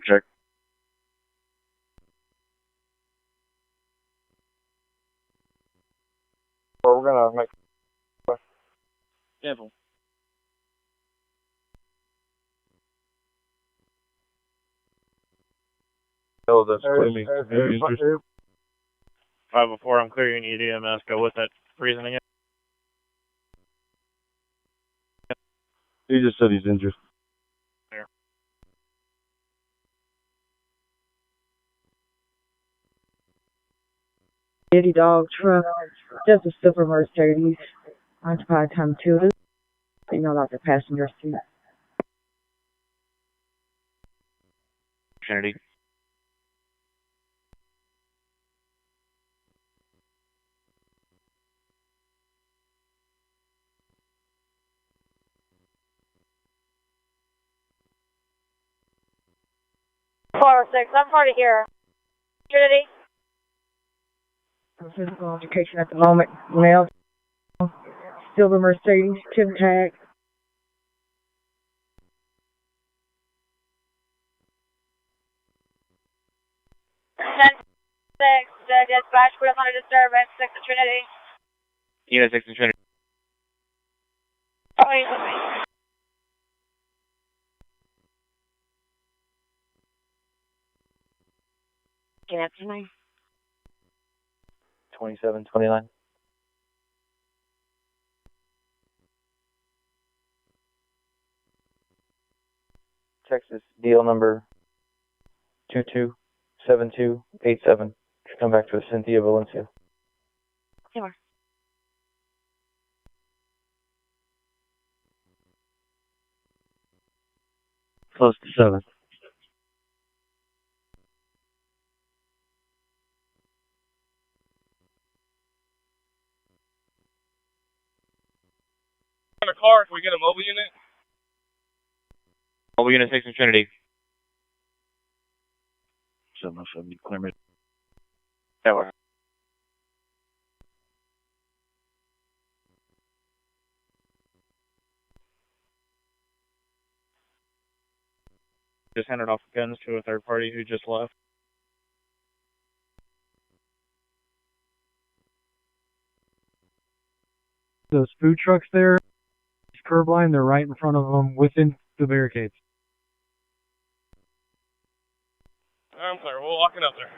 Check. Well, we're gonna make. Careful. Oh, that's screaming. 504, I'm clear. You need EMS. Go with that reasoning. He just said he's injured. There. City dog truck, just a silver Mercedes, occupied time 2, female out the passenger seat. Trinity. Four, 6, I'm already here. Trinity? Physical altercation at the moment, male, silver Mercedes, Tim tag. Dispatch, put us on a disturbance, 6 to Trinity. Unit 6 to Trinity. Oh, he's with me. Can I tonight? 2729. Texas deal number 227287. Should come back to Cynthia Valencia. Sure. Close to 7. In a car, can we get a mobile unit? Mobile unit 6 to Trinity. 707, clear me. That works. Just handed off guns to a third party who just left. Those food trucks there, curb line, they're right in front of them within the barricades. I'm clear. We'll walk it up there.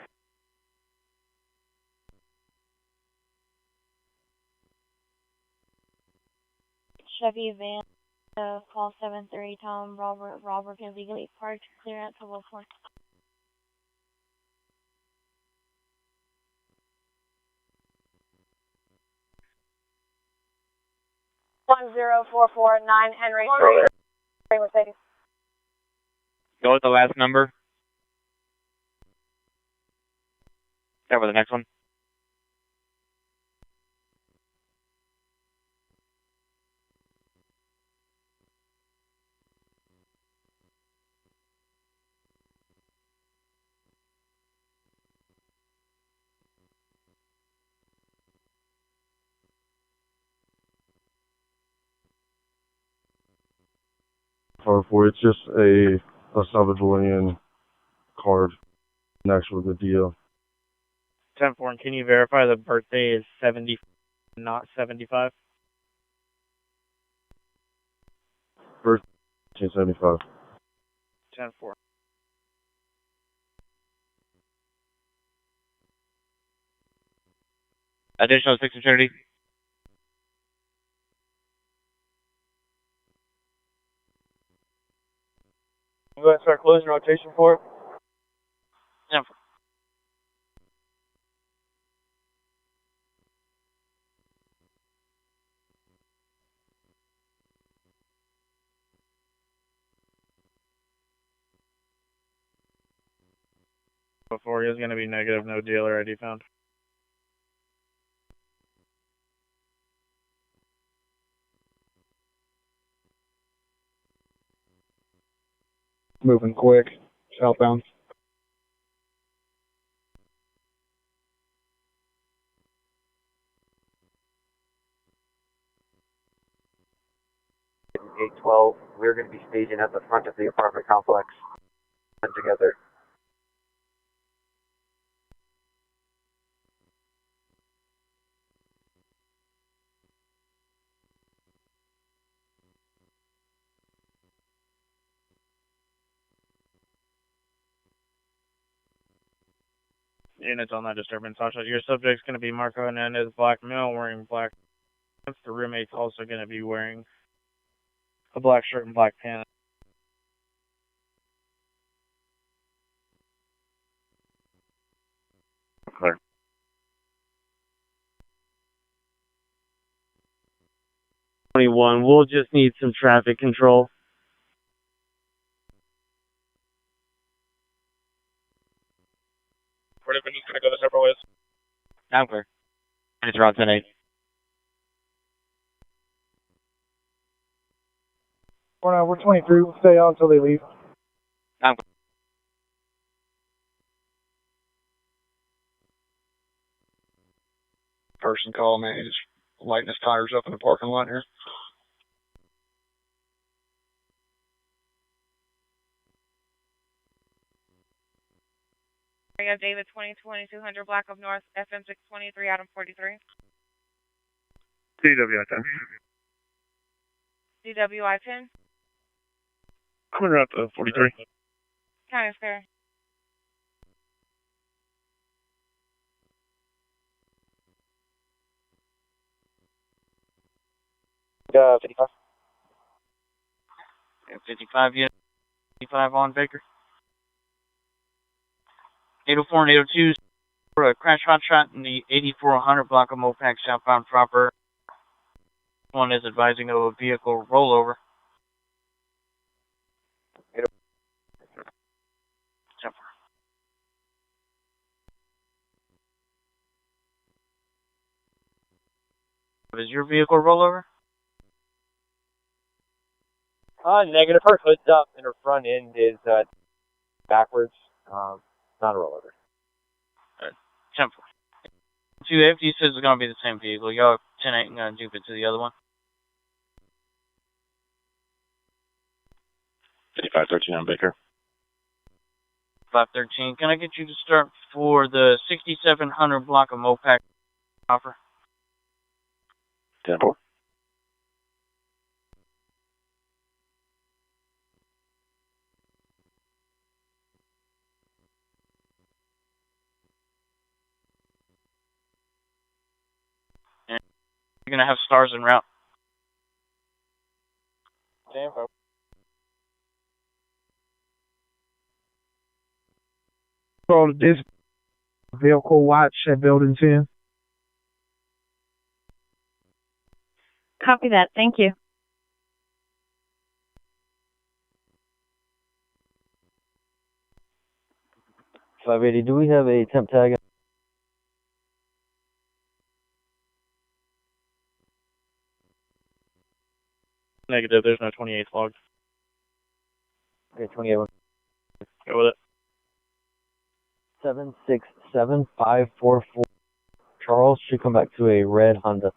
Chevy van, call 730 Tom Robert illegally parked, clear at 1204. One 0449 Henry Mercedes. Go with the last number. Start with the next one. For it's just a Salvadorian card next with the deal. 10-4, and can you verify the birthday is 70, not 75? Birth 1975. 10-4. Additional 6 eternity. I'm going to start closing rotation for it. 10-4. Before he is going to be negative, no dealer ID found. Moving quick, southbound. $812, we're going to be staging at the front of the apartment complex together. Units on that disturbance. Sasha, your subject's going to be Marco Hernandez, black male, wearing black pants. The roommate's also going to be wearing a black shirt and black pants. Clear. We'll just need some traffic control. We're just going to go the separate ways. I'm clear. It's around 10-8. We're 23. We'll stay out until they leave. I'm clear. Person called me. He's lighting his tires up in the parking lot here. Area David 2200 Black of North, FM 623, Adam 43. DWI 10. DWI 10. Clear out to 43. County Square. Yeah, 55. 55 units, 55 on Baker. 804 and 802 for a crash hotshot in the 8400 block of Mopac southbound proper. One is advising of a vehicle rollover. Is your vehicle rollover? Negative. Her hood's up and her front end is backwards. Not a rollover. 10-4. 250 says it's going to be the same vehicle. Y'all 10-8 and going to dupe it to the other one. 5513 on Baker. 513. Can I get you to start for the 6700 block of Mopac offer? 10-4. And you're going to have stars en route. 10-4. So this vehicle watch at building 10. Copy that. Thank you. $580, do we have a temp tag? Negative, there's no 28th logged. Okay, 28. Go with it. 767544. Charles should come back to a red Honda.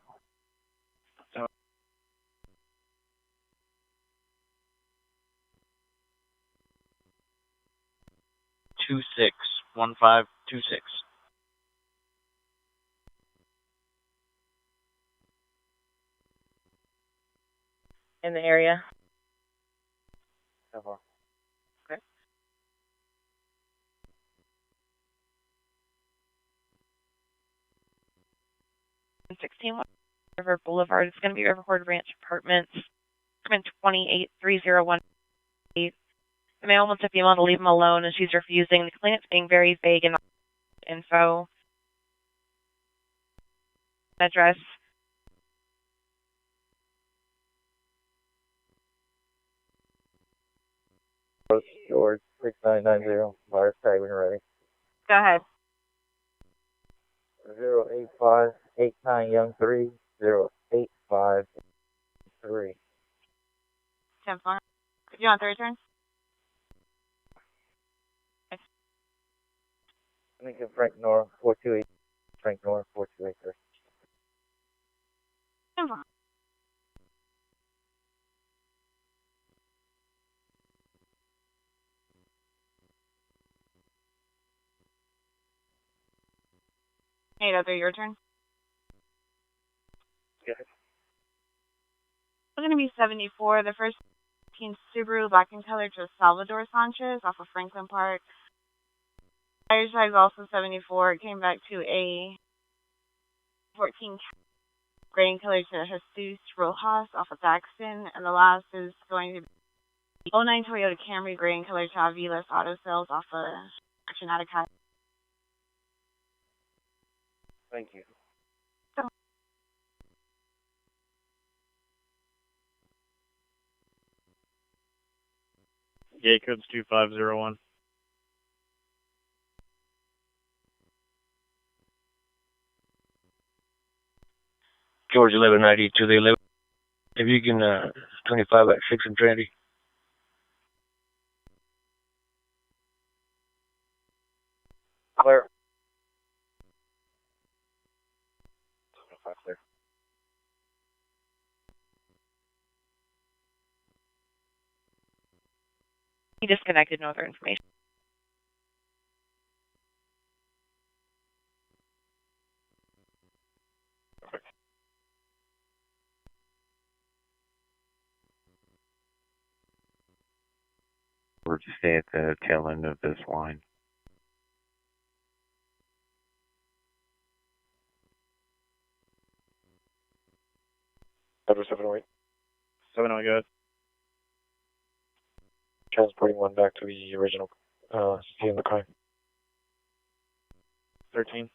Two 1526. In the area. So far. Okay. And 16 River Boulevard. It's going to be Riverford Ranch Apartments. Apartment 283018. The male wants a female to leave him alone, and she's refusing. The complainant's being very vague in info. Address. George 6990. Virus tag when you're ready. Go ahead. 08589 Young 3 08583. 10-4. You want the return? Lincoln Frank Nora 428. Frank Nora 4283. 10-4. Hey, Heather, your turn. Yes. It's going to be 74. The first 15 Subaru black in color to Salvador Sanchez off of Franklin Park. Tire size also 74. It came back to a 14 gray in color to Jesus Rojas off of Daxton. And the last is going to be 09 Toyota Camry gray in color to Aviles Auto Sales off of Action Attica. Thank you. Gate code's 2501. George 1190 to the 11. If you can, 25 at 6 and Trinity. Clear. 5 clear. He disconnected, no other information. We're to stay at the tail end of this line. Edward 708. 708, go ahead. Transporting one back to the original scene of the crime. 13.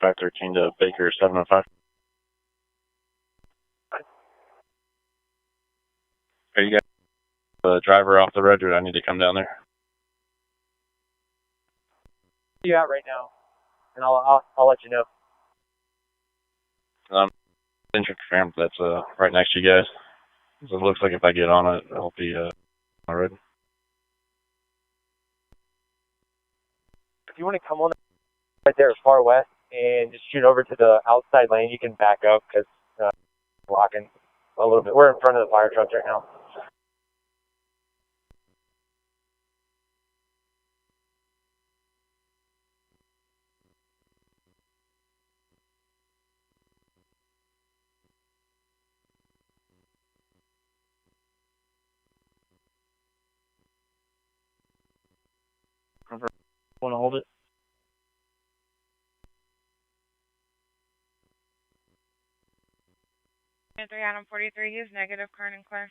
Back 13 to Baker 705. Are you guys the driver off the road, or do I need to come down there? You out right now, and I'll let you know. Confirmed that's right next to you guys. So it looks like if I get on it, I'll be already. If you want to come on right there far west and just shoot over to the outside lane, you can back up because blocking a little bit. We're in front of the fire trucks right now. Want to hold it? Adam 43, he's negative, current and clear.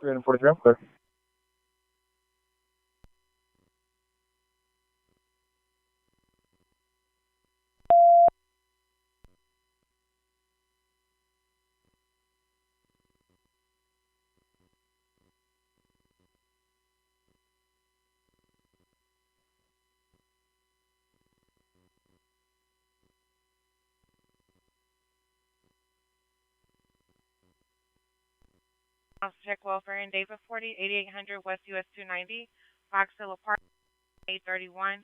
343, I'm clear. Check welfare and David 40, 8800 West US 290, Fox Hill Apartment, 831.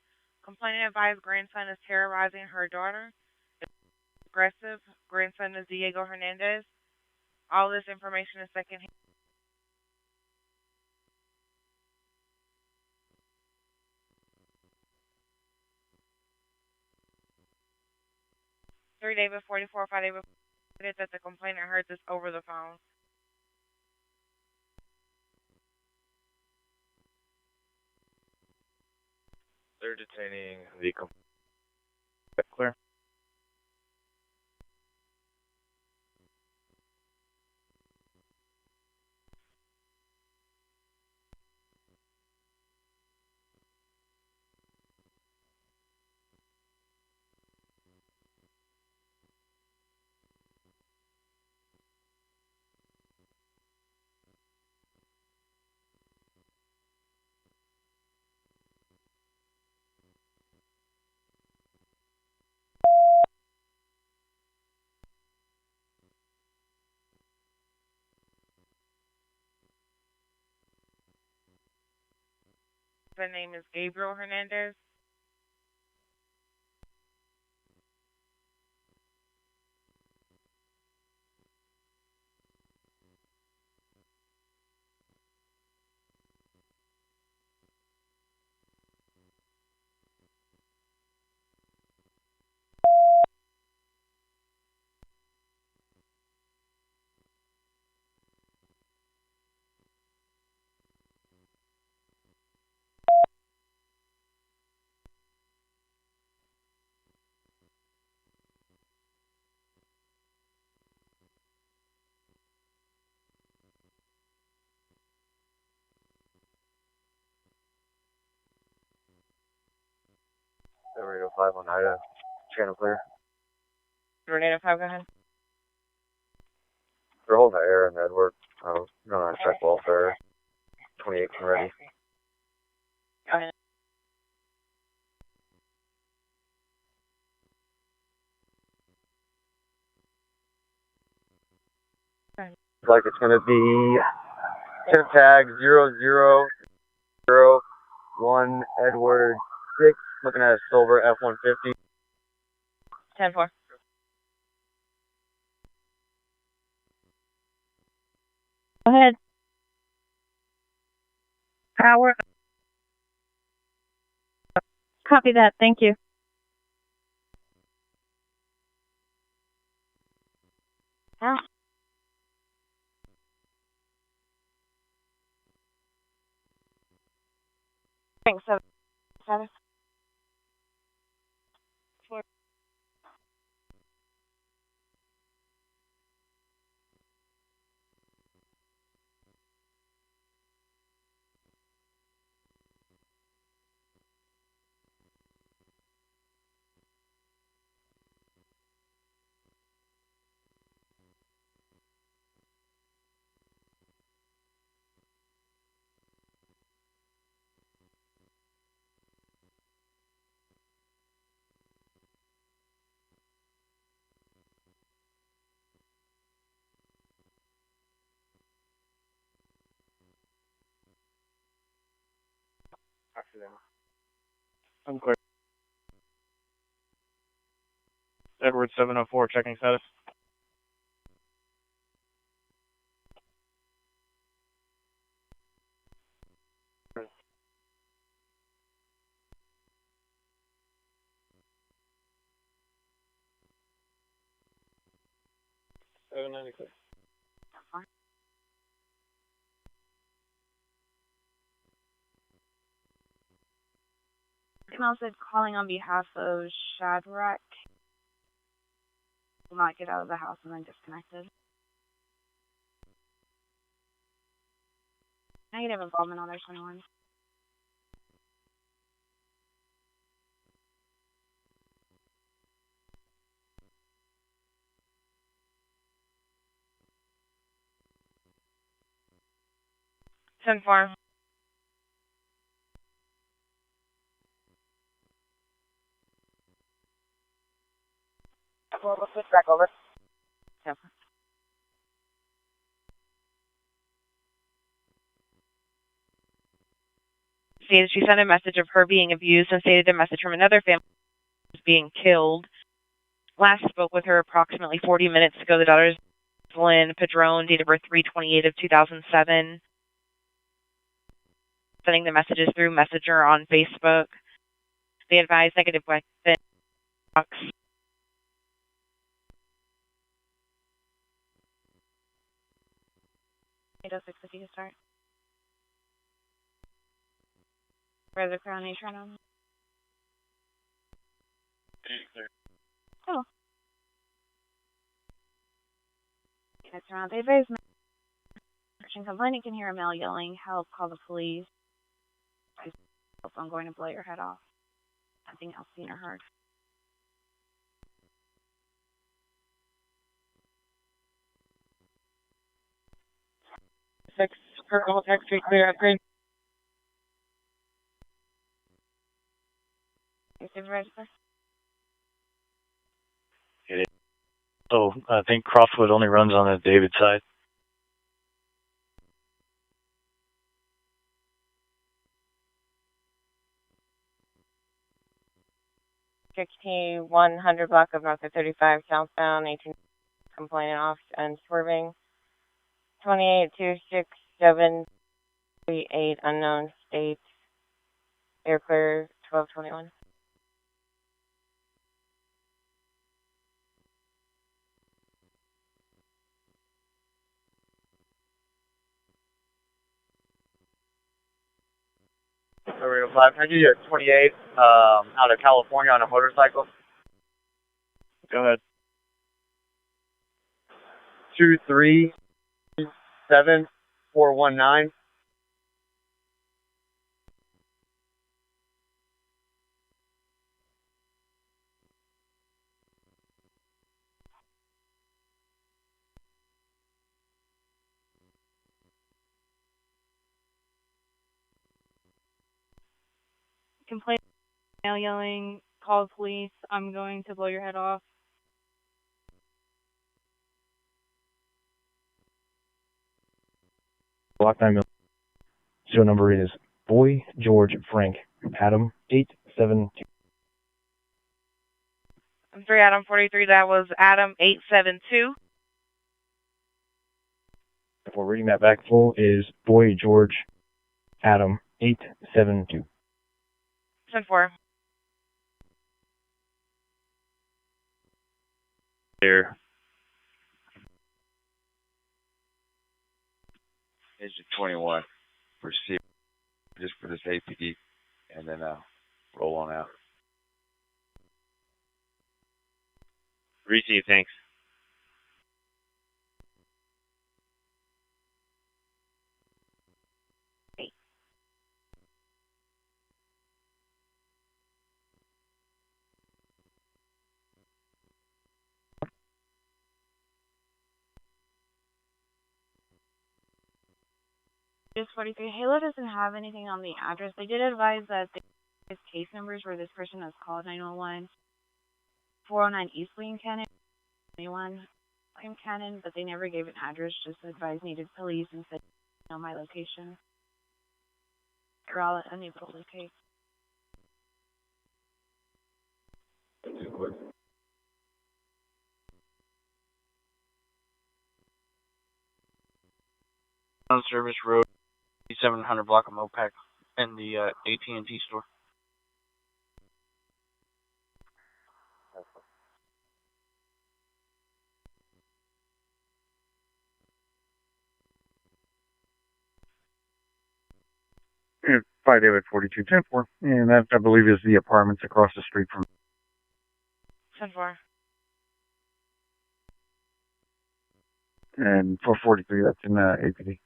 Complainant advised grandson is terrorizing her daughter. Aggressive. Grandson is Diego Hernandez. All this information is secondhand. Three David 44, 5 David 40, that the complainant heard this over the phone. They're detaining the clear. The name is Gabriel Hernandez. Radio 5 on Ida. Channel clear. Tornado 5, go ahead. They're holding the air in Edward. We're going to check welfare. 28 and ready. Go ahead. Looks like it's going to be temp tag 0001 Edward 6. Looking at a silver F-150. 10-4. Go ahead. Power. Copy that. Thank you. Thanks, 7. I'm clear. Edward 704, checking status. Clear. Email said calling on behalf of Shadrach. Will not get out of the house and then disconnected. Negative involvement on their 21. Ten four. We'll switch back over. Yep. Stated she sent a message of her being abused and stated a message from another family was being killed. Last spoke with her approximately 40 minutes ago. The daughter is Lynn Padron, date of birth 3/28 of 2007. Sending the messages through Messenger on Facebook. They advise negative weapon box. If you can start. Where's the crown turn on? Oh. Connect around. They advise complaining can hear a male yelling, help, call the police. I'm going to blow your head off. Nothing else seen or heard. Six, Purple, Tech Street, clear, upgrade. Supervisor? It is. So I think Croftwood only runs on the David side. District 100 block of North of 35 southbound, 18 complaining off and swerving. 2826738 unknown state. Air clear 1221. Radio 5, can I give you a 28 out of California on a motorcycle? Go ahead. 237419. Complaint, male yelling, call the police, I'm going to blow your head off. Block 9 Serial number is Boy George Frank Adam 872. I'm 3 Adam 43. That was Adam 872. Before reading that back full is Boy George Adam 872. 10-4. Here. Engine 21 for C, just for this APD, and then roll on out. Receive, thanks. Just 43. Halo doesn't have anything on the address. They did advise that his case numbers where this person has called 911, 409 East William Cannon, 21 William Cannon, but they never gave an address, just advised needed police and said, my location. They're all unable to locate. quick. On Service Road, 700 block of Mopac in the AT&T store. Yeah, 5 David 4210-4. And that, I believe, is the apartments across the street from 10-4. And 443, that's in APD.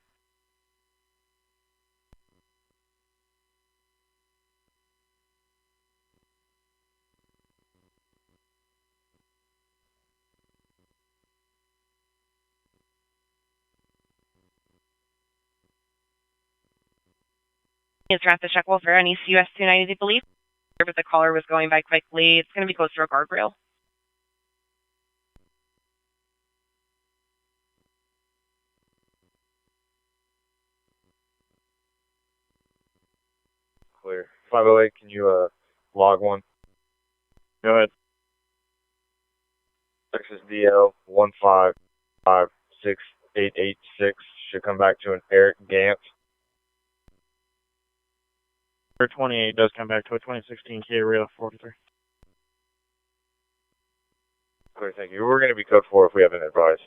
It's Rapid Check Welfare on East US 290, I believe. But the caller was going by quickly. It's going to be close to a guardrail. Clear. 508, can you log one? Go ahead. Texas DL 1556886 should come back to an Eric Gant. 28 does come back to a 2016 Kia Rio 43. Clear, thank you. We're going to be code 4 if we haven't advised.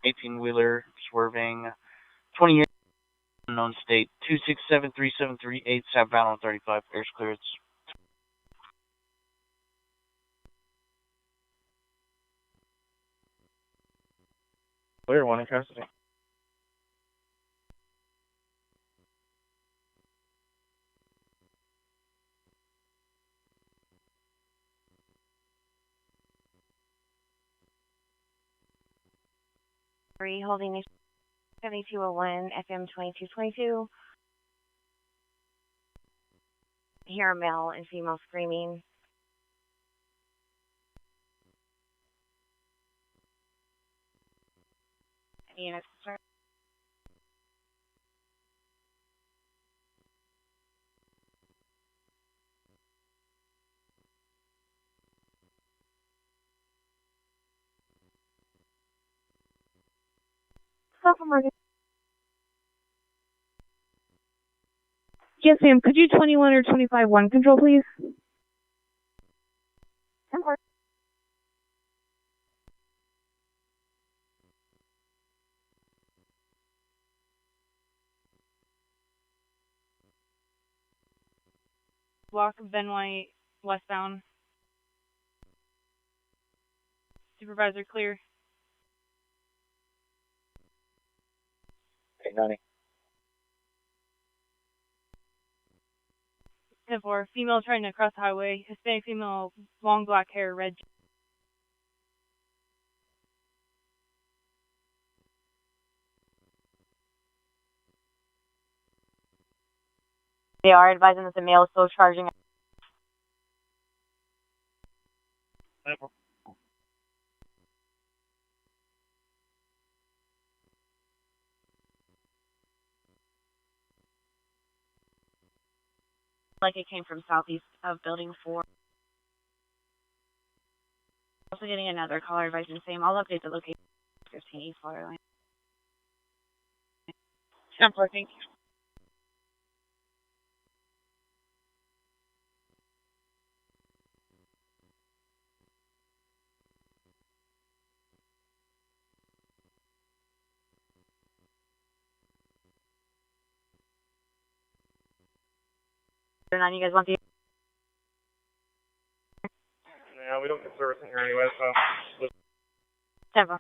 18-wheeler swerving 20 years unknown state 2673738 southbound on 35 airs clearance. Clear, one in custody. Holding 7201 FM 2222. Hear a male and female screaming. Units start. Yes, ma'am. Could you 21 or 25-1 control, please? 10-4. Block of Ben White, westbound. Supervisor clear. 890. 10-4. Female trying to cross the highway. Hispanic female, long black hair, red. They are advising that the male is still charging. Like it came from southeast of building 4. Also getting another caller advising the same. I'll update the location. 15 East Water Line. 10-4, thank you. You guys want the... Yeah, we don't get service in here anyway, so... 10-4.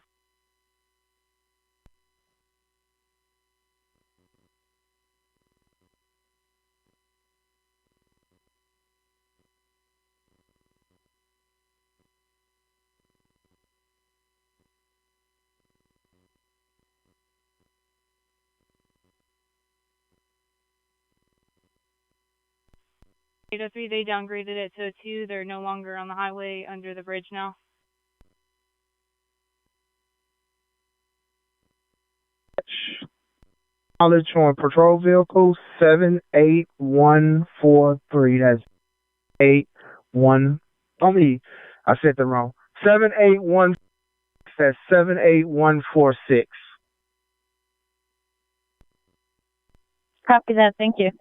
.803, they downgraded it to a 2. They're no longer on the highway under the bridge now. Knowledge on patrol vehicle 78143. That's 81. I said that wrong. 781. That's 78146. Copy that. Thank you.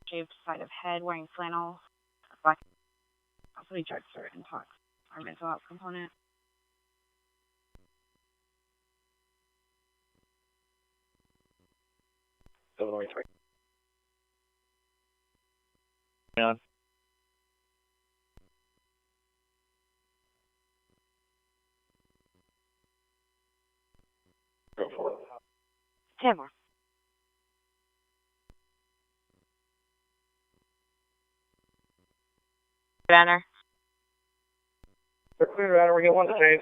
Shaved side of head, wearing flannel, black. Also, he drugs are intox. Our mental health component. Illinois 20. On. Go for it. 10 more. Banner. They're clear out. We get one space.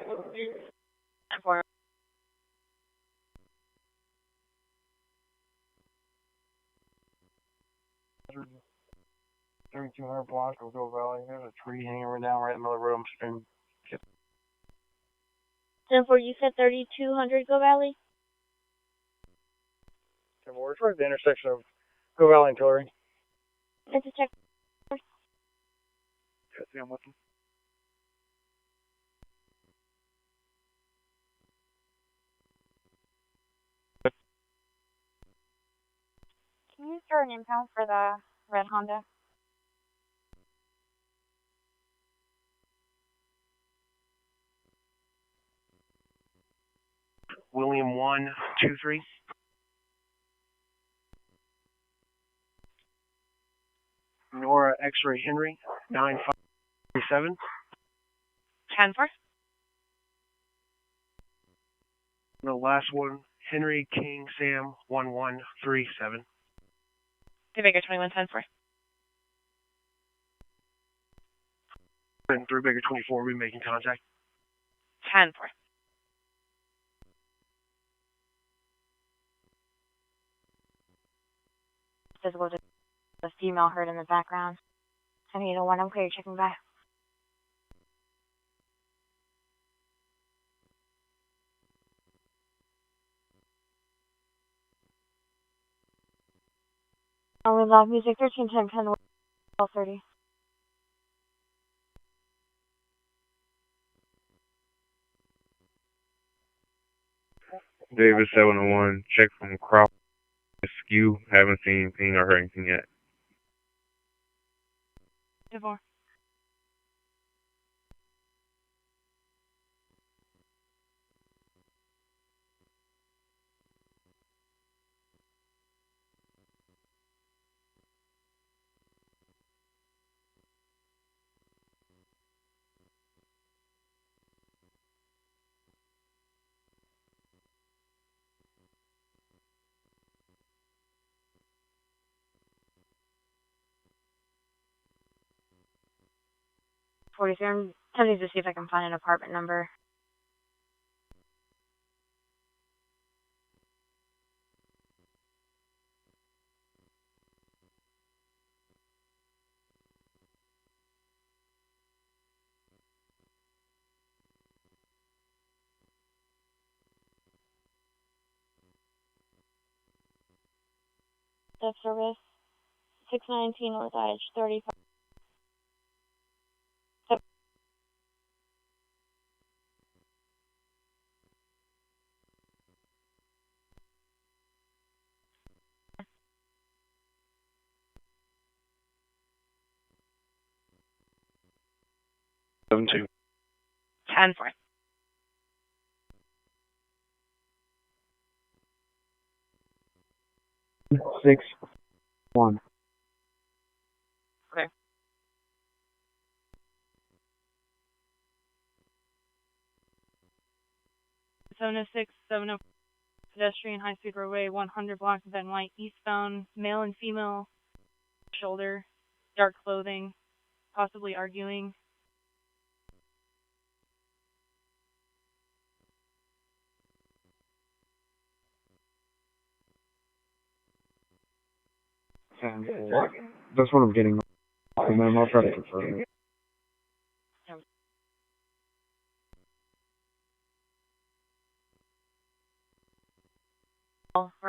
4. 3200 block of Go Valley. There's a tree hanging right down right in the middle of the road. I'm 10-4, you said 3200 Go Valley? We're towards the intersection of Go Valley and Tillery. It's a check. See, I'm with them. Can you throw an impound for the red Honda? William 123. Nora X-Ray Henry 9537. 10-4. The last one, Henry King Sam 1137. Baker 21-10-4. And 3 Baker 24, we making contact. 10-4. Physical, the female heard in the background. I mean, I'm clear, checking back. Only loud music 1310 1230. David 701, check from Crawford Skew. Haven't seen anything or heard anything yet. 10-4. I'm tempted to see if I can find an apartment number. Death service 619 North Edge 35. Seven two. 10-4. Six, one. Okay. 706, 704, pedestrian high-speed roadway, 100 block of Van White, eastbound, male and female, shoulder, dark clothing, possibly arguing. And that's what I'm getting. And then I'll try to confirm it.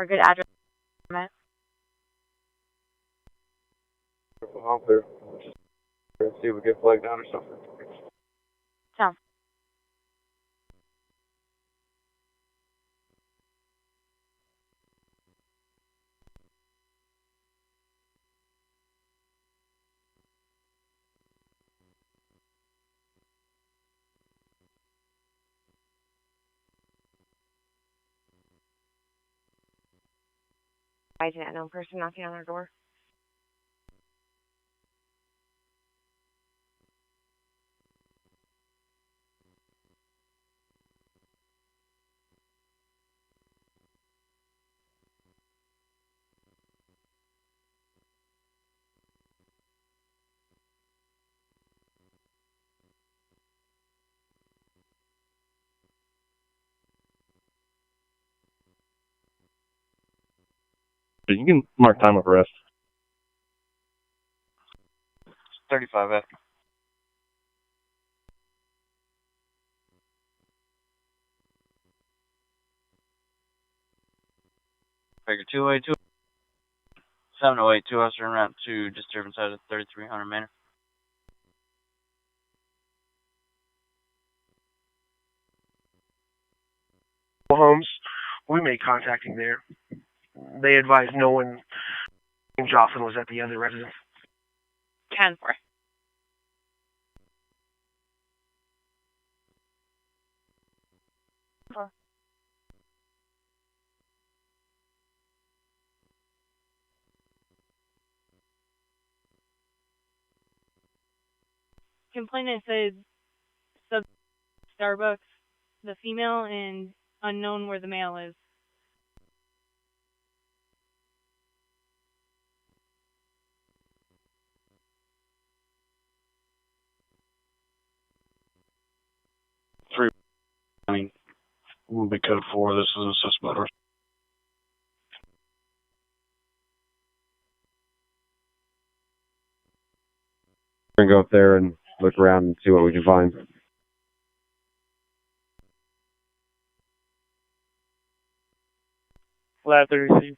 or a good address. I'm clear. Let's see if we get flagged down or something. Sounds. Why is an unknown person knocking on our door? You can mark time of arrest. 35 after. Figure 282. 708, 2 hours en route to disturbance out of 3300 Manor. Homes, we made contacting there. They advised no one named Jocelyn was at the other residence. 10-4. Complainant said sub Starbucks, the female, and unknown where the male is. I mean, will be code 4. This is a suspect. We're gonna go up there and look around and see what we can find. Lab 30C.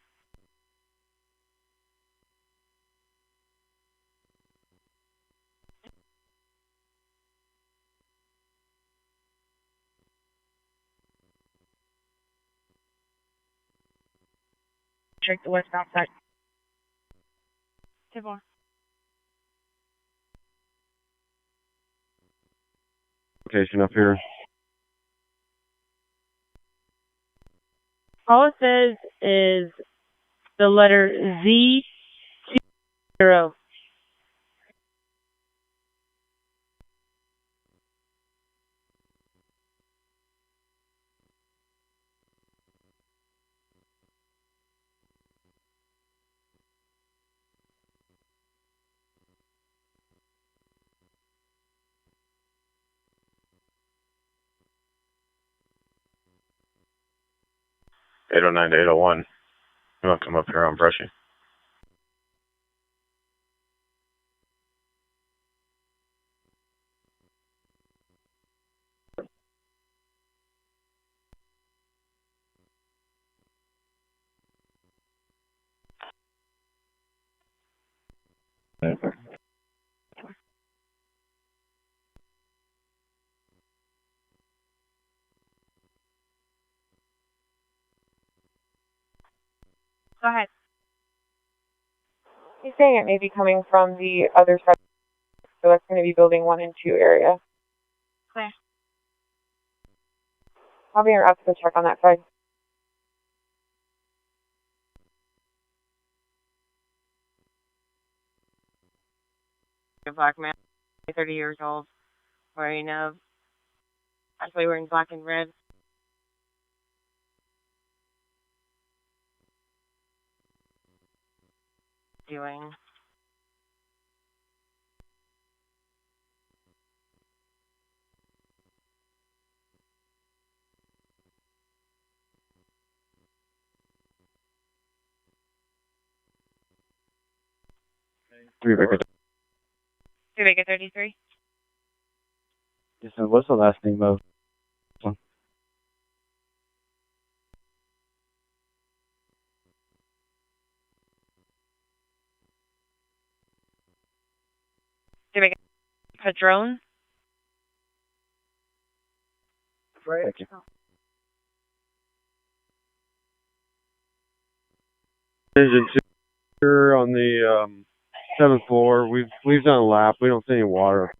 Check the westbound side. 10-4. Location up here. All it says is the letter Z 20. Eight 809 to 801. You want to come up here on Brushy? Go ahead. He's saying it may be coming from the other side, so that's going to be building 1 and 2 area. Clear. I'll be out to go check on that side. A black man, 30 years old, wearing actually wearing black and red. Doing Three Baker. 3 Baker 33. What's the last name of this one? Padrone. Right. Thank you. Engine 2 here on the 7th floor. We've done a lap. We don't see any water.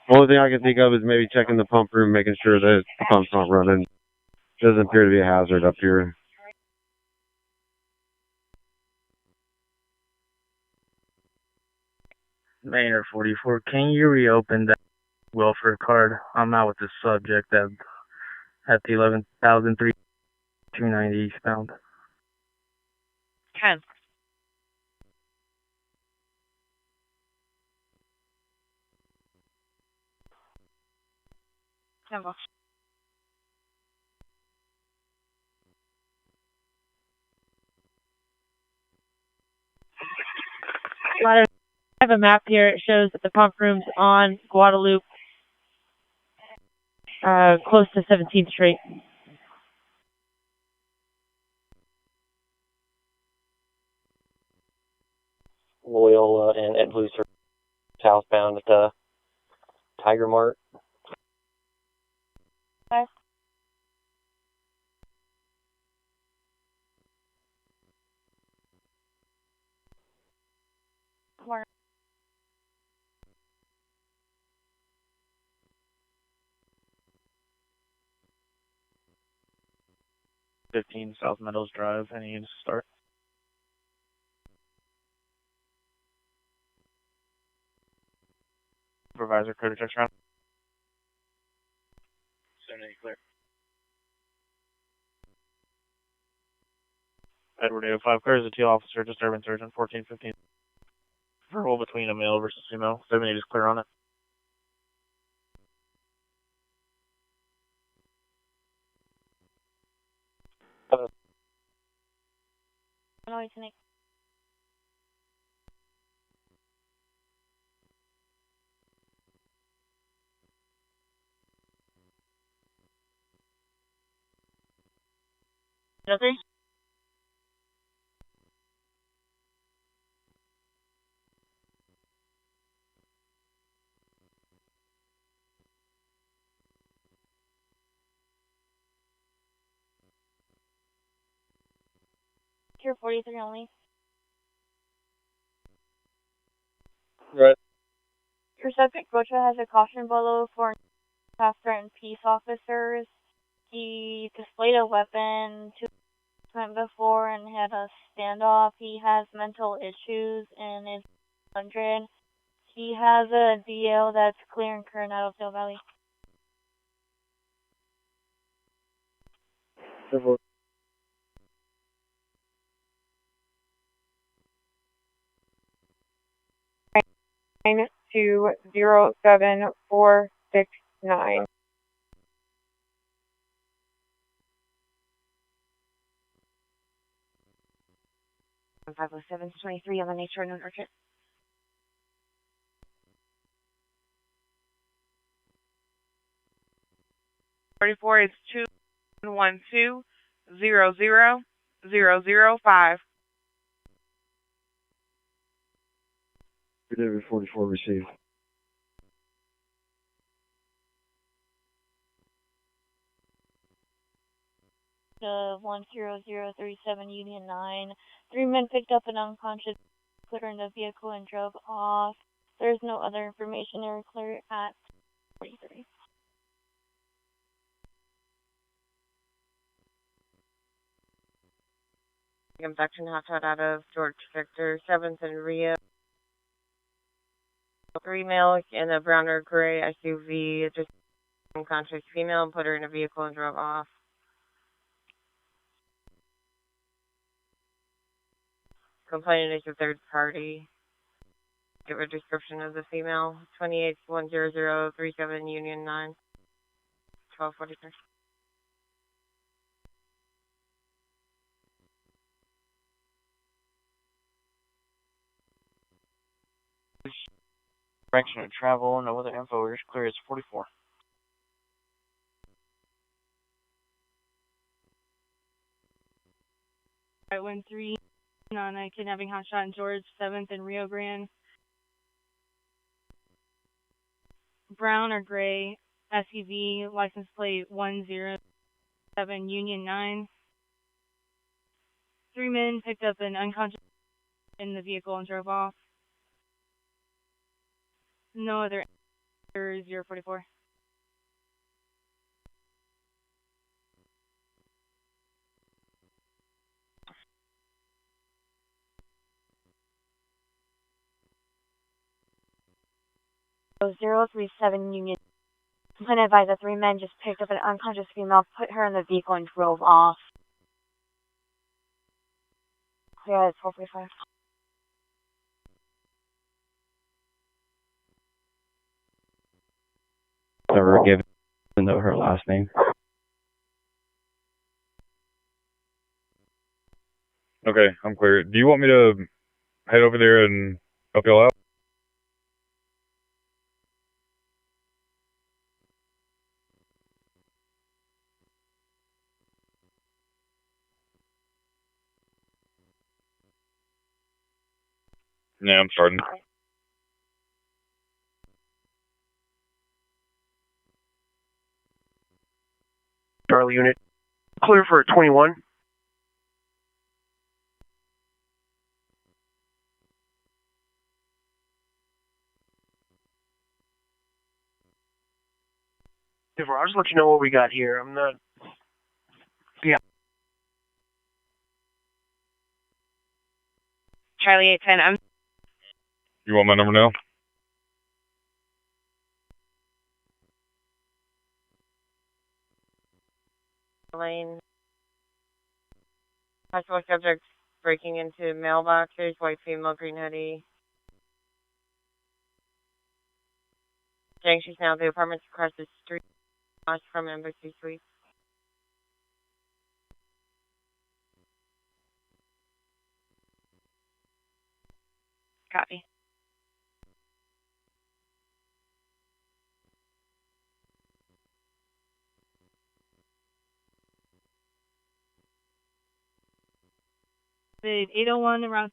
The only thing I can think of is maybe checking the pump room, making sure that the pump's not running. Doesn't appear to be a hazard up here. Maynard 44, can you reopen that welfare card? I'm out with the subject at the 11,290 eastbound. Ken. Campbell. I have a map here. It shows that the pump room's on Guadalupe, close to 17th Street. Loyola and Ed Blues are southbound at Tiger Mart. Okay. Mark. South Meadows Drive. I need to start. Supervisor, clear to check around. 78 clear. Edward 805 clears a T officer, disturbance urgent 1415. Verbal between a male versus female. 78 is clear on it. Noise Nick. Okay. Tier 43 only. Right. Your subject, Rocha, has a caution below for half-threatened peace officers. He displayed a weapon to before and had a standoff. He has mental issues and is 100. He has a DL that's clear and current out of Del Valley. Nine 207469. On 507-23 on the nature and urgent. Is 212-00005. David 44 received. of 10037 Union 9. 3 men picked up an unconscious, put her in the vehicle and drove off. There's no other information. They were clear at 43. Abduction hotshot out of George Victor 7th and Rio. 3 male in a brown or gray SUV, just unconscious female, put her in a vehicle and drove off. Complainant is a third party. Give a description of the female. 28-10037 Union 9. 1243. Direction of travel, no other info, is clear as 44. Right, 1-3 on a kidnapping hotshot in George 7th and Rio Grande. brown or gray SUV, license plate 107 Union 9. 3 men picked up an unconscious in the vehicle and drove off. No other 044. So 037 Union. Complainant advised that 3 men just picked up an unconscious female, put her in the vehicle, and drove off. Yeah, it's 445. Never given to know her last name. Okay, I'm clear. Do you want me to head over there and help y'all out? Yeah, I'm starting. Charlie unit. Clear for 21. I'll just let you know what we got here. I'm not... Yeah. Charlie 810, You want my number now? Lane. Possible subjects breaking into mailboxes, white female, green hoodie. Saying she's now at the apartments across the street from Embassy Suites. Copy. The 801 around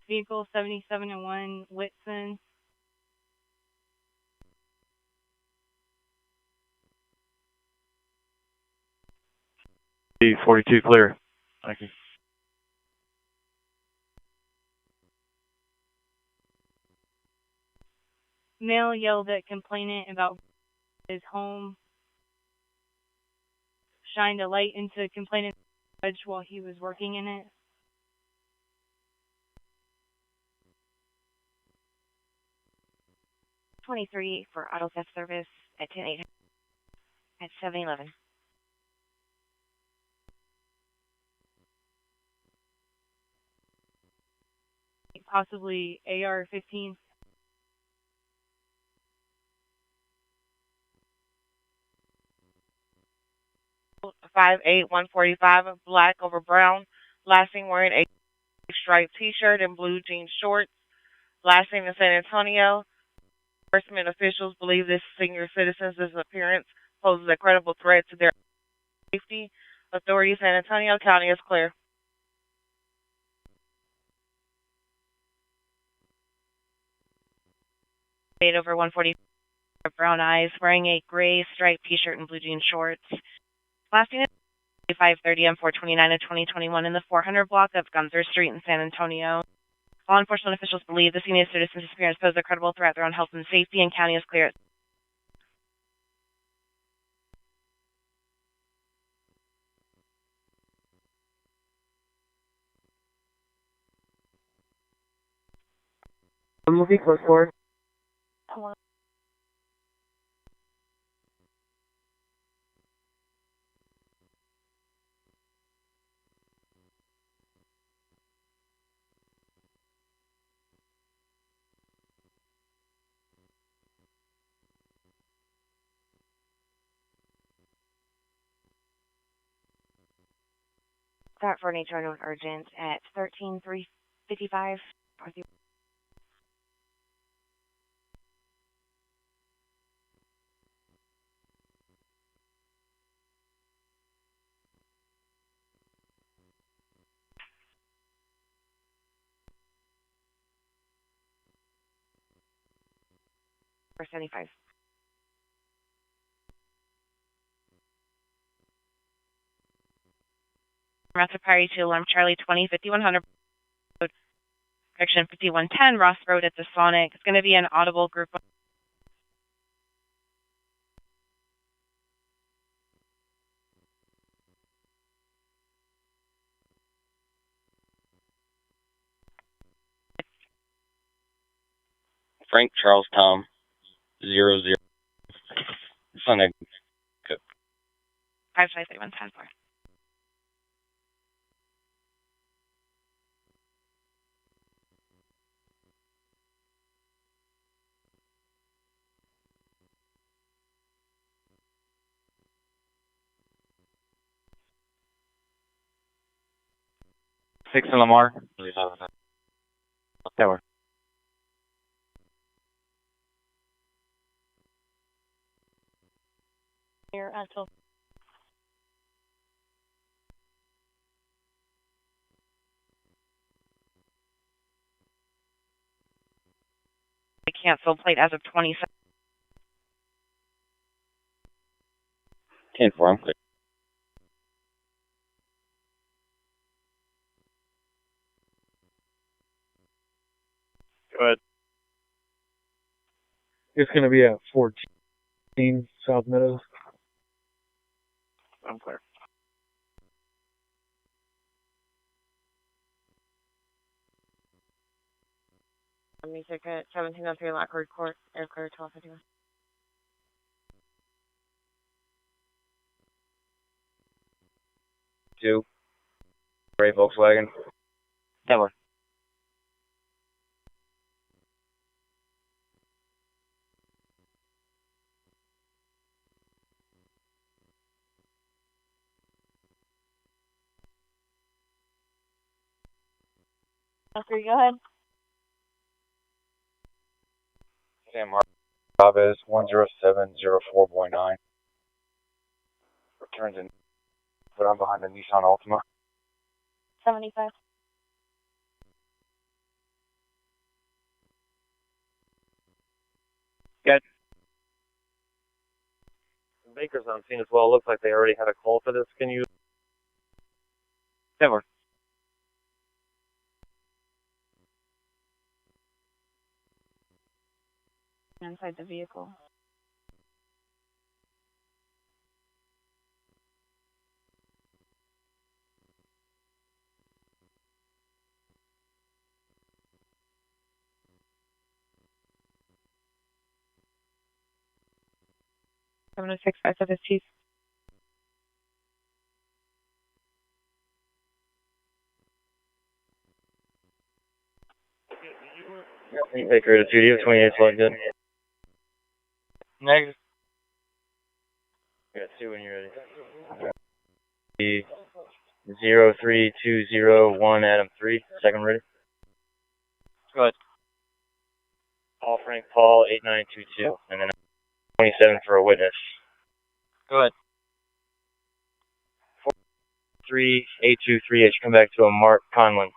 vehicle 7701 Whitson. B42 clear. Thank you. Male yelled at complainant about his home. Shined a light into complainant's edge while he was working in it. $23 for auto theft service at 10-8 at 7-11. Possibly AR-15. Five 145 black over brown. Last seen wearing a striped T-shirt and blue jean shorts. Last seen in San Antonio. Enforcement officials believe this senior citizen's disappearance poses a credible threat to their safety. Authorities San Antonio County is clear. Over 140, brown eyes, wearing a gray striped T-shirt and blue jean shorts. Last seen at 5:30 on 429 of 2021 in the 400 block of Gunther Street in San Antonio. Law enforcement officials believe the senior citizen's disappearance poses a credible threat to their own health and safety, and county is clear. Movie close for. Start for an HR note urgent at 13-355. For 75. Rapid Priority to Alarm Charlie 20, 5100 Road, Section 5110, Ross Road at the Sonic. It's going to be an audible group. Frank Charles Tom 00. Sonic. 553-110. Six in Lamar. Tower. Here at 12. The cancel plate as of 27. 10-4, I'm clear. Go ahead. It's going to be at 14 South Meadows. I'm clear. Me ticket 1703 Lockwood Court, Air Clear 1251. Two. Gray Volkswagen. Tower. Okay, go ahead. San Marcos, Chavez 10704.9. Returns in, but I'm behind the Nissan Altima. 75. Good. Baker's on scene as well. Looks like they already had a call for this. Can you? Never. Inside the vehicle. I'm going to 657 Chief. Baker to 2D with 28 plugged in. Negative. You got two when you're ready. 03201 Adam 3. Second ready. Go ahead. Paul Frank Paul 8922. And then 27 for a witness. Go ahead. 43823H. Come back to a Mark Conlon.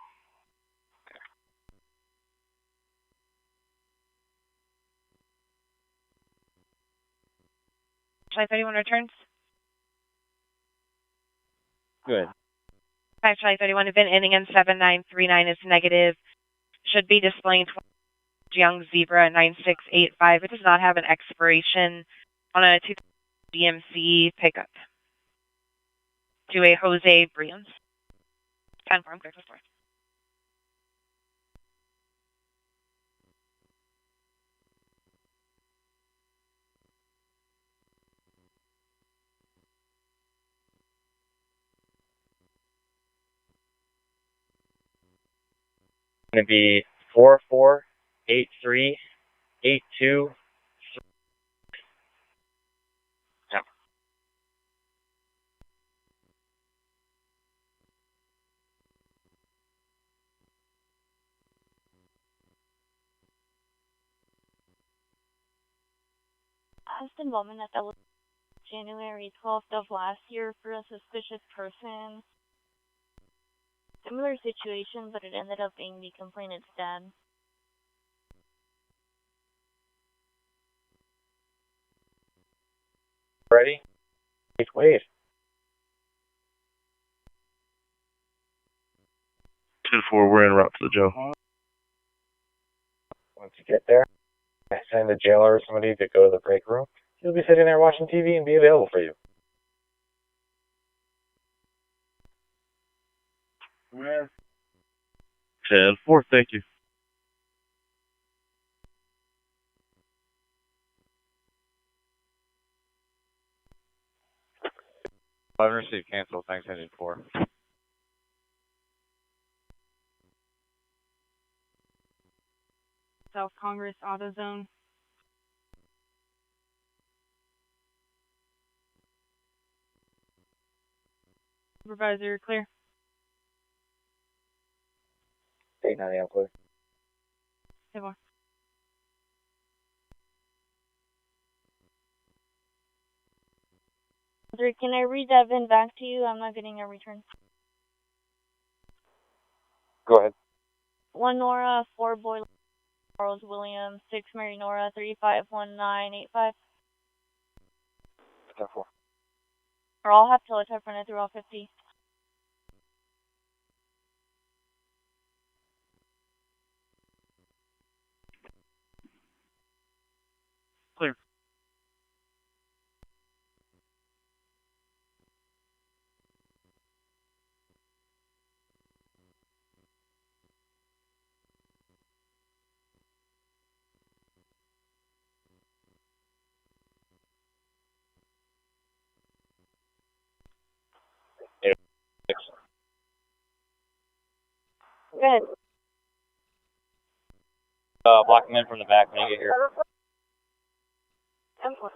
Charlie 31 returns. Good. 5 Charlie 31, event ending in 7939 is negative. Should be displaying Young Zebra 9685. It does not have an expiration on a 2000 DMC pickup. To a Jose Brians. 10-4, I'm clear for store. Going to be 448382. Yeah. Past involvement at the January 12th of last year for a suspicious person. Similar situation, but it ended up being the complainant's dad. Ready? Wait. 10-4, we're en route to the jail. Once you get there, send a jailer or somebody to go to the break room. He'll be sitting there watching TV and be available for you. Yeah. 10-4, thank you. I haven't received cancel. Thanks, engine 4. South Congress AutoZone. Supervisor, clear. 890, I'm clear. 10-4. Can I read that VIN back to you? I'm not getting a return. Go ahead. 1 Nora, 4 Boy Charles Williams, 6 Mary Nora, 351985. 10-4. Or I'll have teletype run it through all 50. Clear. Go ahead. Block him in from the back when you get here. 10-4.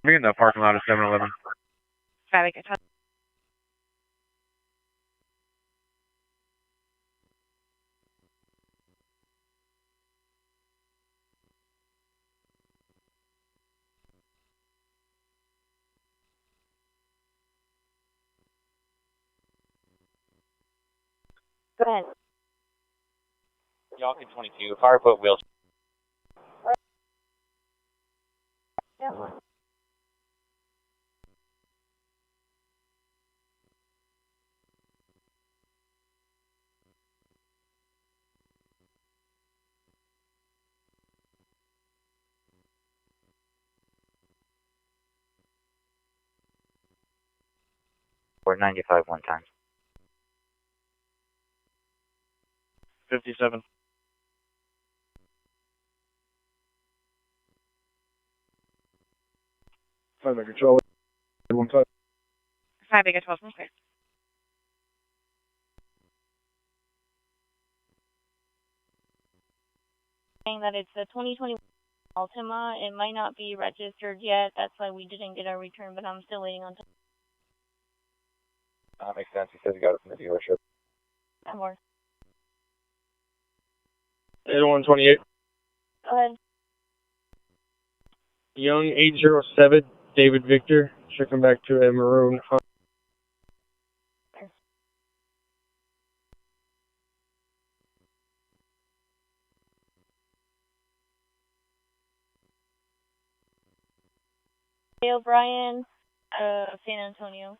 Be in the parking lot of 7-Eleven. Traffic, I touch. Go ahead. Yawkin 22, fire put wheels. Yeah. We're 95 one time. 57. Five control. 1-5. 5 Big 12, okay. Saying that it's a 2021 Altima. It might not be registered yet. That's why we didn't get our return, but I'm still waiting on. That makes sense. He says he got it from the dealership. More. 8128. Go ahead. Young 807, David Victor. Should come back to a maroon. Hey, O'Brien, San Antonio.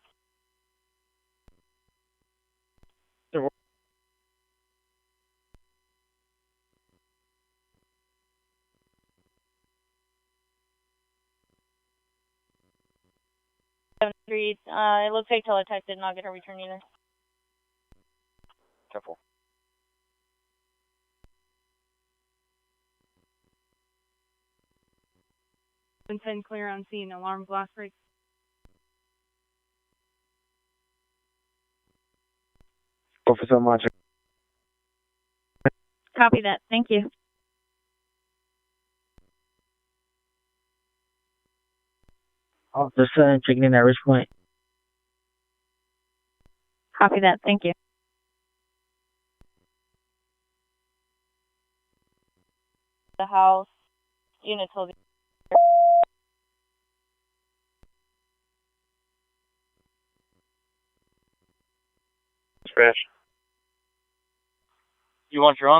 Street. It looks like Teletype did not get a return either. Careful. Send clear on scene. Alarm blast break. Officer Macho. Copy that. Thank you. Officer checking in at Rich Point. Copy that. Thank you. The house. Units will be. Crash. You want your own?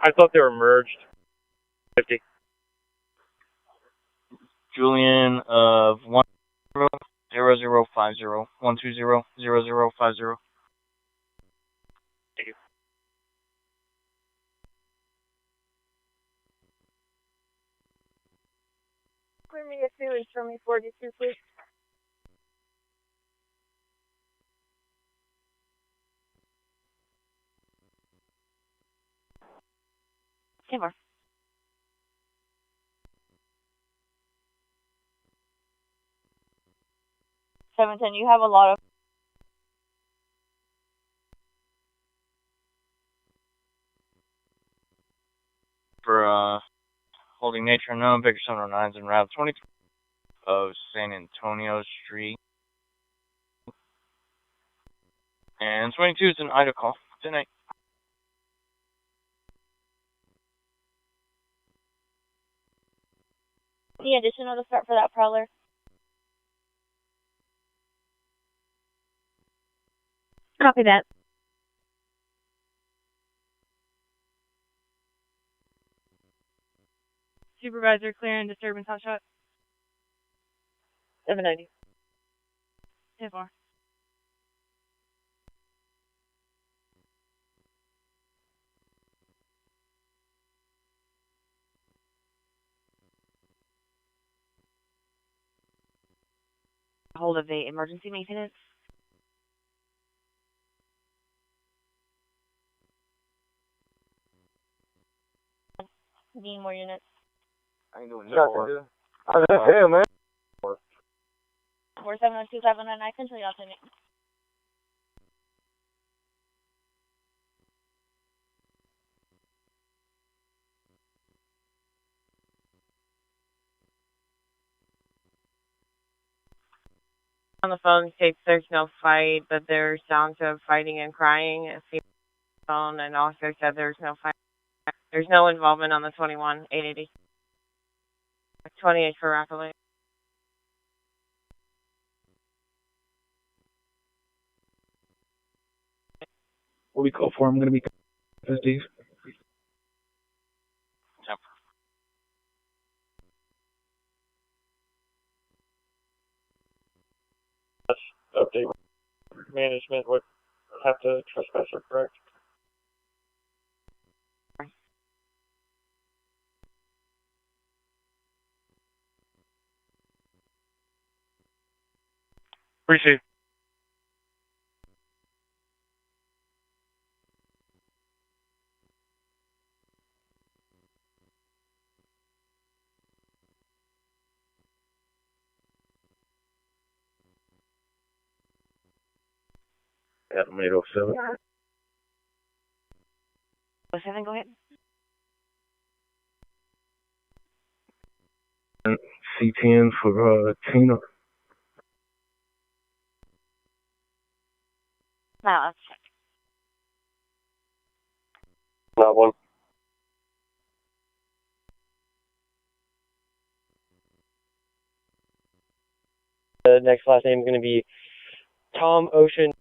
I thought they were merged. 50. Julian of 100050. 1200050. Thank you. Clear me a 2 and show me 42, please. Timber. $710, you have a lot of For holding nature unknown, Victor 709s and Route 23 of San Antonio Street. And 22 is an Ida call. Good night. any additional to start for that prowler. Copy that. Supervisor, clearing disturbance, hot shot. 790. 10-4. Hold of the emergency maintenance. Need more units. I ain't doing Shot, that. Damn, man. 4702-509, essentially alternate. On the phone states there's no fight, but there's sounds of fighting and crying. Phone and also said there's no fight. There's no involvement on the 21, 880. 28 for Rockaway. What we call for? I'm going to be Steve. Update. Management would have to trespasser, correct? Appreciate it. Adam 807. 07, go ahead. C10 for Tina. No, let's check. Not one. The next last name is going to be Tom Ocean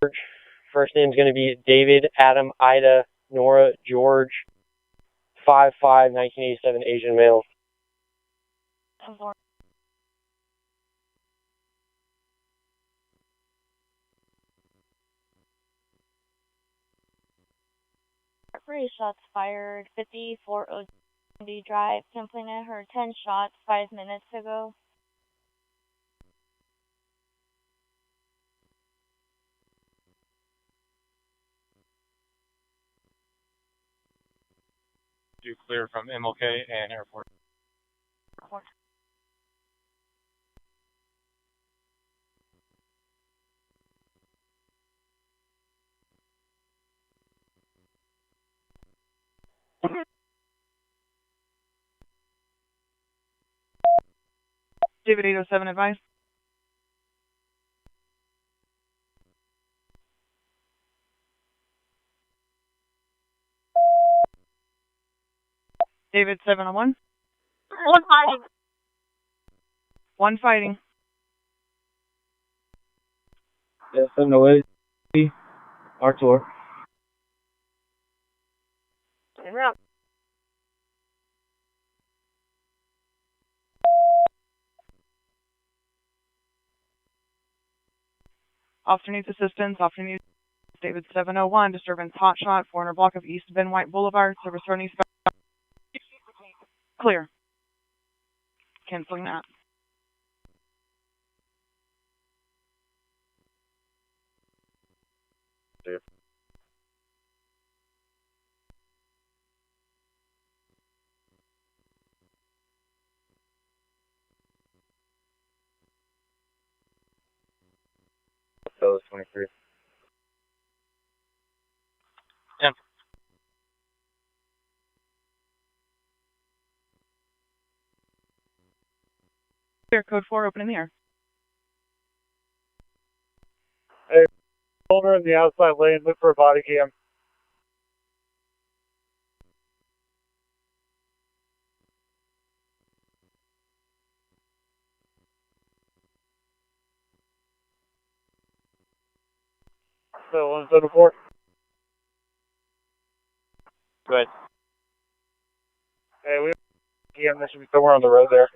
George. First name is going to be David Adam Ida Nora George. 5'5", 1987, Asian male. Three shots fired. 54 OD Drive. Completed her 10 shots 5 minutes ago. Do clear from MLK and airport. Report. David 807, advice. David 701. One fighting. One fighting. Yeah, 708. Artur. En route. Afternoon assistance, afternoon David 701, disturbance hotshot, 400 block of East Ben White Boulevard, service running eastbound. Clear. Canceling that. Dave. Fellas 23. 10. Clear, code 4, open in the air. Hey, shoulder in the outside lane, look for a body cam. So 174. Good. Hey, we have a cam that should be somewhere on the road there.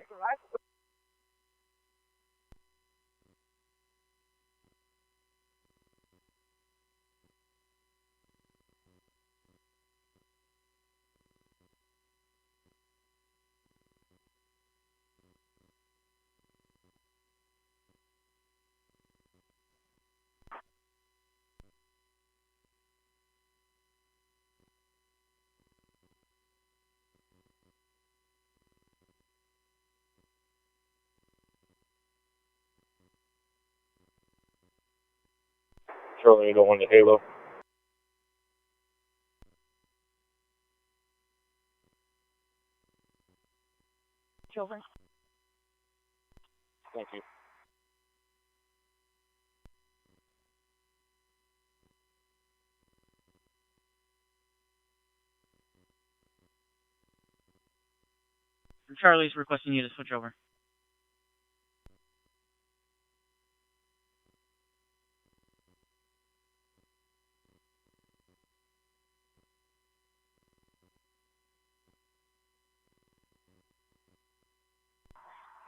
Charlie, you don't want the halo. Children. Thank you. Charlie's requesting you to switch over.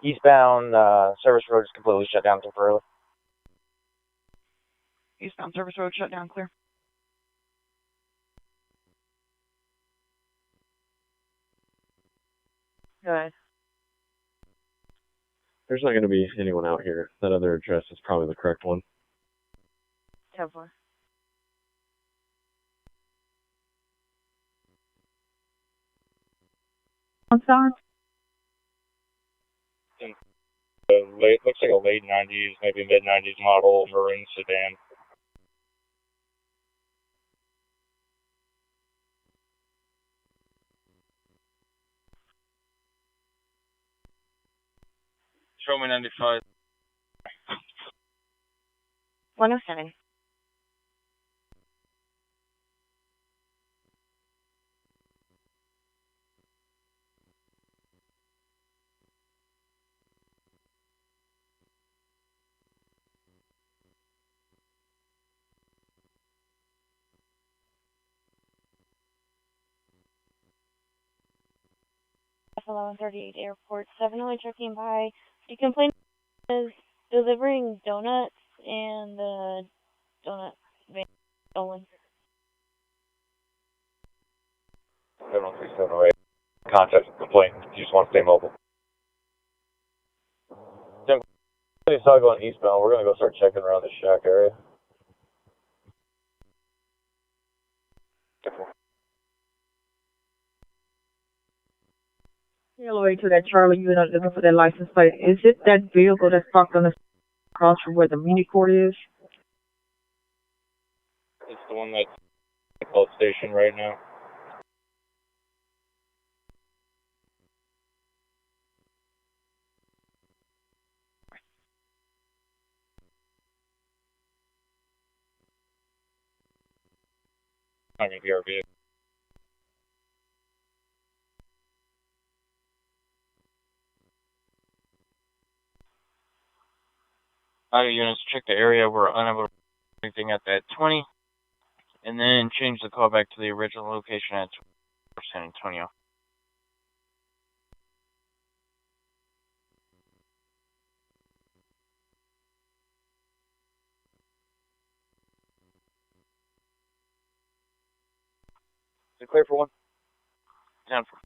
Eastbound service road is completely shut down temporarily. Eastbound service road shut down, clear. Go ahead. There's not going to be anyone out here. That other address is probably the correct one. 10-4. On start. Looks like a late 90s, maybe mid 90s model maroon sedan. Show me 95. 107. Buffalo 138 Airport 708 checking by. The complaint is delivering donuts and the donut van stolen. 703-708. Contact complaint. You just want to stay mobile. Jim, we saw going eastbound. We're going to go start checking around the shack area. Railway to that Charlie unit looking for that license plate. Is it that vehicle that's parked on the across from where the mini court is? It's the one that's at the boat station right now. Not going to be our vehicle. Audio units, check the area. We're unable to do anything at that 20. And then change the call back to the original location at San Antonio. Is it clear for one? Down for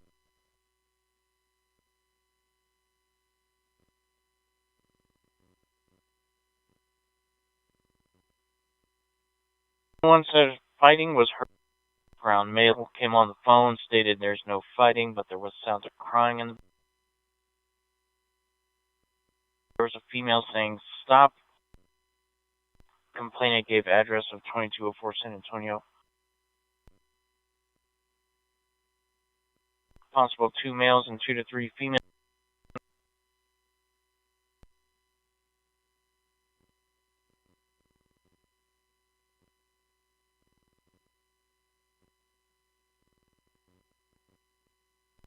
one said fighting was heard. Brown male came on the phone, stated there's no fighting, but there was sounds of crying in the. There was a female saying stop. Complainant gave address of 2204 San Antonio. Possible 2 males and 2 to 3 females.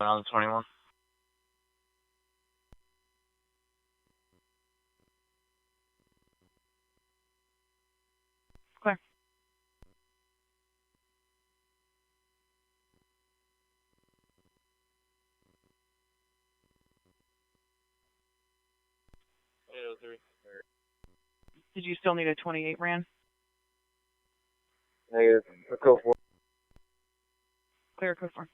On the 21. Clear. Did you still need a 28 ran? Negative. Let's go for it. Clear, code 4.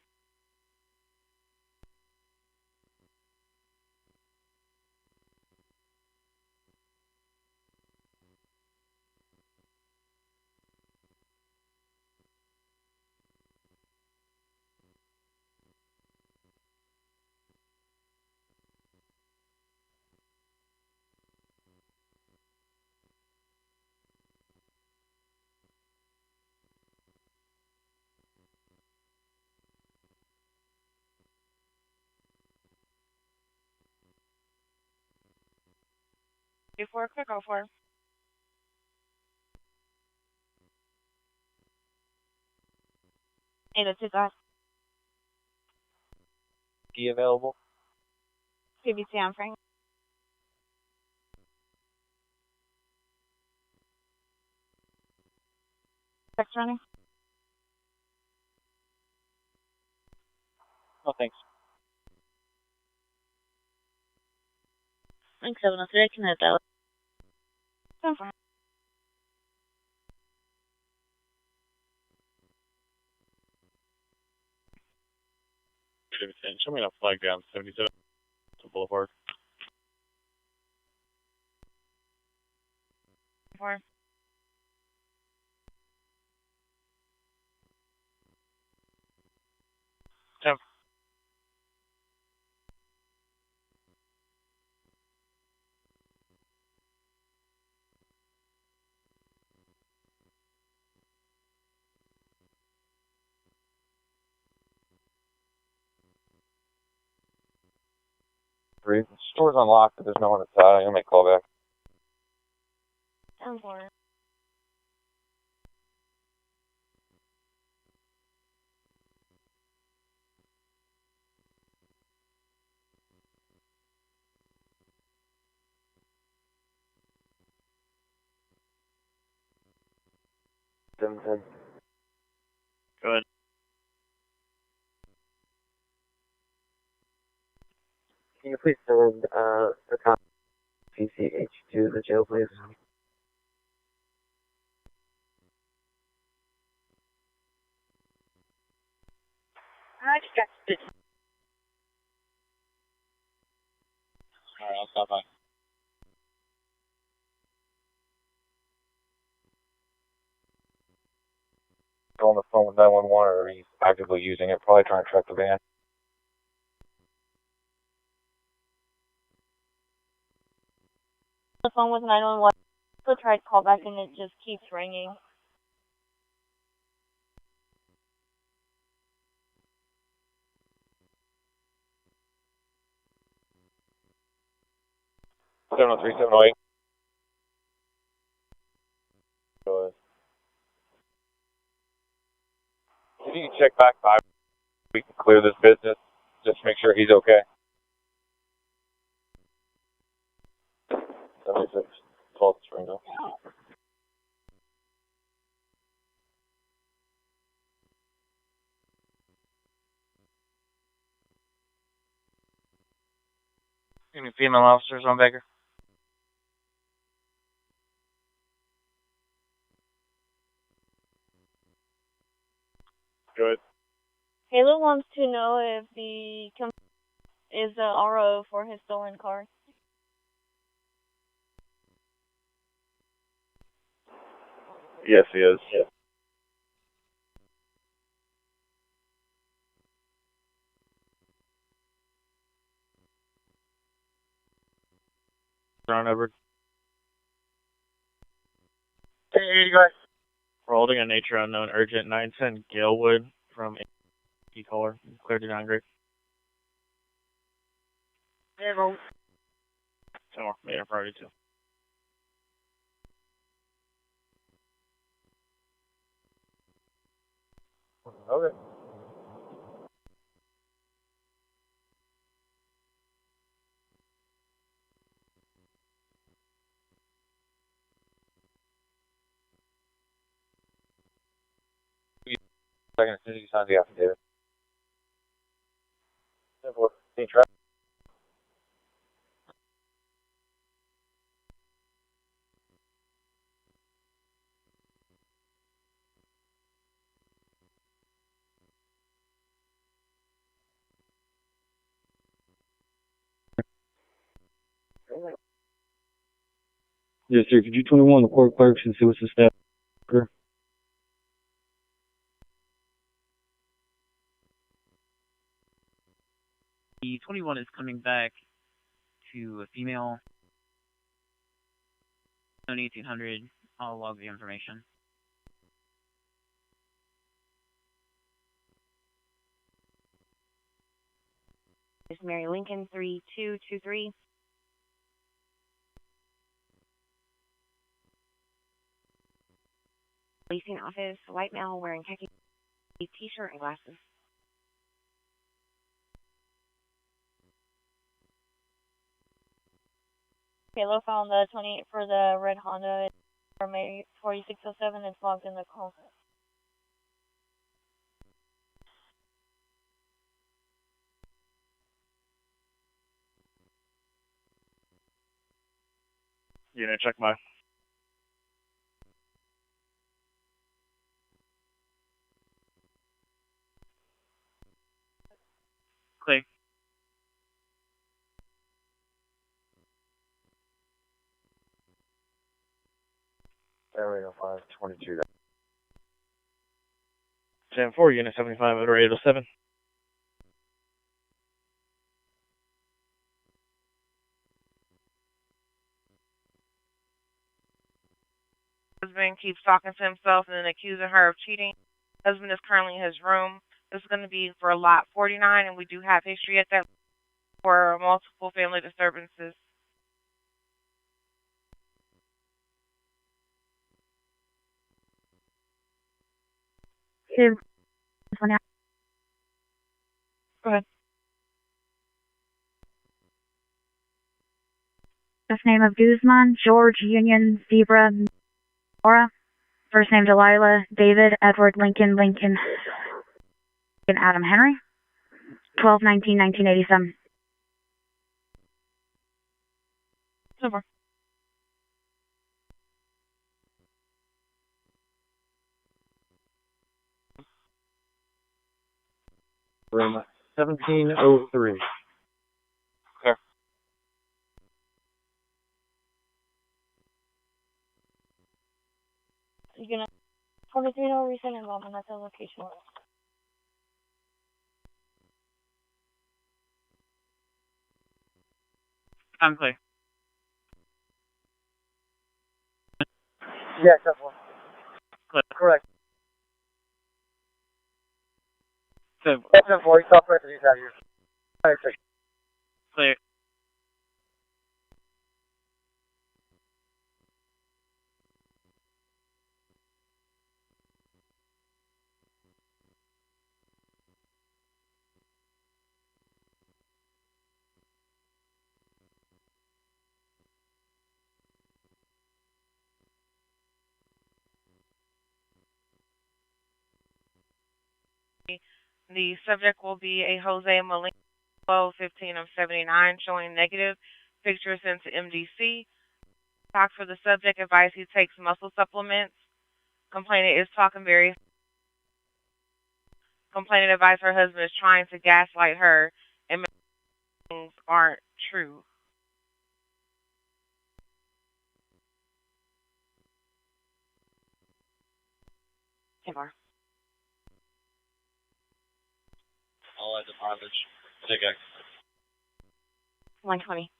Before quick go for. Hey, that's it, guys. Key available. CBC on Frank. Text running. Oh, thanks. Link 703, I can hit that. Go for it. Show me that flag down 77 Boulevard. 4. Temp. The store's unlocked, but there's no one inside. I'm gonna make a call back. 10-4. Go ahead. Can you please send the cop PCH to the jail, please? I just got to Alright, I'll stop by. On the phone with 911, or he's actively using it, probably trying to track the van. the phone with 911. So tried to call back and it just keeps ringing. Seven oh three, 708. Go ahead. If you can check back 5, we can clear this business. Just make sure he's okay. 76, 12 Springville. Any female officers on Baker? Good. Halo wants to know if the is the RO for his stolen car. Yes, he is. Yeah. Ron Edward. Hey, guys. We're holding a nature unknown urgent 910 Galewood from E caller. Clear to non-grade. Hey, go. 10 more. Made it priority 2. Okay. Second, as soon as you sign the affidavit. 10-4. Need track. Yes, sir. Could you 21 the court clerks and see what's the staff? The 21 is coming back to a female. On 1800, I'll log the information. Is Mary Lincoln 3223. Leasing office, white male wearing khaki t-shirt and glasses. Halo found the 28 for the red Honda from 4607. It's logged in the call. Unit, check my. Clear. Area 522. 10-4, Unit 75, over 807. Husband keeps talking to himself and then accusing her of cheating. Husband is currently in his room. This is going to be for lot 49, and we do have history at that for multiple family disturbances. Go ahead. Last name of Guzman, George, Union, Zebra, Nora. First name Delilah, David, Edward, Lincoln, Adam Henry. 12/19/1987. Over. Room 1703. Clear. You gonna 23 no recent involvement at the location. I'm clear. Yes, that's one. Clear. Correct. So, That's 10-4. Stop right to these out here. clear. The subject will be a Jose Molina 12:15 of 79 showing negative. Picture sent to MDC. Talk for the subject, advice he takes muscle supplements. Complainant is talking very. Complainant advice her husband is trying to gaslight her and things aren't true. Tamar. All at deposits. Take X. 120.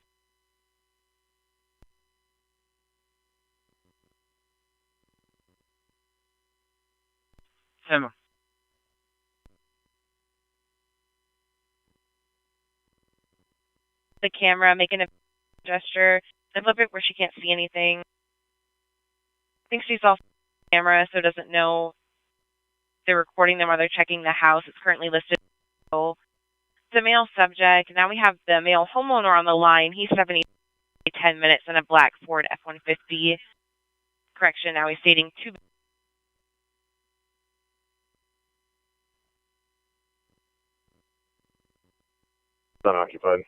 Timber. The camera, making a gesture, and flip it where she can't see anything. I think she's off camera, so doesn't know if they're recording them or they're checking the house. It's currently listed. The male subject. Now we have the male homeowner on the line. He's 70, 10 minutes in a black Ford F-150. Correction, now he's stating 2. Unoccupied.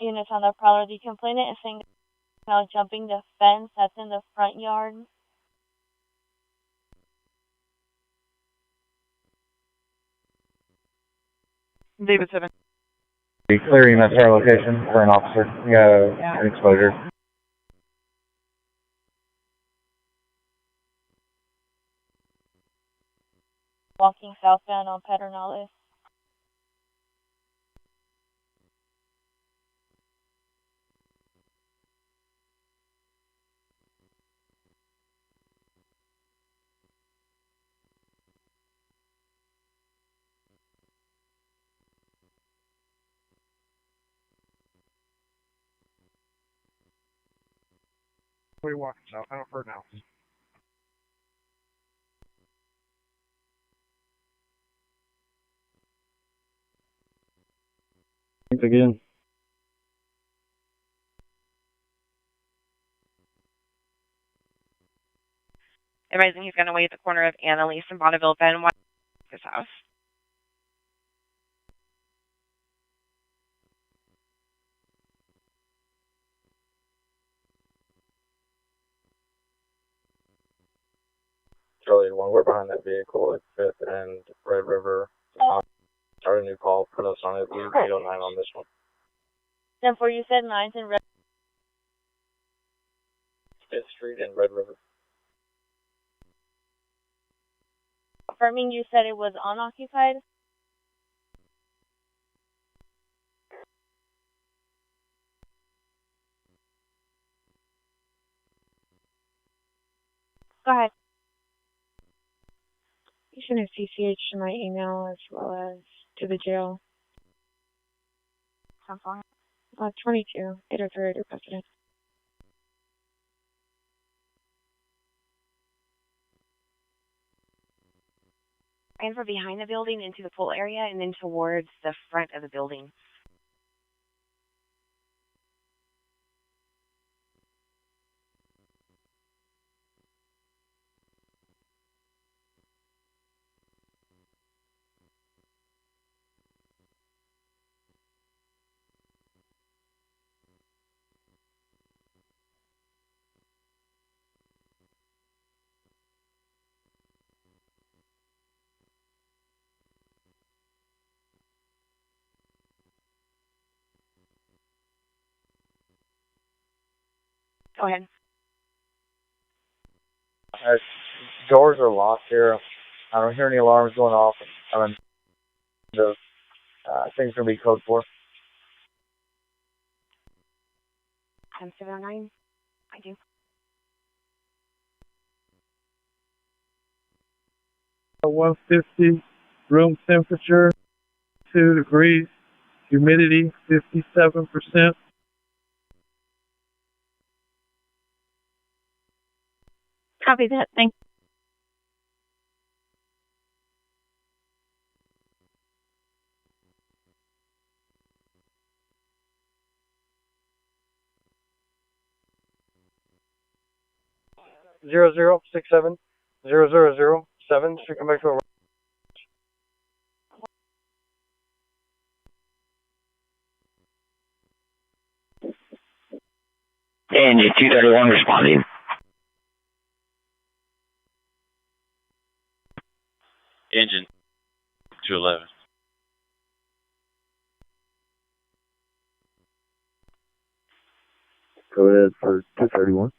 Units on the prowler. The complainant is saying now jumping the fence that's in the front yard. David 7. Clearing that our location for an officer. We got an exposure. Walking southbound on Pedernales. Where are you walking south? I don't heard now. Thanks again. Advising he's gone away at the corner of Annalise and Bonneville Bend, his house. Charlie 1, we're behind that vehicle at 5th and Red River. Start a new call, put us on it, leave 809 on this one. 10-4, you said 9th and Red. 5th Street and Red River. Confirming you said it was unoccupied? Go ahead. You should have CCH to my email as well as to the jail. Sounds fine. 22, 803, your president. And from behind the building into the pool area and then towards the front of the building. Go ahead. Doors are locked here. I don't hear any alarms going off. The thing's going to be code 4. 709. I do. 150, room temperature 2 degrees, Humidity 57%. Copy that. Thank you. Zero zero 67 0007. Should come back to a Engine 231 responding. Engine 211. Go ahead for 231.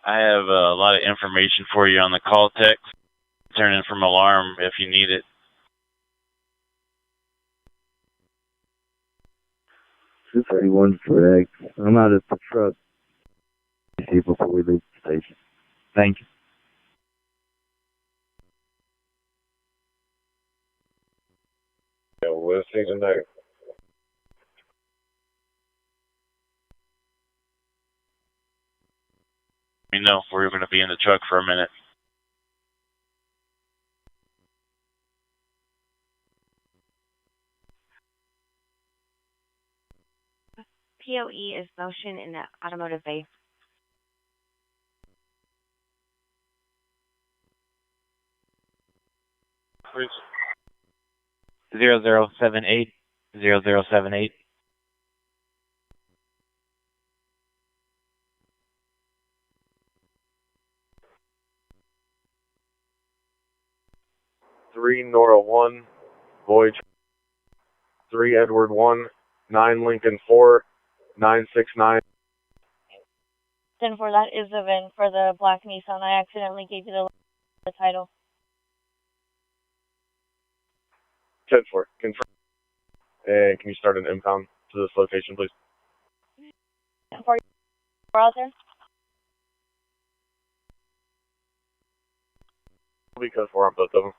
I have a lot of information for you on the call text. Turn in from alarm if you need it. 231 correct. I'm out of the truck. See before we leave the station. Thank you. Yeah, we'll see you tonight. Let me know if we're going to be in the truck for a minute. POE is motion in the automotive bay. Please. 0078 0078. Three Nora 1, Voyage 3 Edward 1, 9 Lincoln 4, 969. 10-4, that is the VIN for the black Nissan. I accidentally gave you the title. 10-4, confirm. And can you start an impound to this location, please? 10-4, you're out there? Because we're on both of them.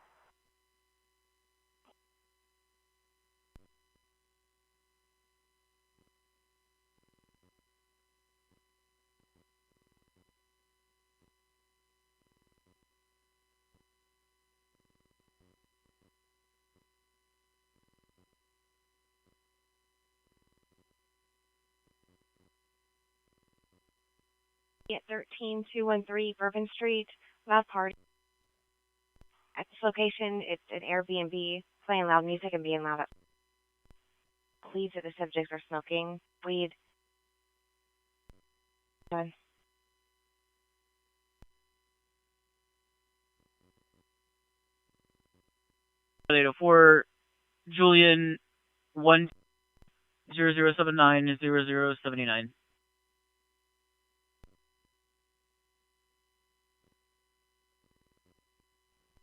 At 13213 Bourbon Street, loud party. At this location, it's an Airbnb, playing loud music and being loud. Believes that the subjects are smoking weed. Done. Data 4, Julian 10079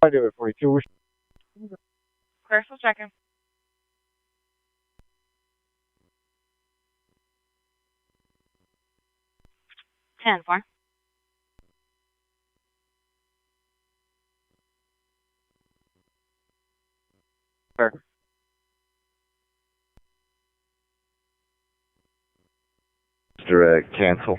I do it 42. Commercial checking. Ten four. Sure. Direct, cancel.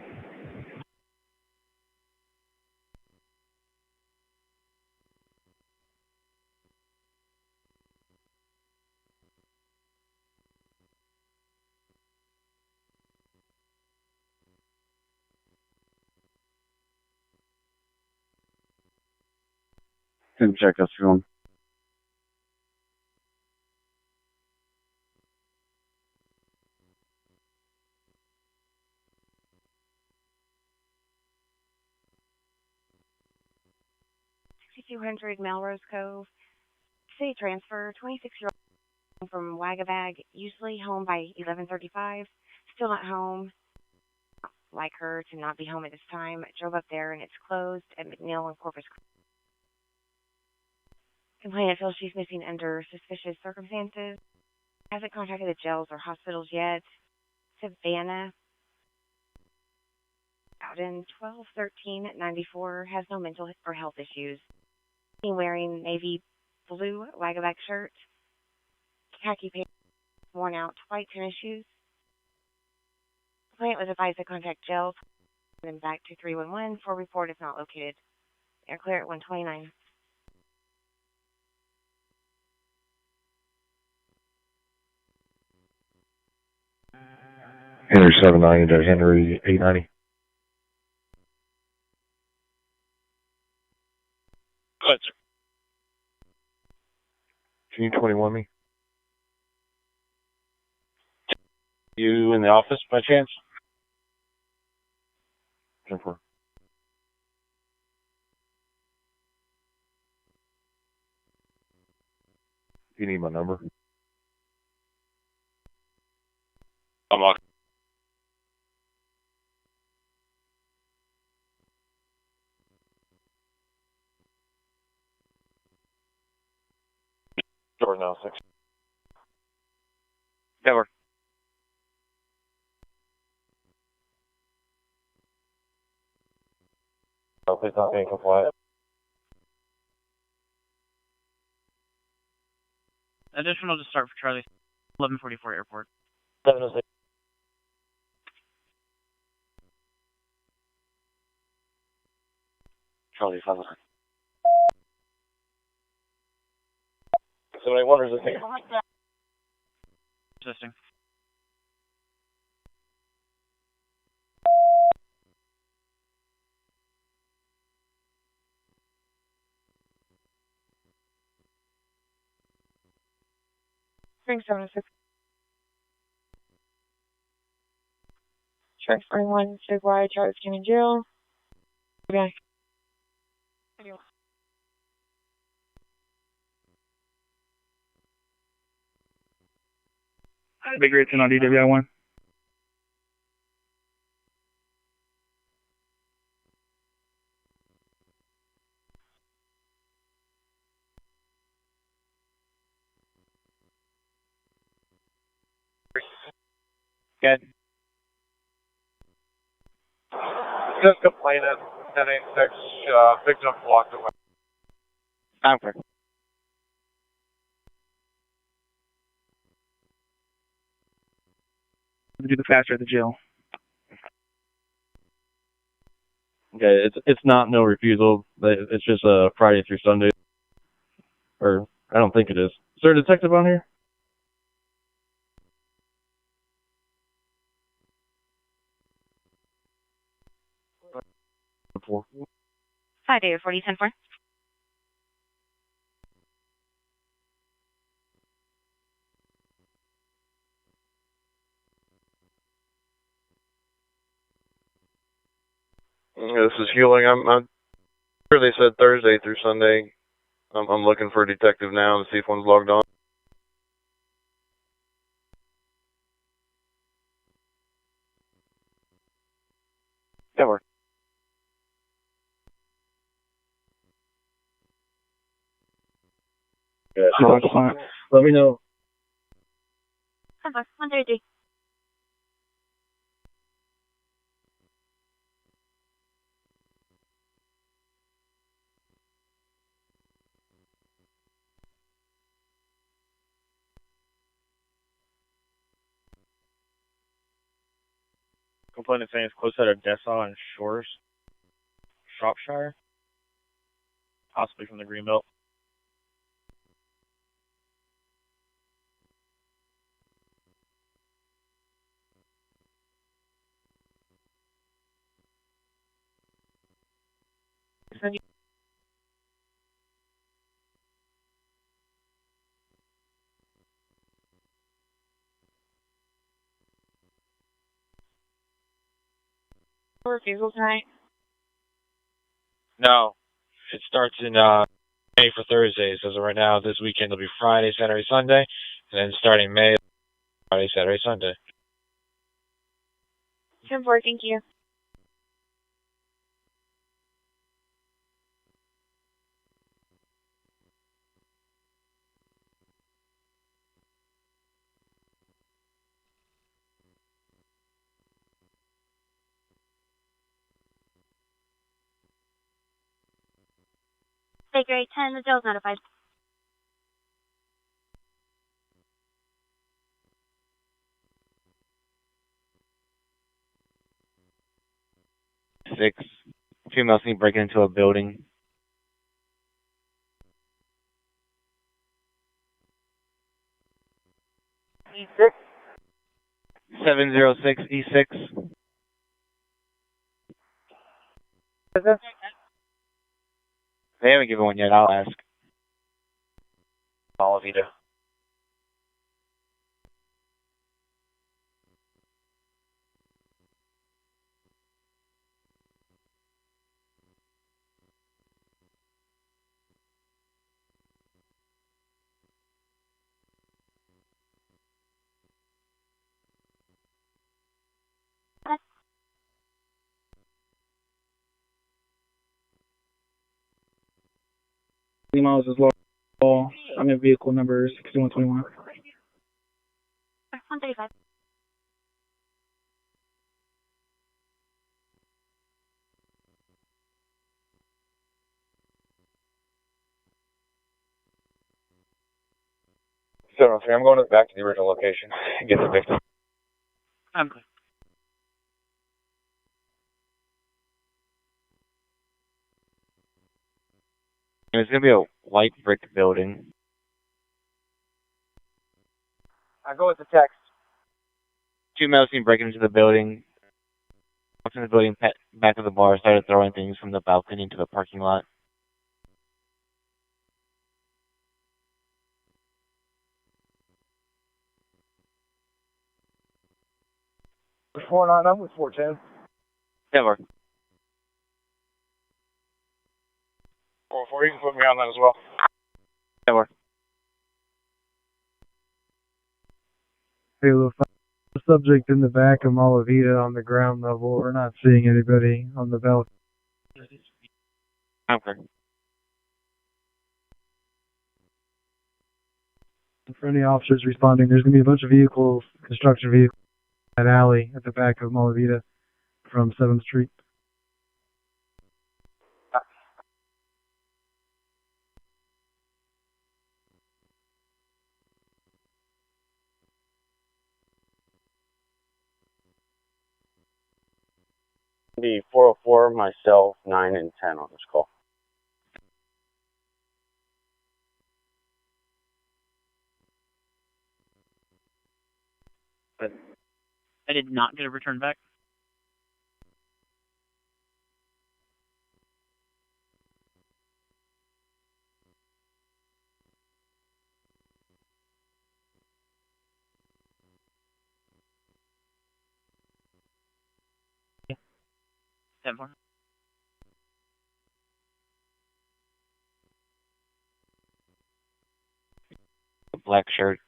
Can check us film. $6,200 Melrose Cove. City transfer, 26-year-old from Wagabag, usually home by 11:35. Still not home. Like her to not be home at this time. Drove up there and it's closed at McNeil and Corpus Christi. Complainant feels she's missing under suspicious circumstances. Hasn't contacted the jails or hospitals yet. Savannah. Out in 12-13-94. Has no mental or health issues. Wearing navy blue Wagabag shirt. khaki pants, worn out white tennis shoes. The complainant was advised to contact jail and then back to 311 for a report if not located. They are clear at 129. Henry 790 to Henry 890. Go ahead, sir. Can you 21 me? You in the office by chance? 10-4. You need my number? I'm on. Jordan now, 6. Cover. Oh, please not being compliant. Additional to start for Charlie. 1144 airport. 706. Charlie 5. Somebody wonders if they... Assisting. Spring 706. Shark 41, statewide, Charles County Jail. Okay. Big rates on DWI 1. Good. Just complainant, 1086, victim blocked away. I'm clear. Do the faster at the jail. Okay, it's not no refusal. It's just Friday through Sunday. Or I don't think it is. Is there a detective on here? Hi, David 4010-4. This is Hewling. I'm sure they said Thursday through Sunday. I'm looking for a detective now to see if one's logged on. Cover. Yeah, let me know. 133. Complainant saying it's close to Dessau and Shores, Shropshire, possibly from the Greenbelt. Refusal tonight. No. It starts in May for Thursdays. As of right now, this weekend will be Friday, Saturday, Sunday, and then starting May, Friday, Saturday, Sunday. 10-4, thank you. Baker 810, the jail's notified. E6. 2 males seen breaking into a building. E6. 706 E6. They haven't given one yet, I'll ask. Malavita. Miles is law. I'm in vehicle number 6121. 135. So, I'm going back to the original location and get the victim. I'm good. It's gonna be a white brick building. I go with the text. 2 males seen breaking into the building. Walked in the building back of the bar, started throwing things from the balcony into the parking lot. With 49, I'm with 410. Never. 404, you can put me on that as well. Never. Halo 5. The subject in the back of Malavita on the ground level. We're not seeing anybody on the balcony. Okay. For any officers responding, there's going to be a bunch of vehicles, construction vehicles, in that alley at the back of Malavita from 7th Street. Be 404, myself, 9 and 10 on this call. I did not get a return back. Yeah. 10-4. Black shirt.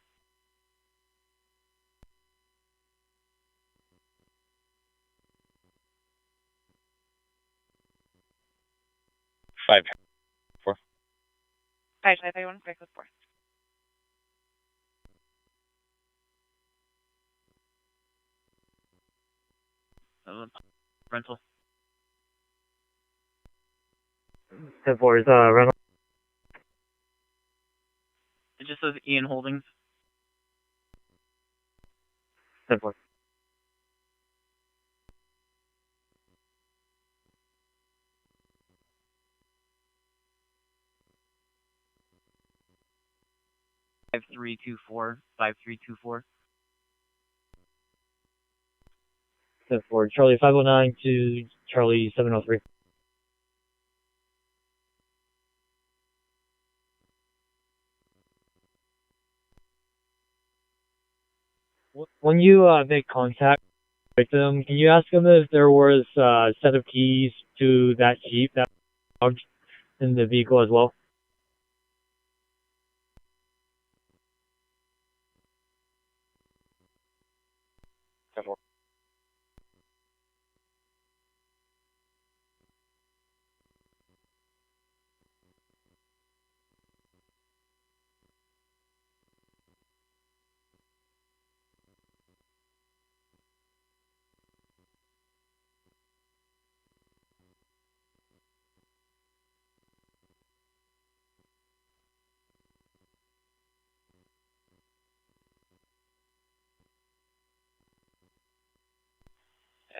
Five. 4. 531, break with 4. Rental. 10-4 is rental. It just says Ian Holdings. 10-4. Five 5324. 5324. 10-4. Charlie 509 to Charlie 703. When you make contact with the victim, can you ask them if there was a set of keys to that Jeep that was in the vehicle as well?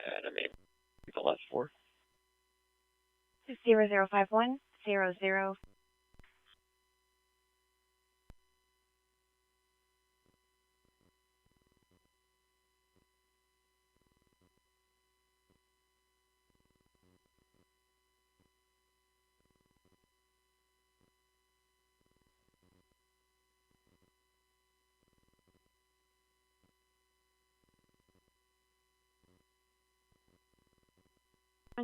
And I made the last 4. 005100.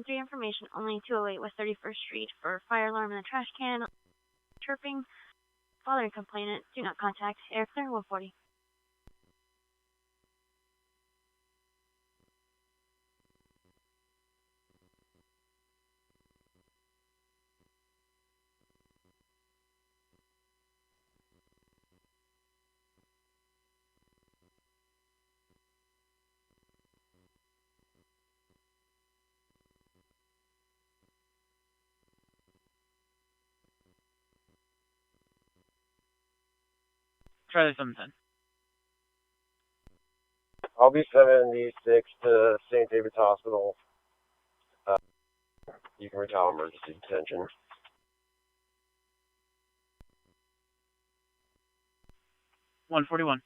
Three information only 208 West 31st Street for fire alarm in the trash can. Chirping. Following complainant. Do not contact. Air clear 140. Try this 710. I'll be 76 to St. David's Hospital. You can reach out emergency detention. $141.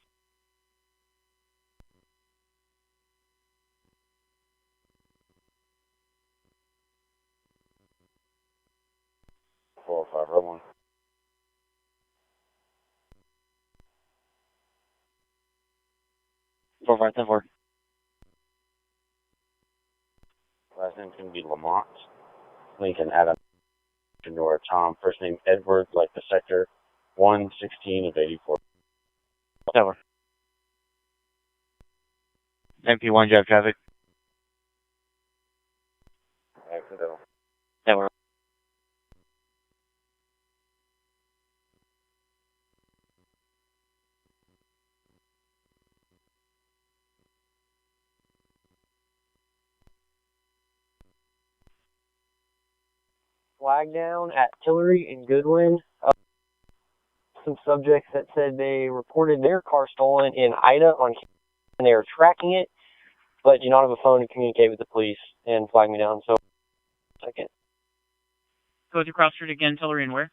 $405. 4510-4. Last name's going to be Lamont. Lincoln Adam Nora Tom. First name Edward, like the sector. 116 of 84. Tower. MP1 drive traffic. Accidental. Tower. Flag down at Tillery and Goodwin. Some subjects that said they reported their car stolen in Ida and they are tracking it, but do not have a phone to communicate with the police and flag me down. So, second. Go to Cross Street again, Tillery and where?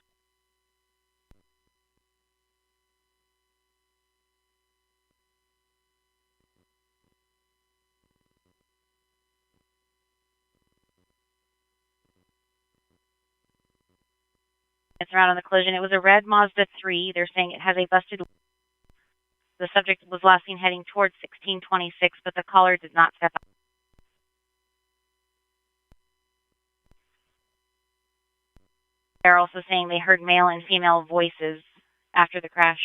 It's around on the collision. It was a red Mazda 3. They're saying it has a busted. The subject was last seen heading towards 1626, but the caller did not step out. They're also saying they heard male and female voices after the crash.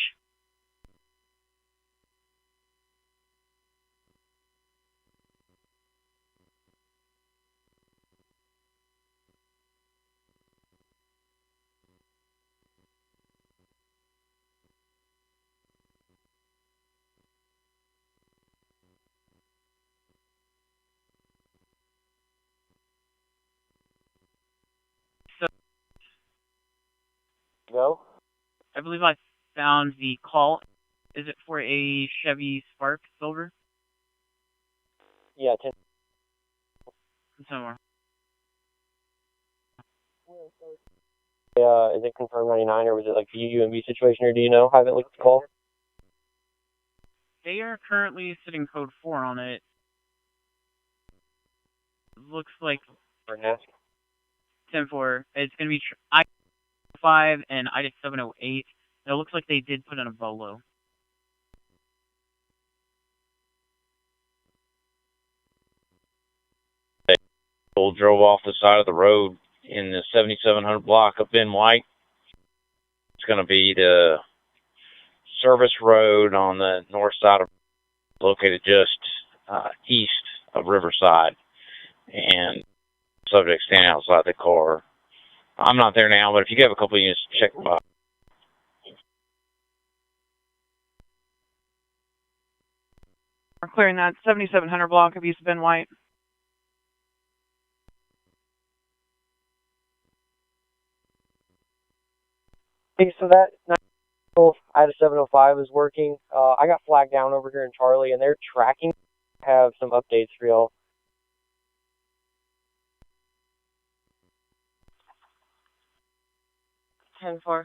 Go. I believe I found the call. Is it for a Chevy Spark Silver? Yeah, 10. Somewhere. Is it confirmed 99 or was it like a UMB situation or do you know? I haven't looked at the call. They are currently sitting code 4 on it. Looks like 10-4. It's going to be I-5 and IDIC 708. It looks like they did put in a Bolo. Drove off the side of the road in the 7700 block up in White. It's going to be the service road on the north side of, located just east of Riverside, and subject standing outside the car. I'm not there now, but if you have a couple of units, check them out. We're clearing that 7700 block of East Bend White. Okay, so that Ida 705 is working. I got flagged down over here in Charlie, and they're tracking. Have some updates for y'all. 10-4.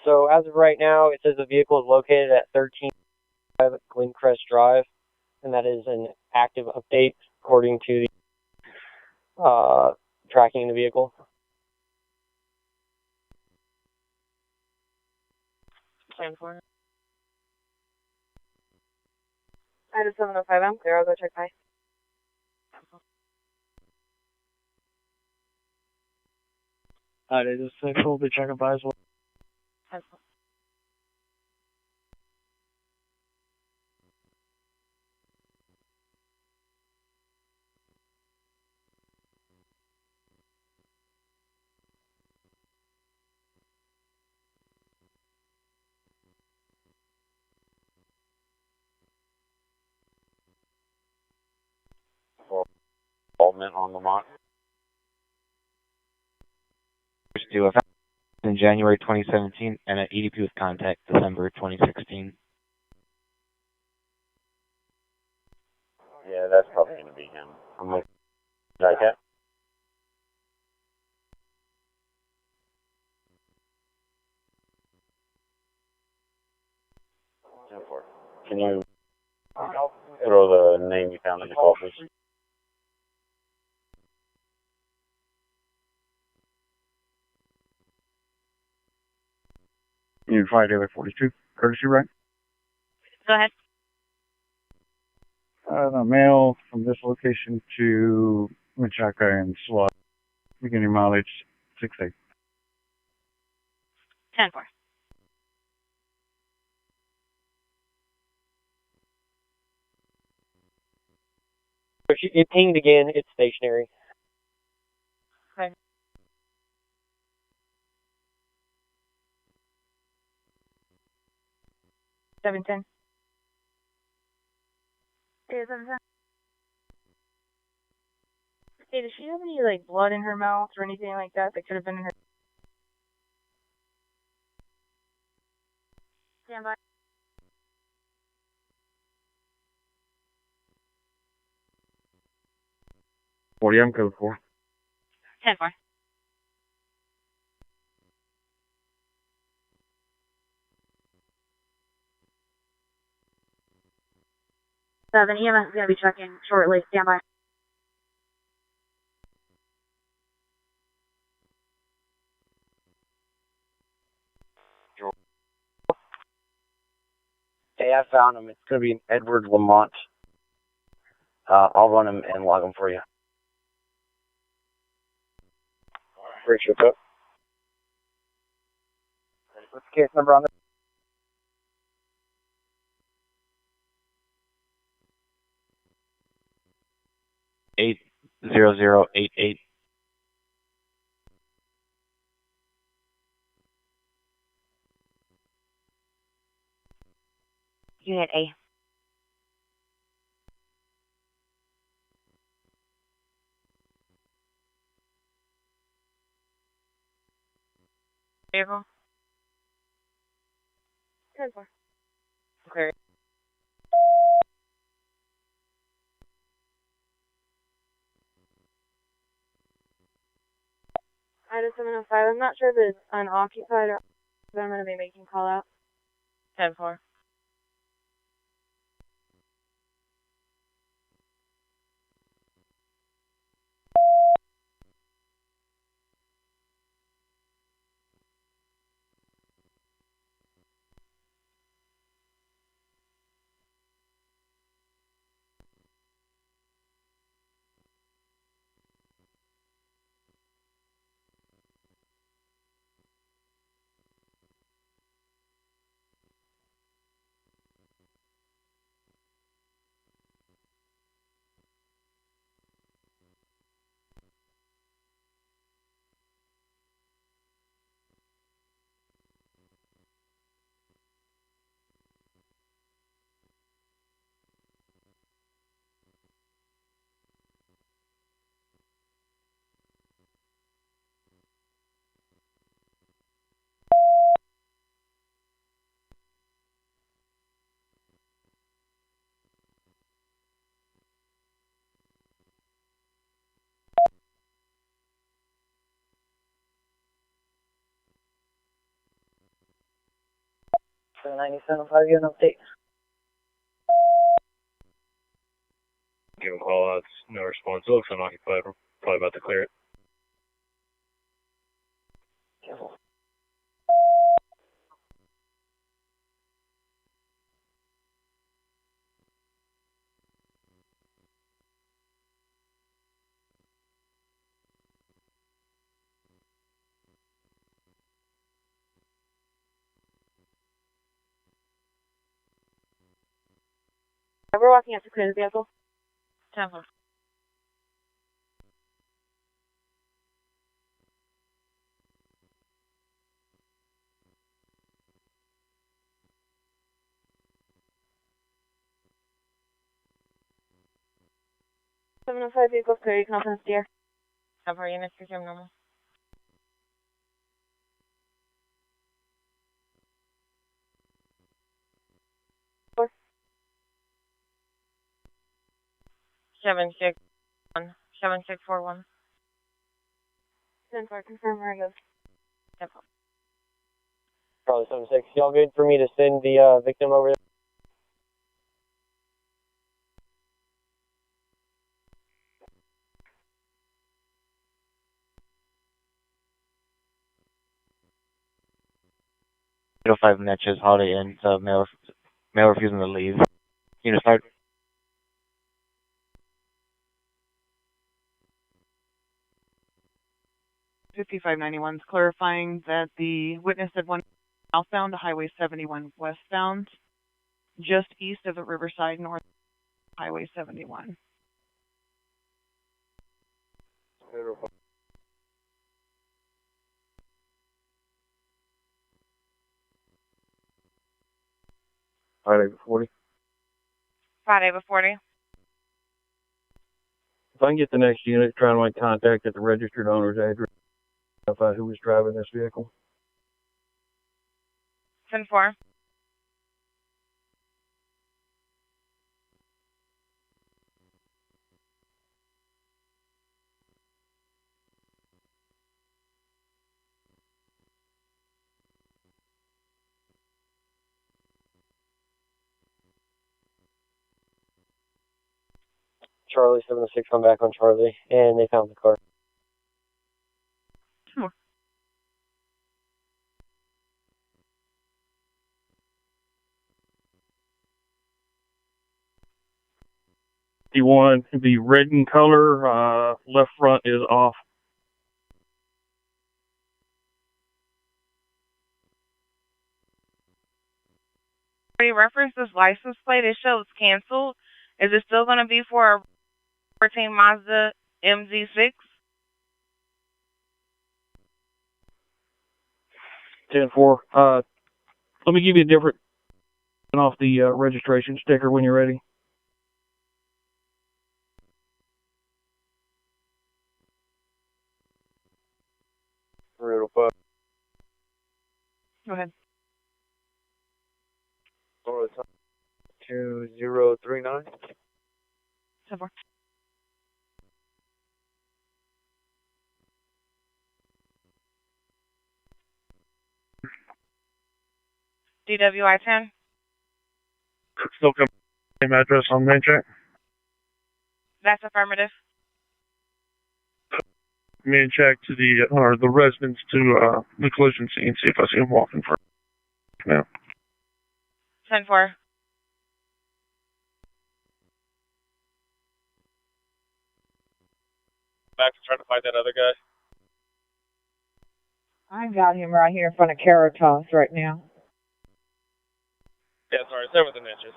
So as of right now, it says the vehicle is located at 13 Glencrest Drive, and that is an active update according to the tracking the vehicle. 10-4. Item 705, I'm clear. I'll go check by. It is central to check by as well. 10-4. Involvement on Lamont. To effect in January 2017 and an EDP with contact December 2016. Yeah, that's probably going to be him. I'm like, Jacket. Can you throw the name you found in the call, please? Union 5 Daily 42, courtesy right? Go ahead. The mail from this location to Menchaca and SWAT, beginning mileage 68. 10-4. If it pinged again, it's stationary. Okay. 710. Hey, 710. Hey, does she have any, like, blood in her mouth or anything like that that could have been in her... Stand by. I'm code 4. 10-4. Seven, EMS is going to be checking shortly. Stand by. Hey, I found him. It's going to be an Edward Lamont. I'll run him and log him for you. Appreciate that. What's the case number on this? 80088. Unit A. Vehicle. 10-4. Clear. Item 705. I'm not sure if it's unoccupied or but I'm going to be making call out. 10-4. 797, 5, you an update. Give them call outs, no response. It looks unoccupied. We're probably about to clear it. Careful. We're walking up to clear the vehicle. 10-4. Seven oh five vehicles clear, you can open the steer. 10-4 units, resume normal. Four. 761. 7641. 10-4, confirm where it goes. 10-4. Probably 76. Y'all good for me to send the victim over there? Zero 5 Natchez, Holiday Inn, male refusing to leave. Unit start. 5591 is clarifying that the witness had one southbound to Highway 71 westbound, just east of the Riverside North Highway 71. Friday 40. Friday with 40. If I can get the next unit, trying to make contact at the registered owner's address, identify who was driving this vehicle. 10-4. Charlie 76, I'm back on Charlie, and they found the car. Sure. One, the red in color, left front is off. Reference this license plate. It shows canceled. Is it still going to be for a 14 Mazda MZ6? 10-4. Let me give you a different off the registration sticker when you're ready. Real 5. Go ahead. 2039. 10-4. DWI 10. Still come same address on main check. That's affirmative. Main check to the residents to the collision scene. See if I see him walking for now. 10-4. Back to try to find that other guy. I've got him right here in front of Caritas right now. Yeah, sorry, 7 inches.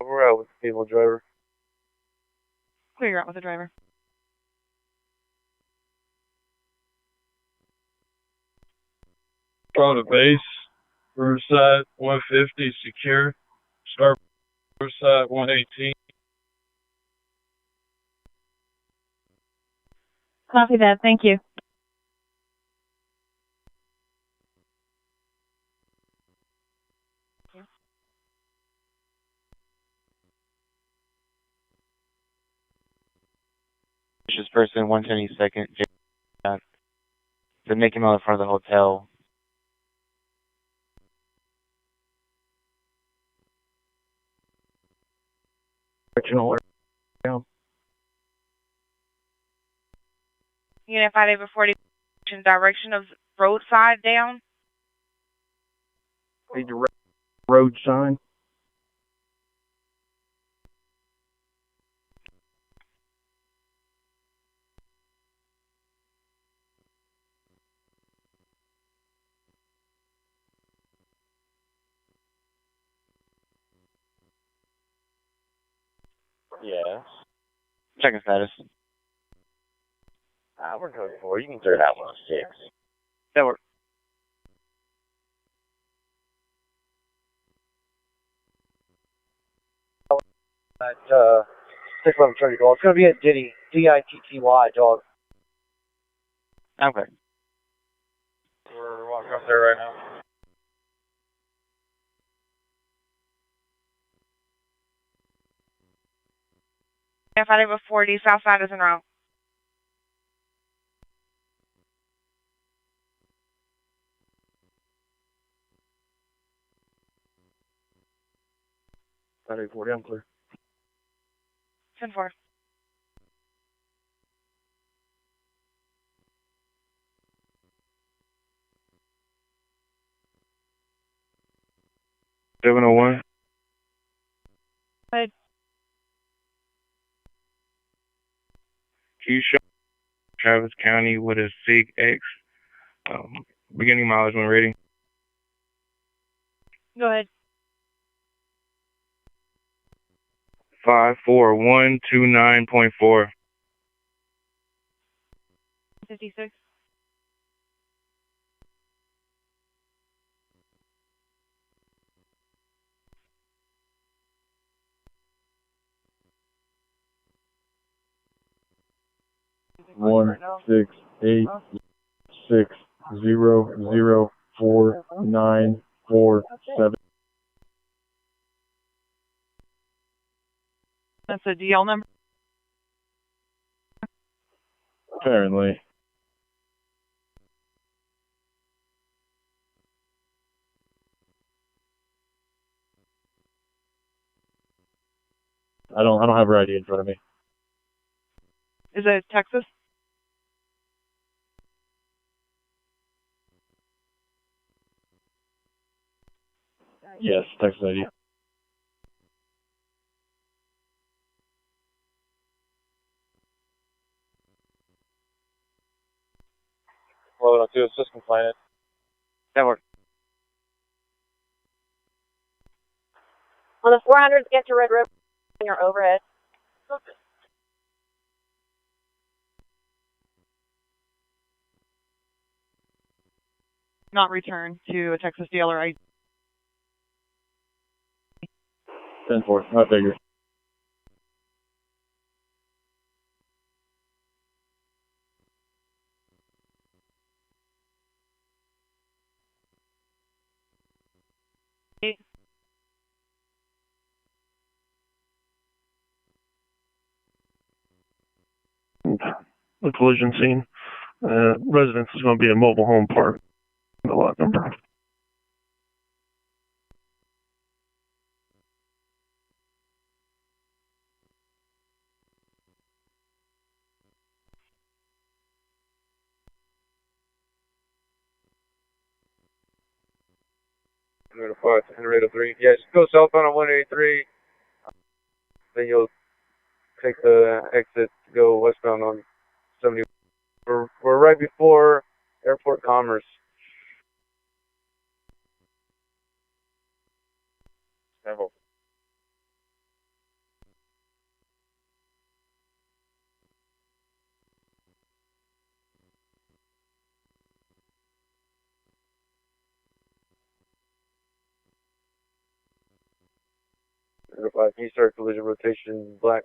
We're out with the people driver. Clear, you're out with the driver. Go to base. Riverside 150 secure. Start Riverside 118. Copy that, thank you. This person, 172nd, to make him out in front of the hotel. Directional down. Unit 5 over 40, direction of roadside down. A direct road sign. Yes. Checking status. We're code 4. You can clear that 106. That works. At 611 Trinity Call. It's going to be at Ditty. D-I-T-T-Y, dog. Okay. We're walking up there right now. Unit 5 over 40, south side is en route. Saturday 40, I'm clear. 10-4. $701. Good. Keisha, Travis County with a SIG X. Beginning mileage when ready. Go ahead. 54129.4. 56. One 6 8 6 0 0 4 9 4 7. That's a DL number. Apparently. I don't have her ID in front of me. Is it Texas? Yes, Texas ID. Well, I'll do assist compliant. That works. On the 400s, get to Red River on your overhead. Not return to a Texas dealer. I 10-4, I figure. The collision scene. Residence is going to be a mobile home park. The lot number. Henrietta 5 to Henrietta 3. Yeah, just go southbound on 183. Then you'll take the exit to go westbound on 70. We're right before Airport Commerce. Sample. Can you start collision rotation black?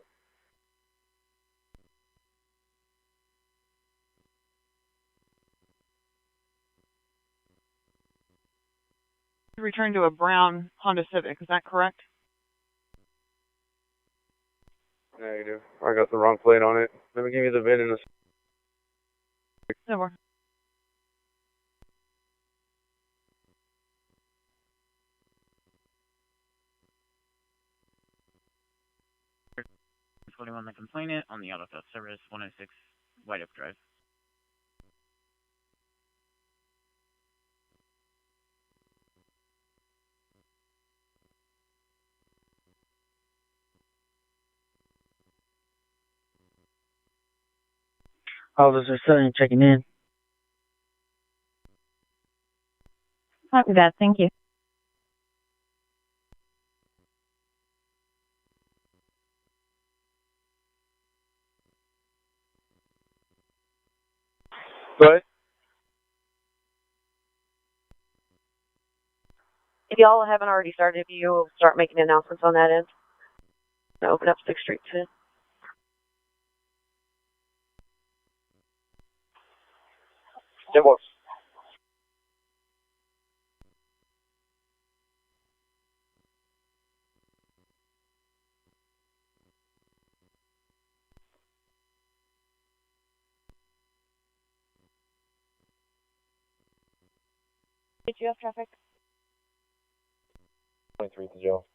return to a brown Honda Civic. Is that correct? Negative. I got the wrong plate on it. Let me give you the VIN in a Over. On the complainant on the auto theft service 106 White Oak Drive. Officer Sutton checking in. Copy that. Thank you. What? If y'all haven't already started, if you will start making announcements on that end. Open up 6th Street soon. It works. Did you have traffic? 23 to Joe.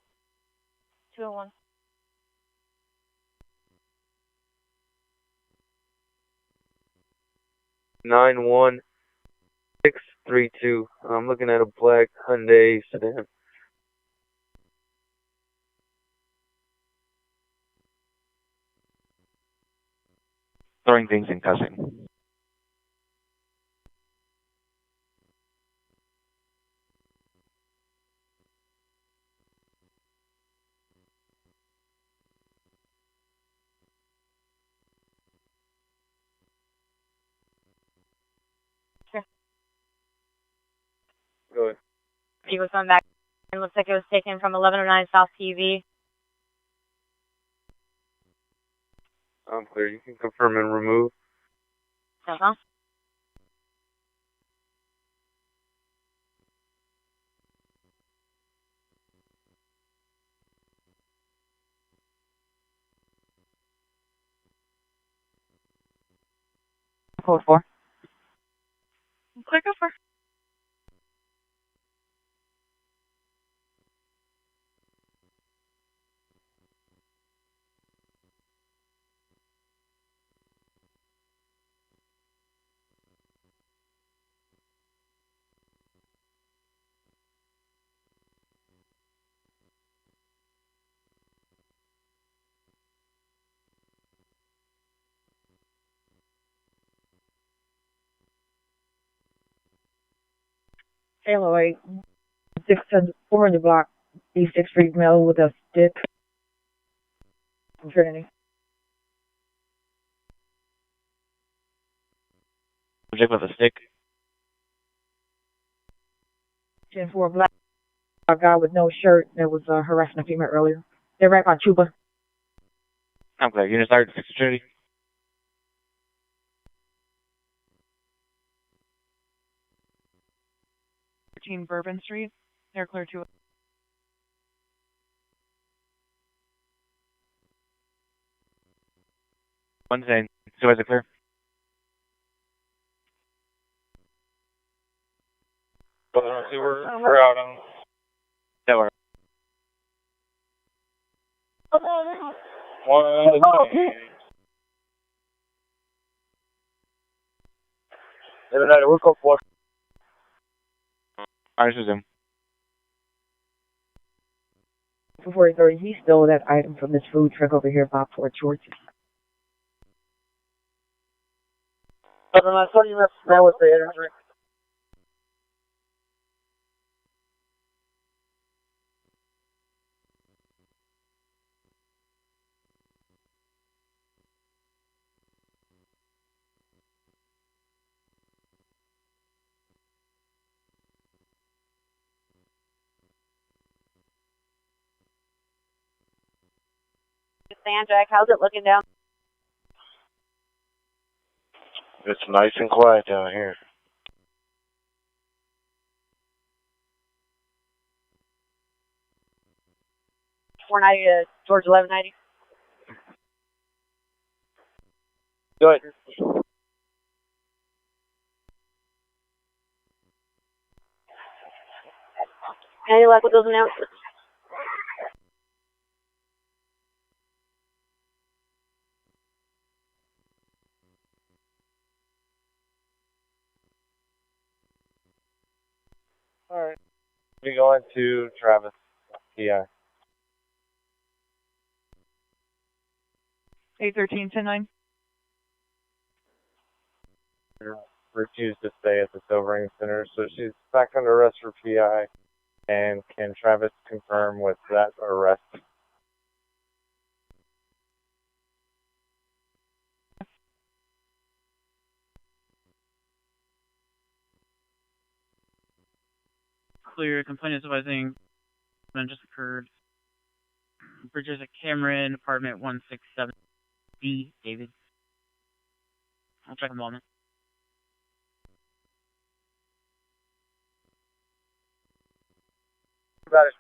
201. Nine 632. I'm looking at a black Hyundai sedan. Throwing things and cussing. Go ahead. He was coming back. It looks like it was taken from 1109 South TV. I'm clear. You can confirm and remove. Uh-huh. Code 4. Click over. Sailor 400 block, E6 Street Mill with a stick. Trinity. Subject with a stick. 10-4 black. A guy with no shirt that was harassing a female earlier. They're right by Chuba. I'm clear. Unit start 6 Trinity. Bourbon Street. They're clear to. Wednesday. Supervisor clear. We're out on. That works. We're code 4. Alright, resume. Before he stole that item from this food truck over here by Fort George. I saw you man with the energy. Jack, how's it looking down? It's nice and quiet down here. 490 to George 1190. Good. Any luck with those announcements? Alright. We going to Travis, PI. 813-10-9. Refused to stay at the Sobering Center, so she's back under arrest for PI. And can Travis confirm with that arrest? Clear. Complaint is advising event just occurred. Bridges at Cameron, apartment 167B. David. I'll check in a moment. Got it.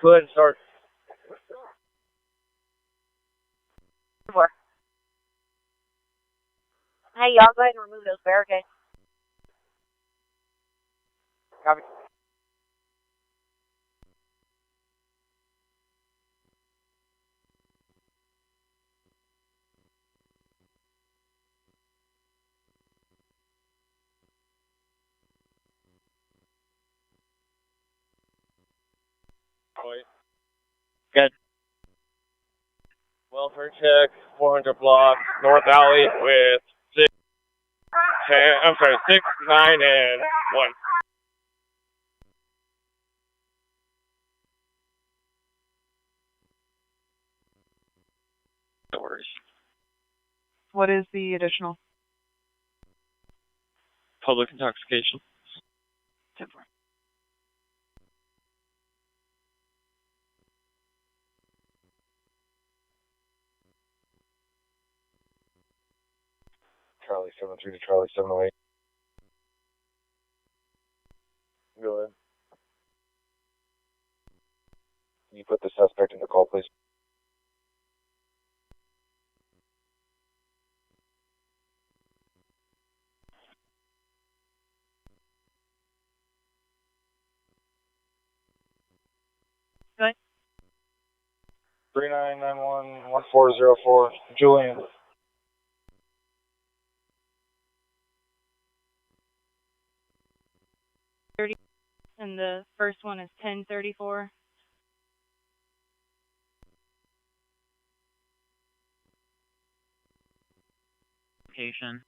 Go ahead and start. 4. Hey, y'all go ahead and remove those barricades. Copy. Good. Welfare check, 400 block, North Alley with 6, 9, and 1. No worries. What is the additional? Public intoxication. 10-4. Charlie 73 to Charlie 708. Go ahead. Can you put the suspect in the call, please? Go ahead. 3991-1404, Julian. And the first one is 1034. Location.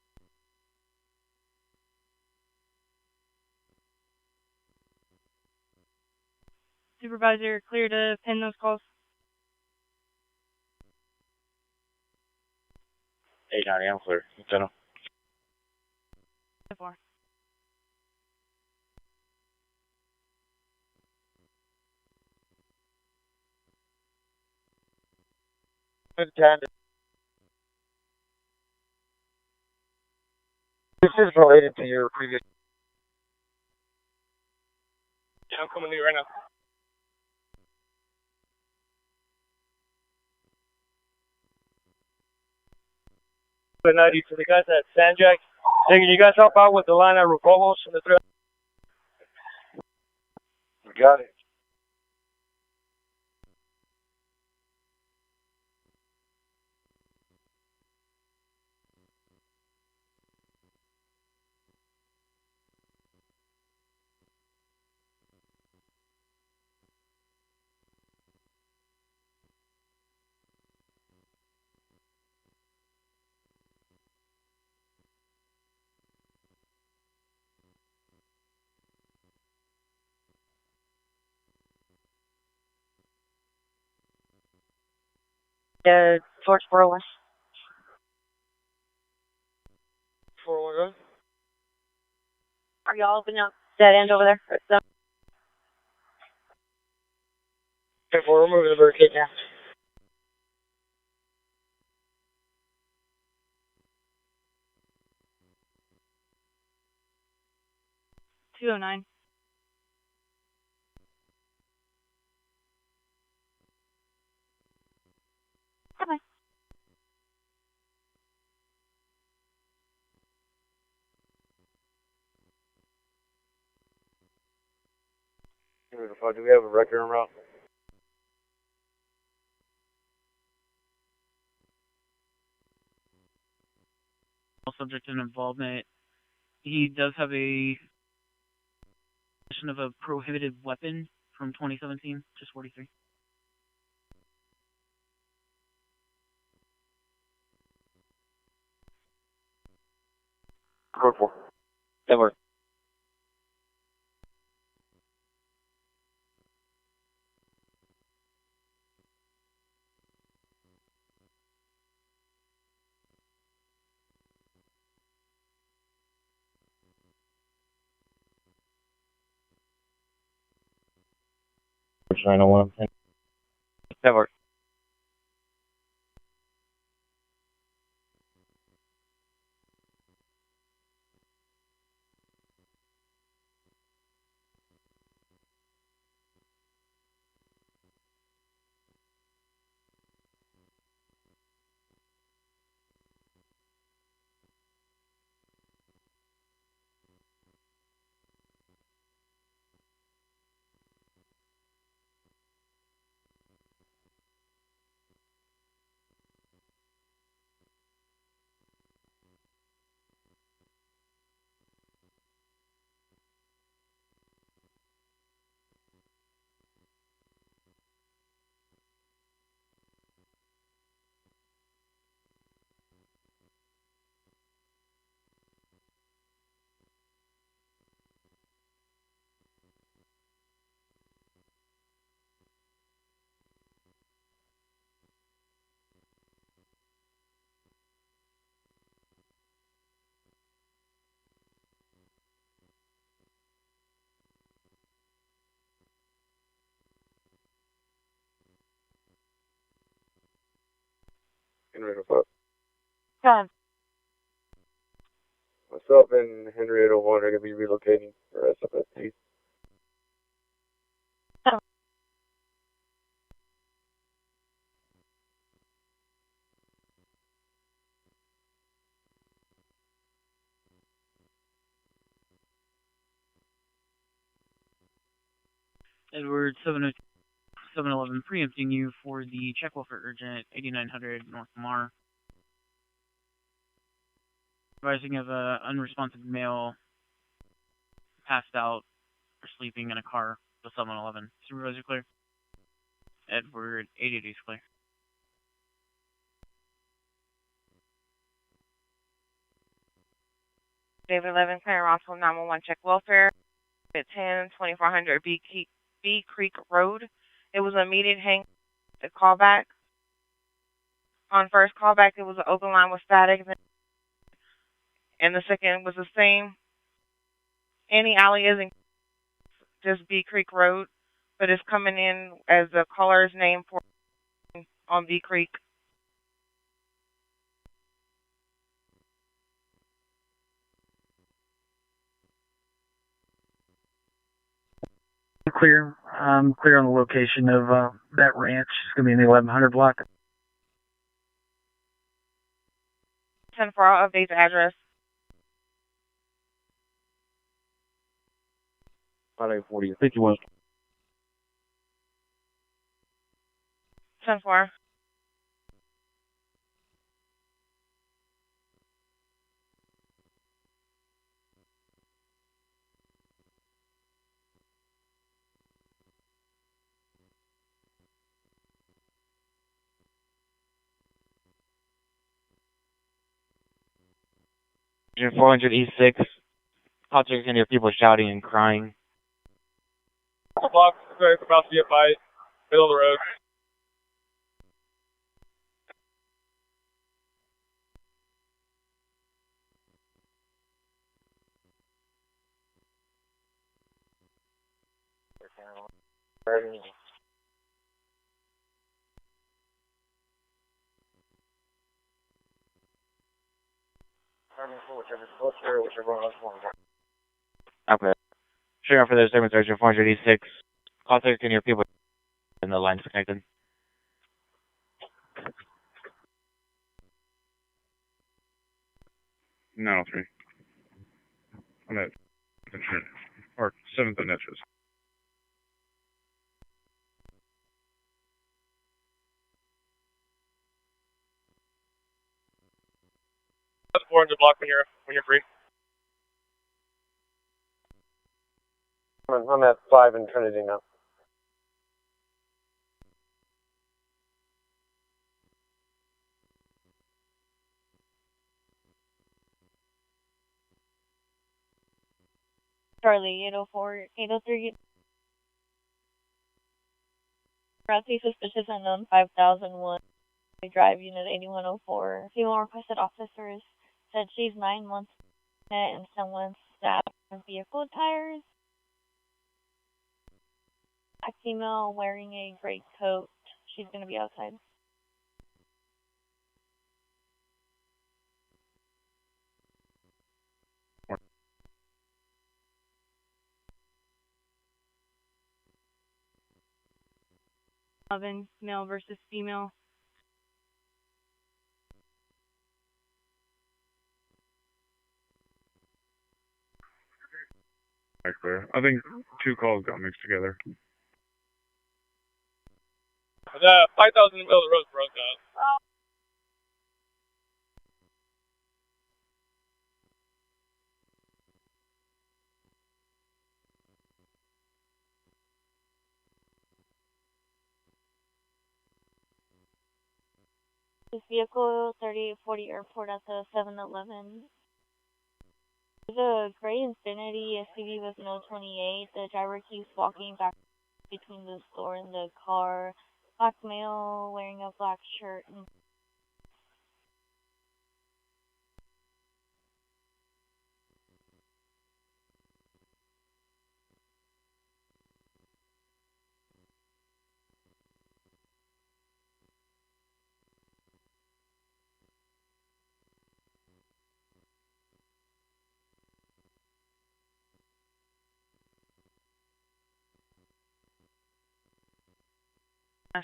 Supervisor, clear to pin those calls. 890, I'm clear. Lieutenant. 4. This is related to your previous. Yeah, I'm coming to you right now. Good night to the guys at Sanjak. Hey, can you guys help out with the line at Rukovos and the 3? Got it. Torch 401. 411. Are y'all opening up that end over there? It's, 10-4, we're moving the barricade now. $209. Do we have a record en route? Subject in involvement. He does have a possession of a prohibited weapon from 2017, just 43. Code 4. That works. Which 901? That works. Henrietta 5. Go ahead. Myself and Henrietta 1 are going to be relocating for SFST. Edward 711 preempting you for the check welfare urgent 8900 North Lamar. Advising of a unresponsive male passed out or sleeping in a car with 711. Supervisor clear. Edward 880 is clear. David 11, clear Roswell 911 check welfare at 10-2400 B Creek Road. It was an immediate hang the callback. On first callback, it was an open line with static, and the second was the same. Any alley isn't just B Creek Road, but it's coming in as the caller's name for on B Creek. Clear. Clear on the location of that ranch. It's going to be in the 1100 block. 10 for all updates address. 5840. 51. 10 for. Engine 400 E6. Objects in here, people shouting and crying. Block, about to get by, middle of the road. Okay. Sure, for those segments, Engine 400 E6. Objects in here, people and the lines connected. No, 3. I'm at or 7th and Netches. 400 block when you're free. I'm at 5 in Trinity now. Charlie, 804, 803. Route suspicious unknown 5001. Drive unit 8104. Female requested officers said she's 9 months pregnant and someone stabbed her vehicle tires. A female wearing a gray coat. She's going to be outside. Male versus female. Clear. I think two calls got mixed together. 5,000 in the middle of the road broke up. This vehicle 3840 airport at the 7-Eleven. There's a gray Infiniti SUV with no 28. The driver keeps walking back between the store and the car. Black male wearing a black shirt and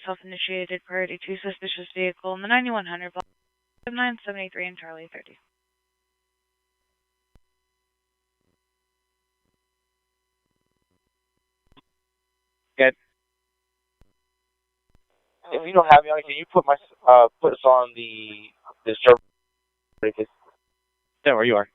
Self-initiated priority 2 suspicious vehicle in the 9100 block of 973 and Charlie 30. Good. If you don't have me on, can you put us on the server? Yeah, where you are.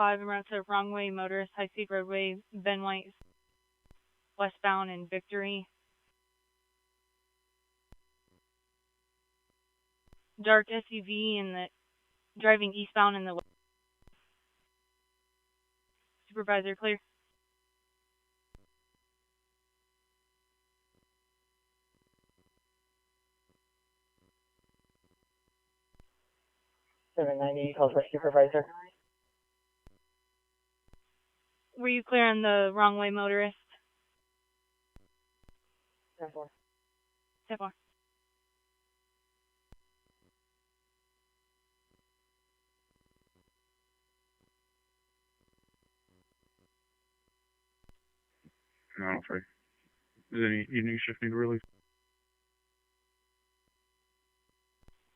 En route to wrong way motorist, high speed roadway, Ben White, westbound in Victory. Dark SUV in the driving eastbound in the supervisor clear. Calls for supervisor. Were you clear on the wrong way motorist? 10-4. 10-4. No, free. Does any evening shift need relief?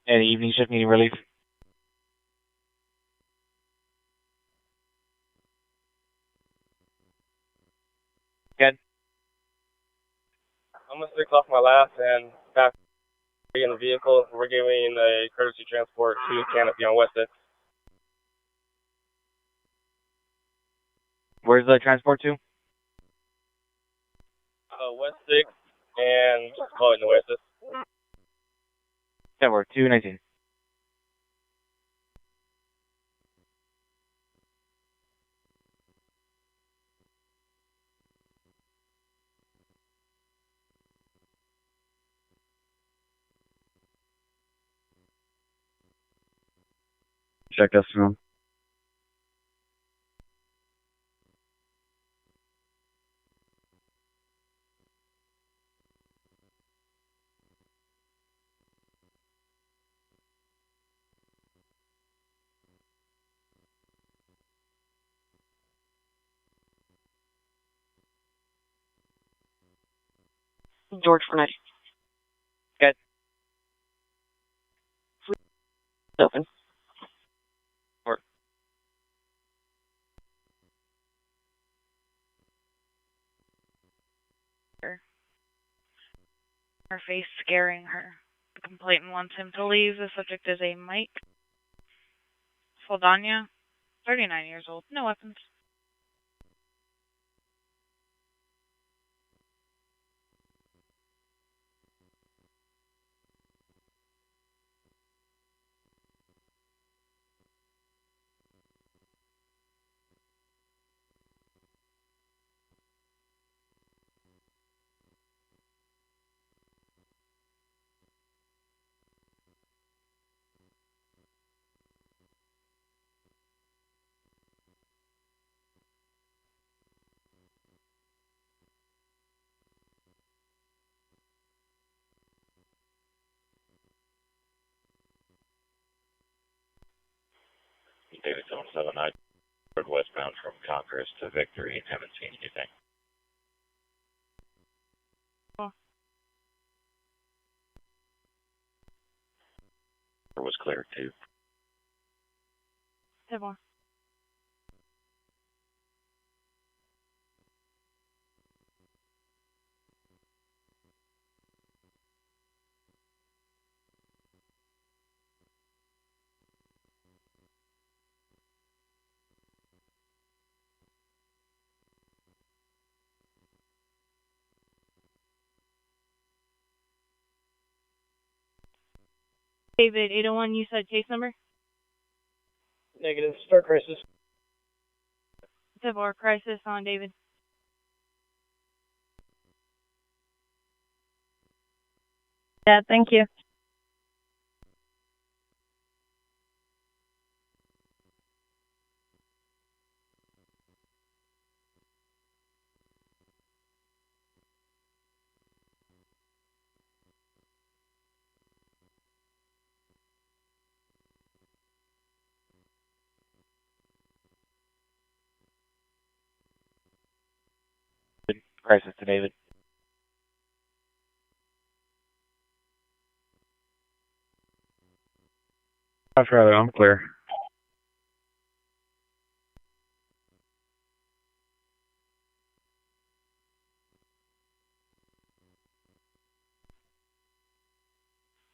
Any evening shift needing relief? Good. I'm gonna 6 off my last and back in the vehicle. We're giving a courtesy transport to Canopy on West 6. Where's the transport to? West 6 and just call it Nueces. Yeah, we're 219. Check us from. George 490. Good. Open. Her face scaring her. The complainant wants him to leave. The subject is a Mike Saldana, 39 years old. No weapons. David 779, westbound from Congress to Victory. Haven't seen anything. It was clear too. Devon. David, 801, you said case number? Negative. Start crisis. Devon, crisis on David. Yeah, thank you. Crisis to David. I'll try that. I'm clear.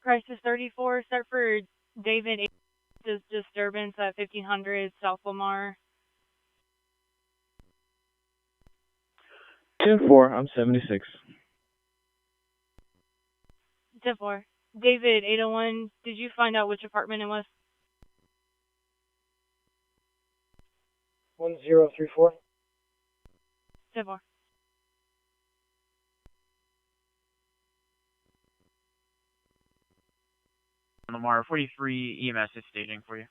Crisis 34, start for David. Disturbance at 1500 South Lamar. 10-4, I'm 76. 10-4. David, 801, did you find out which apartment it was? 1034. 10-4. Lamar, 43 EMS is staging for you.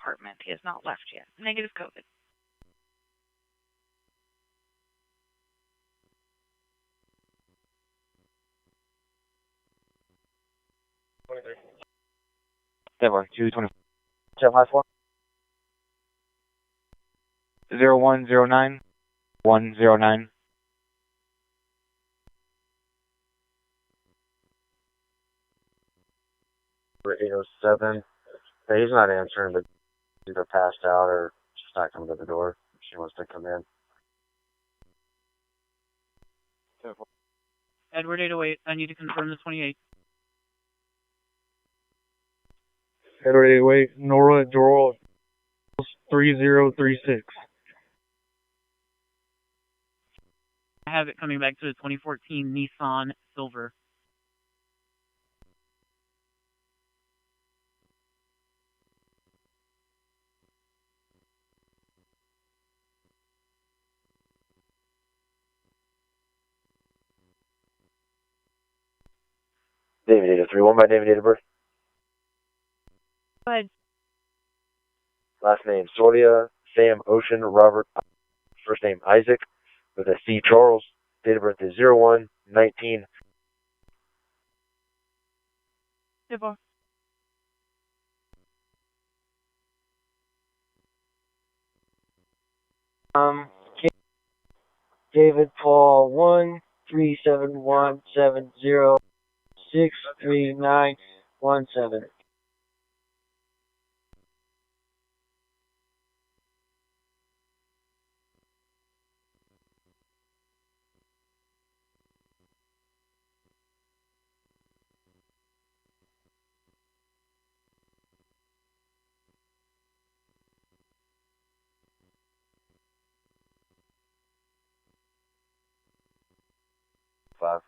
Apartment. He has not left yet. Negative COVID. Denver, 220. 754. 0109 109. For 807. Hey, he's not answering, but either passed out or just not coming to the door. She wants to come in. Edward 808, I need to confirm the 28. Edward 808, Nora Doral 3036. I have it coming back to the 2014 Nissan Silver. David 831 by David date of birth. Go ahead. Last name Soria, Sam Ocean, Robert, first name Isaac, with a C Charles. Date of birth is 01/19. Devon. David Paul 13717063917. Five.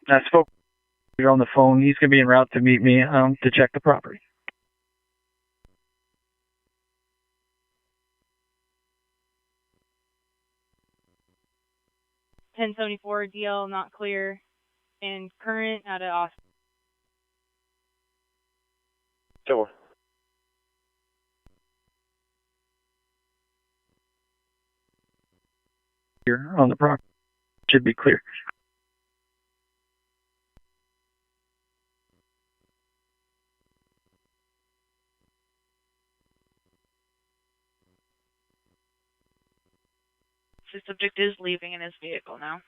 I spoke you're on the phone. He's going to be en route to meet me to check the property. $10.74 DL not clear and current out of Austin. Sure. Here on the property should be clear. The subject is leaving in his vehicle now.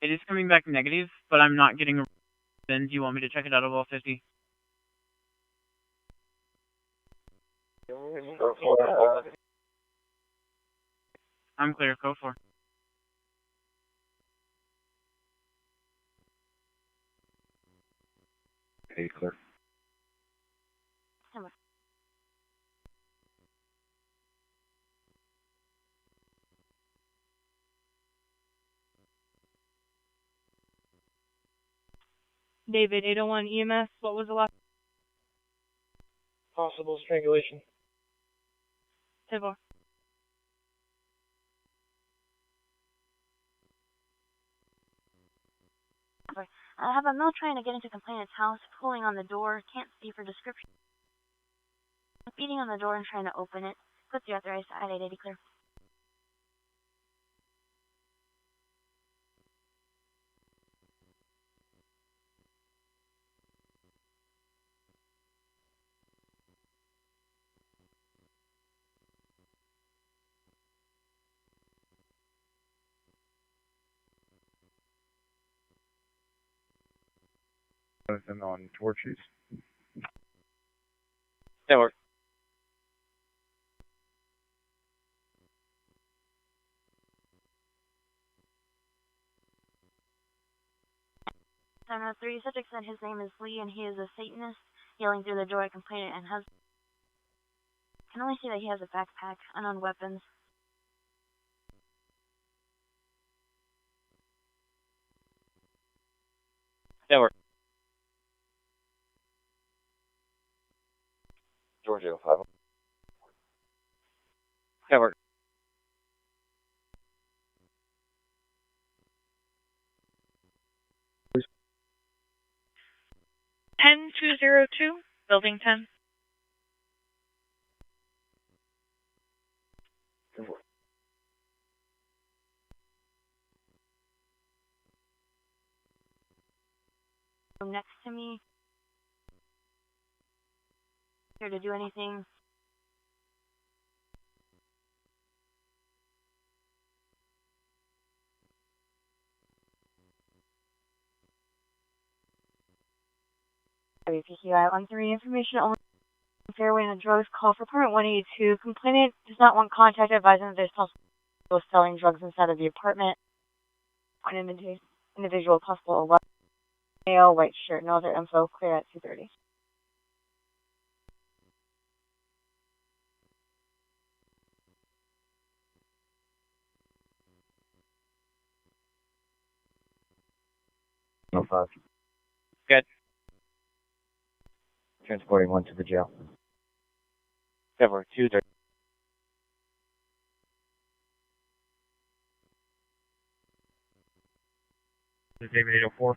It is coming back negative, but I'm not getting a then. Do you want me to check it out of all 50? I'm clear. Go for. Okay, clear. David, 801 EMS, what was the last? Possible strangulation. Table. I have a male trying to get into complainant's house, pulling on the door, can't see for description. Beating on the door and trying to open it. Puts the authorized at 880 clear. Anything on torches? Network. Three subject said his name is Lee and he is a Satanist, yelling through the door at complainant and has. Can only see that he has a backpack, unknown weapons. Network. Georgia 05. Network. $10-202, building 10. Next to me. Here to do anything. WPQI 13, information only fairway and drugs. Call for permit 182. Complainant does not want contact advising that there's possible selling drugs inside of the apartment. An individual possible male, white shirt, no other info. Clear at 2:30. No 5. Good. Transporting one to the jail. Network 230. David 804.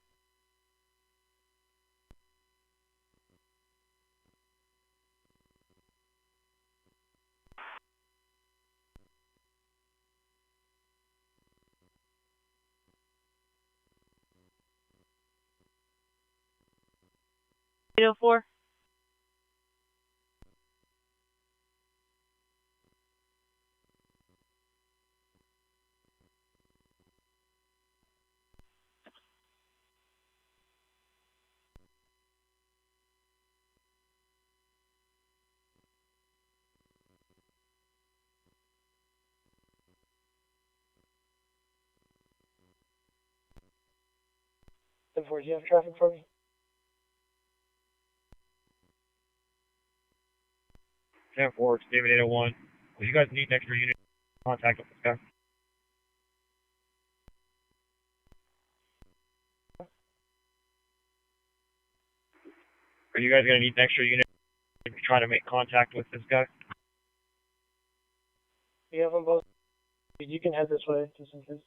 .804. Do you have traffic for me? 10-4, it's David 801. Will you guys need an extra unit contact with this guy? Are you guys going to need an extra unit if you're trying to make contact with this guy? You have them both. You can head this way, just in case.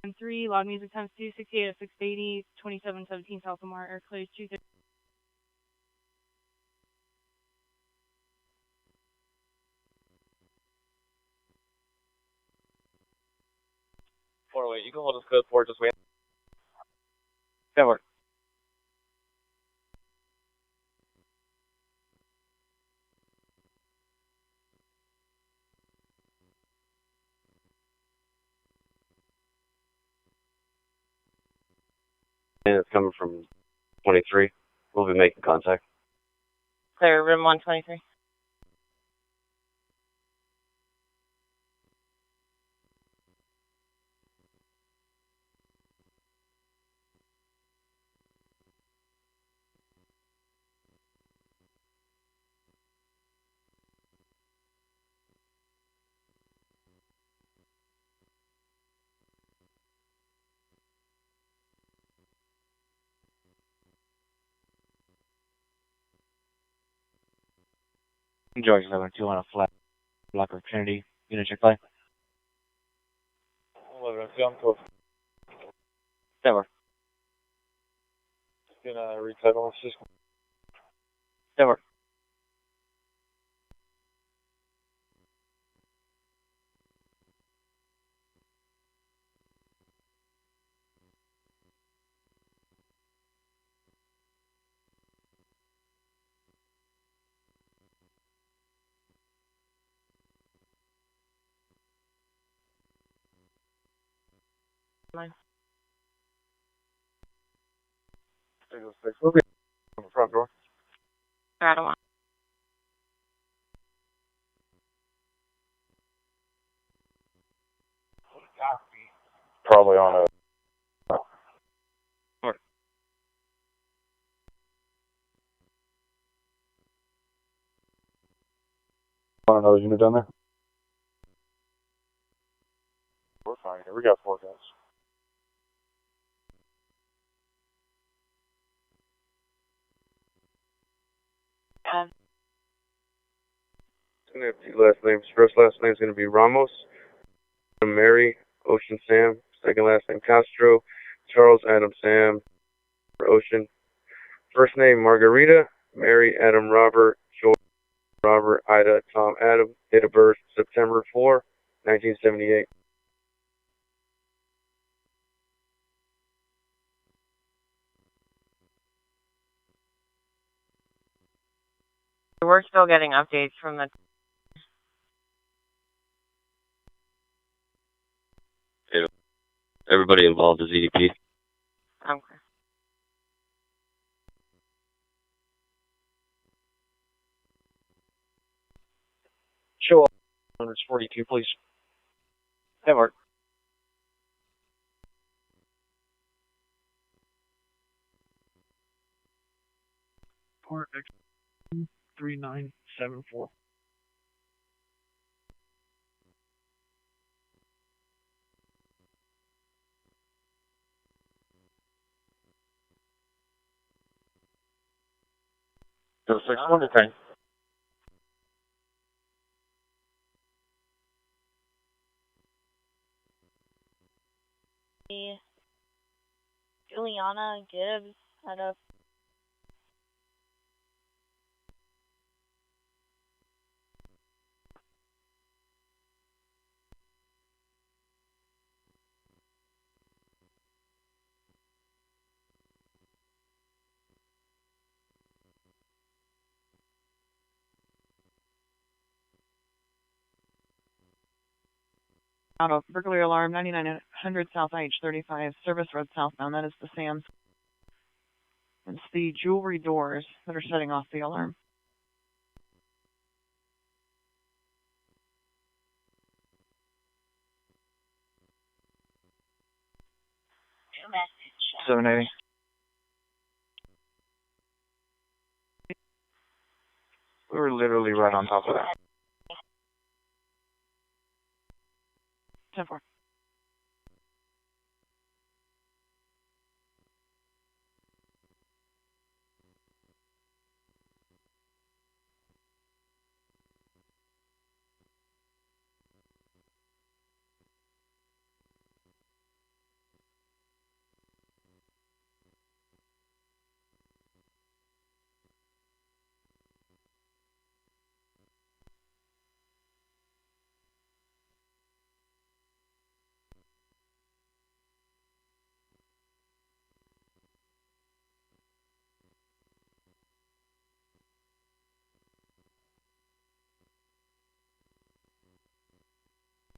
And 3, loud music times 2, 68 at 680, 2717 South Lamar, air clears 230. Wait, you can hold us code 4, just wait. That works. And it's coming from 23. We'll be making contact. Clear room 123. George 11-2 on a flat block of Trinity. Unit check flight. 11-2, I'm close. That works. Gonna retype on the system. That works. Mine. 606, we'll be on the front door. I don't want. Probably on a... Want another unit down there? We're fine here. We got 4 guys. It's going to have 2 last names. First last name is going to be Ramos, Mary, Ocean Sam. Second last name Castro, Charles Adam Sam, Ocean. First name Margarita, Mary Adam Robert, George Robert Ida Tom Adam. Date of birth September 4, 1978. We're still getting updates from the. Everybody involved is EDP. Okay. Edwards 42, please. Hey, Mark. Port 3974. So 61 to 10. Juliana Gibbs out of Out of burglary alarm 9900 South IH35 Service Road southbound. That is the Sam's. It's the jewelry doors that are setting off the alarm. New message. 780. We were literally right on top of that. 10-4.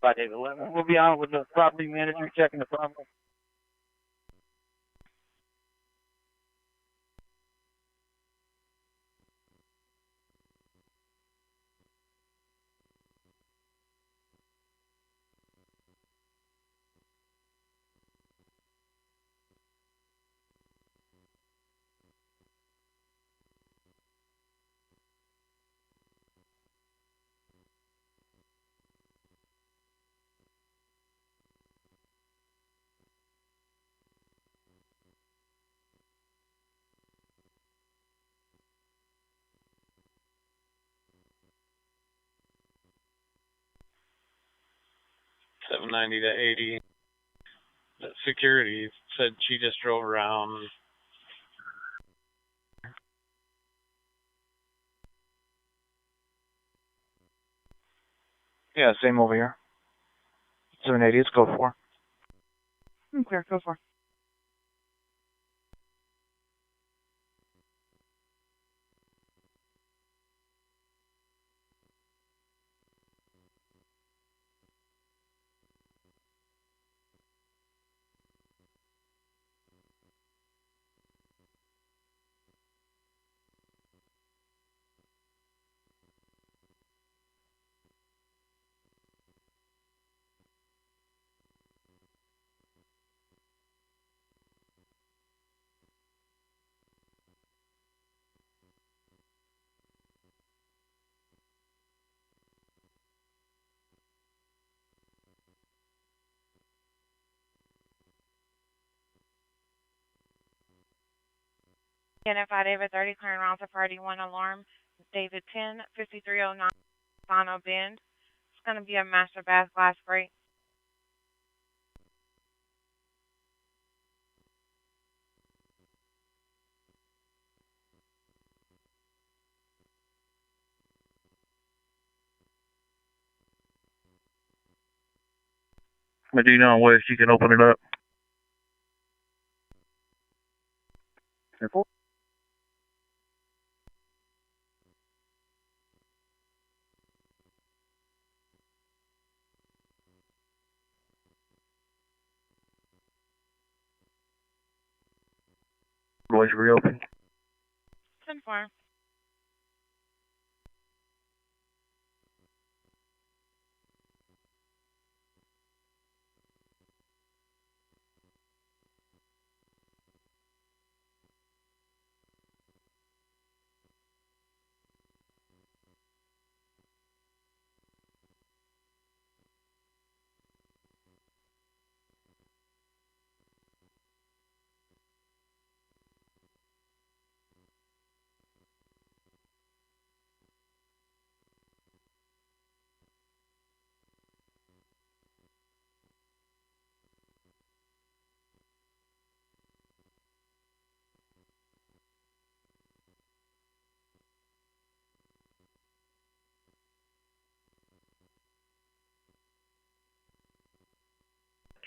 By David 11. We'll be on with the property manager checking the property. $790 to 80. The security said she just drove around. Yeah, same over here. 780, it's code 4. Clear, go for. Identify David 30, clearing route to Party 1 alarm. David 10, 5309, Final Bend. It's going to be a master bath glass break. Medina on West, you can open it up. Careful. Doors reopened. 10-4.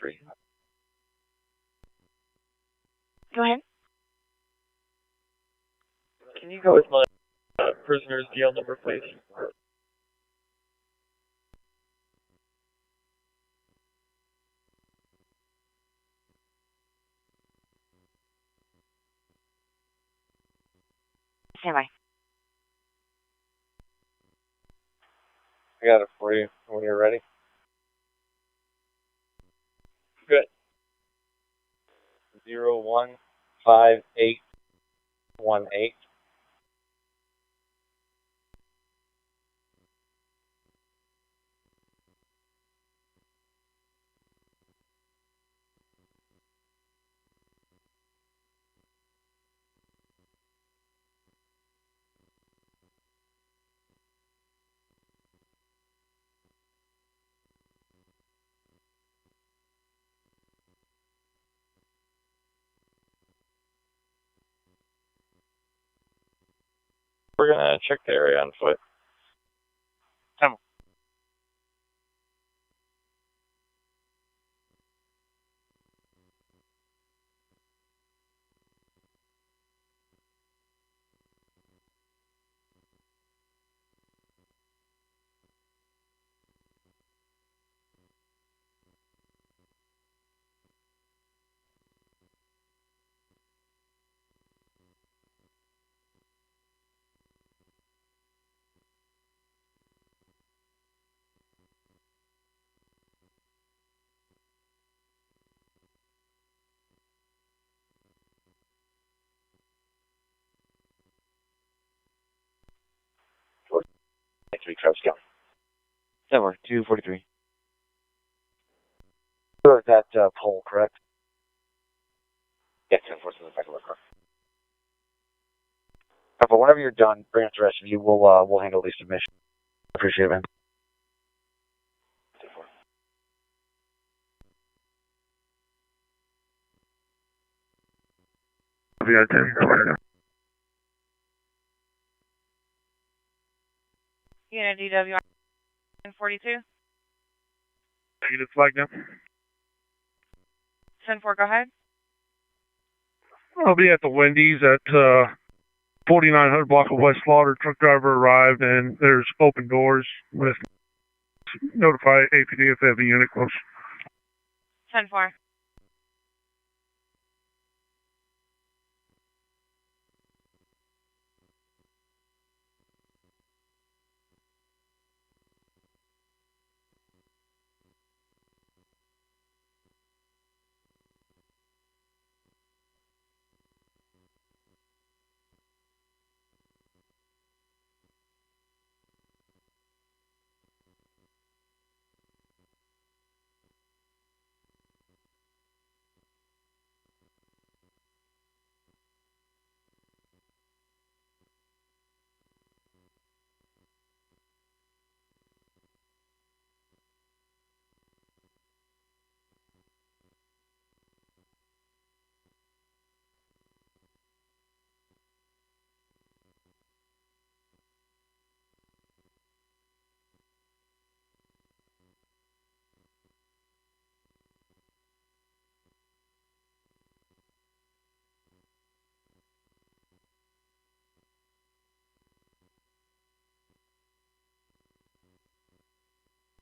3. Go ahead. Can you go with my prisoner's DL number, please? Stand by. I got it for you when you're ready. Good. 015818. We're gonna check the area on foot. Come on. Three Travis County. 243. You're at that pole, correct? Yeah, 10-4 in the back of the car. But whenever you're done, bring up the rest of you. We'll handle these submissions. Appreciate it, man. 10-4. Yeah, 10-4. Unit DWI 42. Unit flag now. 10-4, go ahead. I'll be at the Wendy's at 4900 block of West Slaughter. Truck driver arrived and there's open doors with notify APD if they have a unit close. 10-4.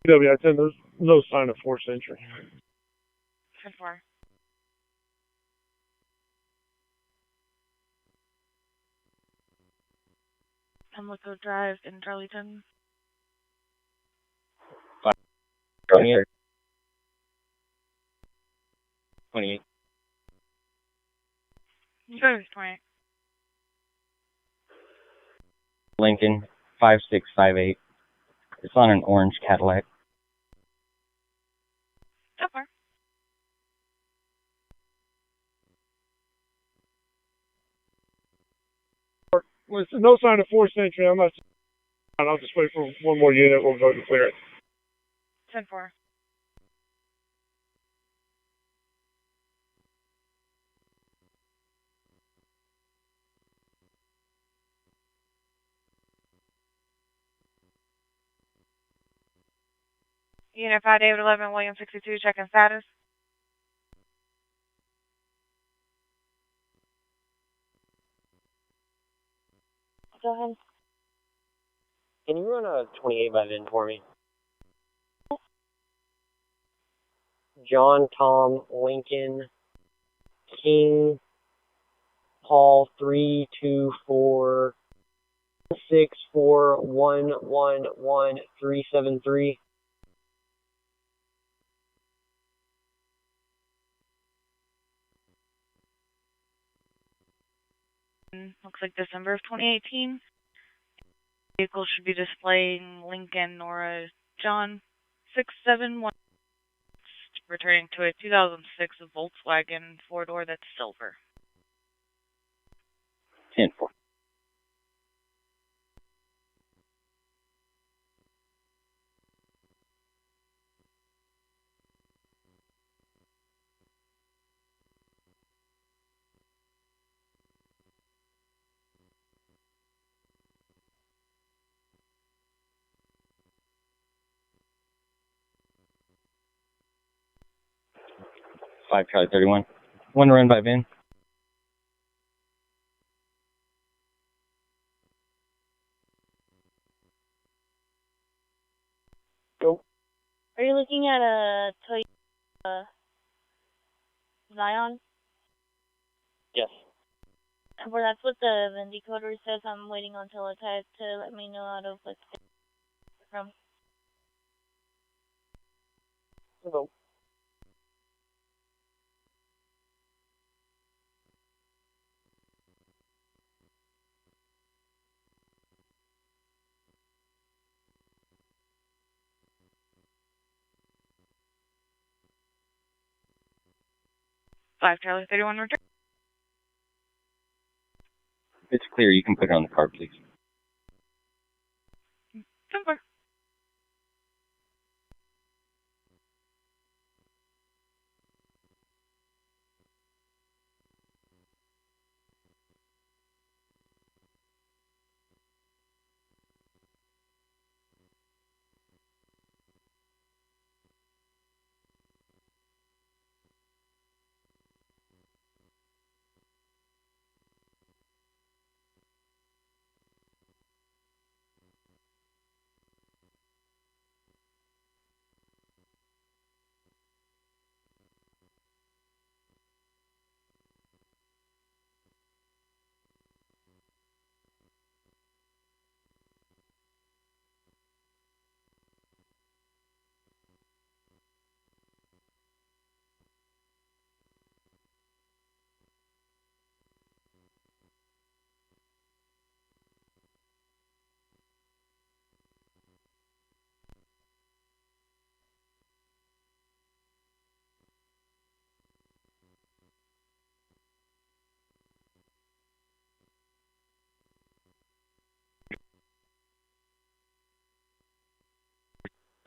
DWI-10, there's no sign of forced entry. 10-4. Pimlico Drive in Charlieton. 28. 28. Go 28. Lincoln 5658. It's on an orange Cadillac. So far. Well, there's no sign of forced entry. I'll just wait for one more unit. We'll go to clear it. 10-4. Unit 5, David 11, William 62, checking status. Go ahead. Can you run a 28 by VIN for me? John, Tom, Lincoln, King, Paul 324 641111373. Looks like December of 2018. Vehicle should be displaying Lincoln Nora John 671, returning to a 2006 Volkswagen four-door that's silver. 10-4. Five Charlie 31. One run by VIN. Go. Are you looking at a Toyota Zion? Yes. Well, that's what the VIN decoder says. I'm waiting on Teletype to let me know out of what from. Go. Five Charlie 31 return. It's clear. You can put it on the card, please. Simple.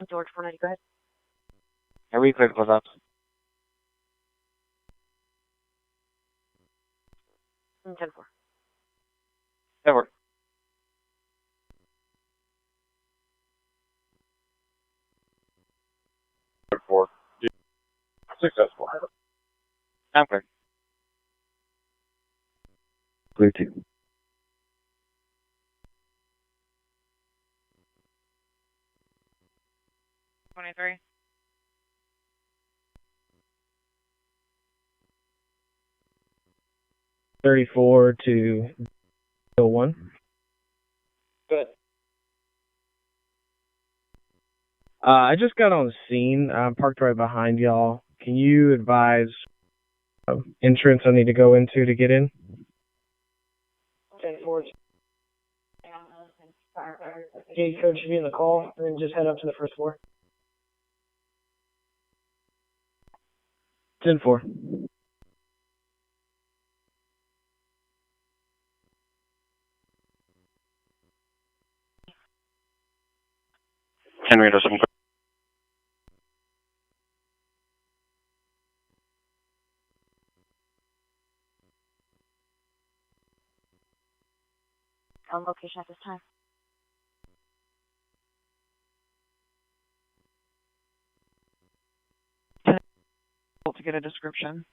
George 490, go ahead. Are we clear to close up? 10-4. That works. Four. Successful. I'm clear. Bluetooth. 23. $34 to 01. Good. I just got on the scene. I'm parked right behind y'all. Can you advise entrance I need to go into to get in? 10-4. Gate code should be in the call, and then just head up to the first floor. 10-4. Henry Anderson. On location at this time. To get a description.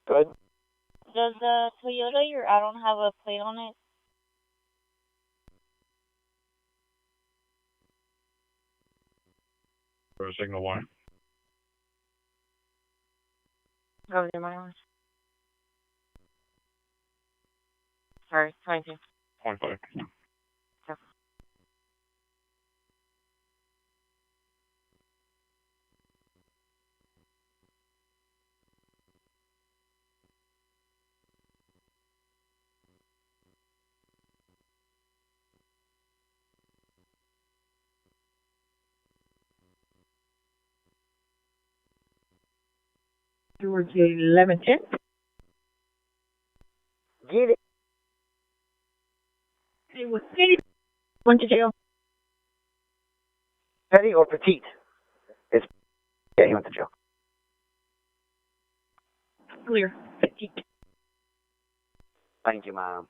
Good. Does the Toyota you're out on have a plate on it? For signal one. Go with your mileage. Sorry, 22. 25. Go. Towards 1110. Get it. Hey, what's Petty? Went to jail. Petty or petite? It's yeah, he went to jail. Clear. Petite. Thank you, ma'am.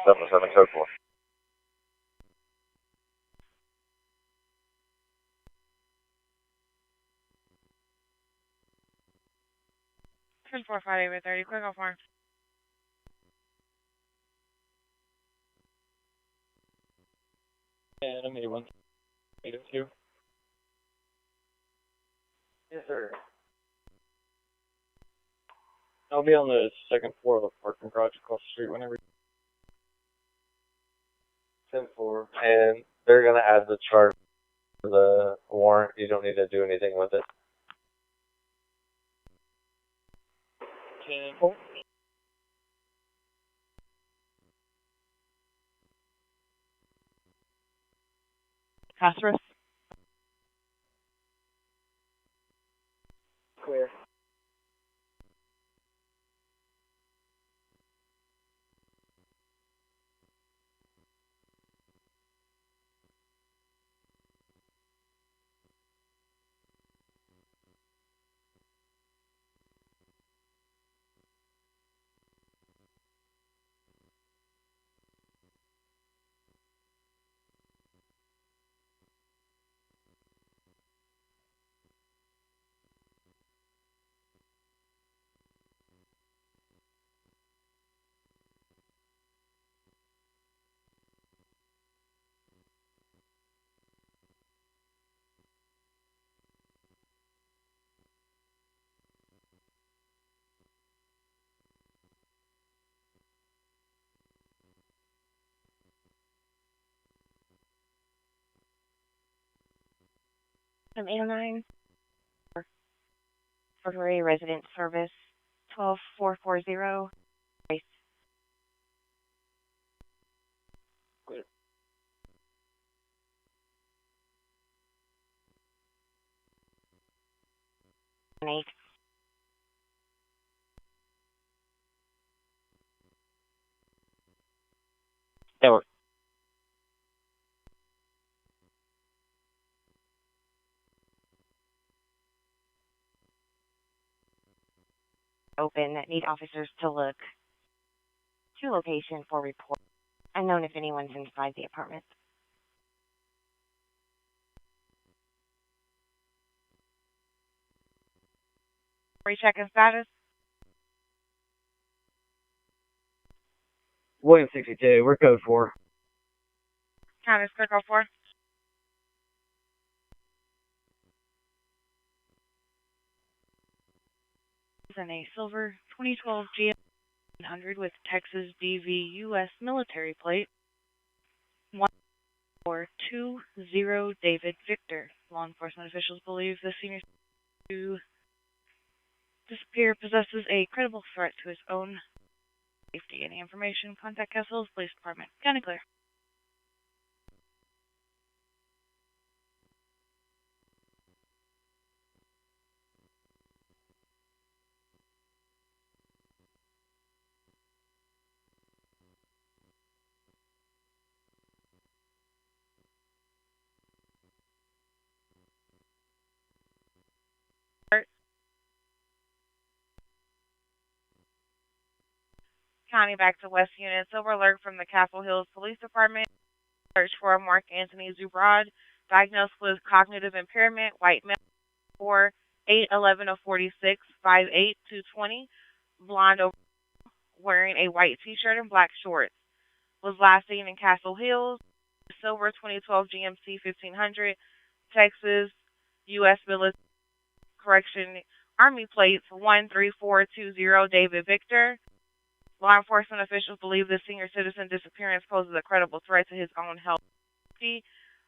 That was 7 code 4. Ten 4 Friday with 30. Quick off farm. And I'm 81. 82. Yes, sir. I'll be on the second floor of the parking garage across the street whenever. 10-4. And they're going to add the charge to the warrant. You don't need to do anything with it. 10-4. Phosphorus. Clear. I'm 809. February resident service 12440. Race. Clear. An 8. There were open that need officers to look to location for report. Unknown if anyone's inside the apartment. Recheck and status. William 62. We're code 4. Counters quick 04. And a silver 2012 GM 100 with Texas DV U.S. military plate. 1420 David Victor. Law enforcement officials believe the senior to disappear possesses a credible threat to his own safety. Any information? Contact Castle's Police Department. County clear. County back to West Unit. Silver alert from the Castle Hills Police Department. Search for Mark Anthony Zubrod, diagnosed with cognitive impairment, white male, 4, 8'11" of 46, 5'8", 220, blonde, wearing a white t-shirt and black shorts. Was last seen in Castle Hills. Silver 2012 GMC 1500, Texas, U.S. Military Correction, Army plates 13420, David Victor. Law enforcement officials believe the senior citizen disappearance poses a credible threat to his own health.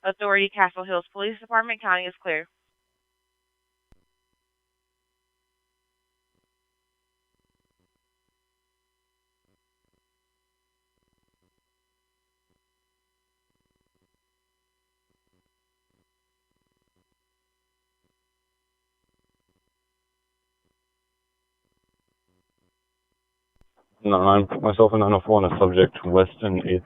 Authority, Castle Hills Police Department. County is clear. I put myself in 904 on a subject Western 8th.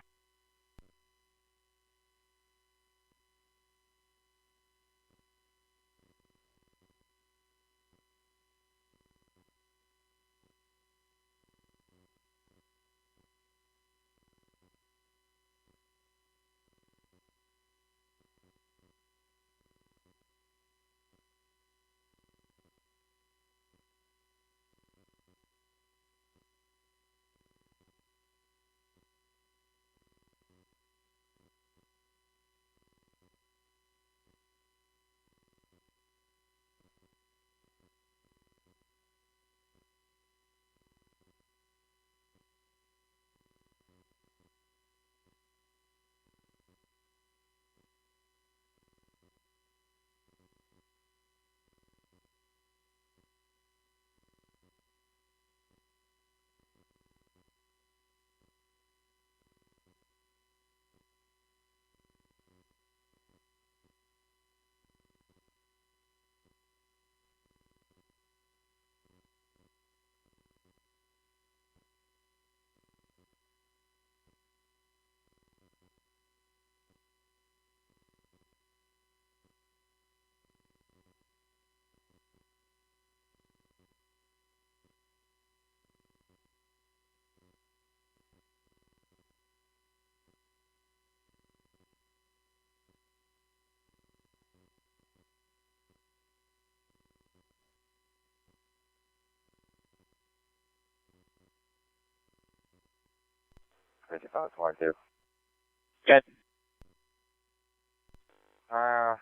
Good.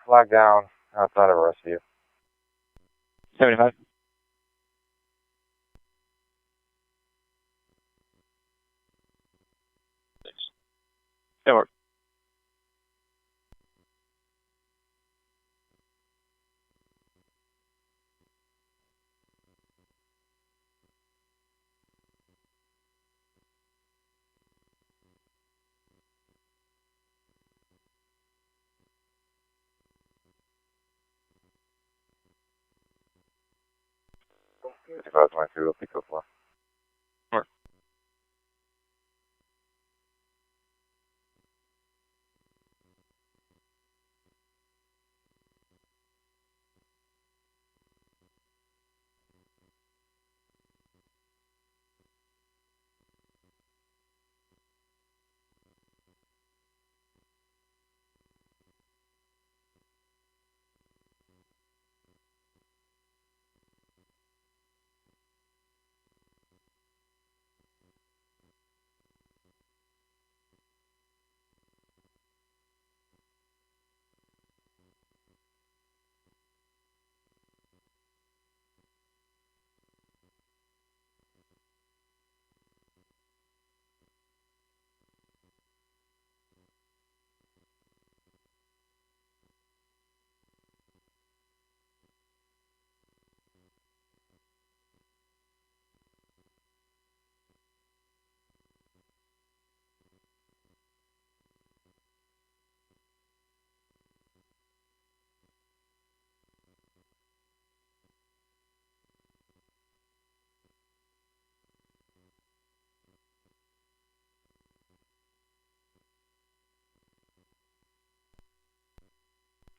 Flag down outside of Rescue. 75. That works. If I was my two, it'll be so far. Work.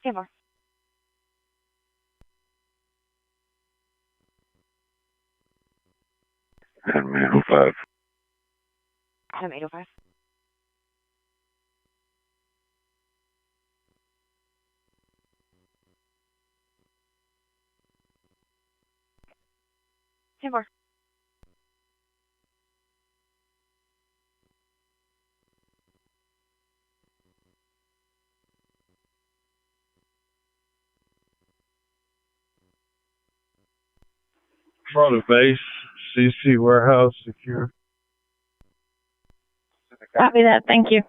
Silver. And man, 05. Adam 805. Timber. Front of base, CC warehouse secure. Copy that. Thank you.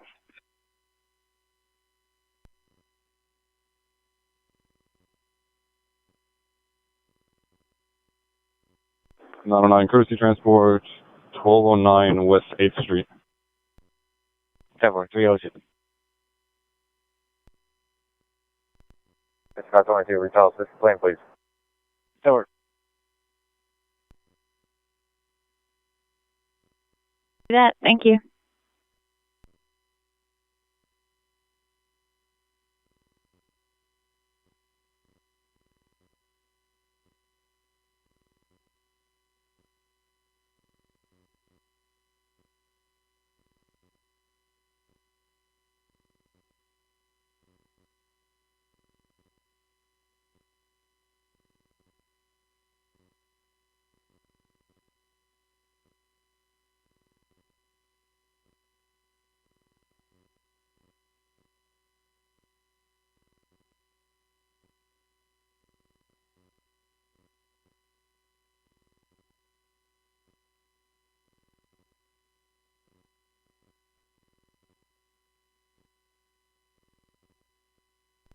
.909 courtesy transport, 1209 West 8th Street. 74306. It's Scott 22, retell this plane, please. Over. That. Thank you.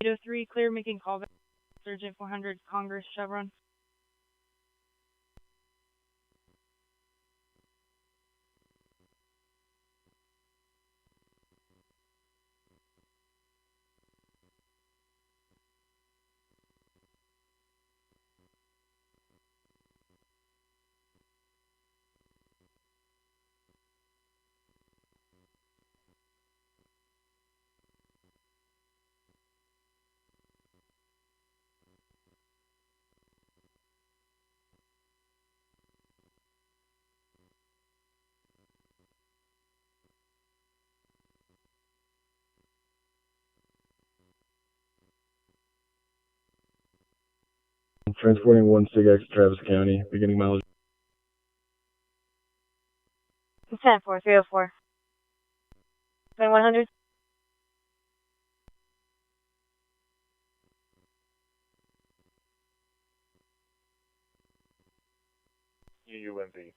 .803, clear, making call back. Sergeant 400, Congress, Chevron. Transporting 1SIG Travis County, beginning mileage. 10304. 2100. UUMV.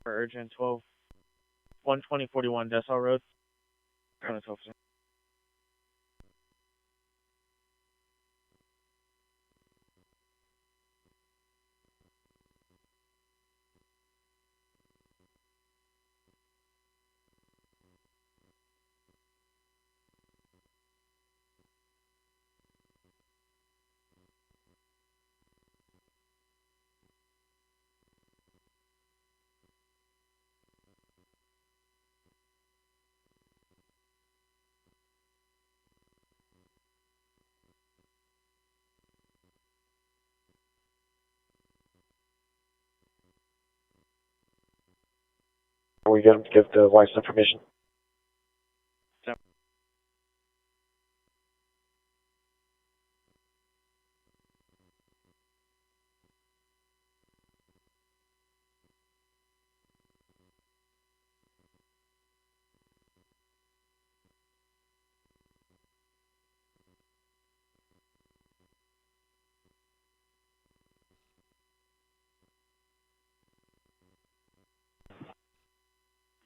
For urgent 12041 Dessau Road. Current officer. We give the license information.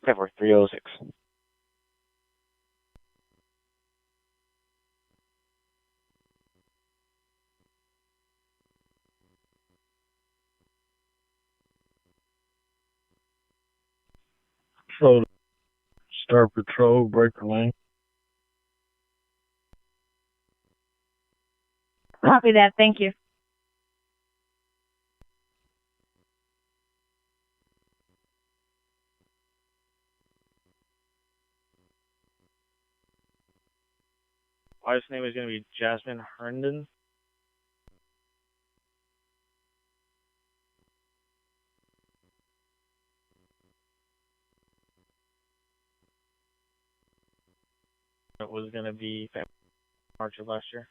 February 306. So, start patrol, breaker lane. Copy that. Thank you. wife's name is going to be Jasmine Herndon. It was going to be March of last year.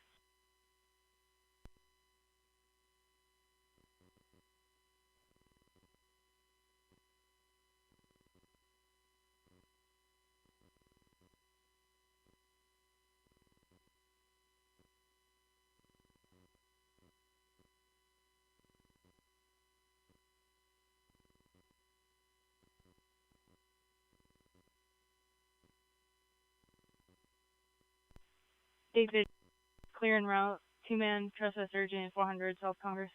David, clear en route. 2-man trespass urgent 400 South Congress.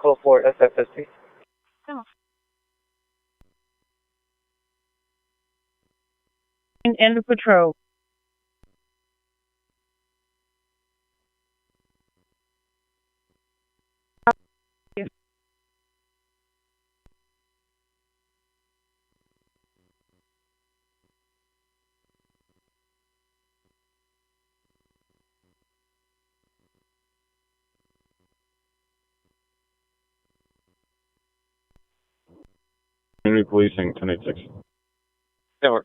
Call for SFSP. Come on. End of patrol. Community Policing 1086. Over.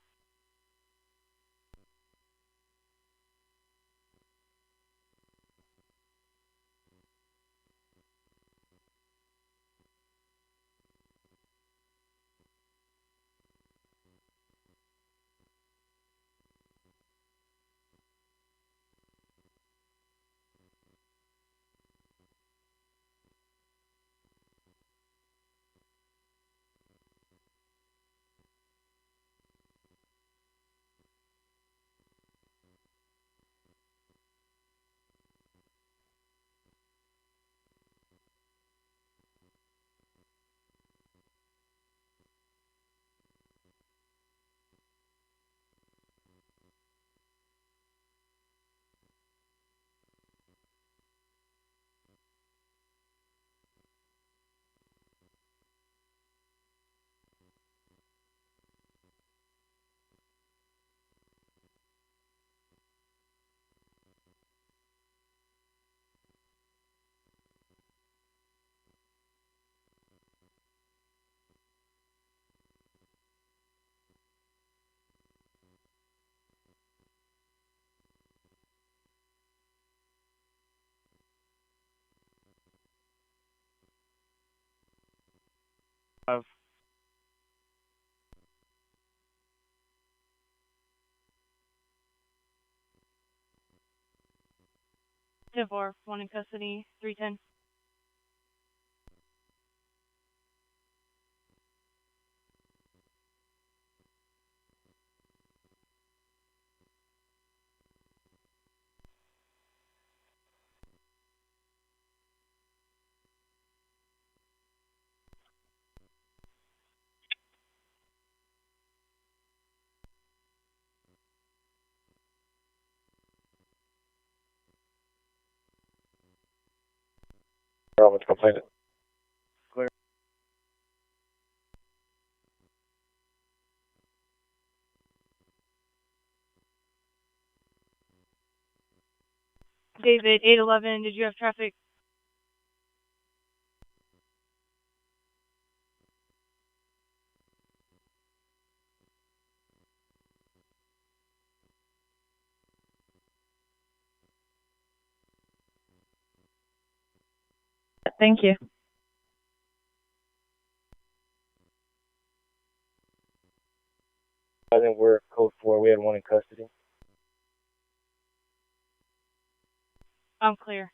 Of Tibor, 1 in custody, 310. I'm with the complainant. clear. David, 811, did you have traffic? Thank you. I think we're code 4. We had 1 in custody. I'm clear.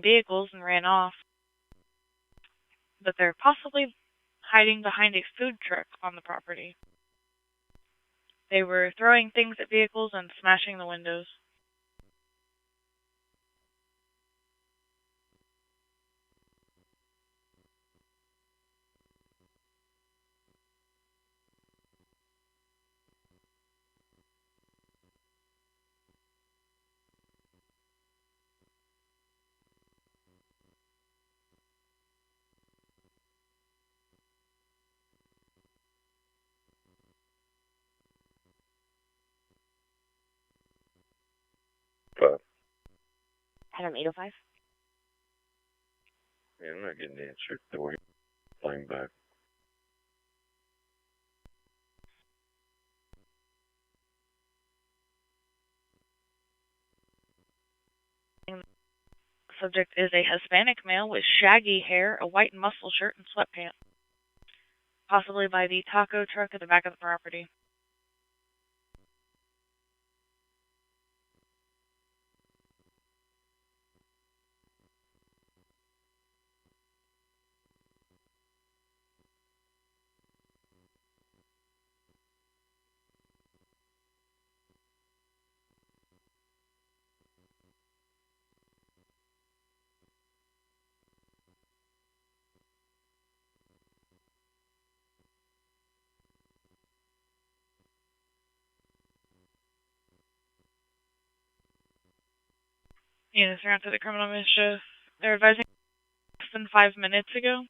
vehicles and ran off. But they're possibly hiding behind a food truck on the property. They were throwing things at vehicles and smashing the windows. Adam 805. Yeah, I'm not getting the answer. Don't worry. Flying back. The subject is a Hispanic male with shaggy hair, a white muscle shirt, and sweatpants. Possibly by the taco truck at the back of the property. Units are to the criminal mischief. They're advising less than 5 minutes ago.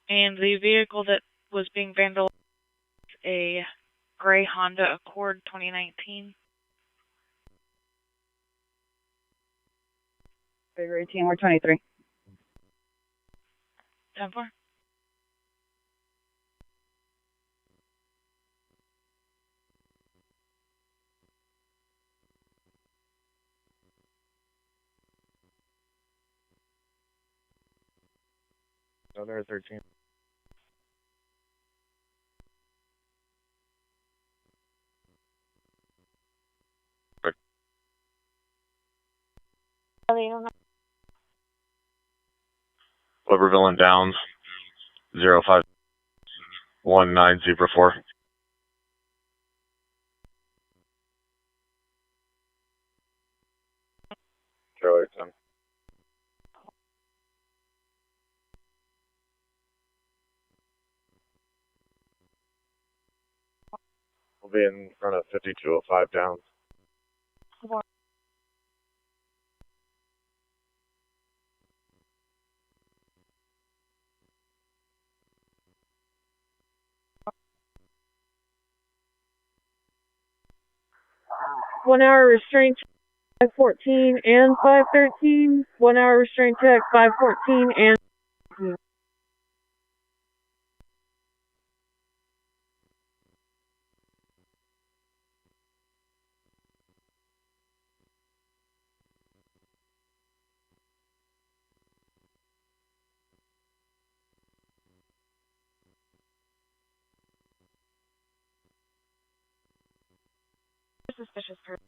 And the vehicle that was being vandalized is a gray Honda Accord 2019. Figure 18, we're 23. 10-4. Another 13. Liverville and Downs, 051904. Charlie 10. We'll be in front of 5205 Downs. One hour restraint check 514 and 513. 1 hour restraint check 514 and 513. Suspicious person,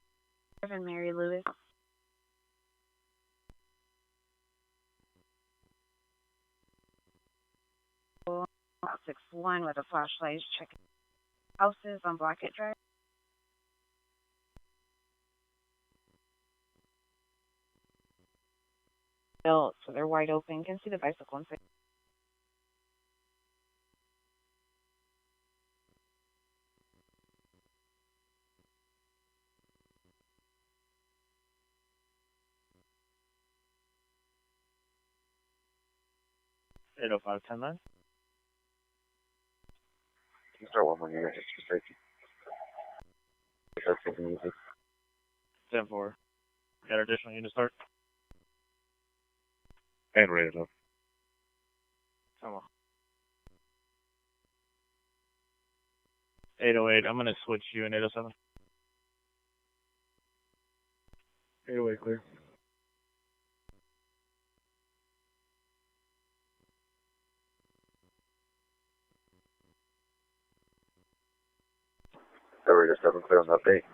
Reverend Mary Lewis. Lot 61 with a flashlight checking houses on Blackett Drive. Built, so they're wide open. You can see the bicycle inside. Eight 05 10 9. Can you start one more unit just for safety? Start taking it easy. 10-4. Got additional unit start. And ready to go. Come on. 808. I'm gonna switch you in 807. 808 clear. February 7 clear on that date.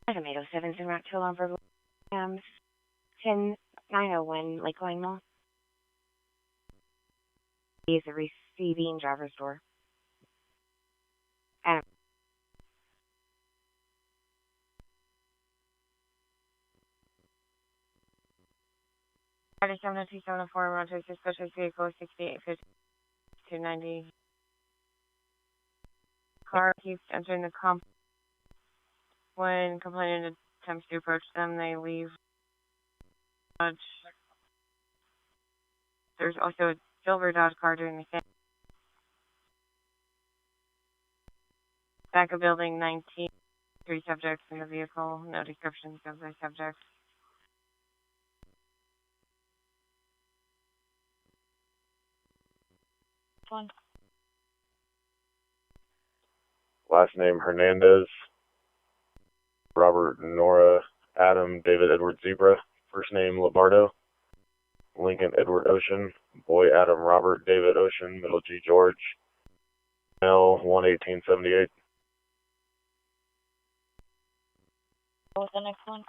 Item 807's en route to Alarm for 10901 Lakeline Mall. He is the receiving driver's door. Adam. Friday 70274, Rochester Specialist Vehicle 685290. Car keeps entering the comp. When complainant attempts to approach them, they leave. There's also a silver Dodge car doing the same. Back of building 19, 3 subjects in the vehicle, no descriptions of the subjects. One. Last name Hernandez. Robert Nora Adam David Edward Zebra. First name Labardo. Lincoln Edward Ocean. Boy Adam Robert David Ocean. Middle G George. Male 11878. What's the next one?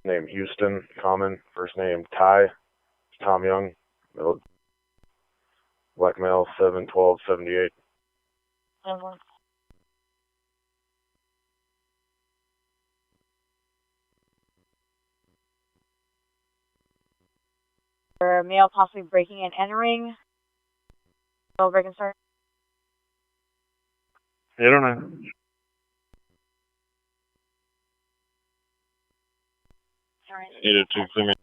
Name Houston. Common. First name Ty. Tom Young. Middle. Black male 71278. For a male possibly breaking and entering. Will break and start. I don't know. Sorry. 802, clear me.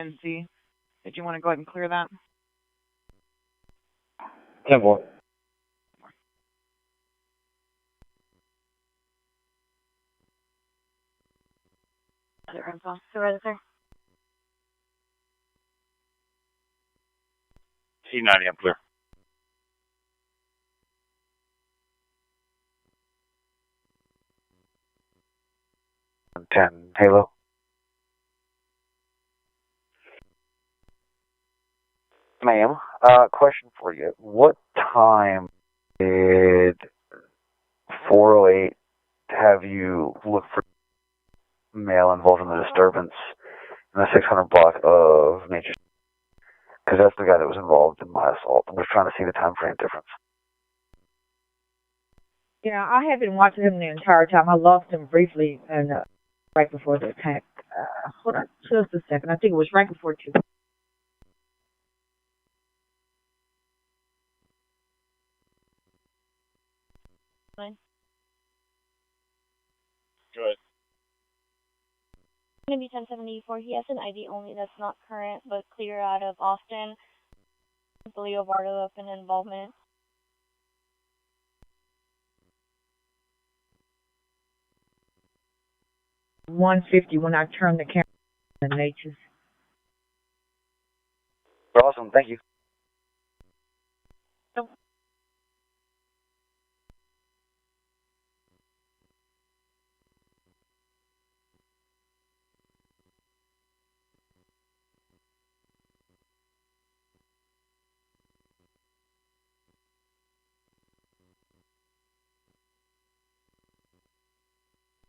NC. Did you want to go ahead and clear that? 10-4. Surrender, sir. T90, I'm clear. Halo. Ma'am, question for you. What time did 408 have you look for male involved in the disturbance in the 600 block of Nature? Because that's the guy that was involved in my assault. I'm just trying to see the time frame difference. Yeah, I have been watching him the entire time. I lost him briefly and right before the attack. Hold on just a second. I think it was right before 2. Fine. Good. Going to be 1074. He has an ID only that's not current, but clear out of Austin. Leo Bardo up in involvement. $150 when I turned the camera on the Natures. Awesome, thank you. Nope.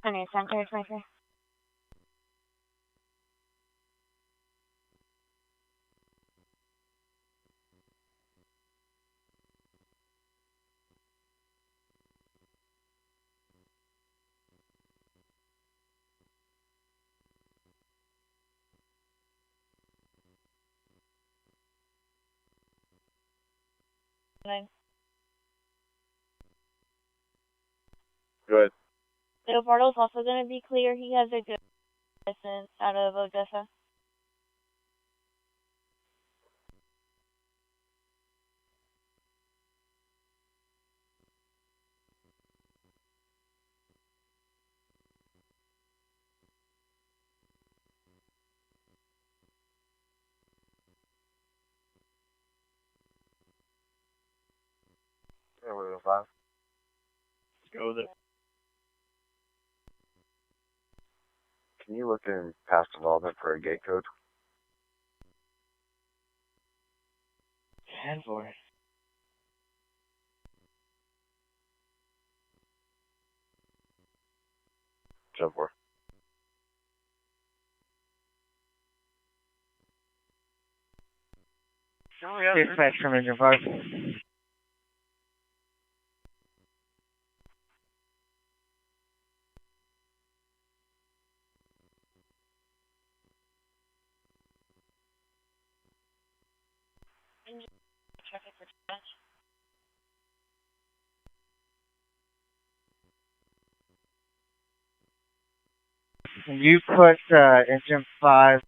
Okay, Center 23. Good. Leopardo's also going to be clear. He has a good distance out of Odessa. Yeah, we're going to 5. Let's go with it. Can you look in past development for a gate code? 10-4. Jump 4. Dispatch from Engine 5. Traffic for dispatch. Can you put Engine 5,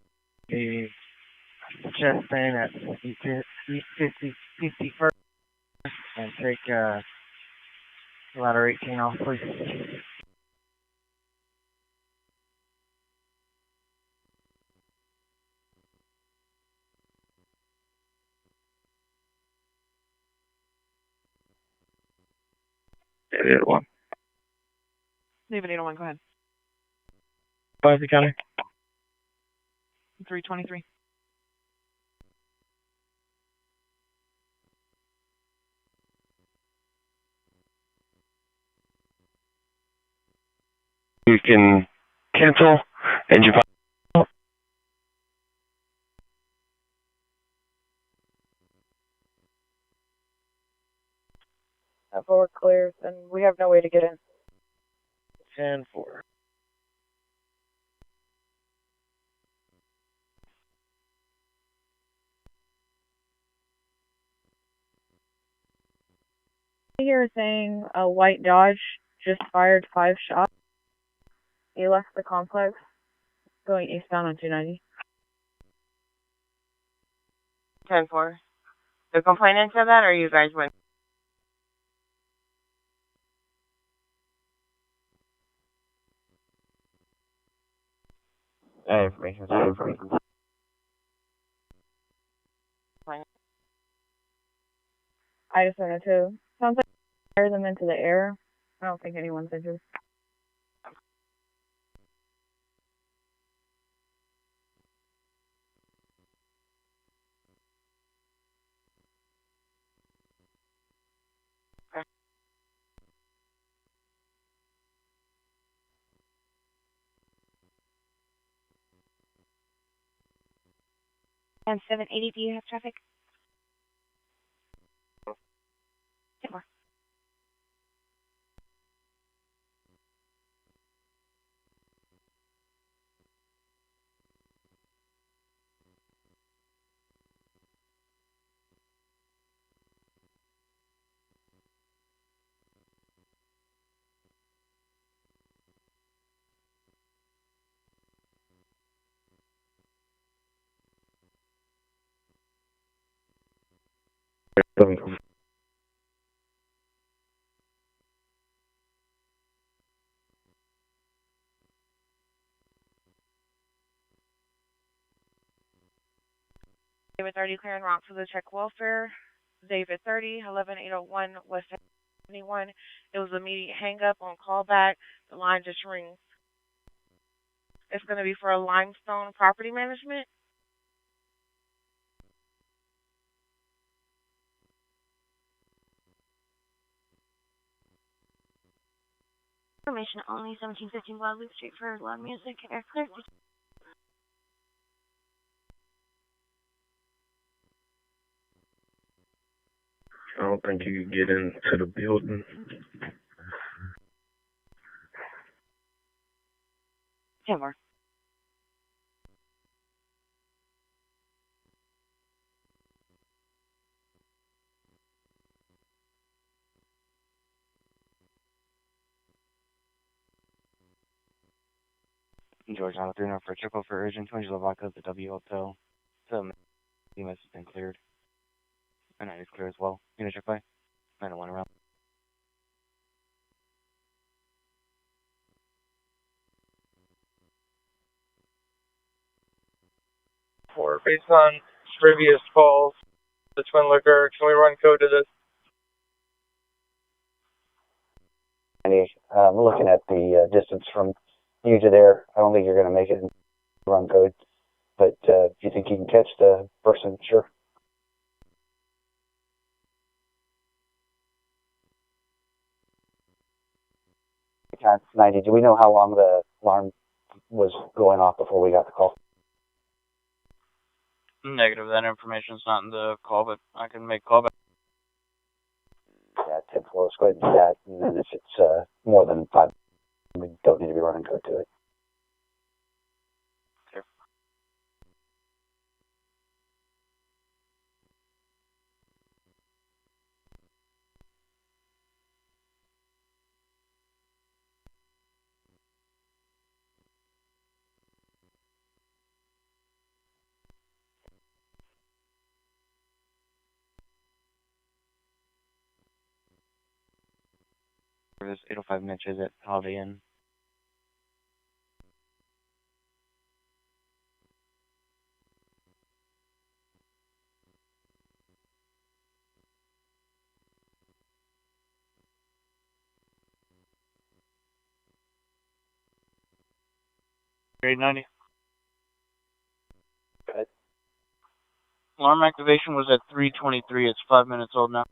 the chest pain at East 51st and take ladder 18 off, please? David 801. David 801, go ahead. 5 County. 323. You can cancel Engine 5. That forward clear, and we have no way to get in. 10-4. Here saying a white Dodge just fired 5 shots. He left the complex going eastbound on 290. 10-4. The complainant said that, or you guys went? Information. I just wanted to. Sounds like fire them into the air. I don't think anyone's injured. And 780, do you have traffic? 10-4. David 30, clearing route for the check welfare. David 30, 11801 West 71. It was immediate hang up on callback. The line just rings. It's going to be for a Limestone Property Management. Information only, 1715 Wildwood Street for loud music and air clear. I don't think you can get into the building. Timber. George on the 3 for a trickle for urgent 20 Slovakia, the W Hotel. So, EMS has been cleared. And I is clear as well. Unit check by. 901 around. Based on previous calls, the Twin Liquor, can we run code to this? I'm looking at the distance from you to there. I don't think you're going to make it in run code, but if you think you can catch the person, sure. 90, do we know how long the alarm was going off before we got the call? Negative. That information's not in the call, but I can make call back. Yeah, 10-4, let's go ahead and do that. And then if it's more than 5, we don't need to be running code to it. Service 805 Mitches at Holiday Inn. Grade 90. Good. Alarm activation was at 3:23. It's 5 minutes old now.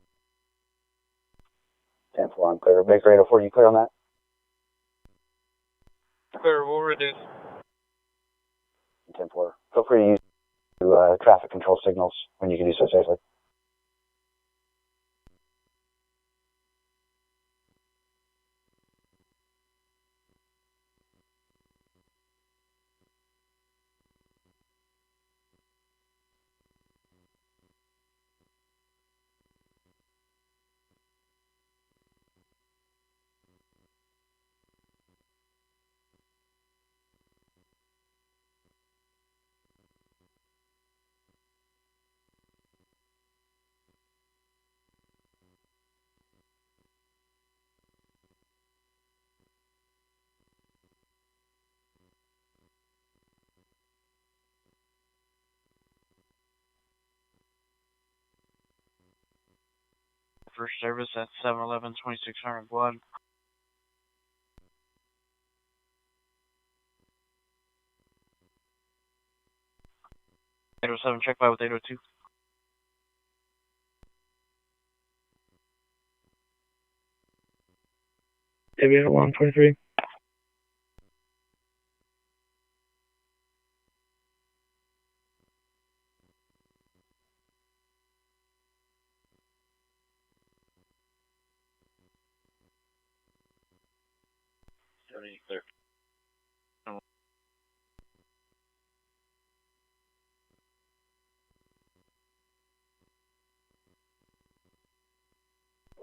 10-4, I'm clear. Baker 804, you clear on that? Clear, we'll reduce. 10-4. Feel free to use traffic control signals when you can do so safely. First service at 711 2600 Blood. 807, check by with 802. Aviator 123. Clear.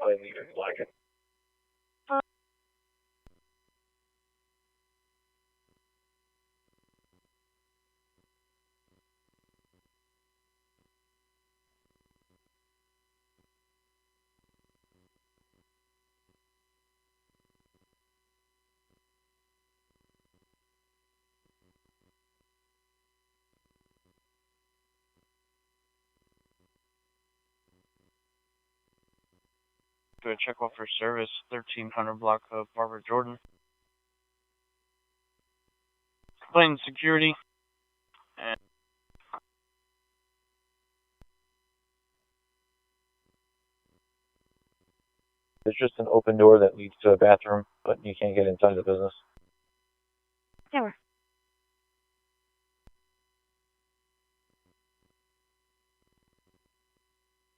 I didn't even like it. Do a check off for service 1300 block of Barbara Jordan. Complaint security. And There's just an open door that leads to a bathroom, but you can't get inside the business. Tower.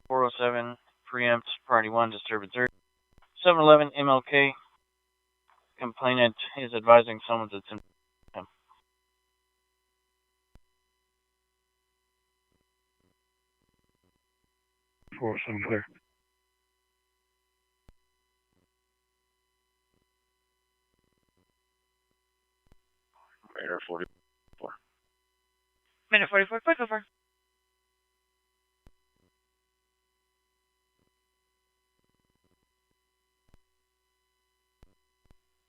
.407 preempt priority 1 disturbance 30. 711 MLK. Complainant is advising someone that's in him. 407 clear. Radar 44. Minute 44, quick over.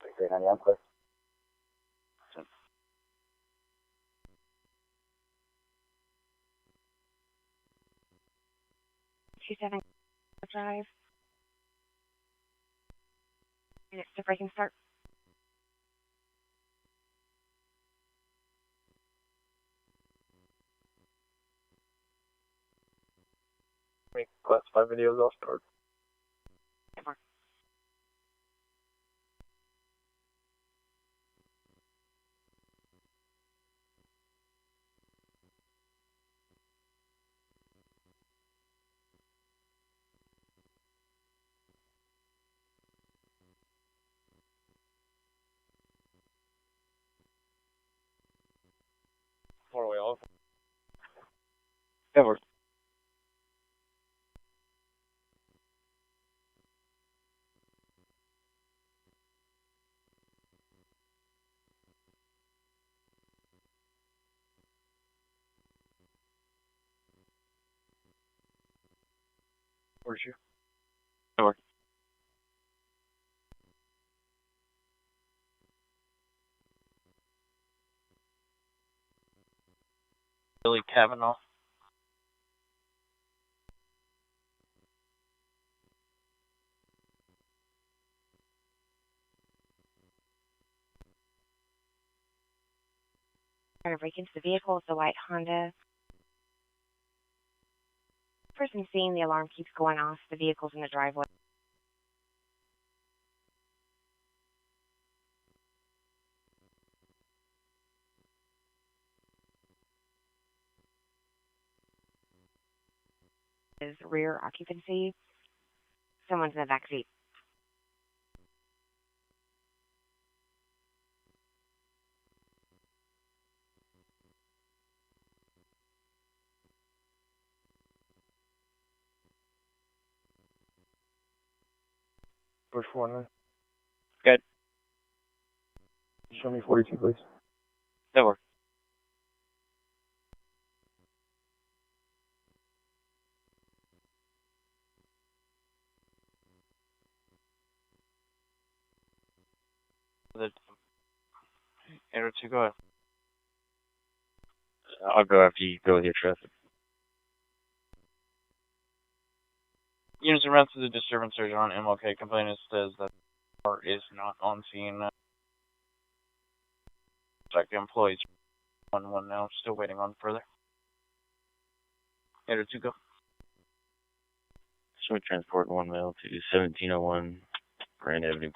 Baker 890, I'm clear. Two 7 drive. Minutes to break and start. Classify videos, I'll start. Where's you? Over. Billy Kavanaugh. Trying to break into the vehicle. It's a white Honda. Person seeing the alarm keeps going off. The vehicle's in the driveway. Is rear occupancy. Someone's in the back seat. Push 4 Good. Show me 42, please. That works. Arrow 2, go ahead. I'll go after you go with your traffic. Units around to the disturbance surgeon on MLK. Complainant says that the car is not on scene. Like the employees 1-1 now, still waiting on further. Arrow 2, go. Show me transport 1 male to 1701 Grand Avenue.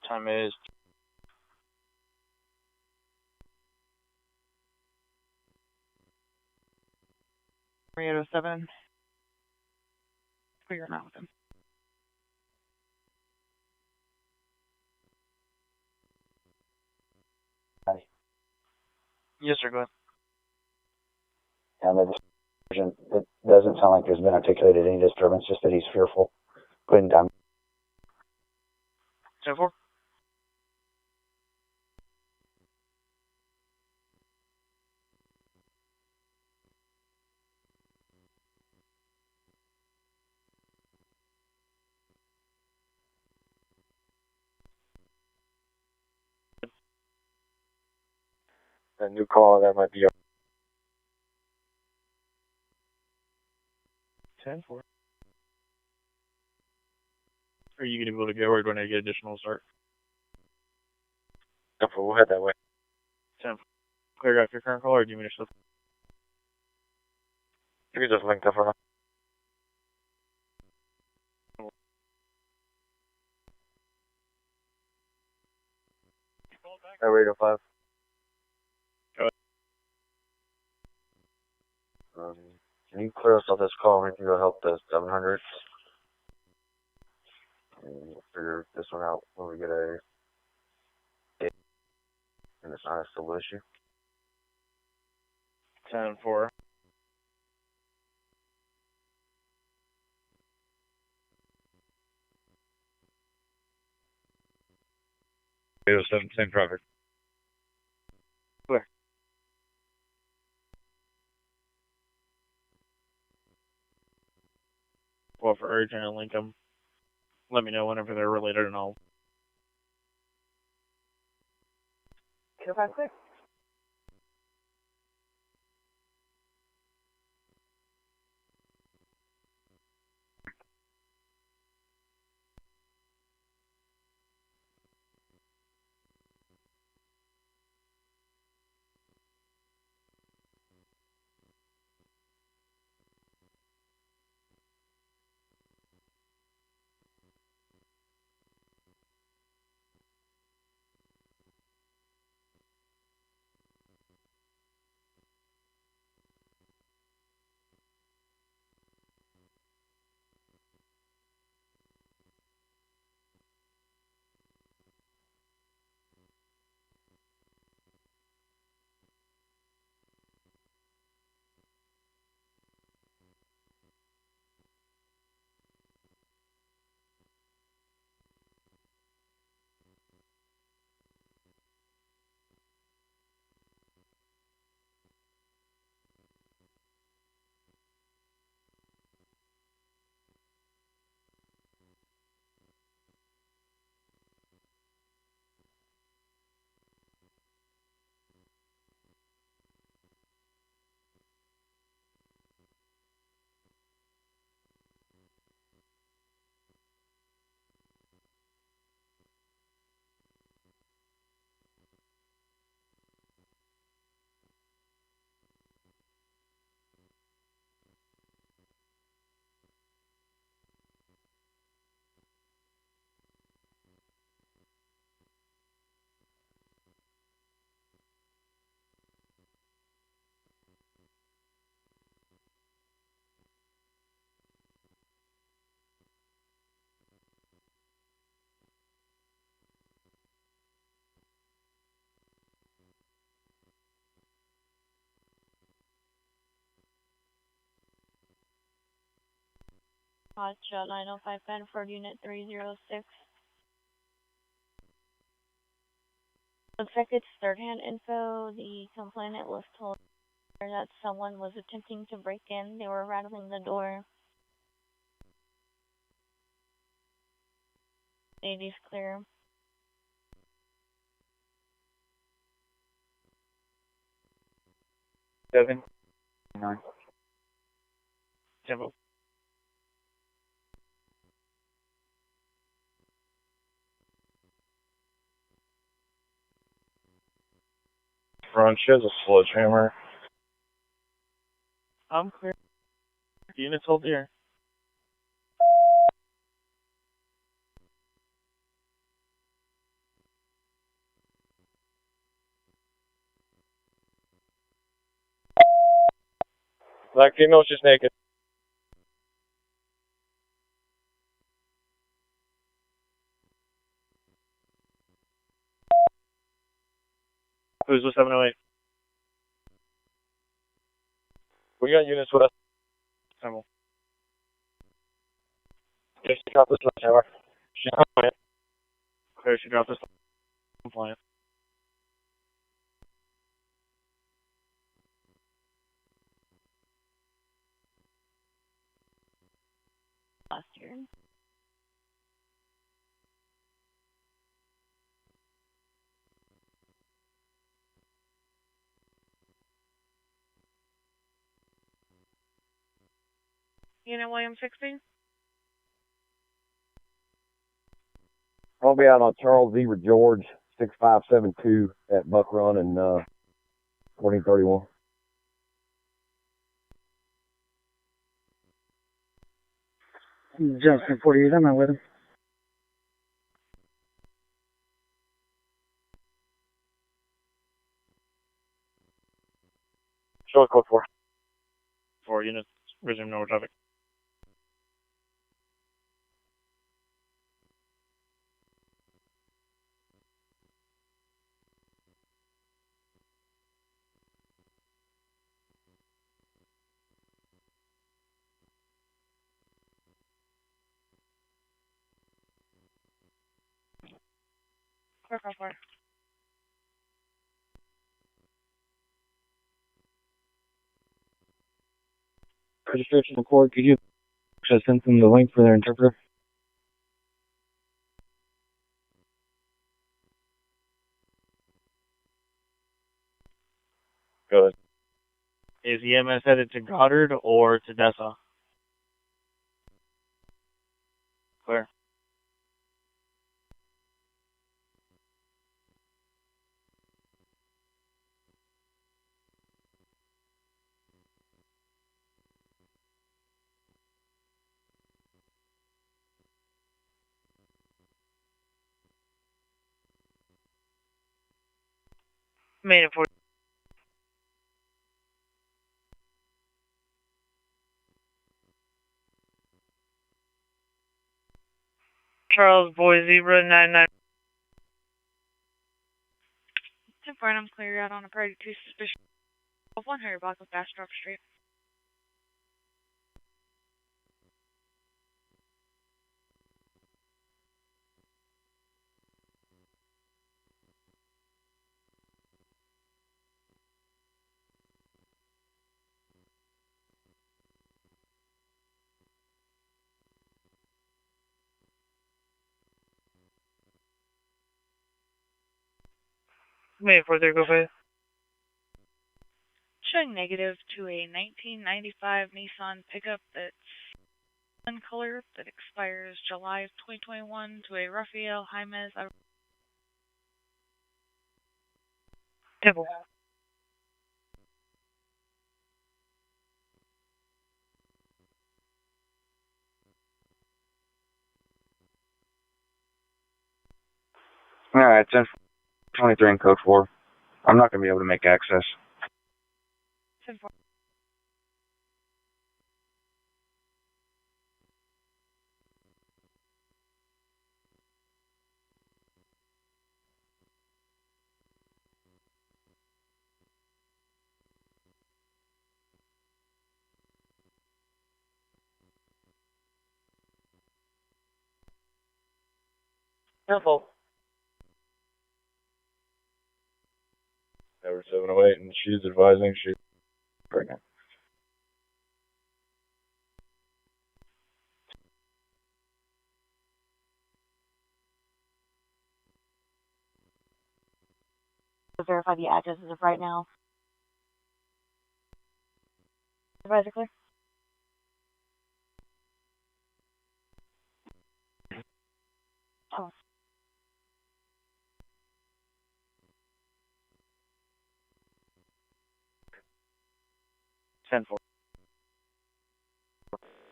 Time is 3807. Figuring out with him. Yes, sir, go ahead. And the disturbance, it doesn't sound like there's been articulated any disturbance, just that he's fearful. Go ahead and down. 10-4. That new call, that might be 10-4. Are you going to be able to go or do I need to get additional start? We'll head that way. 10. Clear off your current call or do you mean to You can just link up for now. Radio 5. Can you clear us off this call? We can go help the 700. And we'll figure this one out when we get a date. And it's not a civil issue. 10-4. Same traffic. Clear. Well, for urgent and link them, let me know whenever they're related and I'll. 256. Hotshot 905 Benford, Unit 306. Looks like it's third-hand info. The complainant was told that someone was attempting to break in. They were rattling the door. AD's clear. Seven. 9. Tempo. Front, she has a sledgehammer. I'm clear. Units hold here. Black female, just naked. Who's with 708? We got units with us. Temple. Okay, she dropped the sledgehammer. She's compliant. Clear, she dropped this. Compliant. Last year. Unit William 16? I'll be out on Charles Zebra George, 6572 at Buck Run and 1431. Johnson 48, I'm not with him. Show code 4. 4 units. Resume normal traffic. Clear code 4. Registration record, could you send them the link for their interpreter? Good. Is EMS headed to Goddard or to Dessa? Clear. Made it 40. Charles Boy Zebra 99. 10-4, I'm clear out on a priority 2 suspicion of 100 block of Bastrop Street. Made it 40, go ahead. Showing negative to a 1995 Nissan pickup that's one color that expires July of 2021 to a Rafael Jaimez. Temple. Alright, 1023 in code 4. I'm not going to be able to make access. 10-4. Careful. Tower 708, and she's advising she's pregnant. Verify the address as of right now. Supervisor clear? Oh. Ten four.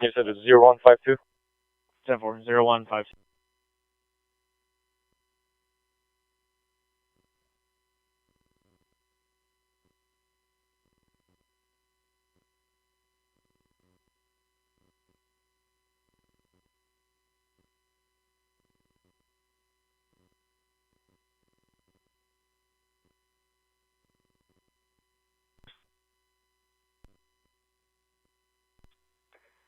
You said it's 0152? 10-4, 0152.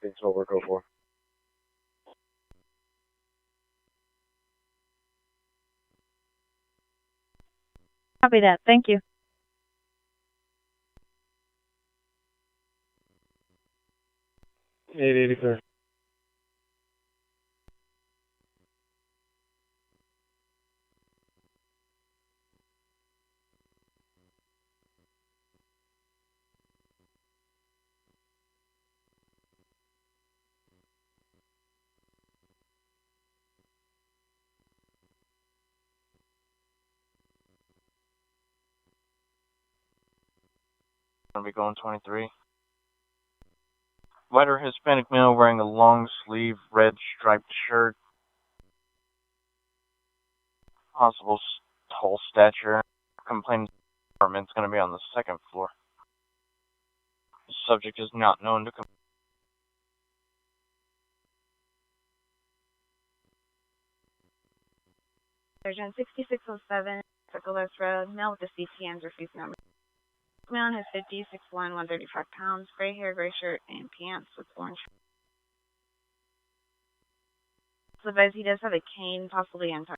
That's what we're going for. Copy that. Thank you. Clear. Gonna be going 23. Whiter Hispanic male wearing a long sleeve red striped shirt. Possible tall stature. Complainant's apartment's gonna be on the second floor. The subject is not known to Surgeon 6607, Circle Road, male with the CTN's refused number. Male has 50, 6'1", 135 pounds, gray hair, gray shirt, and pants with orange. So advise he does have a cane, possibly anti.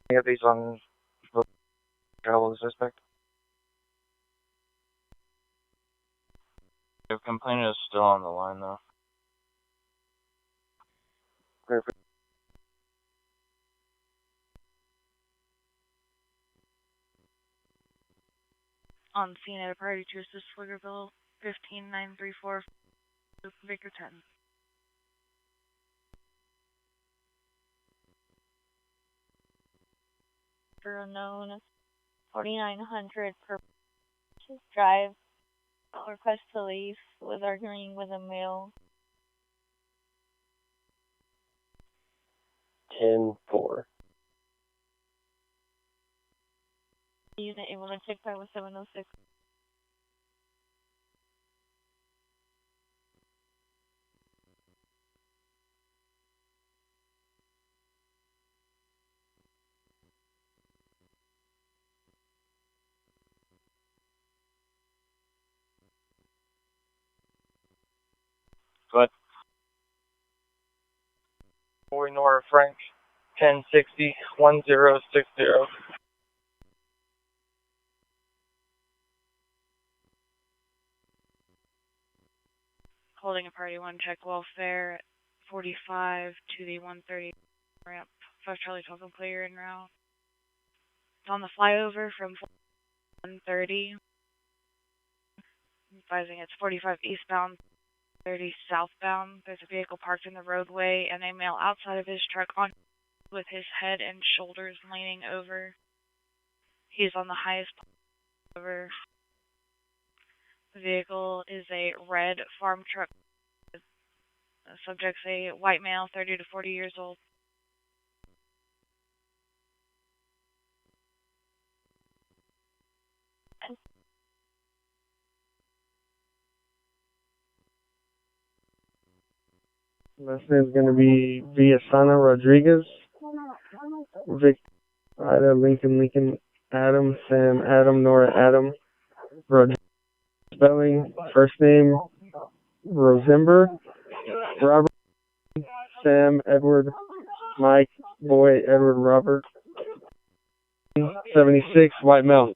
You have these on travel of the suspect? The complainant is still on the line though. Clear. On scene at a party to assist Pflugerville 15934 Baker 10. For unknown 4900 per drive. Request to leave. Was arguing with a male. 10-4. Unit able to check 51706. But Boy Nora Frank, 1060 1060. Holding a party 1, check welfare at 45 to the 130 ramp. 5 Charlie 12 and player en route. It's on the flyover from 130. Advising it's 45 eastbound, 30 southbound. There's a vehicle parked in the roadway and a male outside of his truck on with his head and shoulders leaning over. He's on the highest over. The vehicle is a red farm truck. The subject's a white male, 30 to 40 years old. Last name's going to be Villasana Rodriguez. Vic, Ida, Lincoln, Adam, Sam, Adam, Nora, Adam, Rodriguez. spelling, first name Rosember, Robert, Sam, Edward, Mike, Boy, Edward, Robert, 76, white male.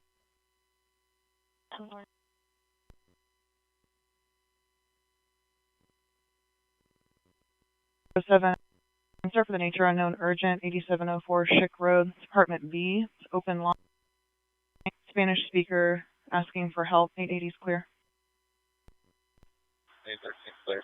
Seven. Answer for the nature unknown urgent 8704 Schick Road, Department B. It's open line. Spanish speaker asking for help. 880 is clear. 813 clear.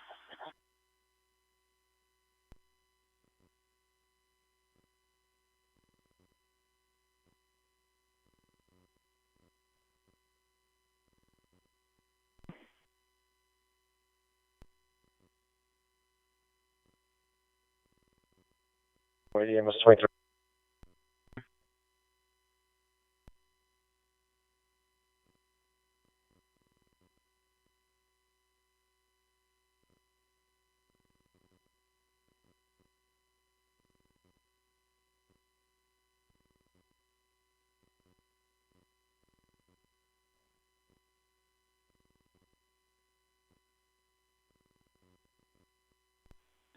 EMS 23.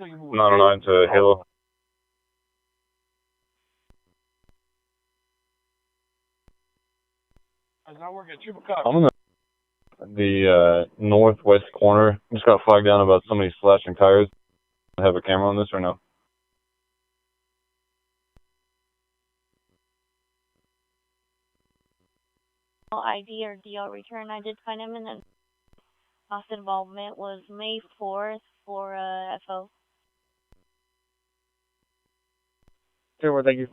Nine oh nine to Halo. I'm in the northwest corner. Just got flagged down about somebody slashing tires. Have a camera on this or no? ID or DL return. I did find him, and then last involvement was May 4th for FO. Okay, well, thank you.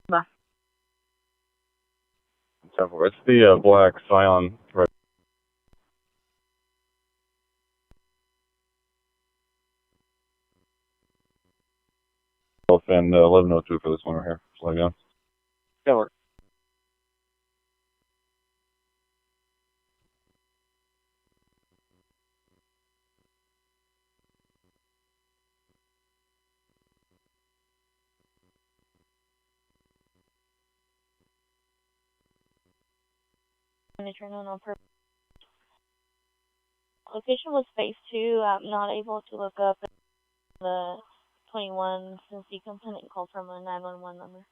Bye. It's the black Scion. Right. And 1102 for this one right here. Slow down. That works. Turn on purpose. Location was phase 2. I'm not able to look up the 21 since the complainant called from a 911 number.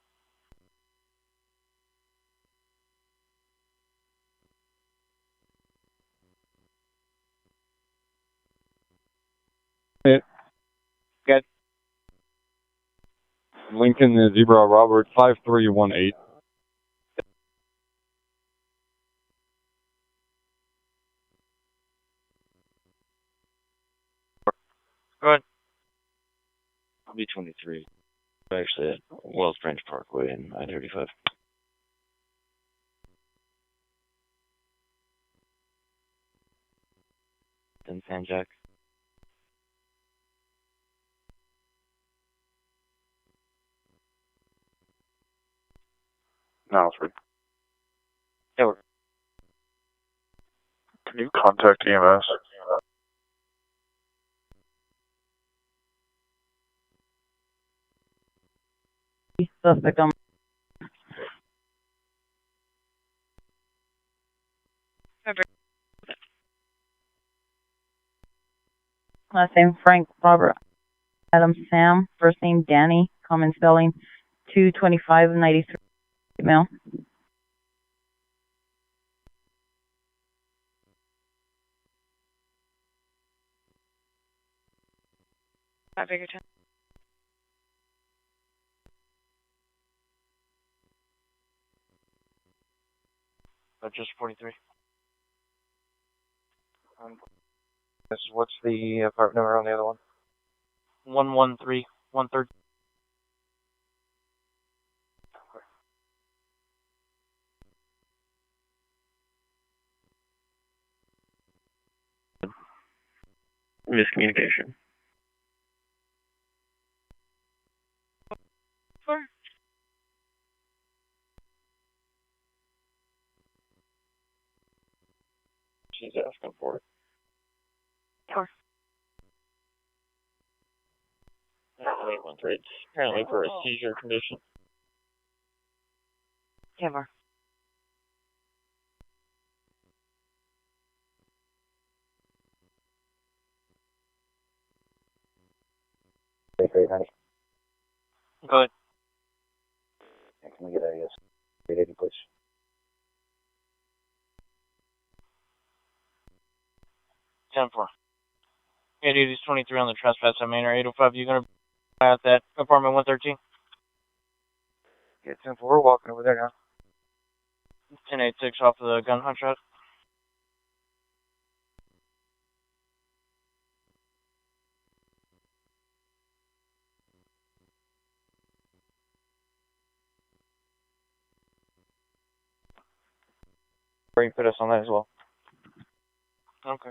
Good. Lincoln Zebra Robert 5318. Go ahead. I'll be 23. Actually at Wells Branch Parkway and I-35. Then San Jack. No, it's Yeah, Can you contact EMS? Suspect on. Last name Frank Robert Adam Sam. First name Danny. Common spelling 22593. Email. That bigger time. just 43. What's the apartment number on the other one? 113 113. Miscommunication. She's asking for it. Sure. 2813. It's apparently for a seizure condition. 10-4. Great, honey. Go ahead. Can we get a 880, please? Ten four. Yeah, dude, he's 23 on the trespass on Manor 805. You gonna buy out that apartment 113? Yeah, 10-4, we're walking over there now. 1086 off of the gun hunt route. Or you can put us on that as well. Okay.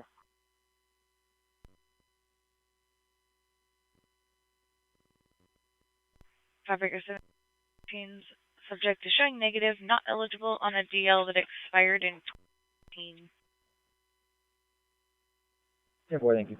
Trafficker 17, subject to showing negative, not eligible on a DL that expired in 2018. 10-4, thank you.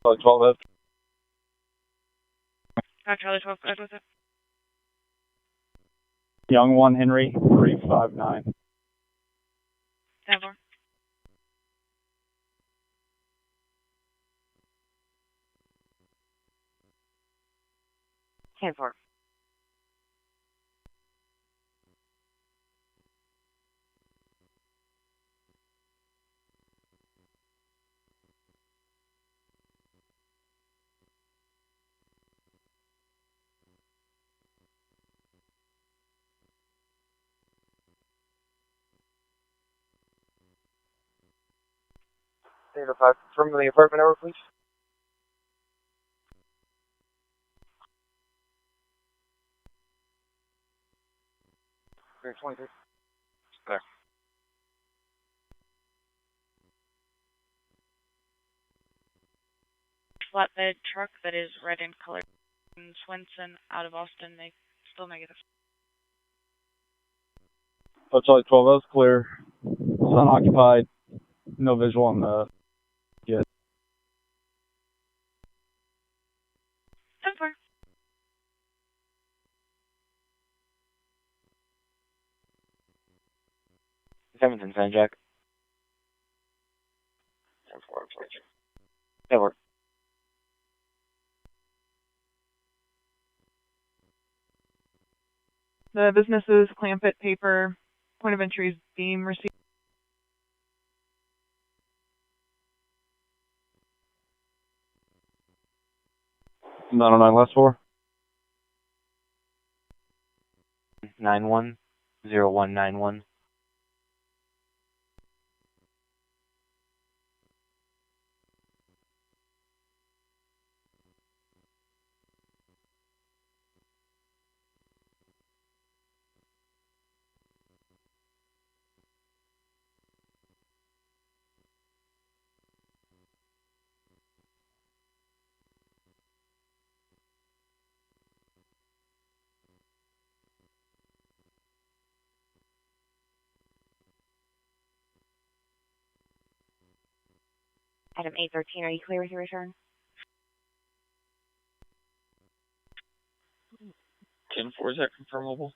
Oh, 12 Charlie 12, go ahead with it. Young 1 Henry 359. 10-4. Ten four. Data 5, confirm the apartment number, please. Great, 23. There. Flatbed truck that is red in color in Swenson out of Austin. They still negative. Oh, Charlie 12 is clear. It's unoccupied. No visual on the yet. 10-4. Seventh San Jack. 10-4, please. That works. The businesses, Clampett, Paper, point of entries, Beam, receipt. 909 last 4. 910191. Item 813, are you clear with your return? 10-4, is that confirmable?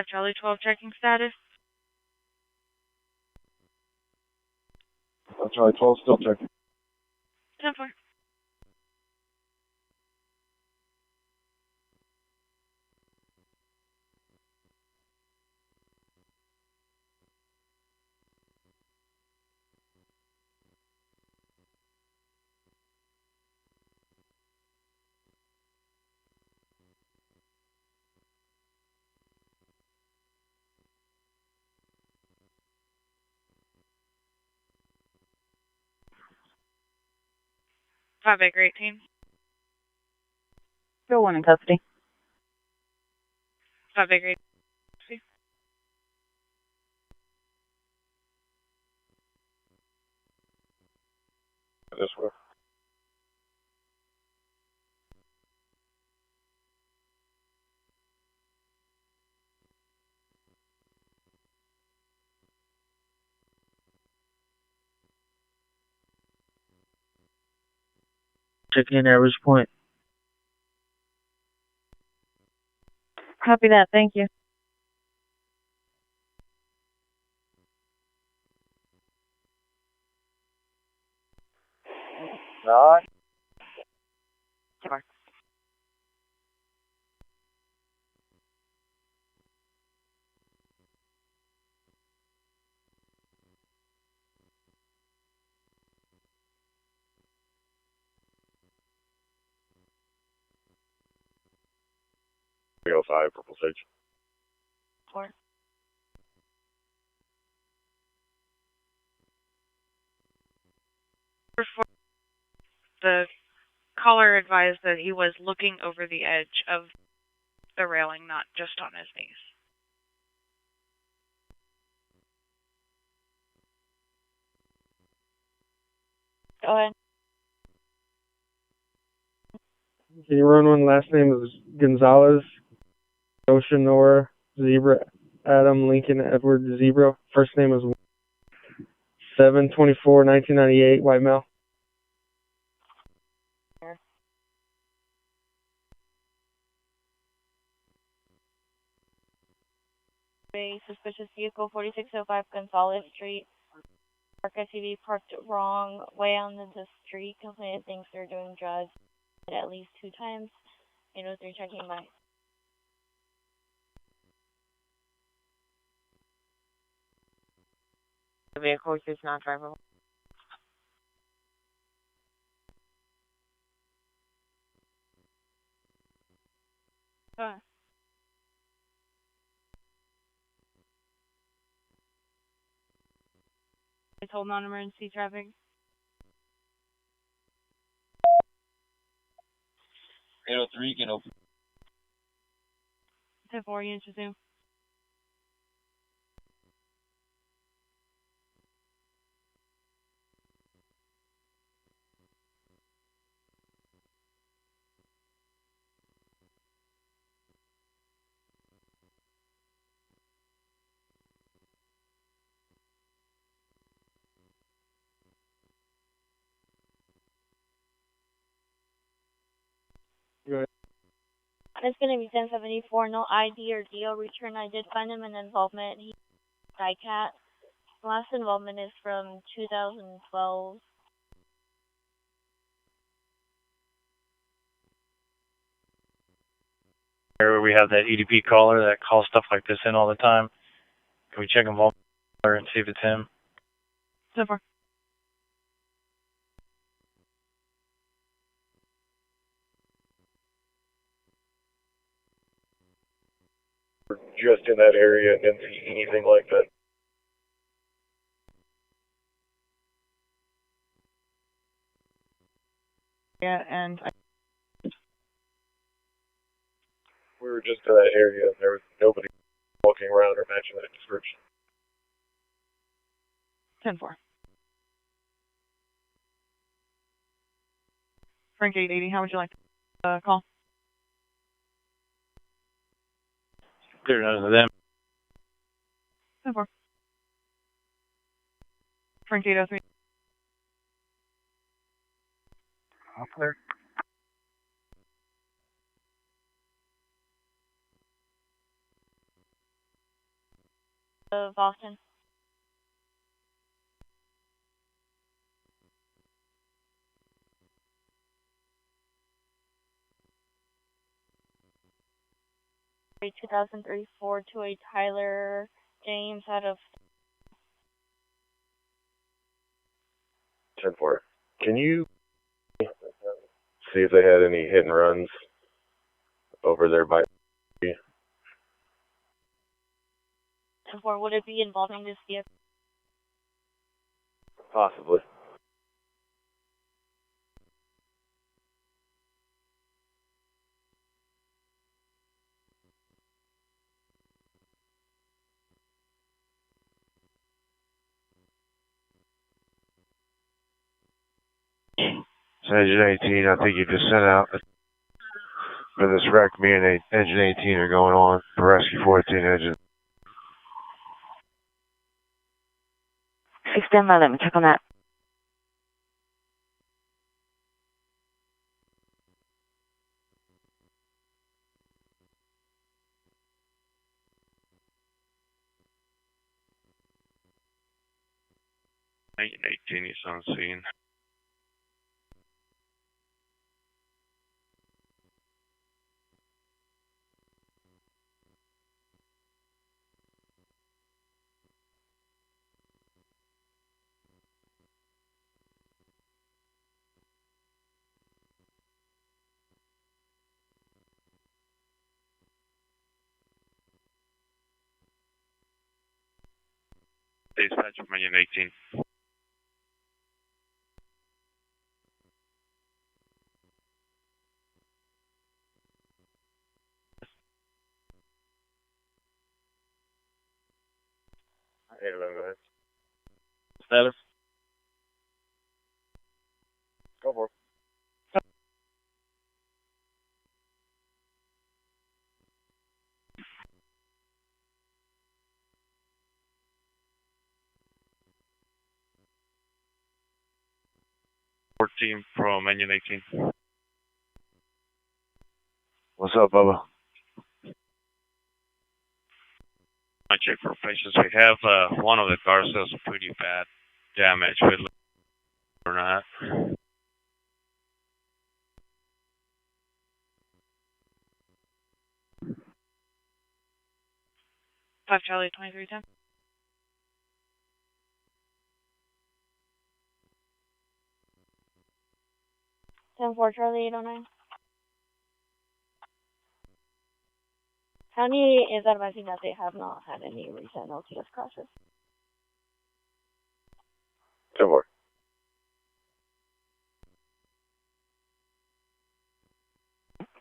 Charlie 12 checking status. Charlie 12 still checking. 10-4. Baker 18. Still one in custody. Baker 18. This way. Checking in average point. Copy that, thank you. Nine. 10-4. We go 5, Purple Sage. 4. The caller advised that he was looking over the edge of the railing, not just on his knees. Go ahead. Can you run one? Last name is Gonzalez, Ocean Nora, Zebra, Adam, Lincoln, Edward, Zebra. First name is 7/24/1998, white male. A suspicious vehicle, 4605 Gonzalez Street. Park SUV parked wrong way on the street. Complainant thinks they're doing drugs at least 2 times. 803 checking by. The vehicle is not drivable. I told non-emergency traffic. 803 can open. 10-4, units resume. It's going to be 1074, no ID or DO return. I did find him an involvement. He DICAT. Last involvement is from 2012. Where we have that EDP caller that calls stuff like this in all the time. Can we check involvement and see if it's him? 10-4. We're just in that area and didn't see anything like that. Yeah, and We were just in that area and there was nobody walking around or matching that description. 10-4. Frank 880, how would you like to call? Clear none of them. 10-4. Frank 803. All clear. of Austin. A 2034 to a Tyler James out of 10-4. Can you see if they had any hit and runs over there by? 10-4. Would it be involving this vehicle? Possibly. Engine 18, I think you just sent out for this wreck. Me and Engine 18 are going on for Rescue 14 engine. Stand by, let me check on that. Engine 18 is on scene. Dispatch from Engine 18. Hey, go ahead. Status? Go for it. From Engine 18. What's up, Bubba? I check for patients. We have one of the cars has pretty bad damage with or not. 5 Charlie 2310. Ten-4 Charlie 809. County is advising that they have not had any recent LTS crashes. 10-4.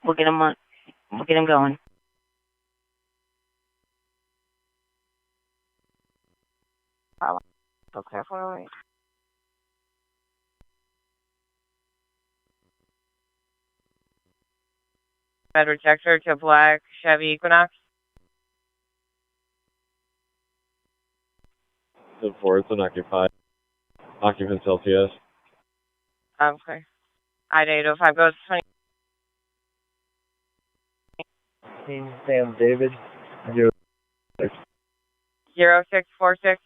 We'll get him going. So clear for 408. Edward Texter to black Chevy Equinox. 10-4, it's unoccupied. Occupants LTS. Okay. I-805 goes 20. Sam David, 06. 0646.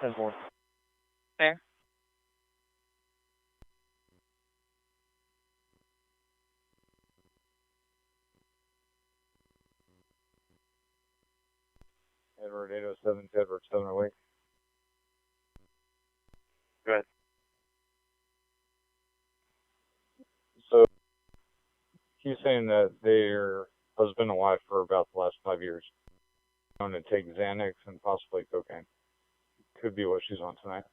10-4. There. Edward 807 to Edward 708. Go ahead. So, She's saying that they're husband and wife for about the last 5 years. Known to take Xanax and possibly cocaine. Could be what she's on tonight.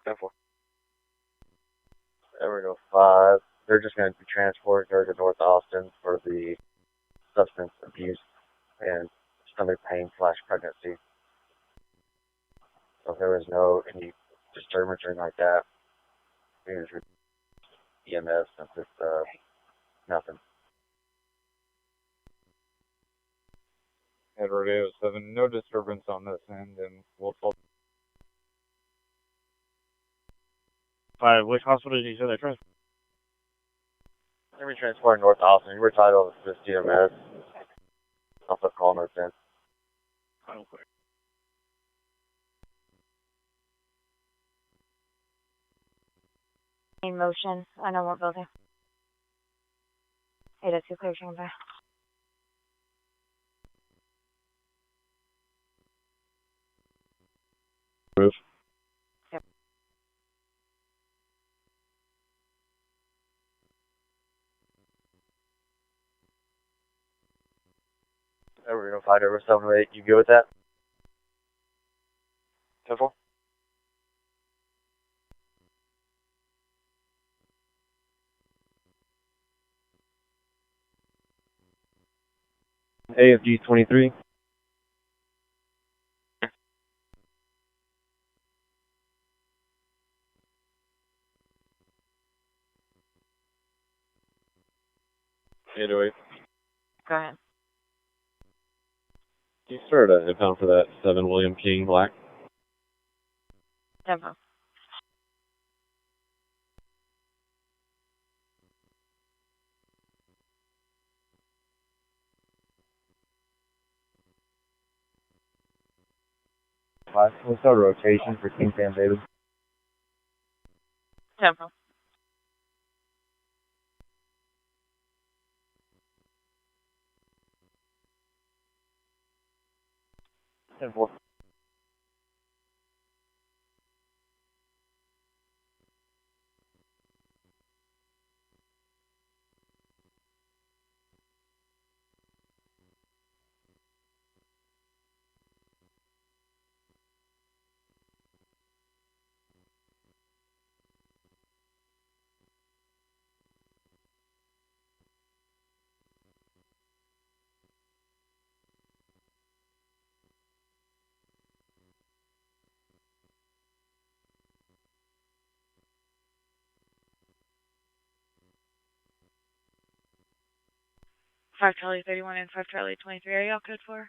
10-4. Edward 05. They're just going to be transported her to North Austin for the substance abuse and stomach pain / pregnancy. So if there was any disturbance or anything like that, we just EMS since it's nothing. Edward 807, no disturbance on this end, and we'll call. 5, which hospital did you say they transferred? Let me transport North Austin. You were titled this DMS. Also call North End. Real quick. In motion. I know what building. 802 clear, Chicken Bay. Move. Yep. We're going to fight over 708. You good with that? 10-4? AFG 23. Go ahead. You start a impound for that 7 William King Black. Tempo. We'll start a rotation for King Sam David. Tempo. Ten-4. Five Charlie 31 and 5 Charlie 23. Are y'all code for?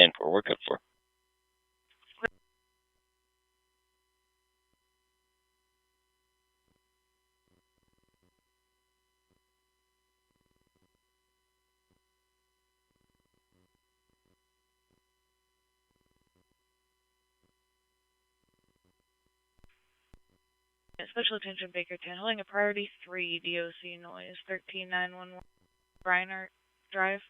10-4. We're good for. Special attention Baker 10, holding a priority 3 DOC noise, 13911 Briner Drive.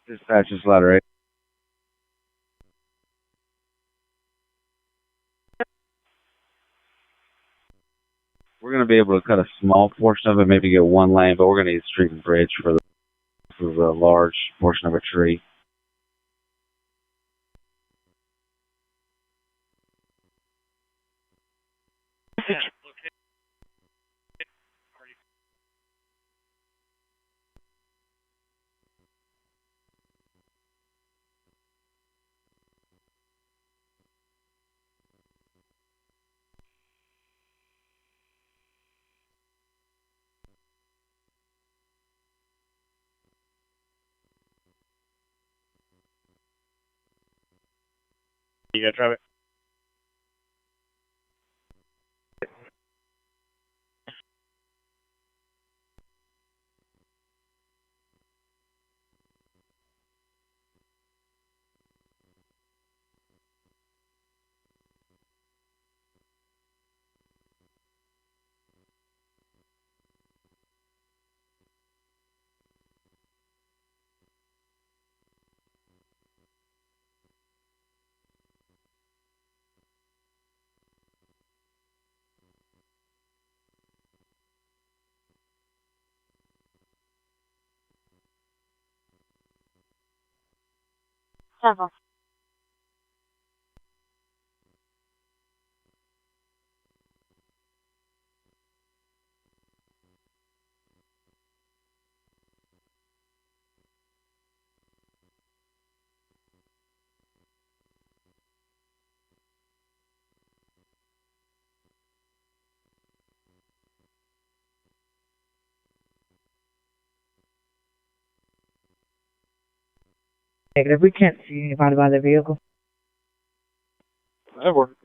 Dispatch is ladder 8. We're going to be able to cut a small portion of it, maybe get one lane, but we're going to need street and bridge for the large portion of a tree. You got traffic? Tempo. Negative. We can't see anybody by the vehicle. That works.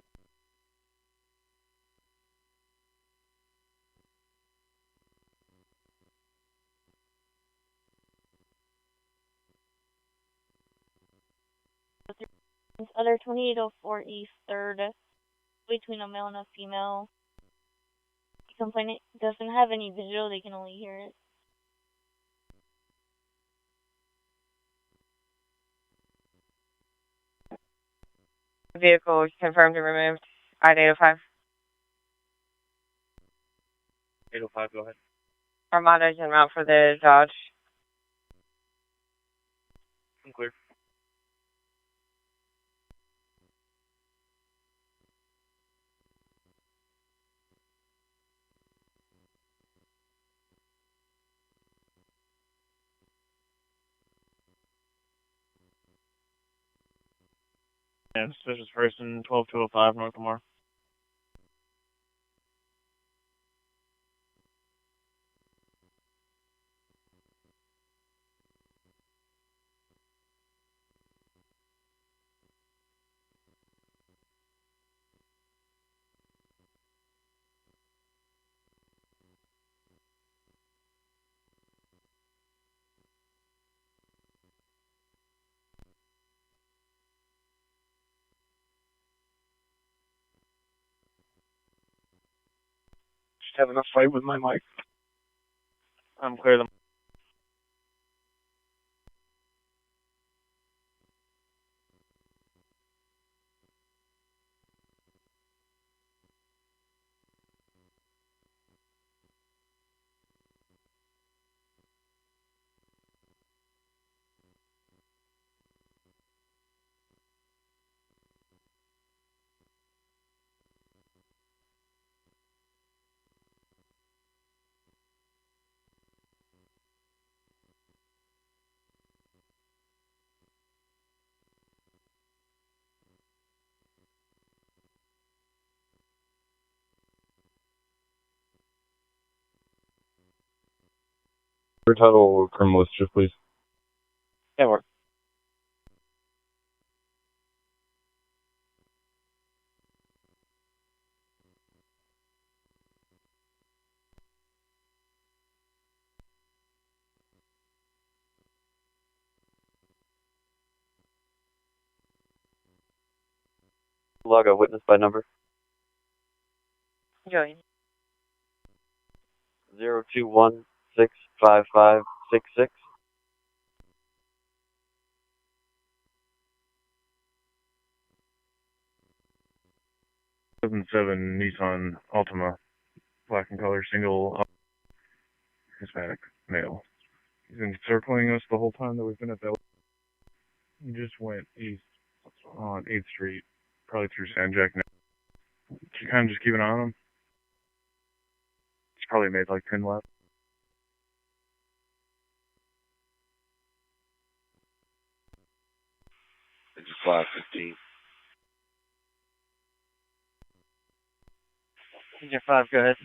Other 2804 East 3rd, between a male and a female. The complainant doesn't have any visual, they can only hear it. Vehicle confirmed and removed. I-805. 805, go ahead. Armada's en route for the Dodge. I'm clear. And suspicious person, 12205 North Lamar. Just having a fight with my mic. I'm clear. Your title, criminal history, please. Yeah, work. Log a witness by number. Join. 021-655-66. Seven Nissan Altima, black in color, single, Hispanic, male. He's been circling us the whole time that we've been at that. He just went east on 8th Street, probably through San Jack now. You kind of just keep an eye on him. He's probably made like 10 left. It's 515. Engine 5, go ahead.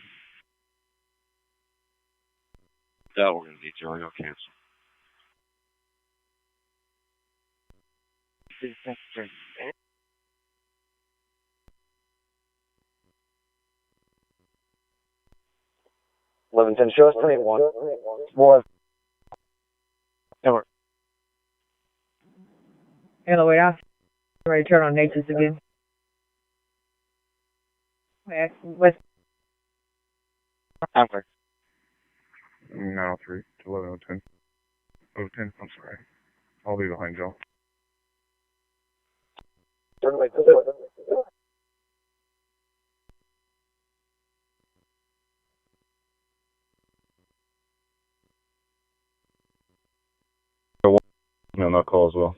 That we're going to detail. I'll cancel. $1110, show us 1081. We'll have. Network. Hello, wait, I'm ready to turn on Nature's again. West. I'm clear. 903 to 1110. 010, I'm sorry. I'll be behind y'all. No, not call as well.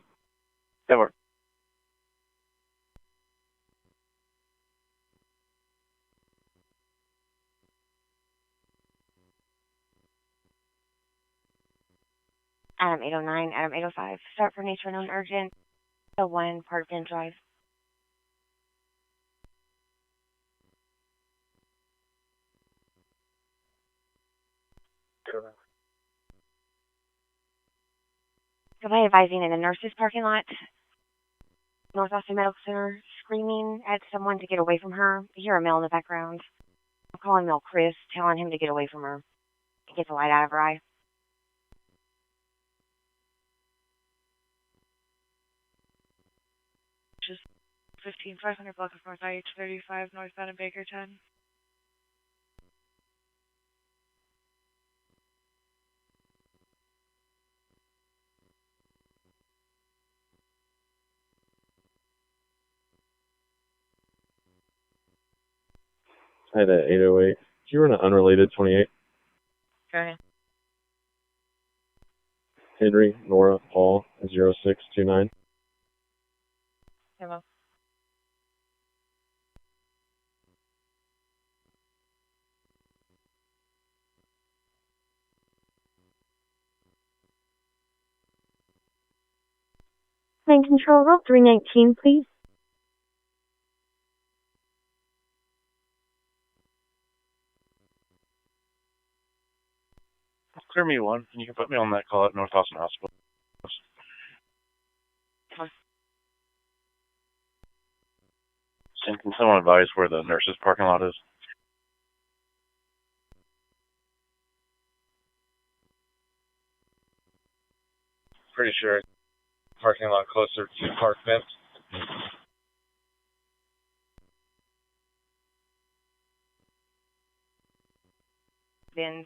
Network. Adam 809, Adam 805. Start for nature known urgent. 1 Park Bend Drive. Somebody advising in the nurses' parking lot, North Austin Medical Center, screaming at someone to get away from her. I hear a male in the background. I'm calling Mel Chris, telling him to get away from her. He gets the light out of her eye. Just 15500 block of North IH35, northbound in Bakerton. I had an 808. Did you run an unrelated 28? Go ahead. Henry, Nora, Paul, 0629. Hello. Plane control, roll 319, please. Clear me one, and you can put me on that call at North Austin Hospital. Can someone advise where the nurses' parking lot is? Pretty sure parking lot closer to Park Bench. Bins.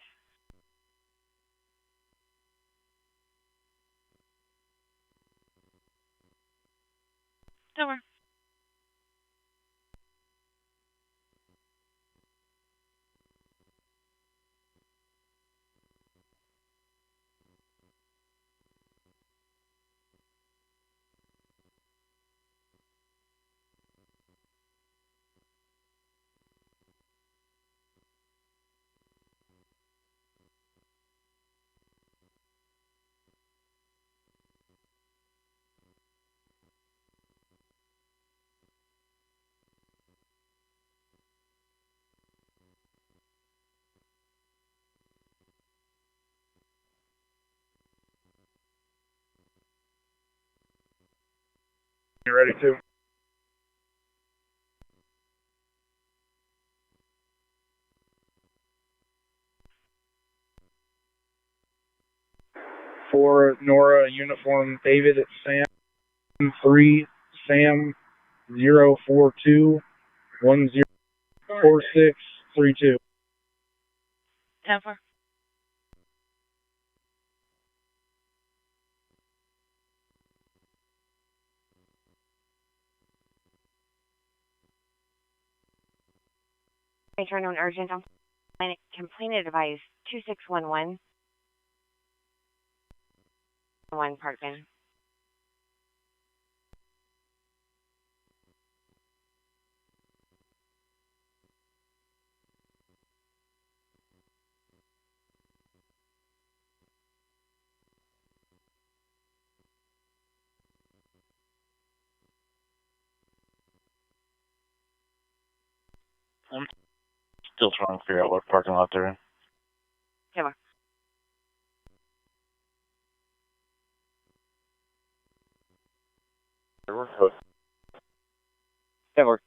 Door. You ready to? For Nora, uniform David at Sam 3, Sam 042 104632. 10-4. Turn on urgent on complainant advice 2611. 1 Park Bench. I'm still trying to figure out what parking lot they're in. Come on. Network.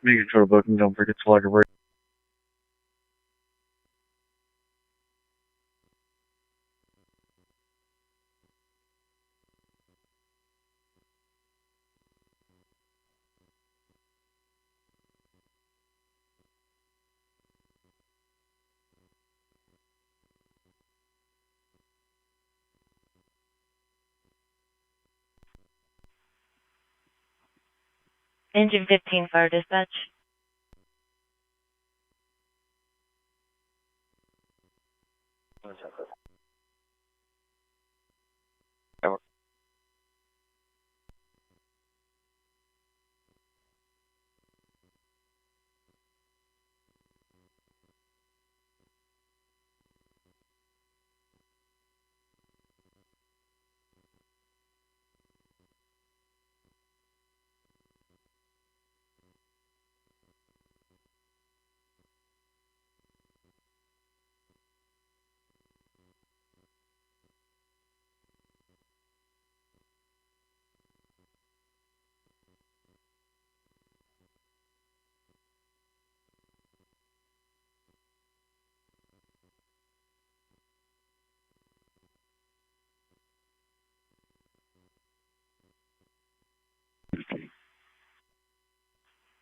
Making sure booking, don't forget to log a break. Engine 15, fire dispatch.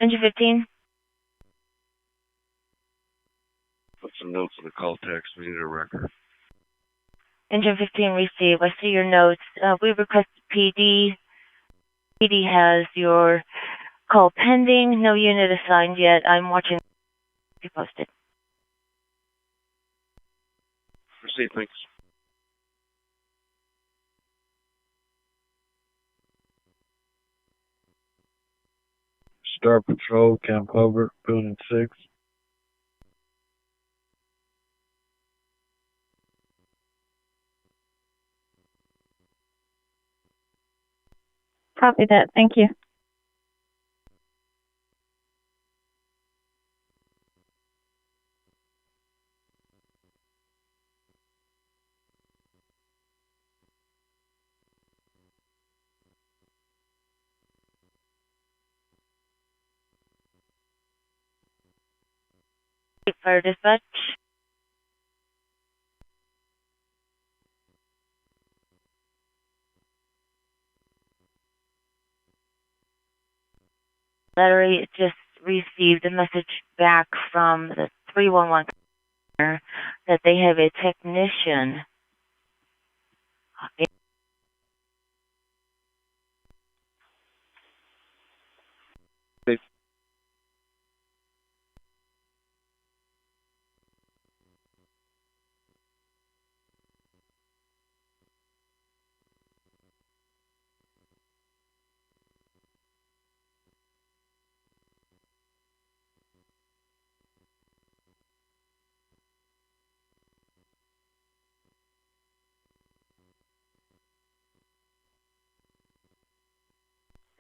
Engine 15. Put some notes in the call text. We need a record. Engine 15 received. I see your notes. We requested PD. PD has your call pending. No unit assigned yet. I'm watching. Be posted. Proceed, thanks. Star Patrol, Camp Clover, Building 6. Copy that. Thank you. Fire dispatch. Battery just received a message back from the 311 that they have a technician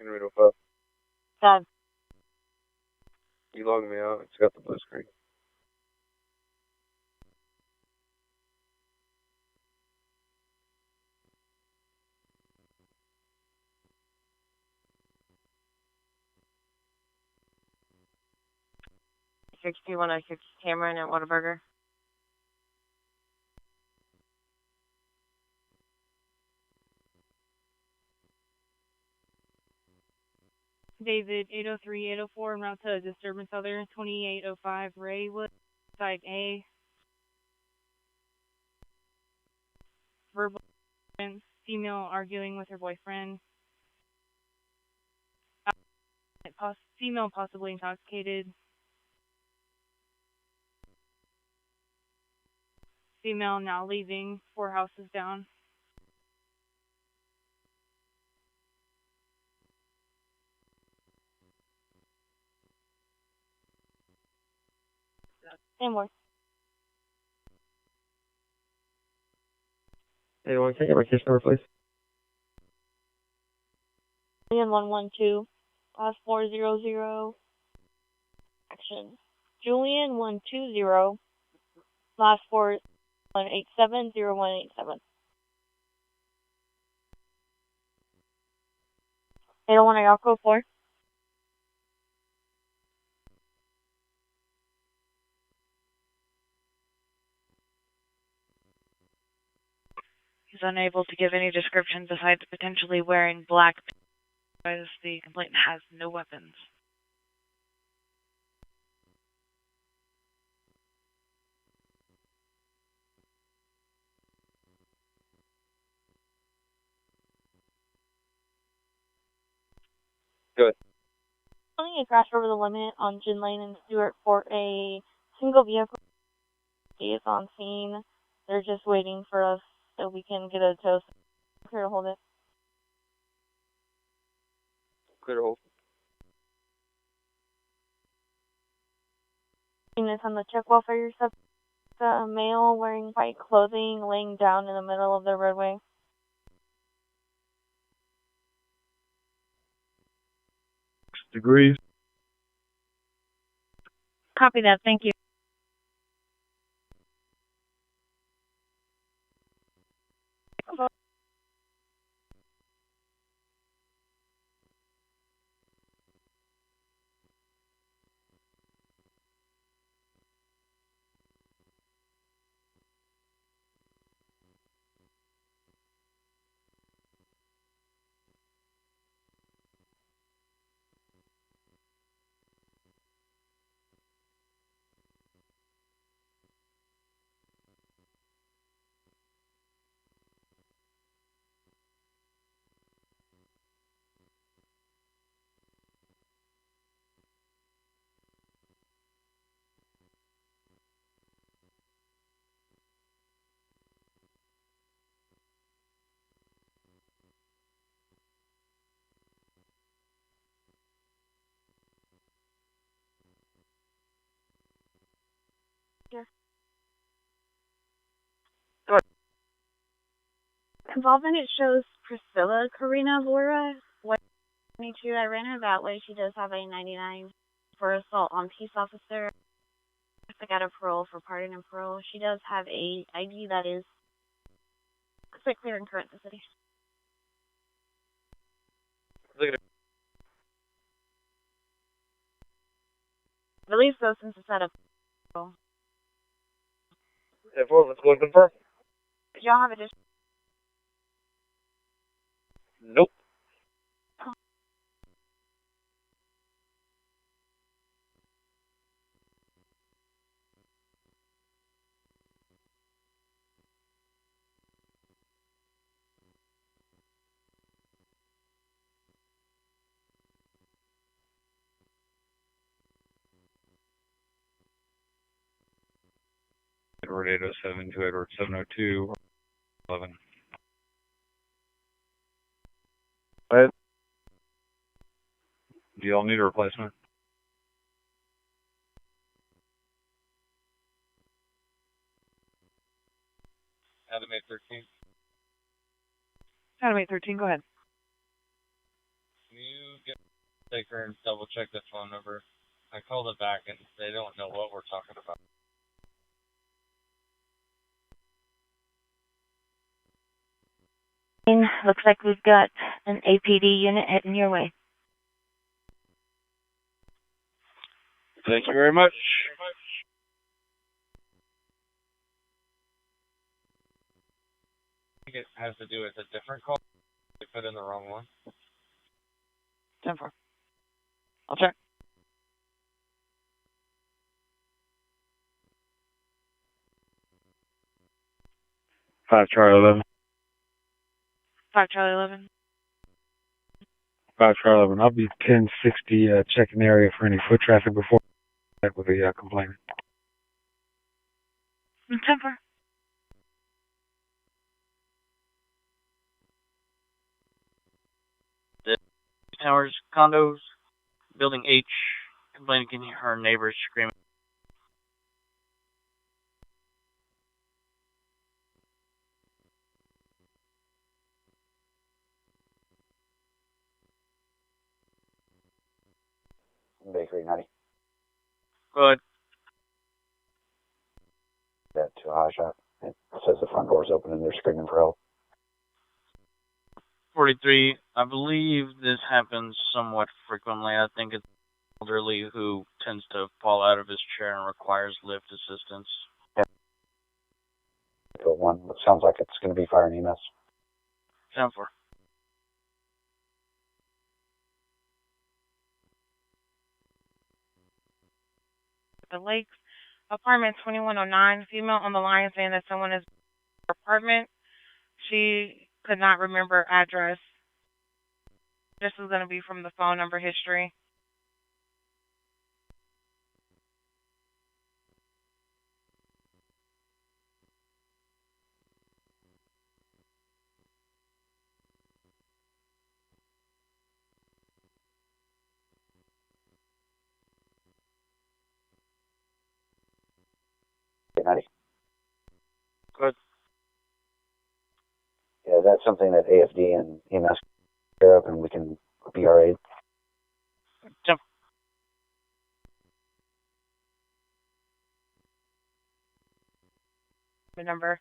Henry 05. Dad. You logged me out. It's got the blue screen. Six two one oh six Cameron at Whataburger. David 803 804 en route to disturbance other 2805 Raywood, site A. Verbal female arguing with her boyfriend. Female possibly intoxicated. Female now leaving 4 houses down. Same work. Hey, can I get my case number, please? Julian 112, last 400. Action. Julian 120, last 4187 0187. 801 Ayako 4. He's unable to give any description besides potentially wearing black because the complainant has no weapons. Good. A crash over the limit on Gin Lane and Stewart for a single vehicle. He is on scene. They're just waiting for us so we can get a tow. Clear to hold it. Clear to hold. Units on the check welfare yourself. A male wearing white clothing laying down in the middle of the roadway. Degrees. Copy that. Thank you. Involvement, it shows Priscilla Karina Vora, 22. I ran her that way. She does have a 99 for assault on peace officer. I got a parole for pardon and parole. She does have a ID that is quite clear and current in the city. Look at it. Release those since it's out of parole. 10-4, let's go and confirm. Do y'all have additional? Nope. Edward 807 to Edward 702, 11. Go ahead. Do y'all need a replacement? Adam 813. Adam 813, go ahead. Can you get Taker and double check the phone number? I called it back and they don't know what we're talking about. Looks like we've got an APD unit heading your way. Thank you very much. I think it has to do with a different call. They put in the wrong one. 10-4. I'll check. Five Charlie 11. 5 Charlie 11. 5 Charlie 11. I'll be 1060 checking the area for any foot traffic before that with the complainant. 10-4. The Towers, condos, building H, complaining can hear her neighbors screaming. Bakery 90. Go ahead. That to a high shot. It says the front door's open and they're screaming for help. 43, I believe this happens somewhat frequently. I think it's elderly who tends to fall out of his chair and requires lift assistance. Yeah. 1. It sounds like it's going to be fire and EMS. 10-4. The Lakes, apartment 2109, female on the line saying that someone is in her apartment. She could not remember address. This is going to be from the phone number history. Good. Yeah, that's something that AFD and EMS care of, and we can be our aid. Jump. The number.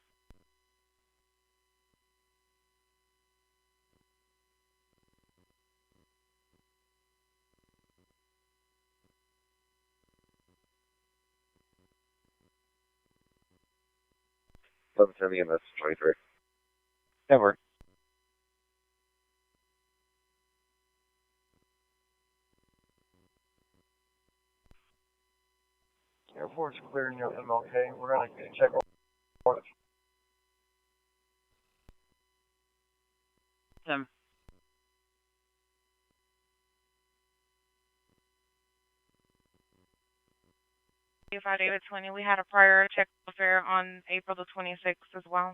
EMS 23. Never. Airport's clearing your MLK. We're going to check on it. Tim. David 20. We had a prior check affair on April the 26th as well.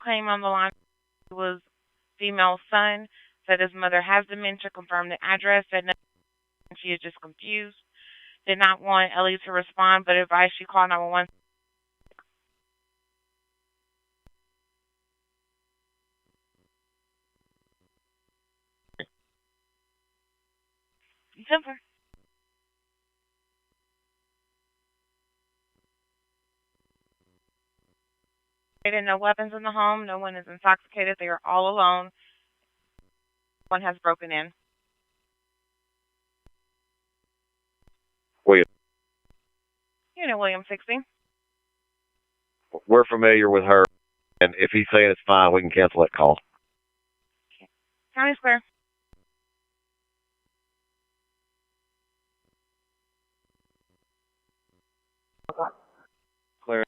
claim on the line was female son. Said his mother has dementia. Confirmed the address. Said no, she is just confused. Did not want Ellie to respond, but advised she call 911. Simple. They didn't know weapons in the home. No one is intoxicated. They are all alone. One has broken in. William. Unit William 60. We're familiar with her, and if he's saying it's fine, we can cancel that call. County Square. Clear.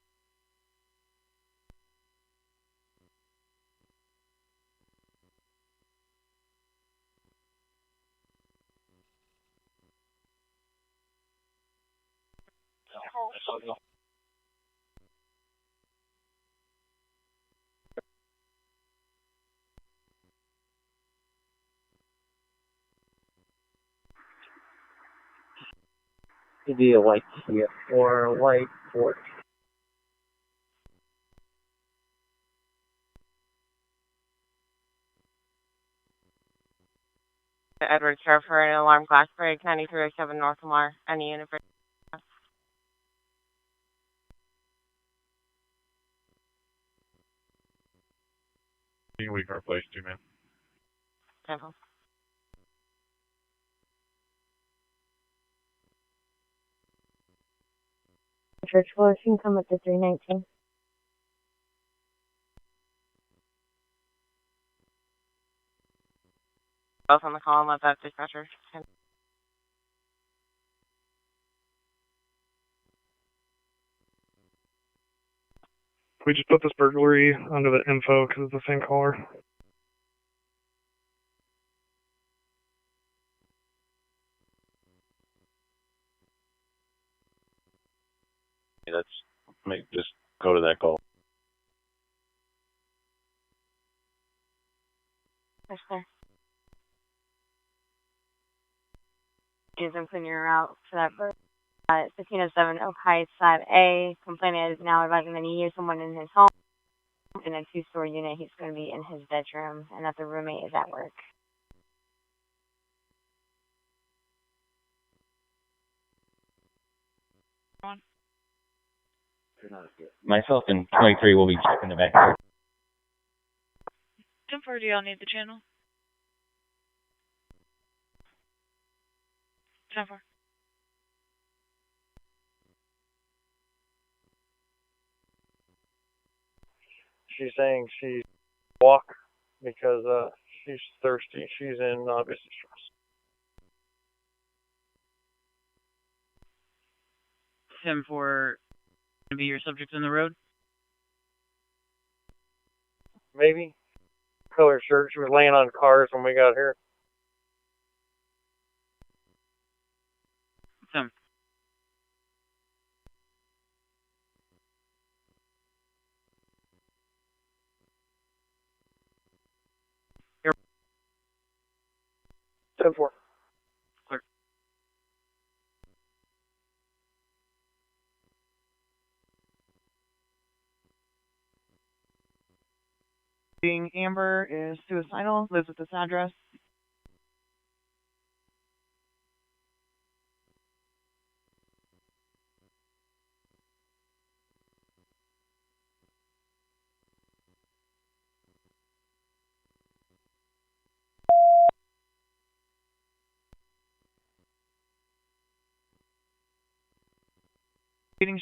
It'd be a white Kia or a white Ford. Edward Sheriff for an alarm class break, 9307 North Lamar, any unit for We can replace 2, man. Temple. Church Floor, you can come up to 319. Both on the call and let that dispatcher. We just put this burglary under the info because it's the same caller. Let's just go to that call. That's fair. I'm clearing your route for that bird. 1507 Oak Heights, Side A. Complainant is now advising that he hears someone in his home in a 2-story unit. He's going to be in his bedroom and that the roommate is at work. Myself and 23 will be checking the back. 10-4, do y'all need the channel? 10-4. She's saying she's walk because she's thirsty. She's in obvious distress. Him for to be your subject in the road? Maybe. Color shirt. She was laying on cars when we got here. Tim. Here. 10-4. Clear. Being Amber is suicidal, lives at this address.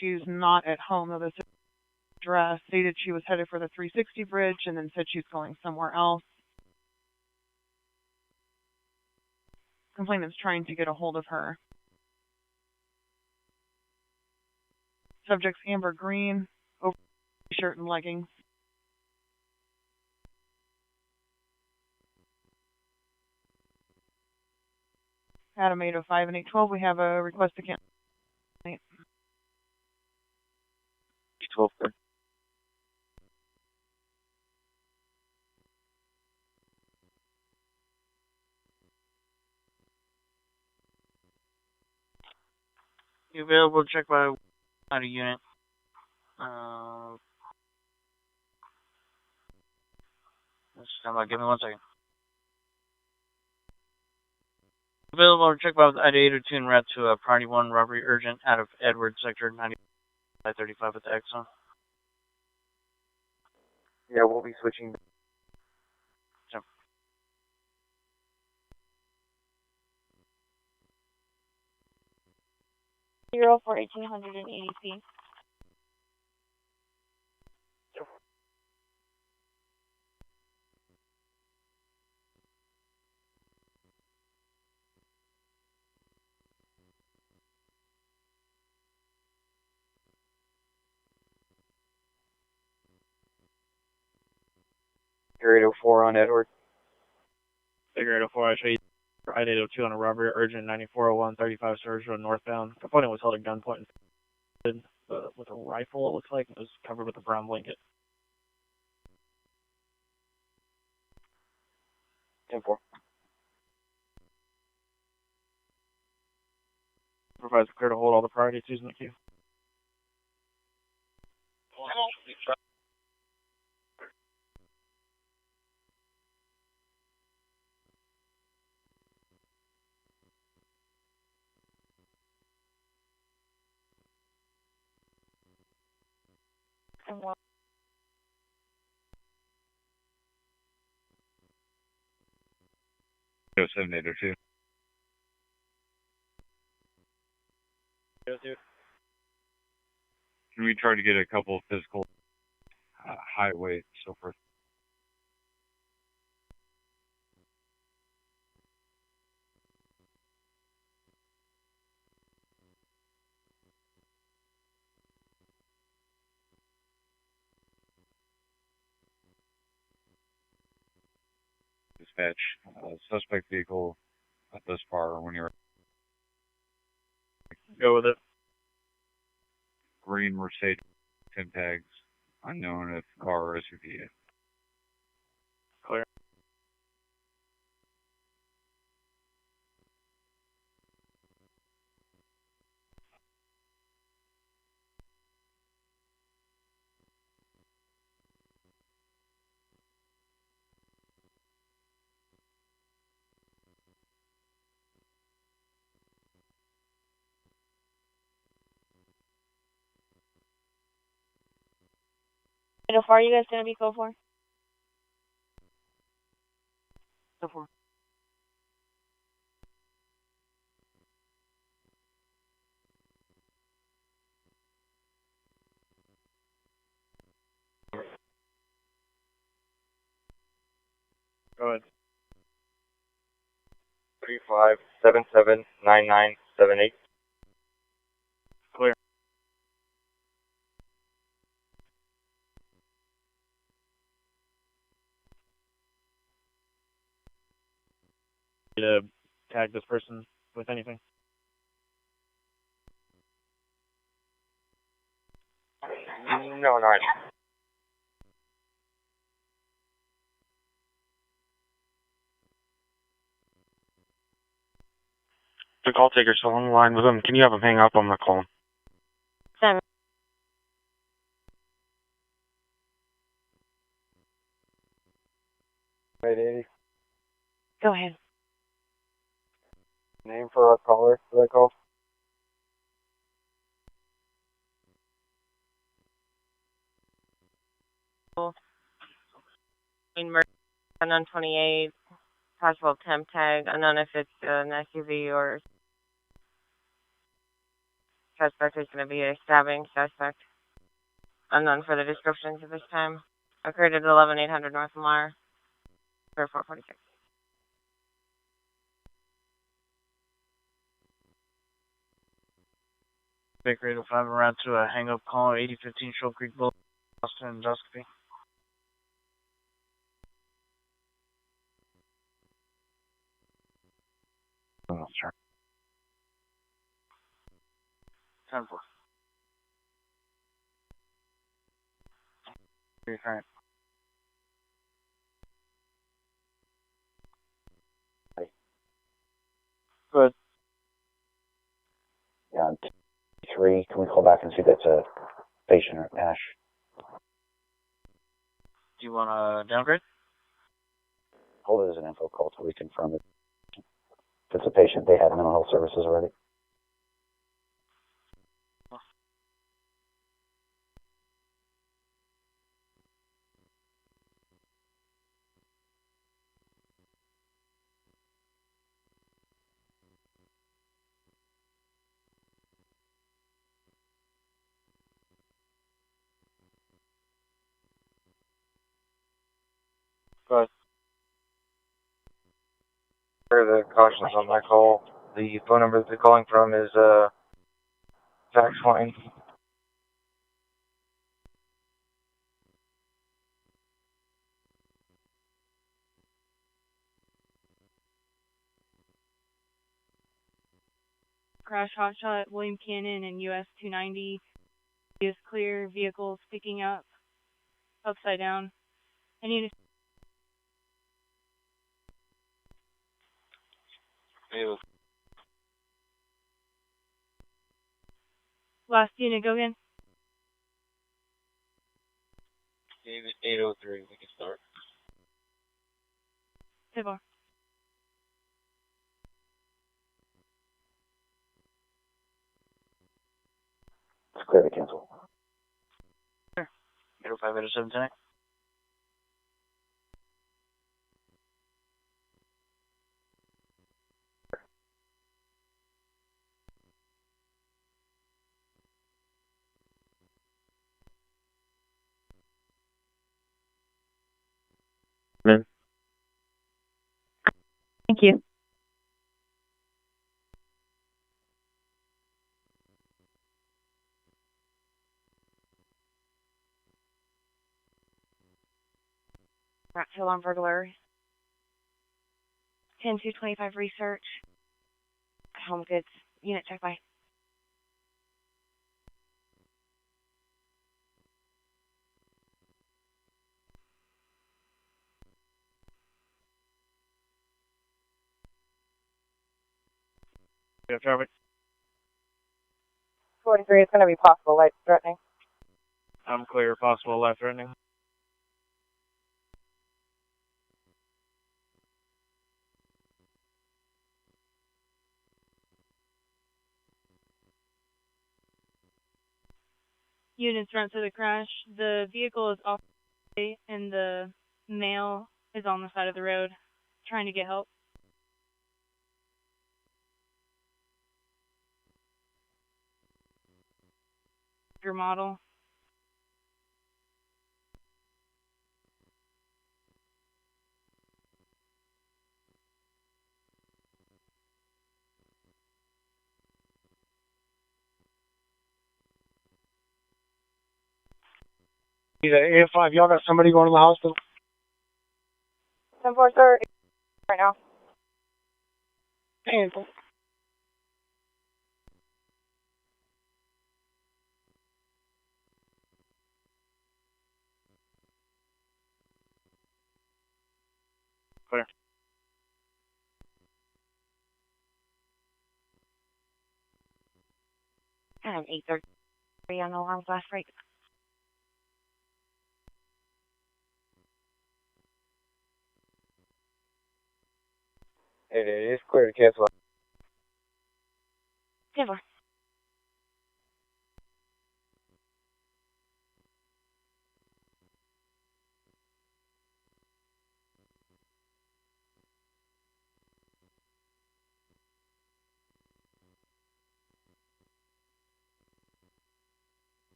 She's not at home, though this address stated she was headed for the 360 bridge and then said she's going somewhere else. Complainant's trying to get a hold of her. Subject's Amber Green, over shirt and leggings. Adam 805 and 812, we have a request to cancel. 12. You available to check by out of unit? Stand by, give me 1 second. Available to check by at 802 and route to priority 1 robbery urgent out of Edward sector 9535 at the Exxon. Yeah, we'll be switching. Yep. Zero for 1880 feet. Figure 804 on Edward. Figure 804, I show you. I-802 on a robbery, urgent 9401, 35 Surge Road northbound. Component was held at gunpoint with a rifle, it looks like. It was covered with a brown blanket. 10-4. Supervisor clear to hold all the priority 2s in the queue. And one. 07802. 02. Can we try to get a couple of physical height, weight, so forth? Dispatch, suspect vehicle at this far when you're... Go with it. Green Mercedes, 10 tags, unknown if car or SUV. Clear. How far are you guys gonna be code for? Go for. Go ahead. 35779978. Clear. To tag this person with anything? No, not. The call taker's still on the line with him. Can you have him hang up? I'm gonna call him. 7. Right, Andy. Go ahead. Name for our caller for that call? Unknown 28, possible temp tag, unknown if it's an SUV or suspect is going to be a stabbing suspect. Unknown for the descriptions at this time. Occurred at 11800 North Lamar, for 446. Baker 805 around to a hang up call, 8015 Shoal Creek Boulevard, Boston endoscopy. Oh, sorry. 10-4. Current. Good. Yeah. 10-3. Can we call back and see if that's a patient or Ash? Do you want to downgrade? Hold it as an info call till we confirm it. If it's a patient, they have mental health services already. But for the cautions on my call, the phone number that they're calling from is fax line. Crash hotshot, William Cannon and US 290 is clear. Vehicles picking up upside down. I need Ew. last unit, go again. David 803, we can start. Hit bar. It's clear to cancel. Sure. 805, 807 tonight. Thank you. Rockville on burglar. 10-225 research. Home goods. Unit check by. We have traffic. 43, it's going to be possible light threatening. I'm clear. Possible life threatening. Units run to the crash. The vehicle is off the way and the male is on the side of the road trying to get help. Your model. He's at 805. Y'all got somebody going to the hospital? 10-4, sir. Right now. Painful. Clear. I have 833 on the alarms last break. It is clear to cancel. 10-4.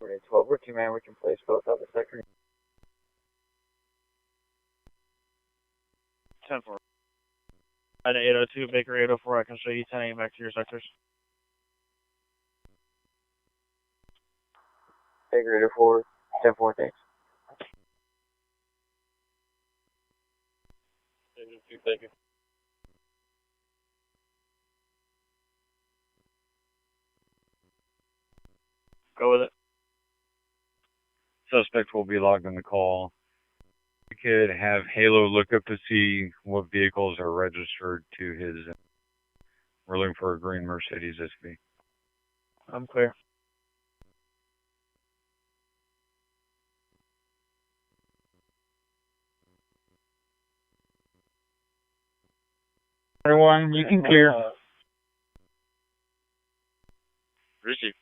We're at 12 working man, we can place both up the sector. 10-4. At 802, Baker 804, I can show you 10 back to your sectors. Baker 804, 10-4, thanks. Thank you. Go with it. suspect will be logged in the call. We could have Halo look up to see what vehicles are registered to his. We're looking for a green Mercedes SV. I'm clear. Everyone, you can clear. Richie.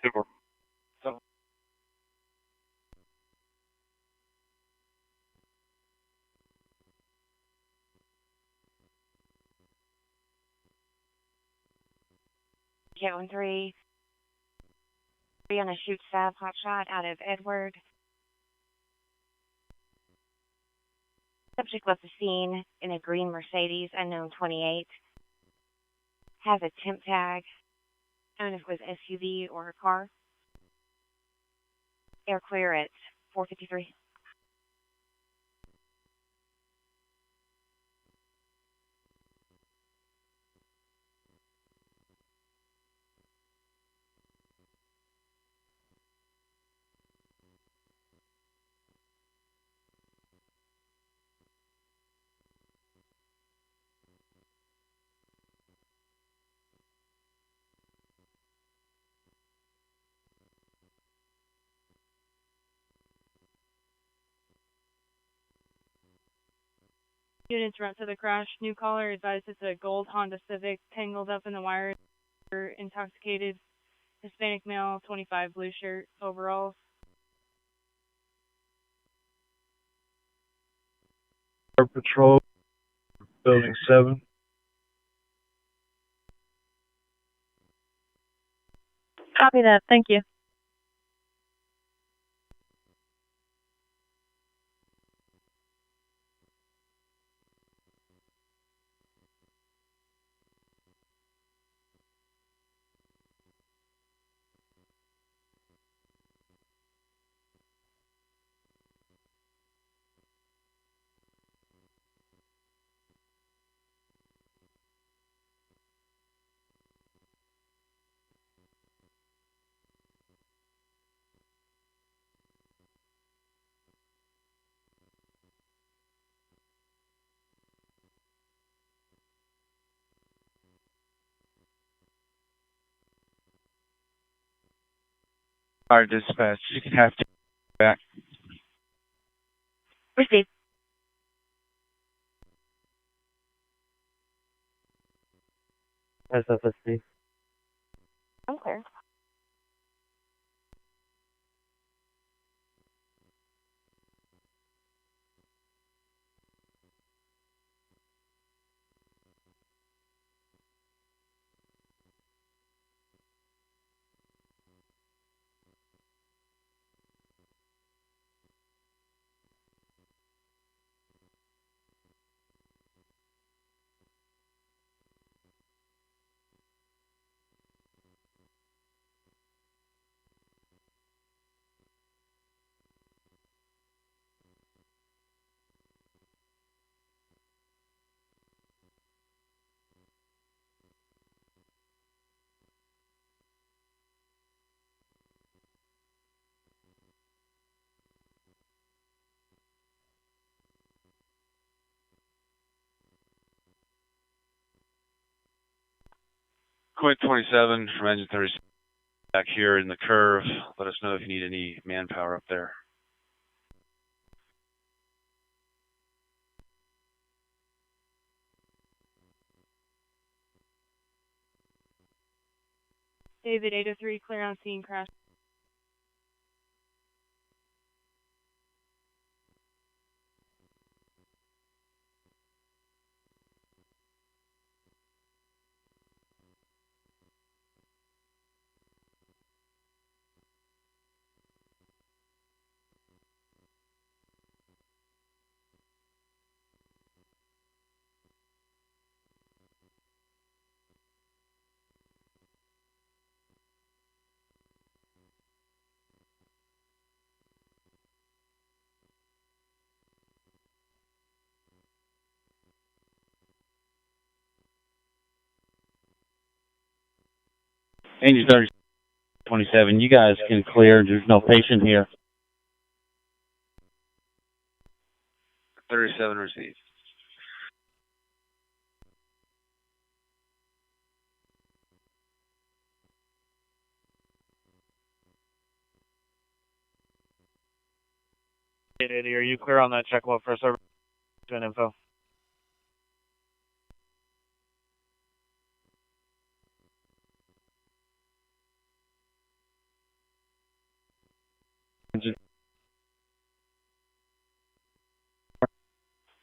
Super. Jet 13. 3 on a shoot stab hot shot out of Edward. Subject left the scene in a green Mercedes, unknown 28. Has a temp tag. Known if it was SUV or a car. Air clear at 453. Units run to the crash. New caller advised it's a gold Honda Civic tangled up in the wires. Intoxicated. Hispanic male, 25, blue shirt, overalls. Patrol, Building 7. Copy that. Thank you. All right, dispatch. You can have to back. Receive. SFSD. I'm clear. Quint 27 from Engine 36 back here in the curve. Let us know if you need any manpower up there. David 803, clear on scene, crash. Angel 3027, you guys can clear. There's no patient here. 37 received. Eddie, are you clear on that check well for service and info?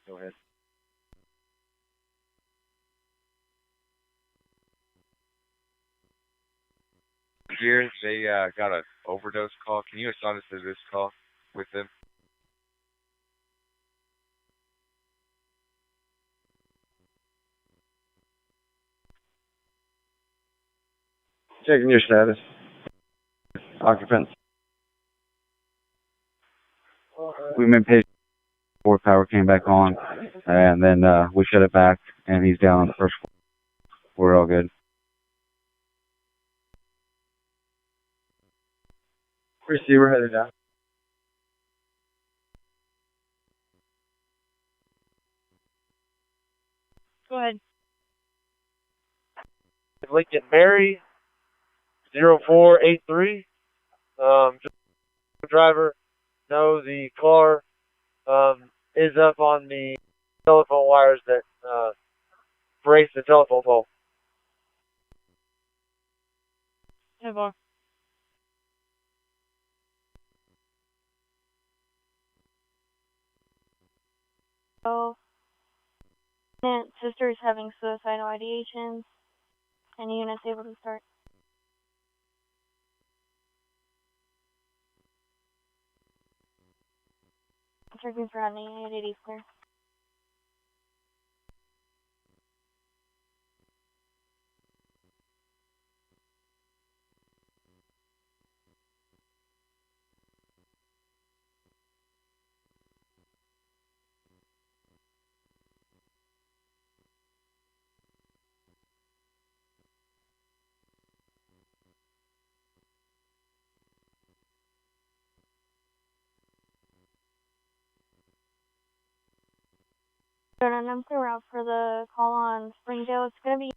Go ahead. Here, they got an overdose call. Can you assign us to this call with them? Checking your status. Occupants. We made patient before power came back on, and then we shut it back, and he's down on the first floor. We're all good. Receiver headed down. Go ahead. Lincoln Mary, 0483. Just driver. No, the car is up on the telephone wires that brace the telephone pole. 10-4. Oh, sister is having suicidal ideations. Any units able to start? Checking for any 880 clear. And I'm through route for the call on Springdale. It's going to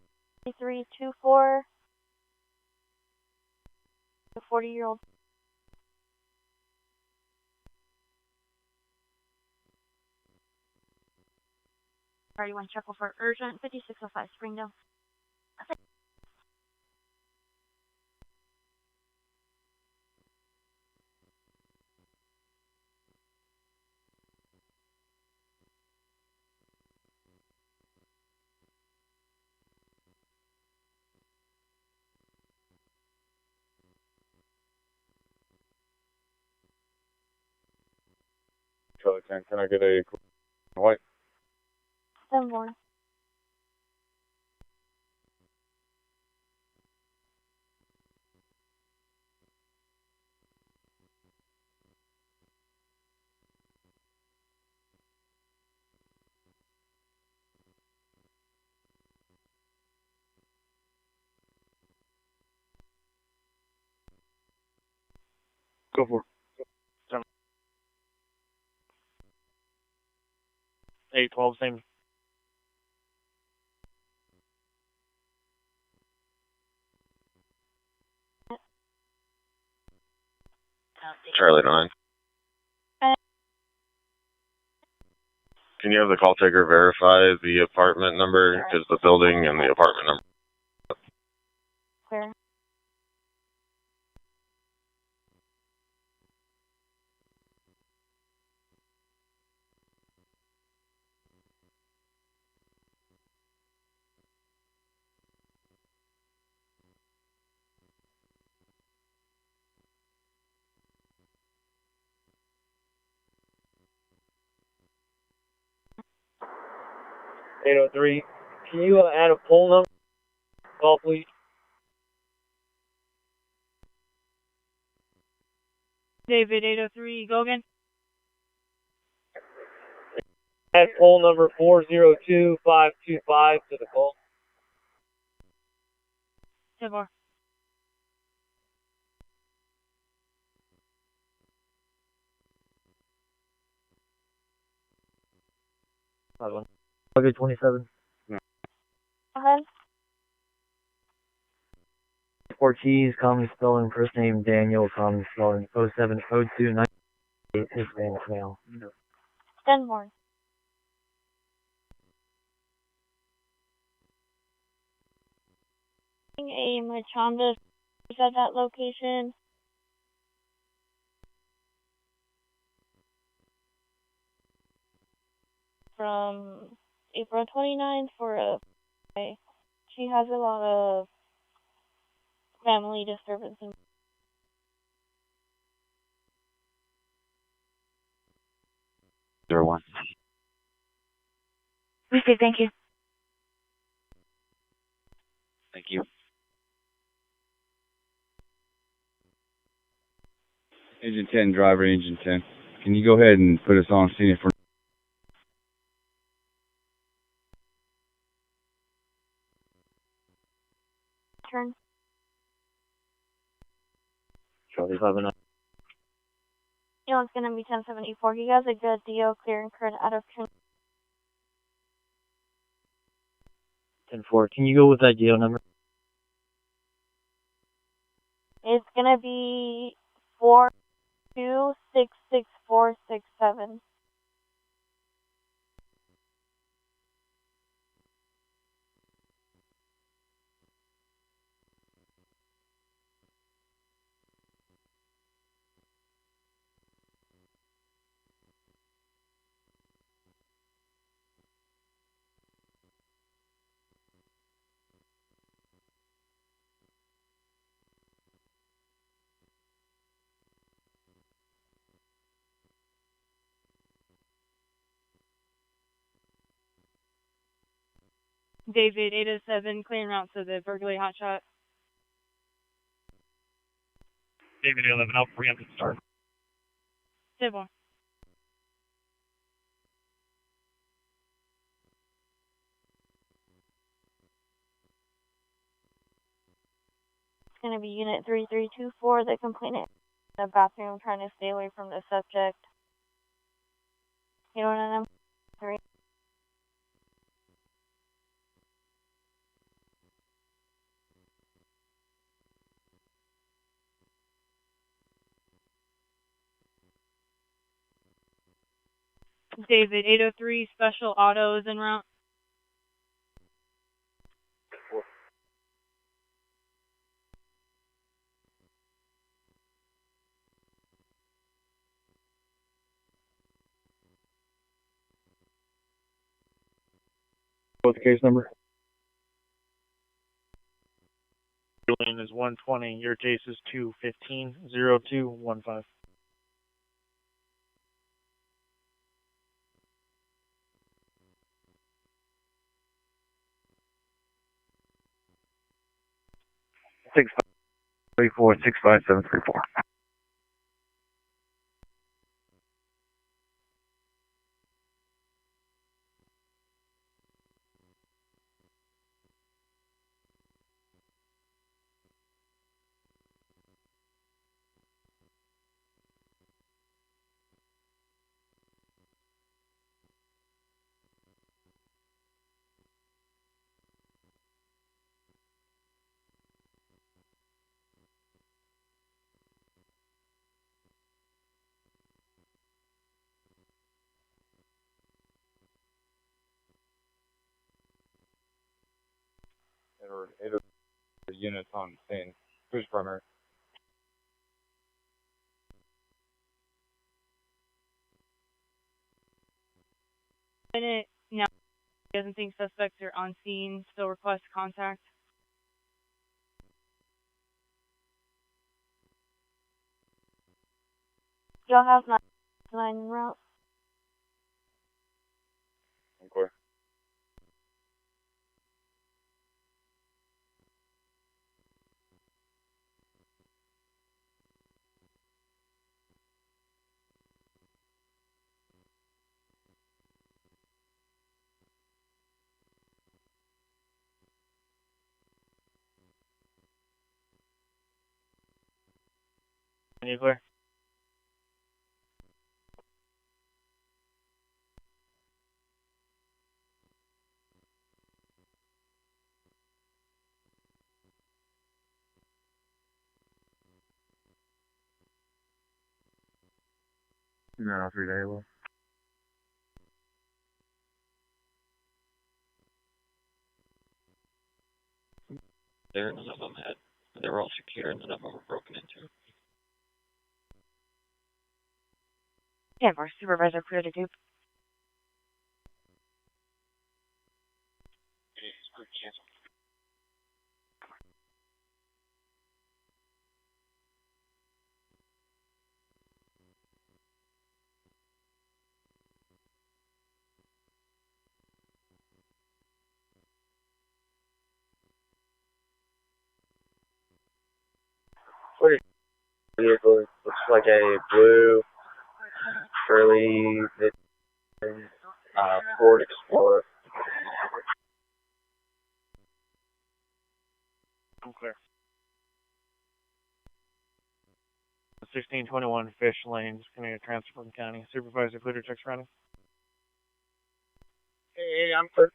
be 324. A 40-year-old. Alright, you want to check for urgent 5605 Springdale. Charlie 10, can I get a white? 7-4. Go for it. 812, same. Charlie 9. Can you have the call taker verify the apartment number? Because the building and the apartment number. Clear. .803. Can you add a poll number? Call, please. David 803, go again. Add poll number 402525 to the call. 10-4. August 27. Go ahead. Ortiz, common spelling, first name Daniel, common spelling, 0702988, Hispanic male. Denmore. A Machanda is at that location. From April 29th for a she has a lot of family disturbance. 01. We say thank you. Thank you. Agent 10, driver, Agent 10. Can you go ahead and put us on scene for Turn. Charlie 59. You know, it's going to be 1074. You guys are good. DO clear and current out of turn. 10-4. Can you go with that DO number? It's going to be 42666467. David 807, clearing route to the burglary hotshot. David 11, I'll preempt and start. Civil. It's going to be Unit 3324. The complainant in the bathroom trying to stay away from the subject. You know what I mean? 3. David 803, special auto is en route. What's the case number? Your lane is 120. Your case is 215-0215. Six 65734. Edward 803 units on scene. Who's primary? Now, doesn't think suspects are on scene. Still request contact. Y'all have 9 en route. Okay. You clear? 903 to Halo. There, none of them they were all secure and none of them were broken into. Yeah, our supervisor cleared the dupe. Cancel. What is vehicle? Looks like a blue, curly, Ford Explorer. I'm clear. 1621 Fish Lane, just going to transfer from county. Supervisor cleared checks running. Hey, I'm clear.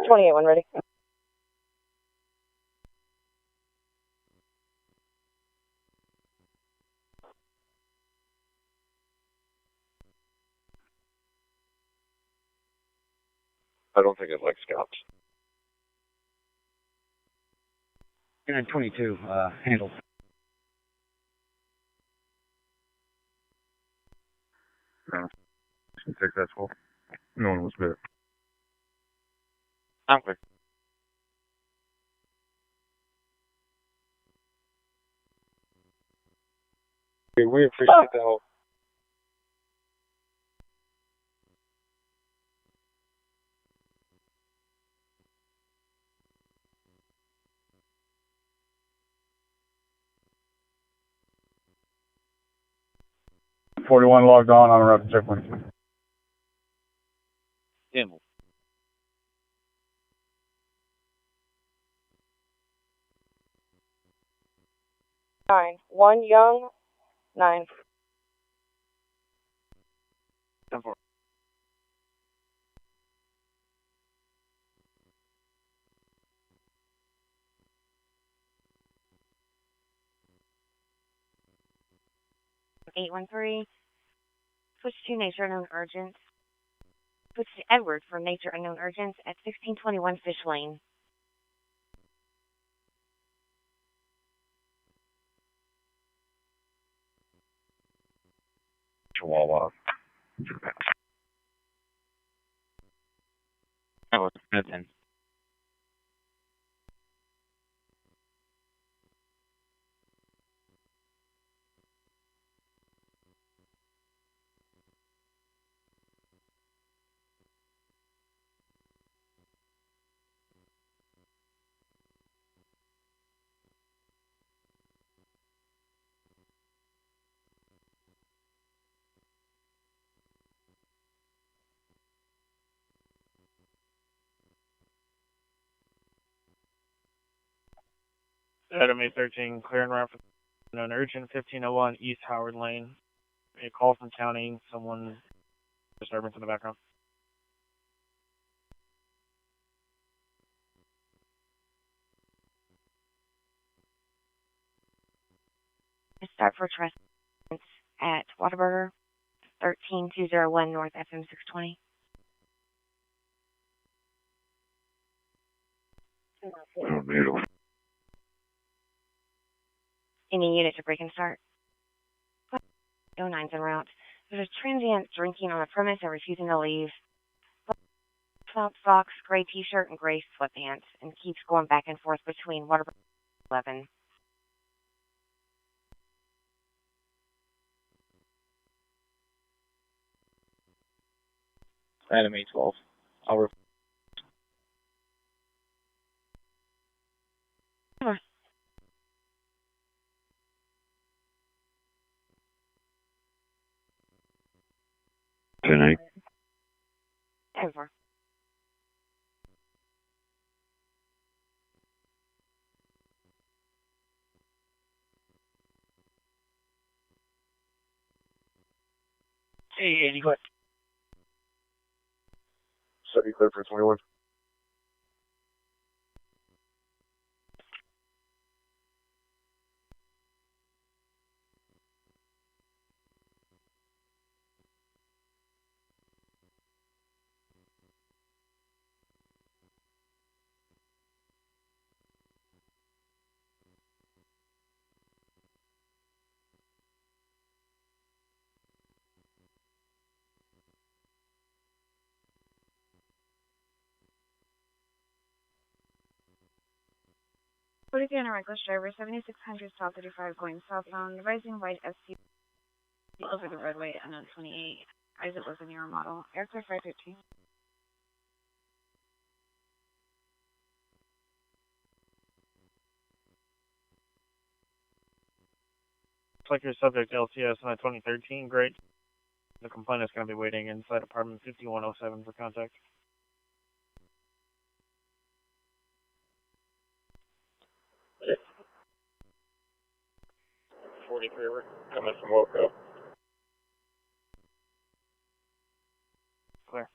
28-1 ready. I don't think it likes scouts. 22, handled. No. Successful. No one was bit. I'm clear. We appreciate the help. .41 logged on a route to checkpoint. Handled. 9. 1 young, 9. 10-4. Eight 813. Switch to nature unknown urgent. Switch to Edward from nature unknown urgent at 1621 Fish Lane. Chihuahua. Oh, nothing. Adam 813, clearing route for unknown urgent, 1501 East Howard Lane. A call from county, someone disturbance in the background. Start for trespass at Whataburger, 13201 North FM 620. Oh, needle. Any unit to break and start? 09's en route. There's a transient drinking on the premise and refusing to leave. Cloud socks, gray t-shirt, and gray sweatpants, and keeps going back and forth between Whataburger and 11. Adam 812. I'll report. Tonight. Over. Hey, Andy, go ahead. So you clear for 21? 43 on a reckless driver, 7600 South 35 going southbound, advising white SC over the roadway on 28, as it was a newer model. Aircraft 515. Looks like your subject LCS on a 2013, great. The complainant is going to be waiting inside apartment 5107 for contact. 43, we're coming from Woco. Clear.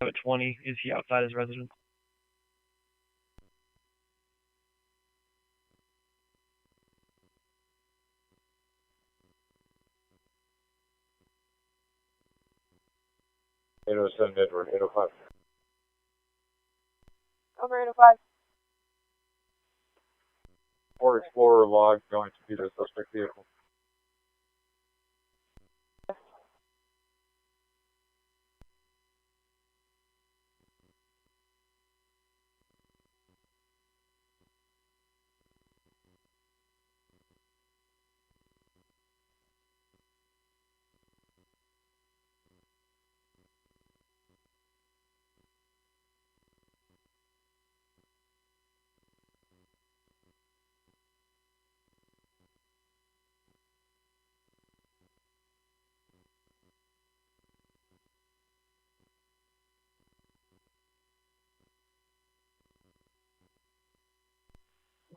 At 20, is he outside his residence? Edward, 805. Over 805. Ford Explorer log going to be the suspect vehicle.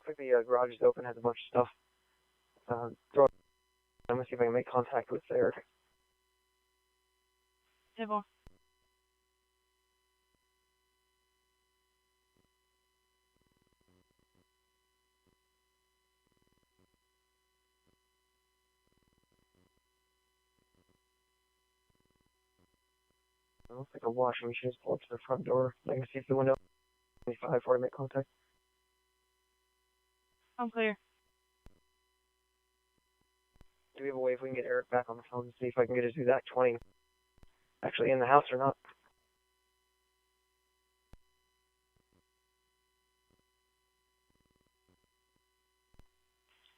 Looks like the garage is open, has a bunch of stuff. I'm gonna see if I can make contact with Eric. Table. It looks like a washing machine is pulled up to the front door. I can see if the window 25 before I make contact. I'm clear. Do we have a way if we can get Eric back on the phone to see if I can get his exact 20 actually in the house or not?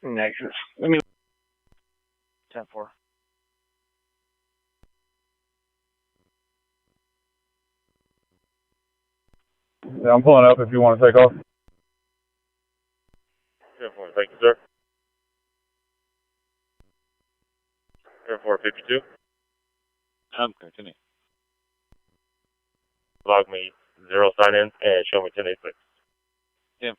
Negative. Let me. 10-4. Yeah, I'm pulling up if you want to take off. 10-4, thank you, sir. 10-4, 52. I'm continue. Log me 0 sign-in and show me 1086. 10-4.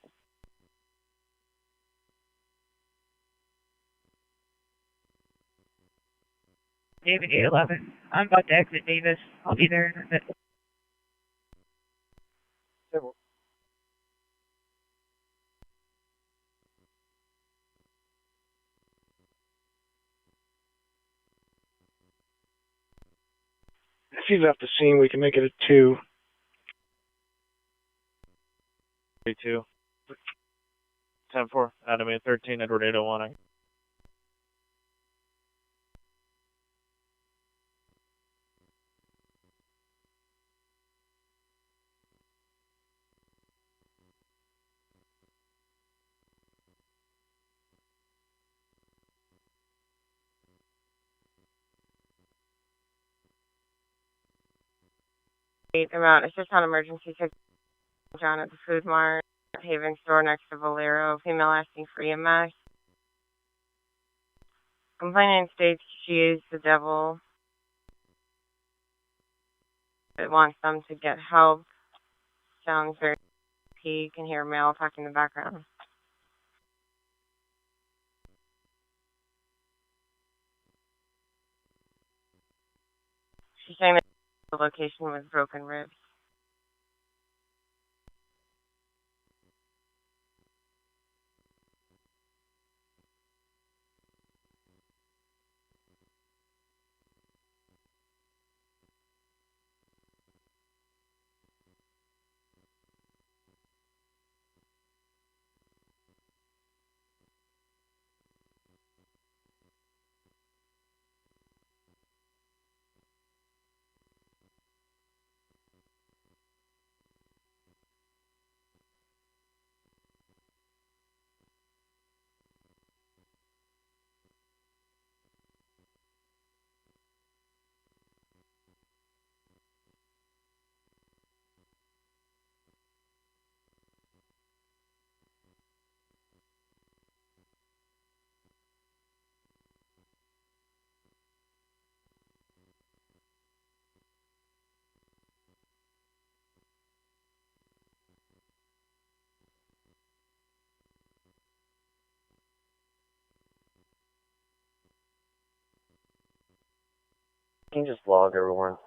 David 811. I'm about to exit Davis. I'll be there in a bit. If he's left the scene, we can make it a 2. 32. 10-4. Adam 13, Edward 801. Amount. It's just on emergency check. John at the Food Mart, Haven store next to Valero. Female asking for EMS. Complainant states she is the devil. It wants them to get help. Sounds very You can hear a male talking in the background. She's saying that the location was broken ribs. Can you just log everyone?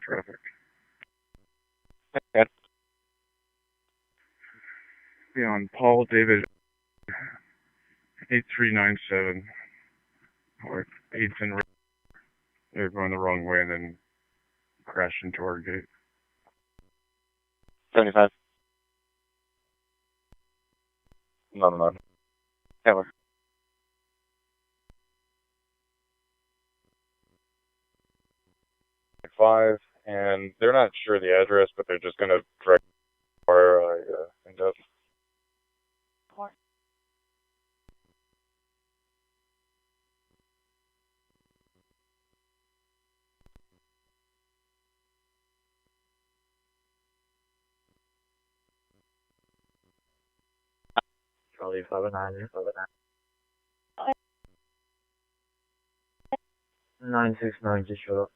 Traffic. Okay. Be on Paul David 8397 or 8th and they're going the wrong way and then crashed into our gate. 75. No. Taylor. Five, and they're not sure the address, but they're just gonna direct where I end up. Charlie 59, 969 just showed up.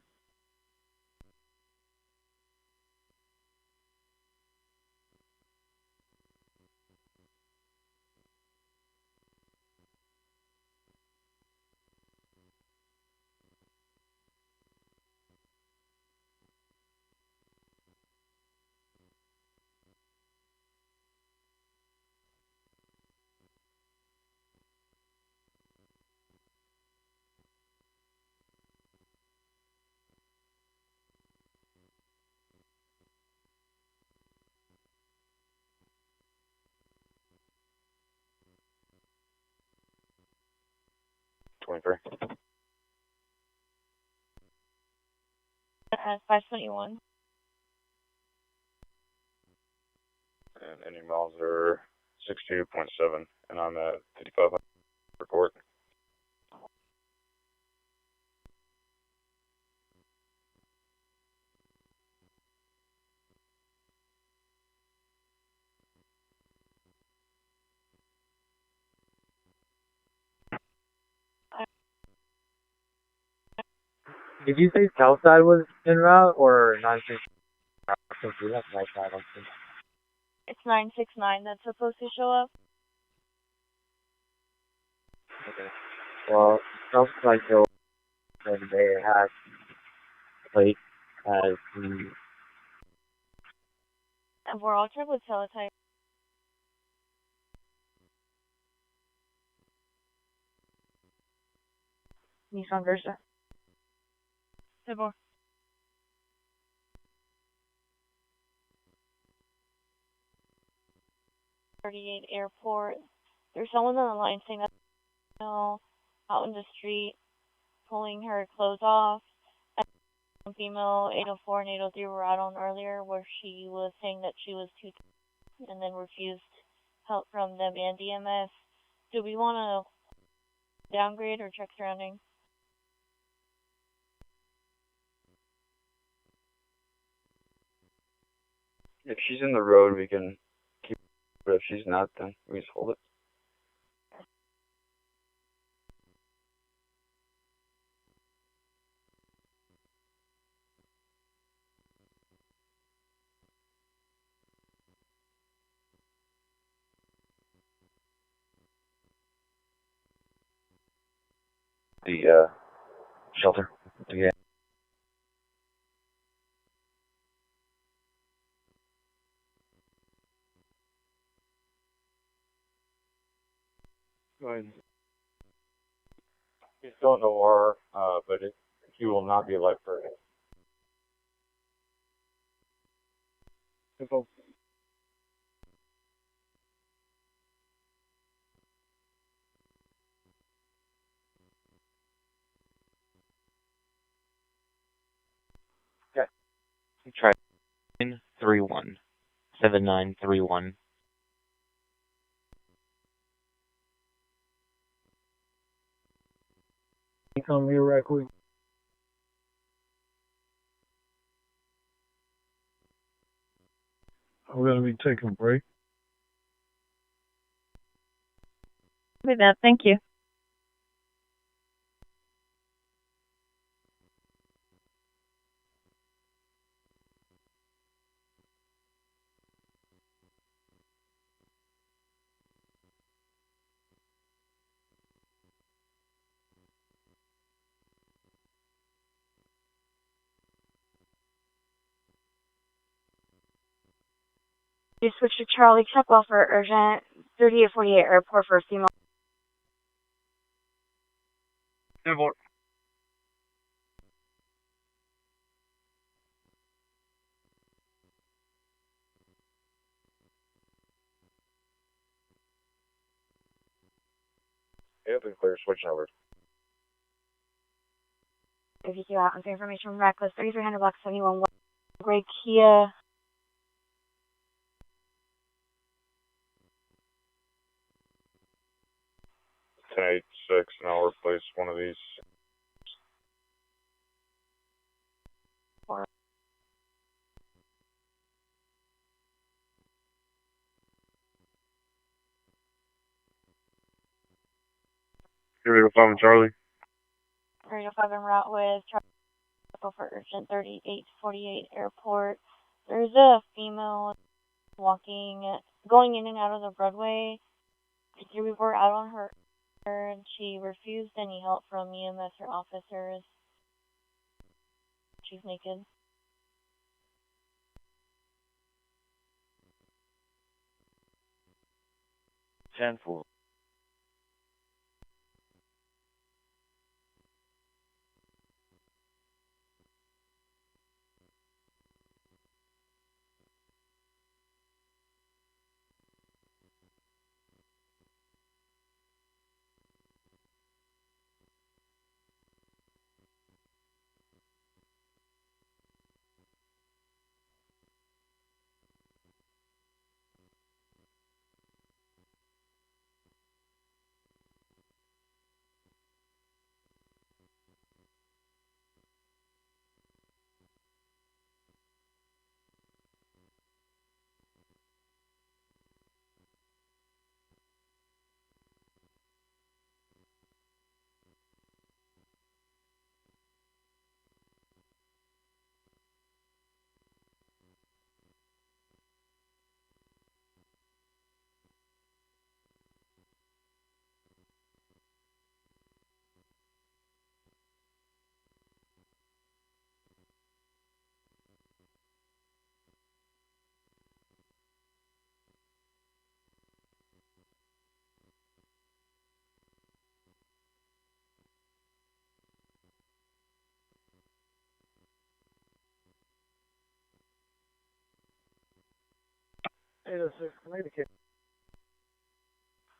At 521. And any miles are 62.7, and I'm at 55 report. Did you say Southside was en route or 96? That's my side. It's 969 that's supposed to show up. Okay. Well, Southside Hill said they had plate as the And we're all triple teletype. Nissan Versa. Tibor. Airport. There's someone on the line saying that out in the street, pulling her clothes off. Female 804 and 803 were out on earlier, where she was saying that she was too and then refused help from them and DMS. Do we want to downgrade or check surrounding? If she's in the road, we can keep it, but if she's not, then we just hold it. The shelter. Yeah. Go ahead. He's still in the OR, but he will not be alive for it. Simple. Okay. Try 931. 7931. come here right quick. We're going to be taking a break. With that, thank you. You switch to Charlie Chuckwell for urgent 3848 airport for a female. Airport. Open clear, switch over. If you out on information reckless 3300 block 71 gray Kia. Tonight, 6, and I'll replace one of these. Here 5 Charlie. Radio 5 en route with Charlie for urgent 3848 airport. There's a female going in and out of the Broadway. We were out on her and she refused any help from EMS or officers. She's naked. Ten-4.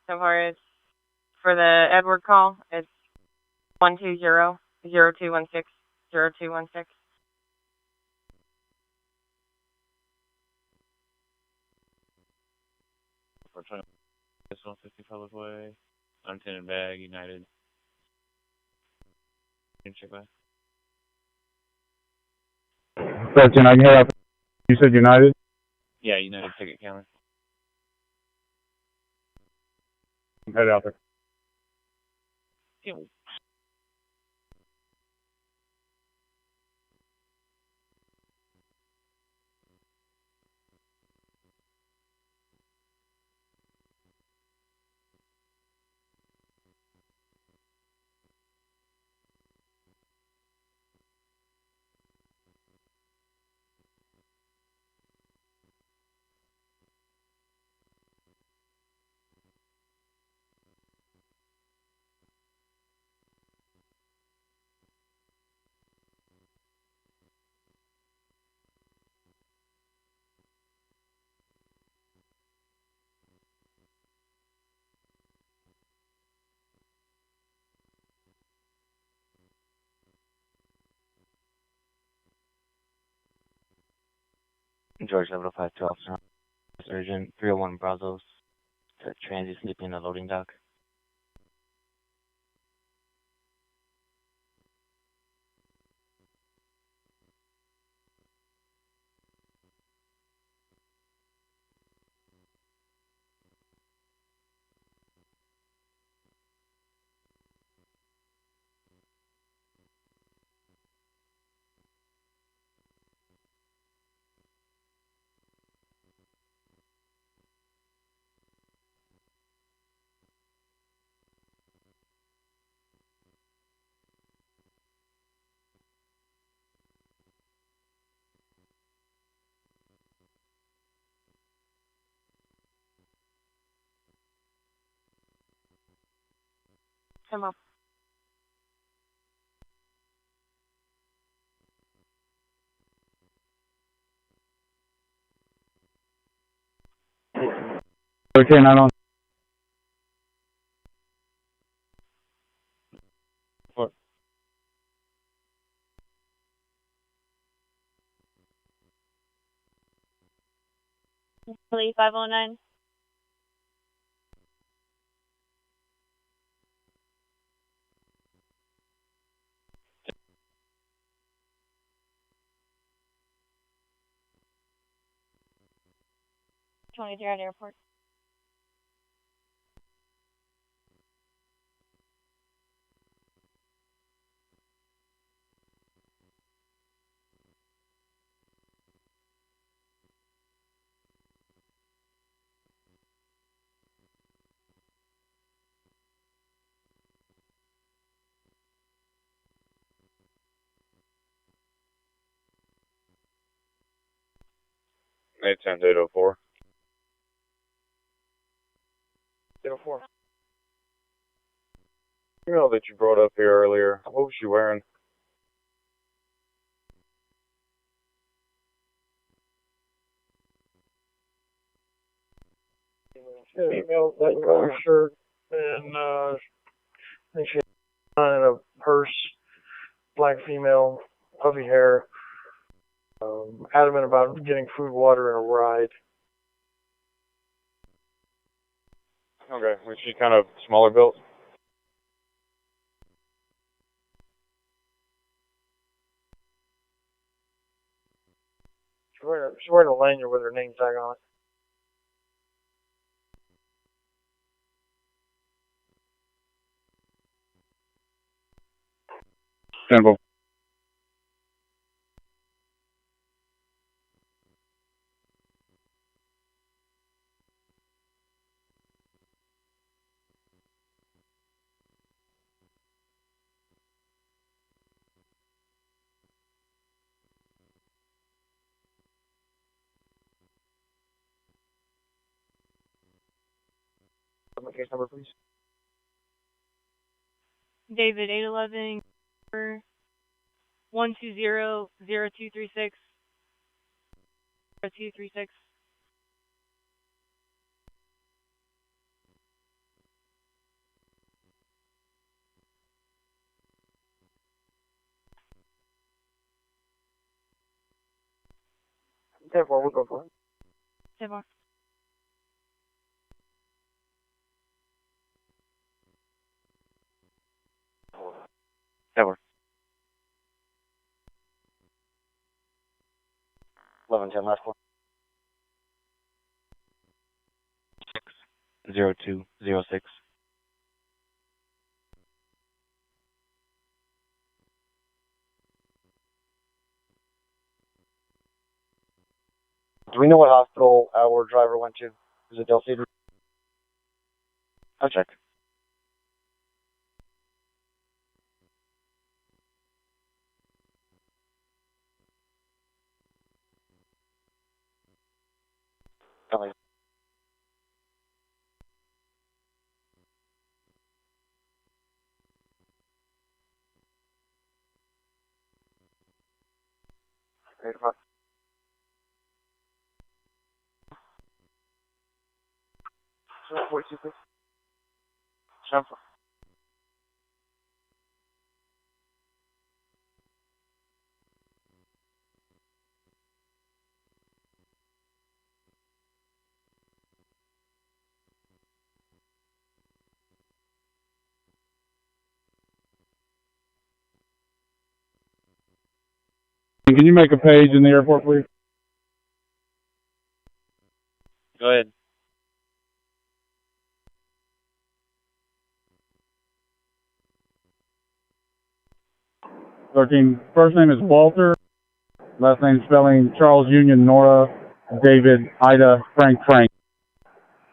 So far as for the Edward call, it's 120-0216, 0216. For 150 Public Way, unattended bag, United. Check back. 13, I can head out. You said United? Yeah, United ticket counter. Head out there. Yeah. George Level 52 officer. Urgent 301 Brazos to transit sleeping in the loading dock. 10-4. Okay, not on. Lee 509. At airport. May 10th, 804. 804. Female that you brought up here earlier, what was she wearing? Female that you got her shirt, and I think she had in a purse, black female, puffy hair, adamant about getting food, water, and a ride. Okay, was she kind of smaller built? She's wearing a lanyard with her name tag on it. Simple. My case number, please. David 811 120-0236 0236. Therefore, we'll go for it. 10-4. Tower. 11-10, last four. 6-0206. Do we know what hospital our driver went to? Is it Del Cedar? I'll check. LA. Eight o'clock. 42, please. 7-4. Can you make a page in the airport, please? Go ahead. First name is Walter. Last name spelling Charles Union Nora David Ida Frank.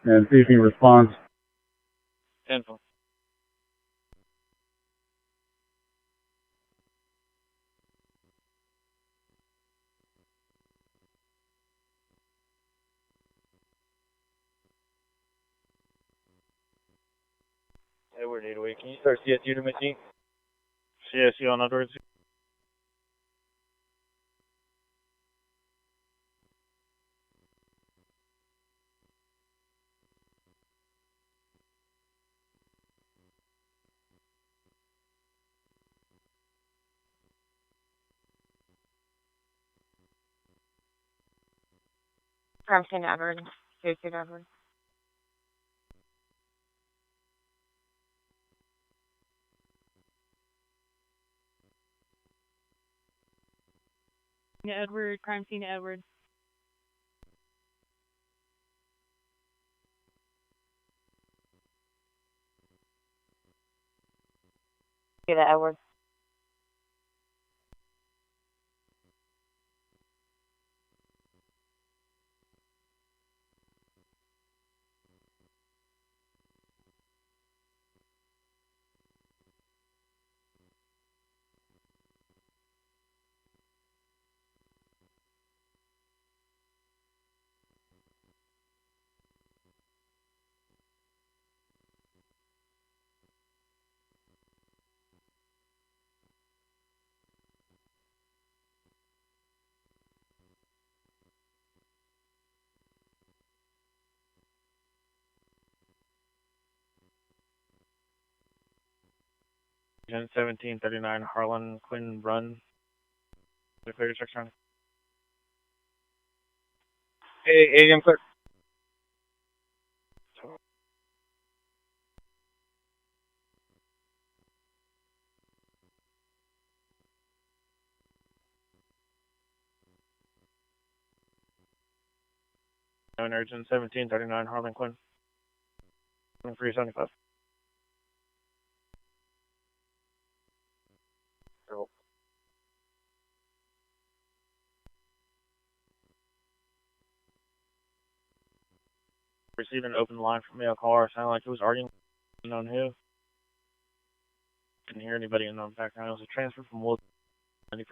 And see if he responds. 10-4. Edward 808, can you start CSU to machine? CSU on Edwards. Crampton Edward. 22 Edward. Edward, crime scene Edward. See that, Edward. Agent 1739 Harlan Quinn Run. Clear section. Hey, Agent clear. Urgent 1739 Harlan Quinn. 375. Received an open line from male caller. Sounded like it was arguing with unknown who. Couldn't hear anybody in the background. It was a transfer from Wood 90%.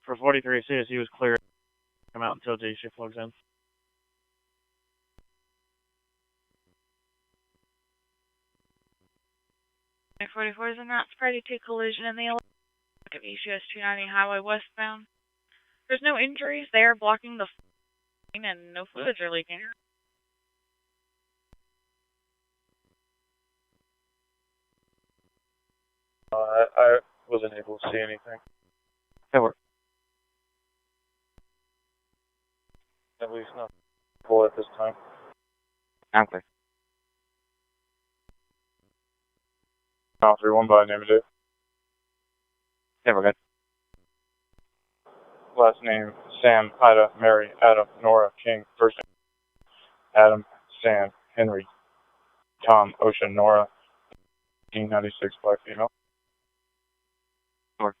For 43 CSU was clear. Come out until J shift logs in. Air 44 is announced party to collision in the of ECS 290 highway westbound. There's no injuries. They are blocking the lane and no fluids are leaking. I wasn't able to see anything. Edward. At least not full at this time. I'm clear. Now 3-1 by name of Dave. Yeah, we're good. Last name, Sam, Ida, Mary, Adam, Nora, King. First name, Adam, Sam, Henry, Tom, Ocean, Nora. 1996, black female. Sure.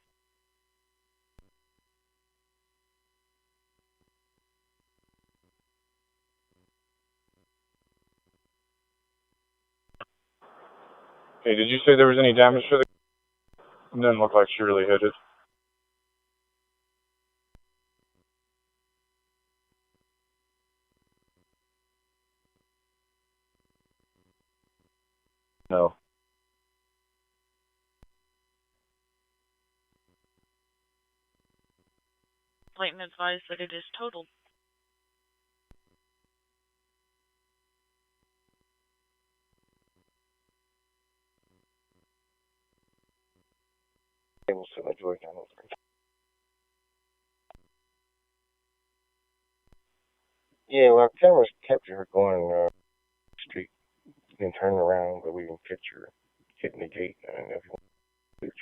Hey, did you say there was any damage to the... It didn't look like she really hit it. No. Blatant advised that it is totaled. Able to my George 903. Yeah, well, our cameras capture her going street and turning around, but we didn't catch her hitting the gate. I don't know if you want to switch.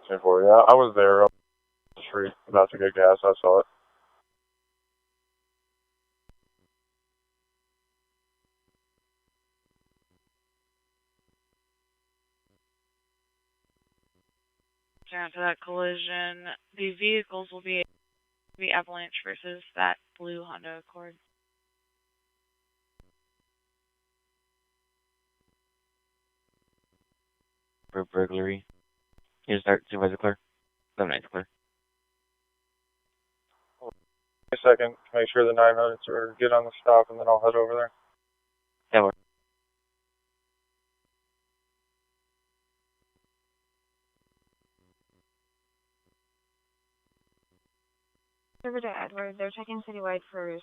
10-4. Yeah, I was there up the street about to get gas. I saw it. After that collision, the vehicles will be Avalanche versus that blue Honda Accord. For burglary. Here's start, supervisor clear. 7-9's clear. A second, make sure the 900s are good on the stop, and then I'll head over there. Yeah, we're Server to Edward, they're checking citywide for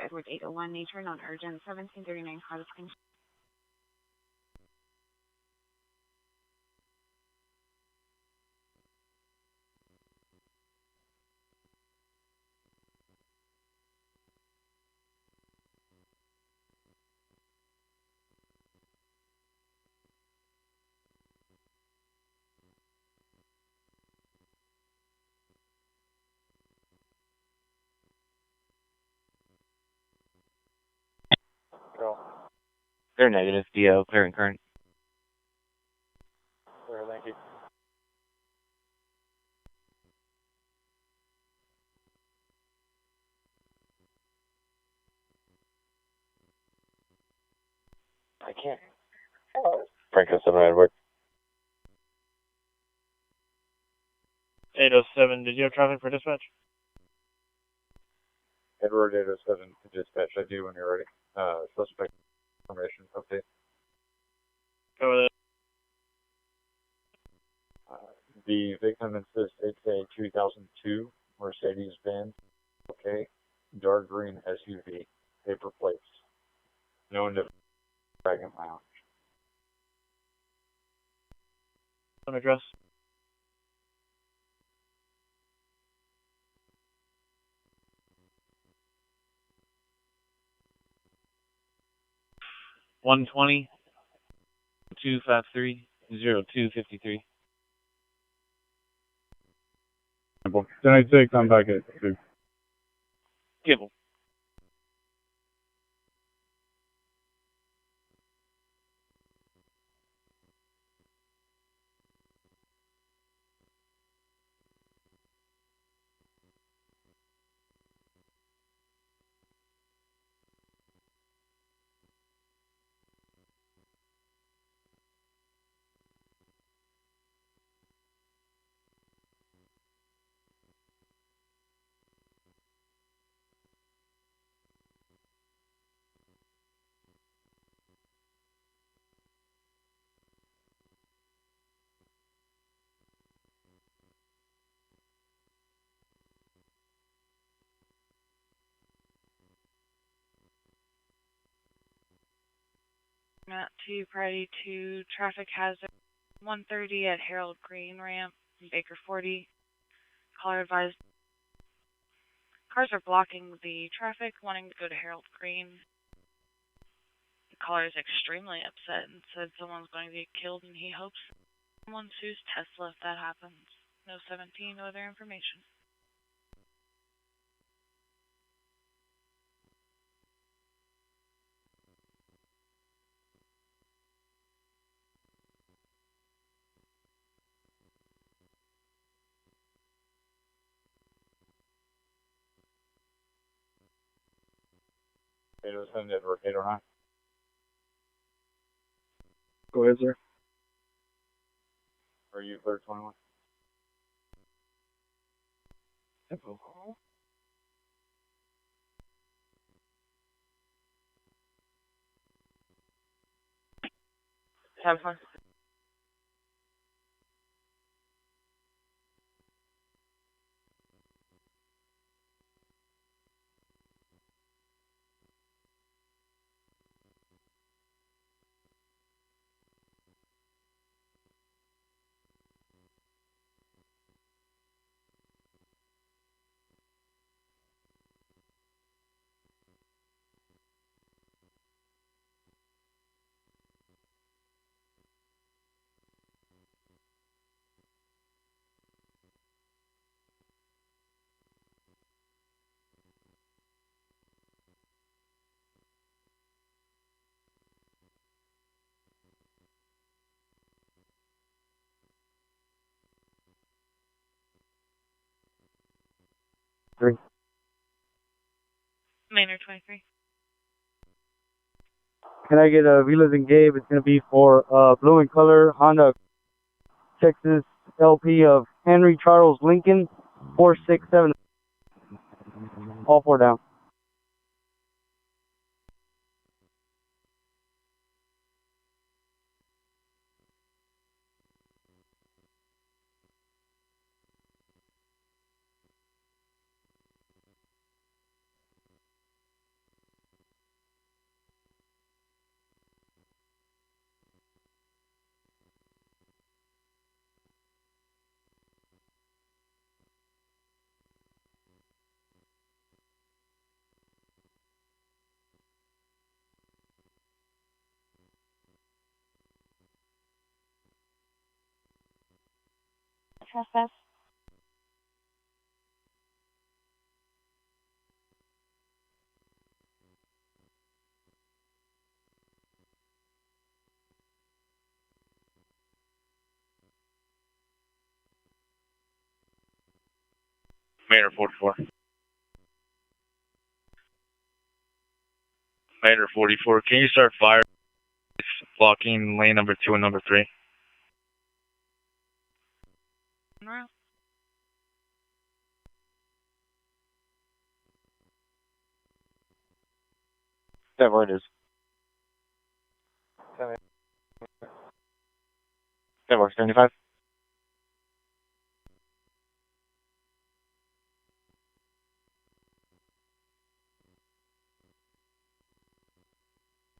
Edward 801, nature non-urgent, 1739 Carlos King. Go. They're negative, DO, clear and current. Clear, thank you. I can't. Franco 7 Edward. 807, did you have traffic for dispatch? Edward 807 dispatch. I do when you're ready. Suspect information update. Go with it. The victim insists it's a 2002 Mercedes-Benz, okay, dark green SUV, paper plates, known to Dragon Lounge. An address. $120 253 0253. 1086, I'm back at 2. Gibble. Not to priority 2 traffic hazard 130 at Harold Green ramp, Baker 40. Caller advised cars are blocking the traffic wanting to go to Harold Green. The caller is extremely upset and said someone's going to get killed and he hopes someone sues Tesla if that happens. No 17, no other information. Send Edward 809. Go ahead, sir. Are you clear 21? Tempo. Tempo. 3. Maynard 23. Can I get a Vilas and Gabe? It's going to be for blue in color Honda Texas LP of Henry Charles Lincoln 467. All 4 down. Trespass. Maynard 44. Maynard 44, can you start fire? Blocking lane number 2 and number 3. Yeah, where it is. 75.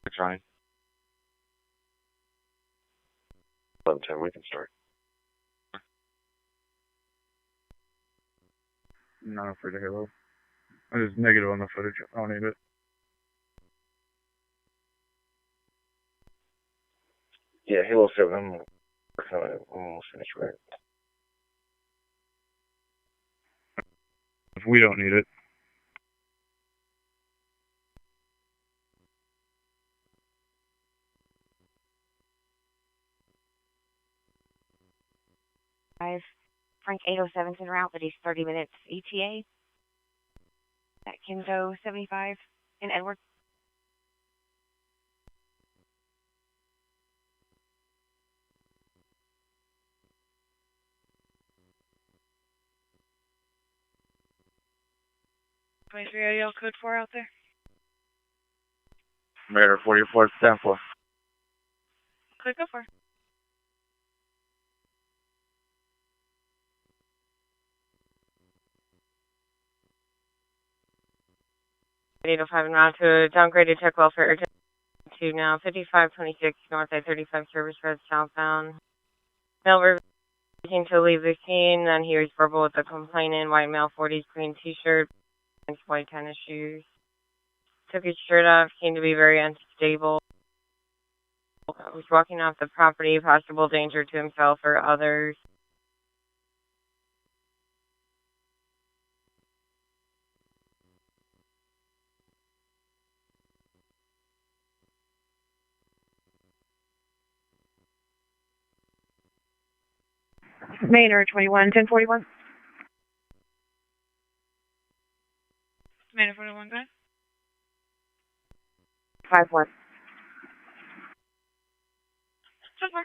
We're trying. 11:10, we can start. I'm not afraid of Halo. I'm just negative on the footage. I don't need it. Yeah, Halo 7, I'm almost finished with it. If we don't need it. Frank 807's en route, but he's 30 minutes ETA. At Kenzo 75 in Edward. AL code 4 out there. Maynard 44, stand for. Click go for. Eight oh five en route to a downgraded tech welfare urgent to now 5526 north I-35 service road southbound. Male refusing to leave the scene, then he was verbal with the complainant, white male 40s green t-shirt and white tennis shoes. Took his shirt off, seemed to be very unstable. Was walking off the property, possible danger to himself or others. Maynard 21, 1041. Maynard 41, go ahead. 5-1. So far.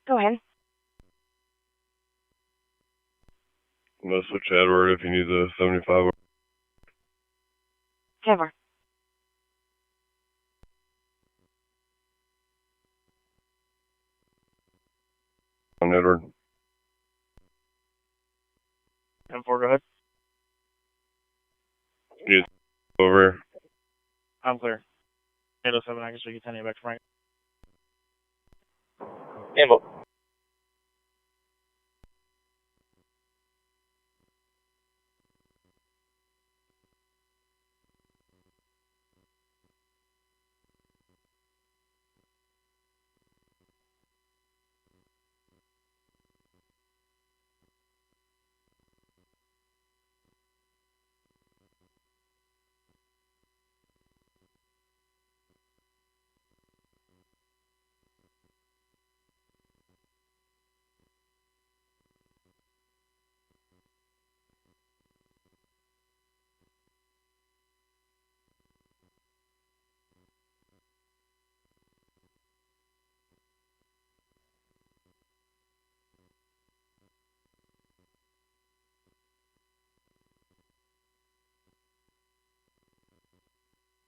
Go ahead. I'm going to switch to Edward if you need the 75. Trevor. On Edward. 10-4, go ahead. Yes. Over. I'm clear. 807, I can show you 10 back to Frank. Ambo.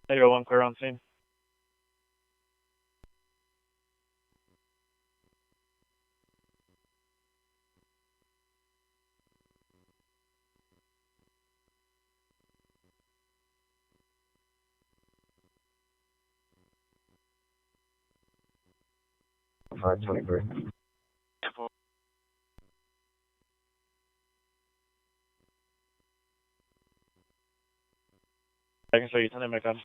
Negative 1, clear on scene. Five 23. I can show you 10 McDonald.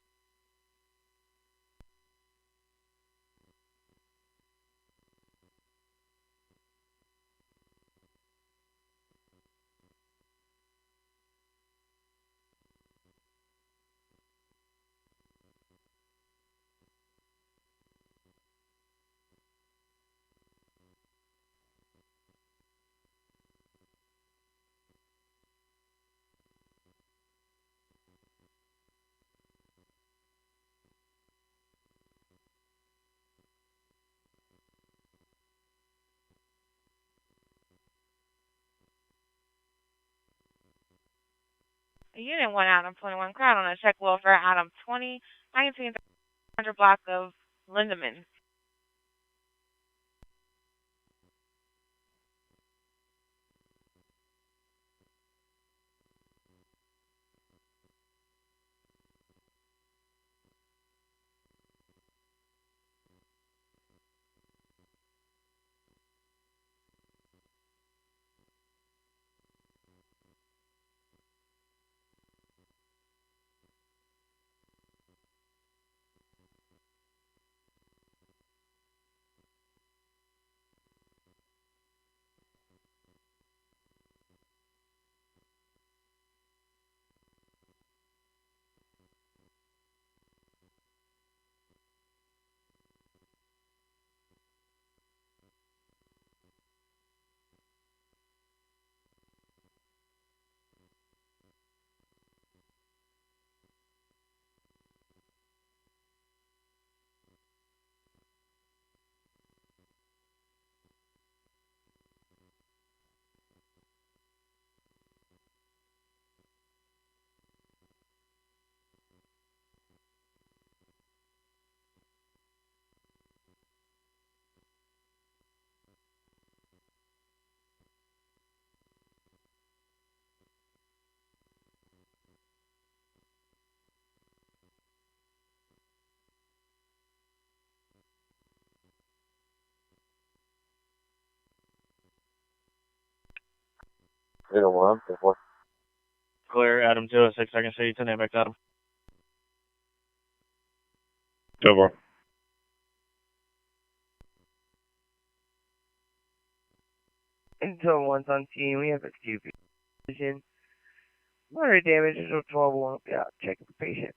Unit 1, Adam 21, crowd on a check welfare, Adam 20, 1900 block of Lindemann. Unit 1, 4. Clear, Adam 206, I can show you 10 McDonald. Over. Intel 1's on scene. We have a acute vision. Moderate damage is 12 won't be out. Check the patient.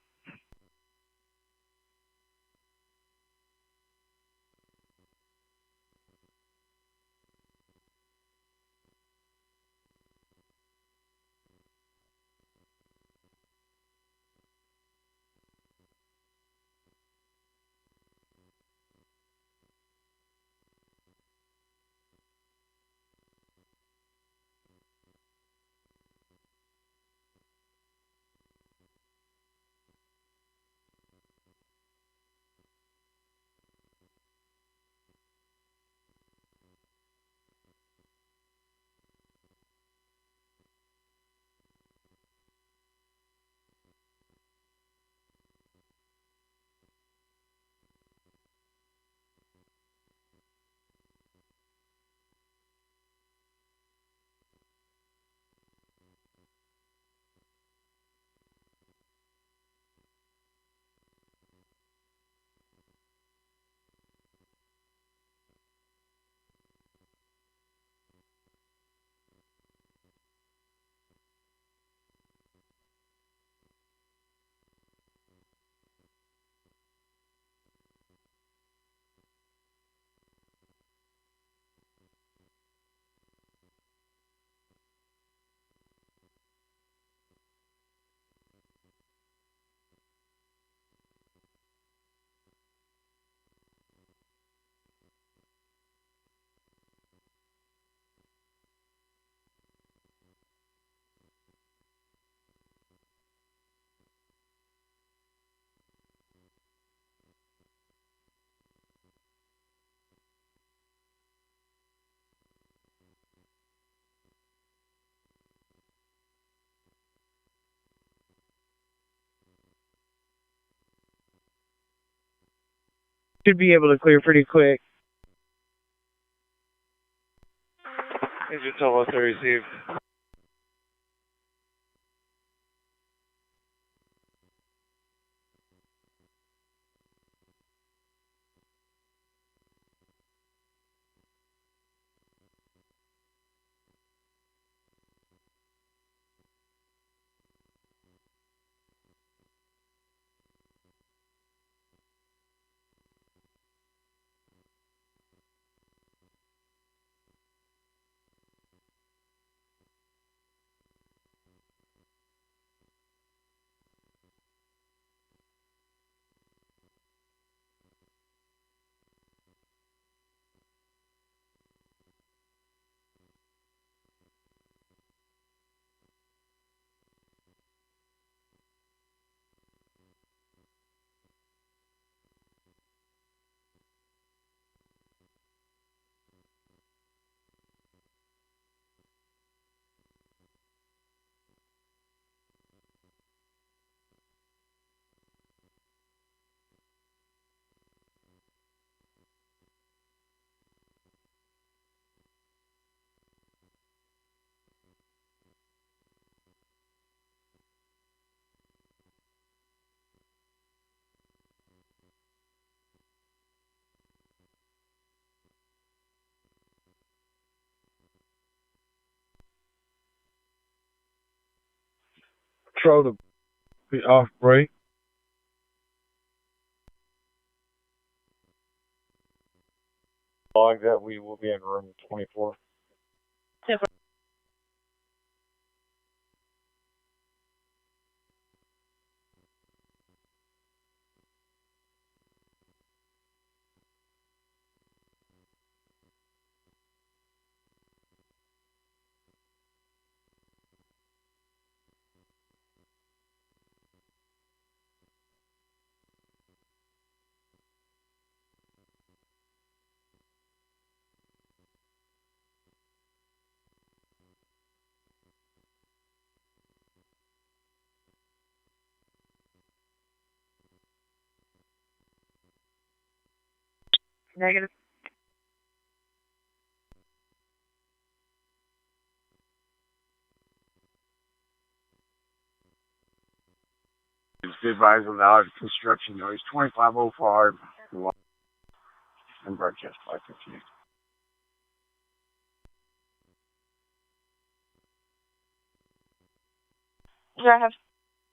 Should be able to clear pretty quick. Engine 1203 received. Control to be off break. Log that we will be in room 24. Negative. Be advised on the hour of construction noise 2505 and broadcast 558. Do I have